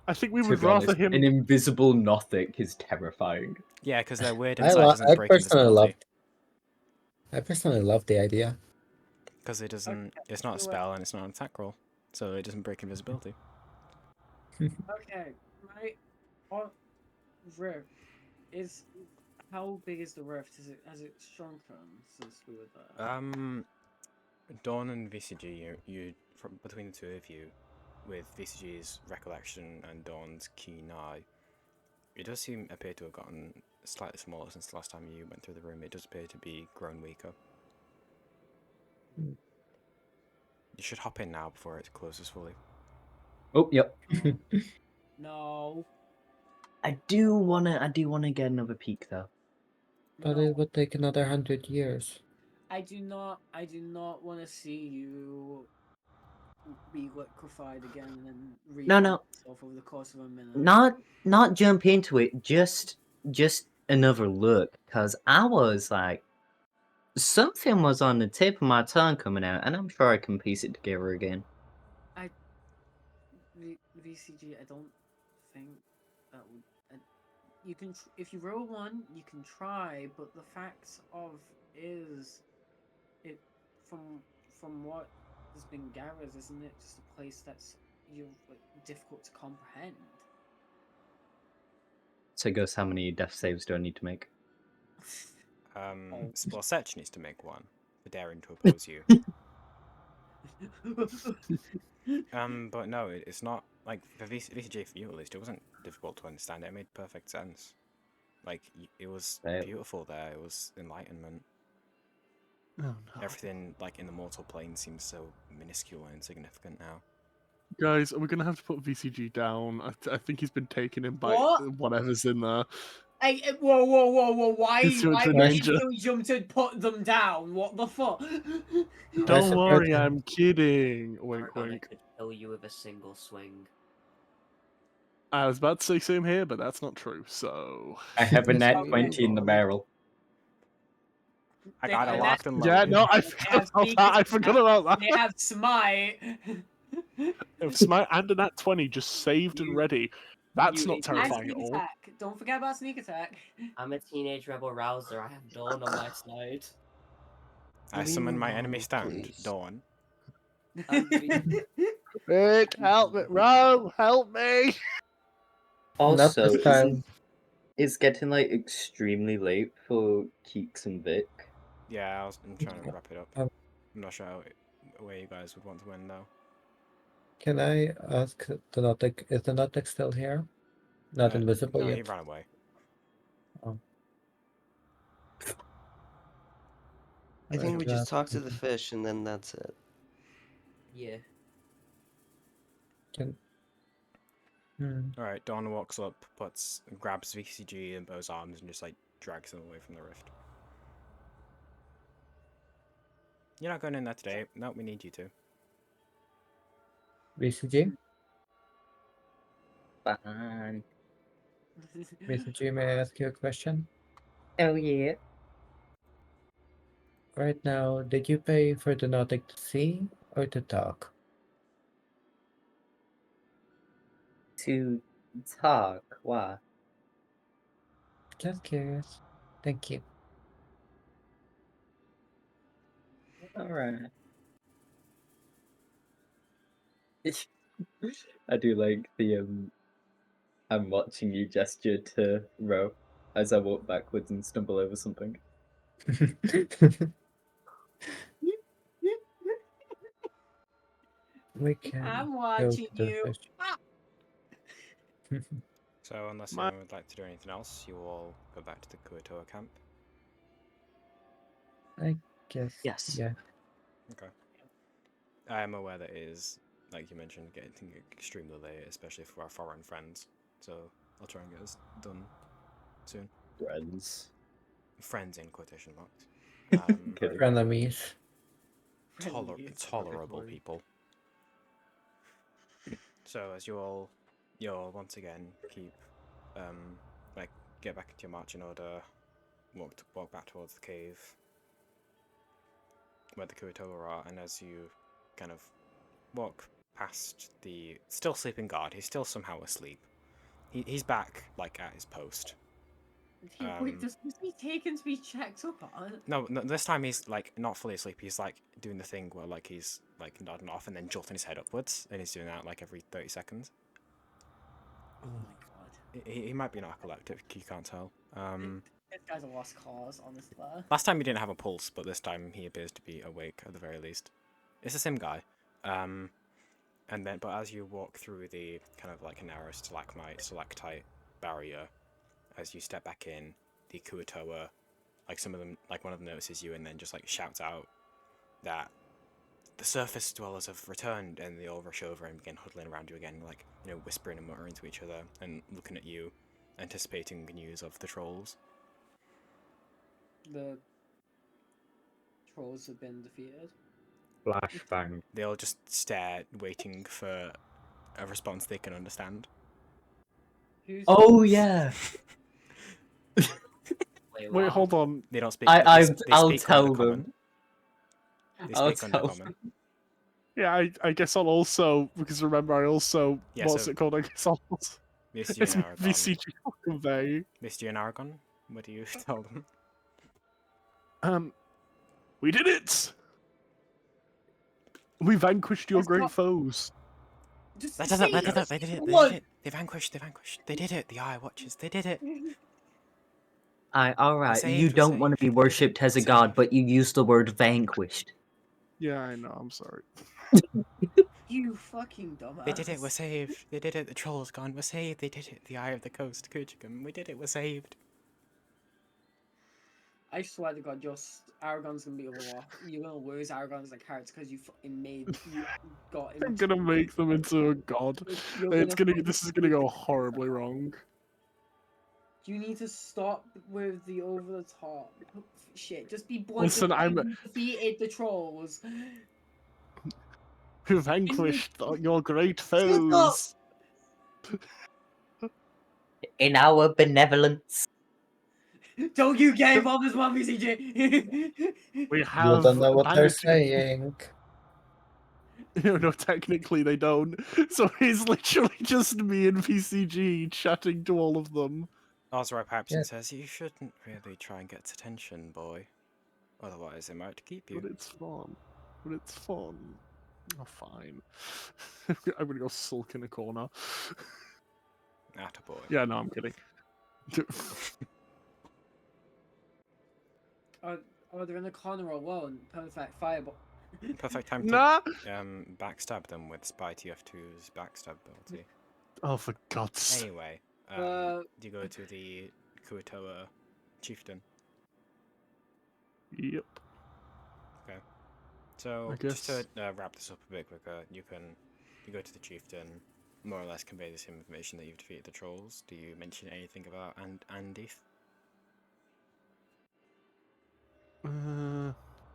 Speaker 4: I think we
Speaker 7: To
Speaker 4: would
Speaker 7: be
Speaker 4: rather
Speaker 7: honest,
Speaker 4: him.
Speaker 7: an invisible Nothic is terrifying.
Speaker 2: Yeah, because they're weird inside, doesn't break invisibility.
Speaker 6: I personally love the idea.
Speaker 2: Because it doesn't. It's not a spell and it's not an attack roll, so it doesn't break invisibility.
Speaker 5: Okay, my rift is how big is the rift? Has it shrunken since we were there?
Speaker 2: Dawn and VCG, you from between the two of you, with VCG's recollection and Dawn's keen eye, it does appear to have gotten slightly smaller since the last time you went through the room. It does appear to be grown weaker. You should hop in now before it closes fully.
Speaker 7: Oh, yep.
Speaker 5: No.
Speaker 11: I do wanna get another peek though.
Speaker 6: But
Speaker 5: No.
Speaker 6: it would take another 100 years.
Speaker 5: I do not want to see you be liquefied again and then
Speaker 11: No,
Speaker 5: rebuild yourself over the course of a minute.
Speaker 11: Not jump into it. Just another look, cause I was like, something was on the tip of my tongue coming out, and I'm sure I can piece it together again.
Speaker 5: VCG, I don't think that would. You can if you roll one, you can try, but the fact of is, it from what has been gathered, isn't it just a place that's difficult to comprehend?
Speaker 11: So, Ghost, how many death saves do I need to make?
Speaker 2: Well, Setch needs to make one for daring to oppose you. But no, it's not like for VCJ for you at least. It wasn't difficult to understand. It made perfect sense. Like it was beautiful there. It was enlightenment.
Speaker 4: Oh, no.
Speaker 2: Everything like in the mortal plane seems so minuscule and insignificant now.
Speaker 4: Guys, are we gonna have to put VCG down? I think he's been taken in by
Speaker 5: What?
Speaker 4: whatever's in there.
Speaker 5: Hey, whoa! Why
Speaker 4: He's
Speaker 5: would
Speaker 4: a
Speaker 5: you
Speaker 4: ninja.
Speaker 5: instantly jump to put them down? What the fuck?
Speaker 4: Don't worry, I'm kidding. Wink,
Speaker 10: Paragon, I
Speaker 4: wink.
Speaker 10: could kill you with a single swing.
Speaker 4: I was about to say same here, but that's not true. So
Speaker 7: I have a net
Speaker 5: Okay.
Speaker 7: 20 in the barrel.
Speaker 2: I got it
Speaker 5: and
Speaker 2: locked and
Speaker 4: yeah,
Speaker 2: loaded.
Speaker 4: no, I forgot about that. I forgot about that.
Speaker 5: They have smite.
Speaker 4: If Smite and a nat 20 just saved and ready, that's not
Speaker 5: And
Speaker 4: terrifying at
Speaker 5: sneak
Speaker 4: all.
Speaker 5: attack. Don't forget about sneak attack.
Speaker 10: I'm a teenage rebel rouser. I have Dawn on my side.
Speaker 2: I summon my enemy stand, Dawn.
Speaker 4: Rick, help me! Ro, help me!
Speaker 11: Also,
Speaker 6: this time.
Speaker 11: it's getting like extremely late for Keeks and Vic.
Speaker 2: Yeah, I'm trying to wrap it up.
Speaker 6: Um,
Speaker 2: I'm not sure where you guys would want to end though.
Speaker 6: Can I ask the Notic? Is the Notic still here? Not invisible
Speaker 2: No,
Speaker 6: yet.
Speaker 2: he ran away.
Speaker 6: Oh.
Speaker 3: I think we
Speaker 6: Right,
Speaker 3: just talk to the fish and then that's it.
Speaker 10: Yeah.
Speaker 2: Alright, Dawn walks up, grabs VCG in both arms and just like drags him away from the rift. You're not going in there today. No, we need you to.
Speaker 6: VCG?
Speaker 11: Fine.
Speaker 6: VCG, may I ask you a question?
Speaker 11: Oh yeah.
Speaker 6: Right now, did you pay for the Notic to see or to talk?
Speaker 11: To talk. Why?
Speaker 6: Just curious. Thank you.
Speaker 11: Alright.
Speaker 7: I do like the I'm watching you gesture to Ro as I walk backwards and stumble over something.
Speaker 6: We can
Speaker 5: I'm
Speaker 6: go
Speaker 5: watching
Speaker 6: to the
Speaker 5: you.
Speaker 6: fish.
Speaker 2: So unless anyone would like to do anything else, you all go back to the Kuatoa camp.
Speaker 6: I guess.
Speaker 11: Yes.
Speaker 6: Yeah.
Speaker 2: Okay. I am aware that it is, like you mentioned, getting extremely late, especially for our foreign friends. So I'll try and get this done soon.
Speaker 7: Friends.
Speaker 2: Friends in quotation marks.
Speaker 6: Frenemies.
Speaker 2: Tolerable people. So as you'll once again keep like get back into your marching order, walk back towards the cave where the Kuatoa are, and as you kind of walk past the still sleeping guard, he's still somehow asleep. He's back, like, at his post.
Speaker 5: Wait, does he taken to be checked up on?
Speaker 2: No, this time he's, like, not fully asleep. He's, like, doing the thing where, like, he's, like, nodding off and then jolting his head upwards, and he's doing that, like, every 30 seconds.
Speaker 5: Oh my god.
Speaker 2: He might be narcoleptic, you can't tell.
Speaker 5: This guy's a lost cause, honestly.
Speaker 2: Last time he didn't have a pulse, but this time he appears to be awake at the very least. It's the same guy. But as you walk through the kind of like narrow stalactite barrier, as you step back in, the Kuatoa, like some of them, like one of them notices you and then just like shouts out that the surface dwellers have returned, and they all rush over and begin huddling around you again, like, you know, whispering and muttering to each other and looking at you, anticipating the news of the trolls.
Speaker 5: The trolls have been defeated.
Speaker 11: Flashbang.
Speaker 2: They all just stare, waiting for a response they can understand.
Speaker 11: Oh yeah.
Speaker 4: Wait, hold on.
Speaker 2: They don't speak.
Speaker 11: I'll
Speaker 2: speak
Speaker 11: tell
Speaker 2: Undercommon.
Speaker 11: them.
Speaker 2: They
Speaker 11: I'll
Speaker 2: speak
Speaker 11: tell
Speaker 2: Undercommon.
Speaker 4: Yeah, I guess I'll also, because remember I also,
Speaker 2: Yeah,
Speaker 4: what's
Speaker 2: so-
Speaker 4: it called? I guess I'll also,
Speaker 2: Misty
Speaker 4: it's
Speaker 2: and Aragon.
Speaker 4: VCG convey.
Speaker 2: Misty and Aragon. What do you tell them?
Speaker 4: We did it! We vanquished your
Speaker 5: That's
Speaker 4: great
Speaker 5: not-
Speaker 4: foes.
Speaker 5: Just
Speaker 2: They
Speaker 5: say
Speaker 2: did
Speaker 5: it.
Speaker 2: it. They did it. They
Speaker 5: What?
Speaker 2: did it. They vanquished. They vanquished. They did it. The Eye Watchers. They did it.
Speaker 11: Alright,
Speaker 2: saved,
Speaker 11: you
Speaker 2: we're
Speaker 11: don't want to be
Speaker 2: saved.
Speaker 11: worshipped as a
Speaker 2: We're
Speaker 11: god,
Speaker 2: saved.
Speaker 11: but you use the word vanquished.
Speaker 4: Yeah, I know, I'm sorry.
Speaker 5: You fucking dumbass.
Speaker 2: They did it. We're saved. They did it. The troll's gone. We're saved. They did it. The Eye of the Coast. Kujigum. We did it. We're saved.
Speaker 5: I swear to God, Aragon's gonna be a lot. You're gonna lose Aragon as a character because you fucking got him.
Speaker 4: I'm gonna make them into a god. This is gonna go horribly wrong.
Speaker 5: You need to stop with the over the top shit. Just be blunt.
Speaker 4: Listen,
Speaker 5: You defeated the trolls.
Speaker 4: We vanquished your great
Speaker 5: Shut up!
Speaker 4: foes.
Speaker 11: In our benevolence.
Speaker 5: Don't you get involved as well, VCJ.
Speaker 4: We
Speaker 12: You
Speaker 4: have
Speaker 12: don't know what they're
Speaker 4: managed to-
Speaker 12: saying.
Speaker 4: No, technically they don't. So it's literally just me and VCG chatting to all of them.
Speaker 2: Ozra pipes
Speaker 12: Yeah.
Speaker 2: and says, "You shouldn't really try and get attention, boy. Otherwise, they might keep you."
Speaker 4: But it's fun. Oh, fine. I'm gonna go sulk in a corner.
Speaker 2: Attaboy.
Speaker 4: Yeah, no, I'm kidding.
Speaker 5: Oh, they're in the corner alone. Perfect fireball.
Speaker 2: Perfect time to
Speaker 4: Nah.
Speaker 2: backstab them with Spy TF2's backstab ability.
Speaker 4: Oh, for God's sake.
Speaker 2: Anyway, do you go to the Kuatoa chieftain?
Speaker 4: Yep.
Speaker 2: Okay. So
Speaker 4: I
Speaker 2: just to
Speaker 4: guess-
Speaker 2: wrap this up a bit quicker, you go to the chieftain, more or less convey the same information that you've defeated the trolls. Do you mention anything about Andith?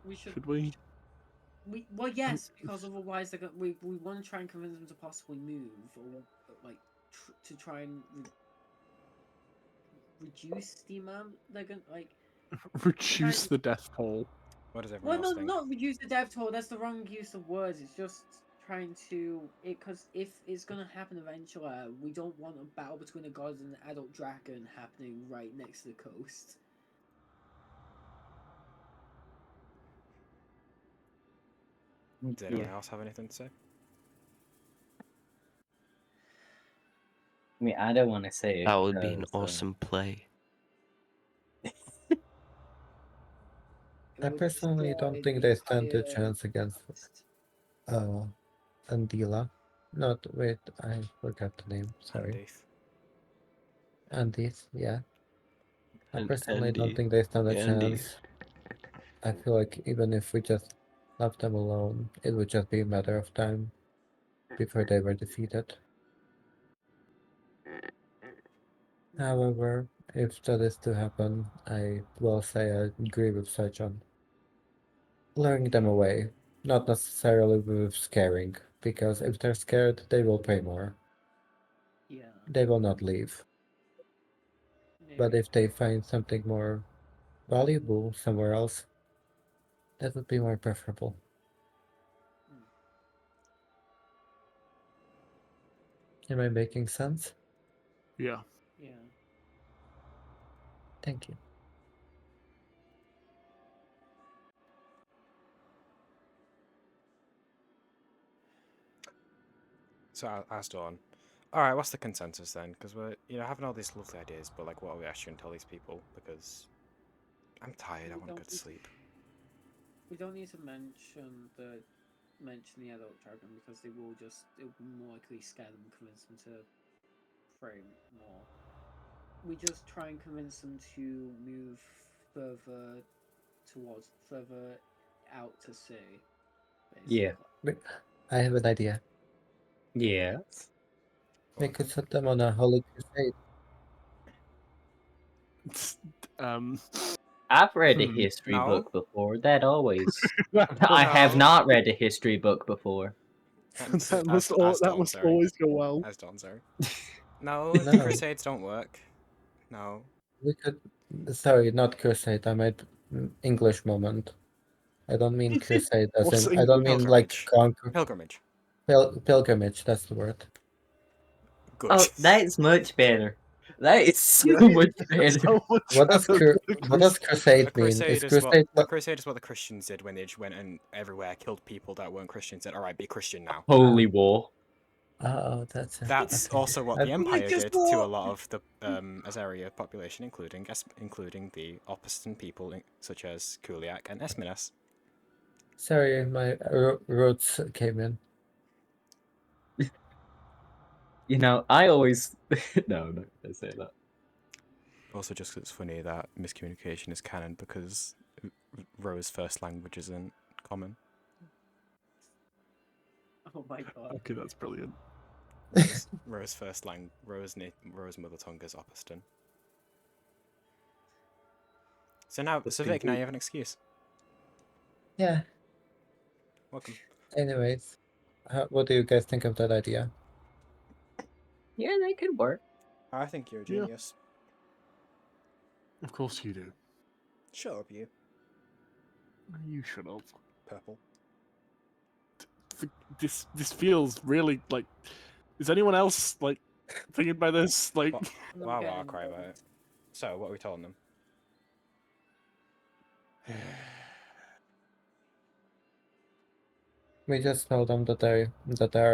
Speaker 5: We should.
Speaker 4: Should we?
Speaker 5: Well, yes, because otherwise we want to try and convince them to possibly move, or like to try and reduce the amount they're gonna like.
Speaker 4: Reduce the death toll.
Speaker 2: What does
Speaker 5: Well,
Speaker 2: everyone
Speaker 5: no,
Speaker 2: else think?
Speaker 5: not reduce the death toll. That's the wrong use of words. It's just trying to because if it's gonna happen eventually, we don't want a battle between a god and an adult dragon happening right next to the coast.
Speaker 2: Does anyone else have anything to say?
Speaker 11: I mean, I don't want to say it.
Speaker 3: That would be an
Speaker 11: because,
Speaker 3: awesome play.
Speaker 12: I personally don't think they stand a chance against Andila. Not wait, I forgot the name. Sorry. Andith, yeah. I personally don't
Speaker 3: Andy.
Speaker 12: think they stand a
Speaker 3: Andy.
Speaker 12: chance. I feel like even if we just left them alone, it would just be a matter of time before they were defeated. However, if that is to happen, I will say I agree with Sachan. Luring them away, not necessarily with scaring, because if they're scared, they will pay more.
Speaker 5: Yeah.
Speaker 12: They will not leave.
Speaker 5: Yeah.
Speaker 12: but if they find something more valuable somewhere else, that would be more preferable. Am I making sense?
Speaker 4: Yeah.
Speaker 5: Yeah.
Speaker 12: Thank you.
Speaker 2: So I asked Dawn, alright, what's the consensus then? Because we're, having all these lovely ideas, but like, what are we actually going to tell these people? Because I'm tired, I want to go to sleep.
Speaker 5: We don't need to mention the adult dragon because it will more likely scare them and convince them to pray more. We just try and convince them to move further out to sea. Basically.
Speaker 11: Yeah.
Speaker 12: But I have an idea.
Speaker 11: Yes.
Speaker 12: We could set them on a holy crusade.
Speaker 4: Um.
Speaker 11: I've read a
Speaker 4: Hmm.
Speaker 11: history
Speaker 2: No.
Speaker 11: book before. That always. I have
Speaker 2: No.
Speaker 11: not read a history book before.
Speaker 4: that must always go well.
Speaker 2: As Dawn, sorry. No,
Speaker 12: No.
Speaker 2: crusades don't work. No.
Speaker 12: We could. Sorry, not crusade. I meant English moment. I don't mean crusade as
Speaker 4: What's
Speaker 12: in. I don't mean like
Speaker 2: Pilgrimage.
Speaker 12: conquer.
Speaker 2: Pilgrimage.
Speaker 12: Pilgrimage. That's the word.
Speaker 2: Good.
Speaker 11: Oh, that's much better. That is so
Speaker 4: Yeah.
Speaker 11: much better.
Speaker 4: So much
Speaker 12: What does
Speaker 4: better than a
Speaker 12: what does crusade
Speaker 2: A
Speaker 12: mean?
Speaker 2: crusade
Speaker 12: Is
Speaker 2: is
Speaker 12: crusade
Speaker 2: a crusade is what the Christians did when they just went and everywhere killed people that weren't Christians. Said, "All right, be Christian now."
Speaker 11: Holy war.
Speaker 12: Oh, that's it.
Speaker 2: That's
Speaker 12: Okay.
Speaker 2: also what the Empire
Speaker 5: Religious
Speaker 2: did
Speaker 5: war!
Speaker 2: to a lot of the Azaria population, including the Opposton people such as Kuliak and Esminas.
Speaker 12: Sorry, my roots came in.
Speaker 11: You know, I always. No, I'm not gonna say that.
Speaker 2: Also, just 'cause it's funny that miscommunication is canon because Ro's first language isn't common.
Speaker 5: Oh my god.
Speaker 4: Okay, that's brilliant.
Speaker 2: Ro's mother tongue is Opposton. So Vic, now you have an excuse.
Speaker 12: Yeah.
Speaker 2: Welcome.
Speaker 12: Anyways, what do you guys think of that idea?
Speaker 11: Yeah, that could work.
Speaker 2: I think you're a
Speaker 4: Yeah.
Speaker 2: genius.
Speaker 4: Of course you do.
Speaker 2: Shut up, you.
Speaker 4: You shut up.
Speaker 2: Purple.
Speaker 4: This feels really like. Is anyone else like thinking about this? Like,
Speaker 2: Wow, I'll cry about it. So, what are we telling them?
Speaker 12: We just told them that there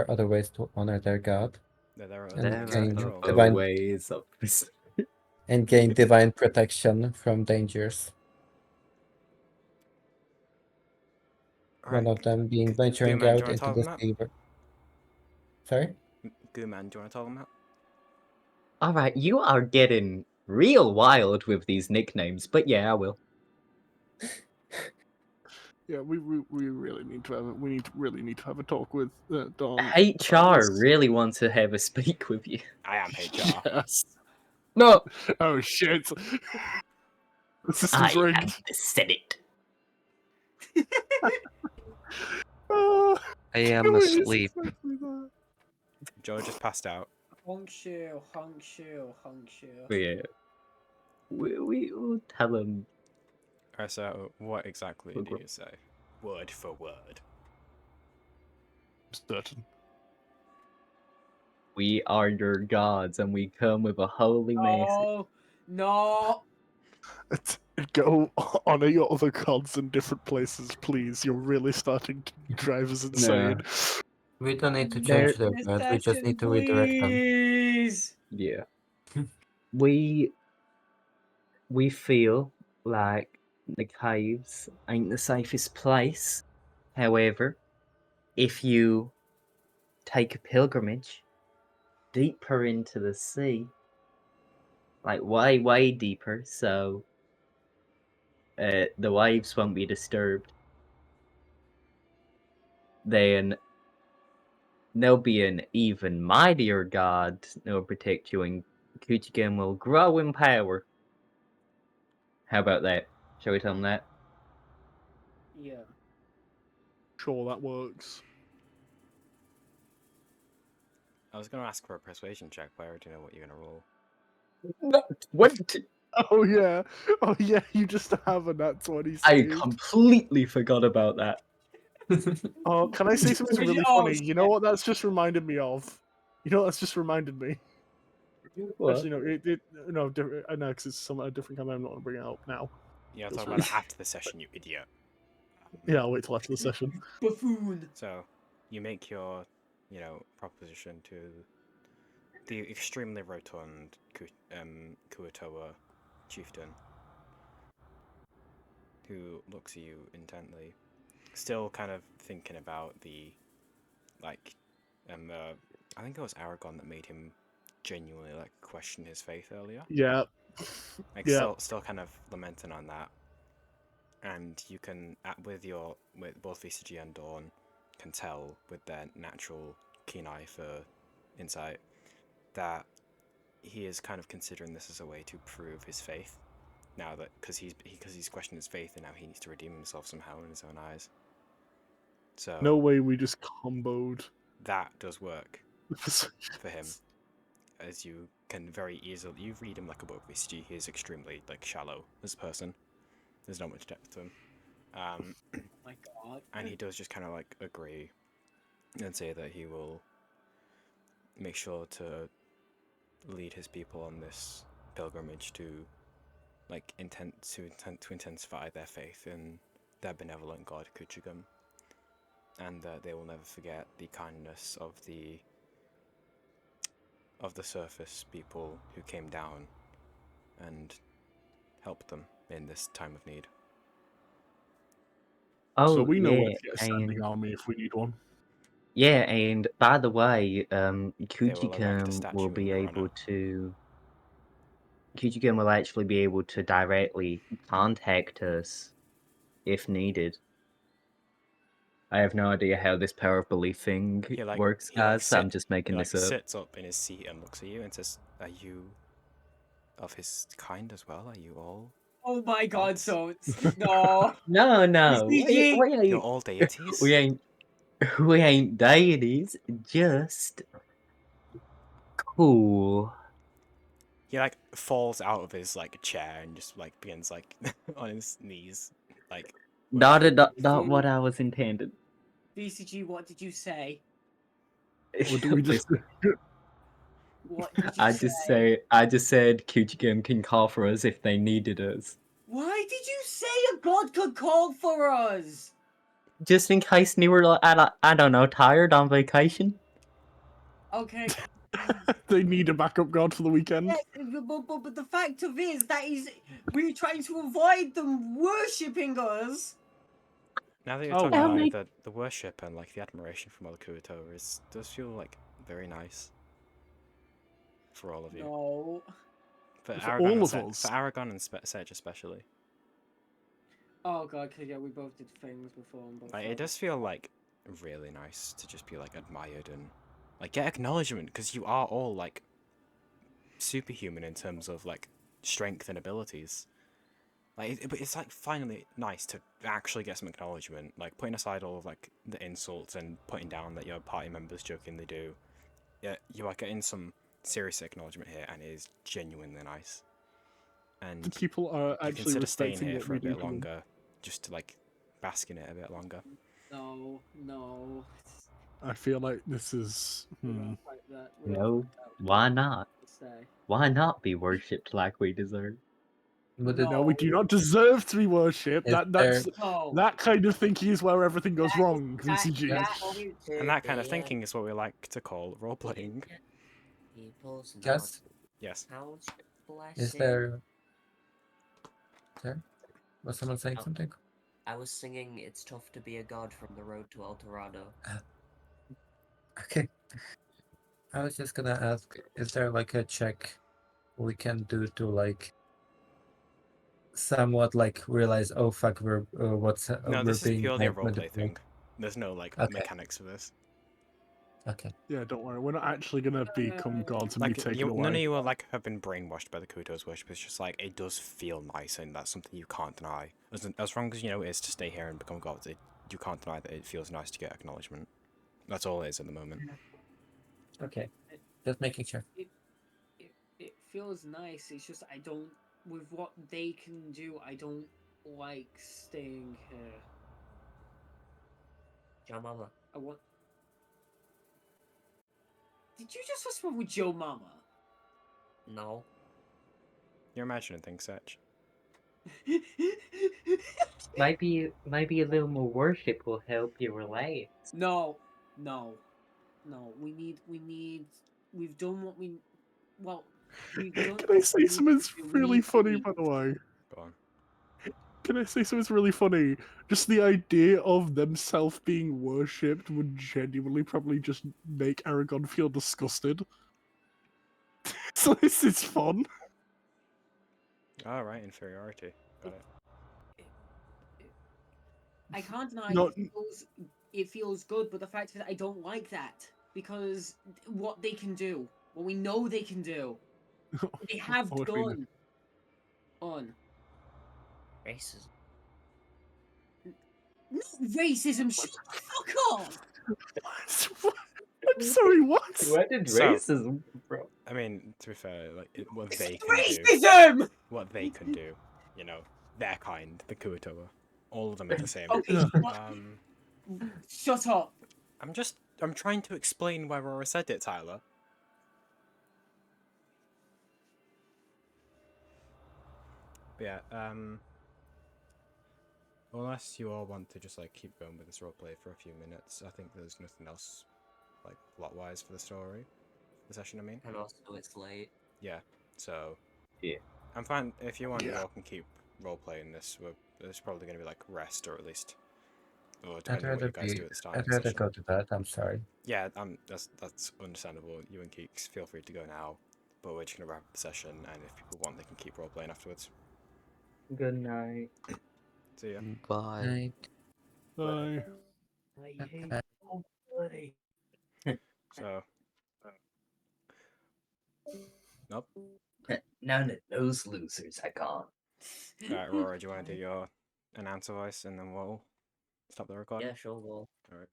Speaker 12: are other ways to honor their god.
Speaker 2: There are
Speaker 12: and
Speaker 2: other ways
Speaker 12: gain
Speaker 2: after all.
Speaker 12: divine
Speaker 11: ways of.
Speaker 12: and gain divine protection from dangers. One of them being venturing
Speaker 2: Gooman, do you
Speaker 12: out
Speaker 2: want to
Speaker 12: into
Speaker 2: tell
Speaker 12: the
Speaker 2: them that?
Speaker 12: sea. Sorry?
Speaker 2: Gooman, do you want to tell them that?
Speaker 11: Alright, you are getting real wild with these nicknames, but yeah, I will.
Speaker 4: yeah, we really need to have really need to have a talk with Dawn. about
Speaker 11: HR
Speaker 4: this.
Speaker 11: really want to have a speak with you.
Speaker 2: I am HR.
Speaker 4: Yes.
Speaker 11: No!
Speaker 4: Oh shit! The system's
Speaker 11: I am
Speaker 4: rigged.
Speaker 11: the Senate.
Speaker 3: I am
Speaker 4: it is
Speaker 3: asleep.
Speaker 4: exactly that.
Speaker 2: Joe just passed out.
Speaker 5: Honk shoe, honk shoe, honk shoe.
Speaker 11: But yeah. We will tell them.
Speaker 2: Alright, so what exactly do you say? Word for word.
Speaker 4: Certain.
Speaker 11: We are your gods, and we come with a holy message.
Speaker 5: Oh no!
Speaker 4: Go honor your other gods in different places, please. You're really starting to drive us insane.
Speaker 6: We don't need to
Speaker 11: There-
Speaker 6: change their gods, we just need to redirect them.
Speaker 5: Please!
Speaker 11: Yeah. we feel like the caves ain't the safest place. However, if you take a pilgrimage deeper into the sea, like way deeper, so the waves won't be disturbed, then there'll be an even mightier god who'll protect you, and Kuchigen will grow in power. How about that? Shall we tell them that?
Speaker 5: Yeah.
Speaker 4: Sure, that works.
Speaker 2: I was going to ask for a persuasion check, but I already know what you're going to roll.
Speaker 7: Not 20.
Speaker 4: Oh yeah, you just have a nat 20
Speaker 7: I
Speaker 4: saved.
Speaker 7: completely forgot about that.
Speaker 4: Oh, can I say something really
Speaker 5: Oh,
Speaker 4: funny? You know what that's just reminded me of? You know what that's just reminded me?
Speaker 7: What?
Speaker 4: Actually, no, I know, because it's a different comment. I'm not going to bring it up now.
Speaker 2: Yeah, I'll
Speaker 4: Feels
Speaker 2: talk
Speaker 4: rude.
Speaker 2: about it after the session, you idiot.
Speaker 4: Yeah, I'll wait till after the session.
Speaker 10: Buffoon.
Speaker 2: So, you make your, proposition to the extremely rotund Kuatoa chieftain, who looks at you intently, still kind of thinking about the, I think it was Aragon that made him genuinely question his faith earlier.
Speaker 4: Yeah. Yeah.
Speaker 2: Still kind of lamenting on that. And you can, with both VCG and Dawn, can tell with their natural keen eye for insight that he is kind of considering this as a way to prove his faith. Now that because he's questioned his faith and now he needs to redeem himself somehow in his own eyes. So
Speaker 4: No way we just comboed.
Speaker 2: That does work for him, as you can very easily. You read him like a book. VCG. He is extremely shallow as a person. There's not much depth to him.
Speaker 5: My God.
Speaker 2: And he does just kind of agree and say that he will make sure to lead his people on this pilgrimage to intensify their faith in their benevolent god Kuchigum, and that they will never forget the kindness of the surface people who came down and helped them in this time of need.
Speaker 4: So
Speaker 11: Oh,
Speaker 4: we know where
Speaker 11: yeah,
Speaker 4: to get a standing
Speaker 11: and
Speaker 4: army if we need one.
Speaker 11: yeah, and by the way,
Speaker 2: They will erect a
Speaker 11: Kujikam will
Speaker 2: statue in
Speaker 11: be
Speaker 2: your
Speaker 11: able
Speaker 2: honor.
Speaker 11: to. Kujikam will actually be able to directly contact us if needed. I have no idea how this power of belief thing works, guys. So I'm just making this up.
Speaker 2: Sits up in his seat and looks at you and says, "Are you of his kind as well? Are you all?"
Speaker 5: Oh my God,
Speaker 2: gods?"
Speaker 5: so no.
Speaker 11: No,
Speaker 5: VCG.
Speaker 2: You're all deities?
Speaker 11: we ain't deities, just cool.
Speaker 2: He falls out of his chair and just begins on his knees
Speaker 11: Not
Speaker 2: worshipping.
Speaker 11: what I was intended.
Speaker 5: VCG, what did you say?
Speaker 4: Or do we just?
Speaker 5: What did you say?
Speaker 11: I just said Kujigam can call for us if they needed us.
Speaker 5: Why did you say a god could call for us?
Speaker 11: Just in case you were, I don't know, tired on vacation.
Speaker 5: Okay.
Speaker 4: They need a backup god for the weekend.
Speaker 5: Yeah, but the fact of is that we're trying to avoid them worshipping us.
Speaker 2: Now that you're talking about the worship and the admiration from all the Kuito does feel very nice for all of you.
Speaker 5: No.
Speaker 2: For
Speaker 4: us.
Speaker 2: Aragon and Sedge especially.
Speaker 5: Oh God, because yeah, we both did things before.
Speaker 2: It does feel really nice to just be admired and get acknowledgement, because you are all superhuman in terms of strength and abilities. It's finally nice to actually get some acknowledgement, putting aside all of the insults and putting down that your party members jokingly do. Yeah, you are getting some serious acknowledgement here, and it is genuinely nice. And
Speaker 4: the people are actually
Speaker 2: consider staying
Speaker 4: respecting
Speaker 2: here
Speaker 4: what
Speaker 2: for
Speaker 4: we
Speaker 2: a bit
Speaker 4: do.
Speaker 2: longer, just to bask in it a bit longer.
Speaker 5: No.
Speaker 4: I feel like this is.
Speaker 11: No, why not? Why not be worshipped like we deserve?
Speaker 4: No, we do not deserve to be worshipped. That kind of thinking is where everything goes wrong. VCG.
Speaker 2: And that kind of thinking is what we like to call role playing.
Speaker 12: Yes.
Speaker 2: Yes.
Speaker 12: Is there? There? Was someone saying something?
Speaker 10: I was singing "It's Tough to Be a God" from The Road to El Dorado.
Speaker 12: Okay. I was just gonna ask, is there a check we can do to somewhat realize, oh fuck, we're
Speaker 2: No,
Speaker 12: we're
Speaker 2: this is
Speaker 12: being
Speaker 2: purely a
Speaker 12: manipulated?
Speaker 2: roleplay thing. There's no mechanics for this.
Speaker 12: Okay.
Speaker 4: Yeah, don't worry. We're not actually gonna become gods and be taken away.
Speaker 2: None of you are have been brainwashed by the Kuto's worship. It's just it does feel nice, and that's something you can't deny. As long as you know it is to stay here and become gods, you can't deny that it feels nice to get acknowledgement. That's all it is at the moment.
Speaker 12: Okay. Just making sure.
Speaker 5: It feels nice. It's just I don't. With what they can do, I don't like staying here.
Speaker 10: Joe Mama.
Speaker 5: I want. Did you just whisper with Joe Mama?
Speaker 10: No.
Speaker 2: You're imagining things, Satch.
Speaker 11: Maybe a little more worship will help you relax.
Speaker 5: No. We've done what we. Well, we've done.
Speaker 4: Can I say
Speaker 5: we
Speaker 4: something
Speaker 5: need to do. We
Speaker 4: really
Speaker 5: need to
Speaker 4: funny,
Speaker 5: leave.
Speaker 4: by the way?
Speaker 2: Go on.
Speaker 4: Can I say something really funny? Just the idea of themselves being worshipped would genuinely probably just make Aragon feel disgusted. So this is fun.
Speaker 2: All right, inferiority. Got it.
Speaker 5: I can't deny
Speaker 4: No,
Speaker 5: it feels good, but the fact is that I don't like that because what they can do, what we know they can do, they have
Speaker 4: Oh,
Speaker 5: done. On
Speaker 10: Racism.
Speaker 5: not racism. Shut the fuck up.
Speaker 4: What? I'm sorry, what?
Speaker 11: Where did
Speaker 2: So-
Speaker 11: racism come from?
Speaker 2: I mean, to be fair, like what
Speaker 5: It's
Speaker 2: they can do,
Speaker 5: racism.
Speaker 2: what they can do, you know, their kind, the Kuotoa, all of them are the same.
Speaker 5: Okay, shut up.
Speaker 2: I'm trying to explain why Aurora said it, Tyler. But yeah, unless you all want to just like keep going with this roleplay for a few minutes, I think there's nothing else like plot-wise for the story, the session. I mean,
Speaker 10: And also it's late.
Speaker 2: yeah. So
Speaker 11: Yeah.
Speaker 2: I'm fine if you want. You
Speaker 4: Yeah.
Speaker 2: all can keep roleplaying this. There's probably going to be like rest or at least, or
Speaker 12: I'd
Speaker 2: depending on what
Speaker 12: rather
Speaker 2: you guys do at the start
Speaker 12: I'd
Speaker 2: of the
Speaker 12: rather
Speaker 2: session.
Speaker 12: go to bed. I'm sorry.
Speaker 2: Yeah, that's understandable. You and Keeks, feel free to go now, but we're just gonna wrap up the session, and if people want, they can keep role playing afterwards.
Speaker 11: Good night.
Speaker 2: See ya.
Speaker 3: Bye.
Speaker 12: Night.
Speaker 4: Bye.
Speaker 1: I hate
Speaker 12: Bye.
Speaker 1: roleplay.
Speaker 2: So, nope.
Speaker 11: None of those losers are gone.
Speaker 2: Alright, Aurora, do you want to do your announcer voice, and then we'll stop the recording?
Speaker 10: Yeah, sure, well.
Speaker 2: Alright.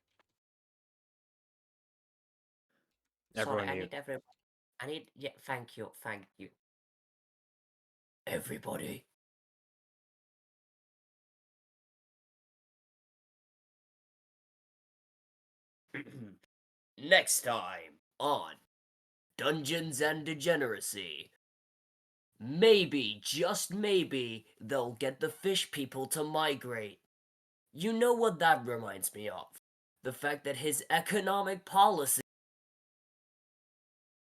Speaker 10: Sorry,
Speaker 2: Everyone,
Speaker 10: yeah, thank you. Everybody. Next time on Dungeons and Degeneracy. Maybe, just maybe, they'll get the fish people to migrate. You know what that reminds me of? The fact that his economic policy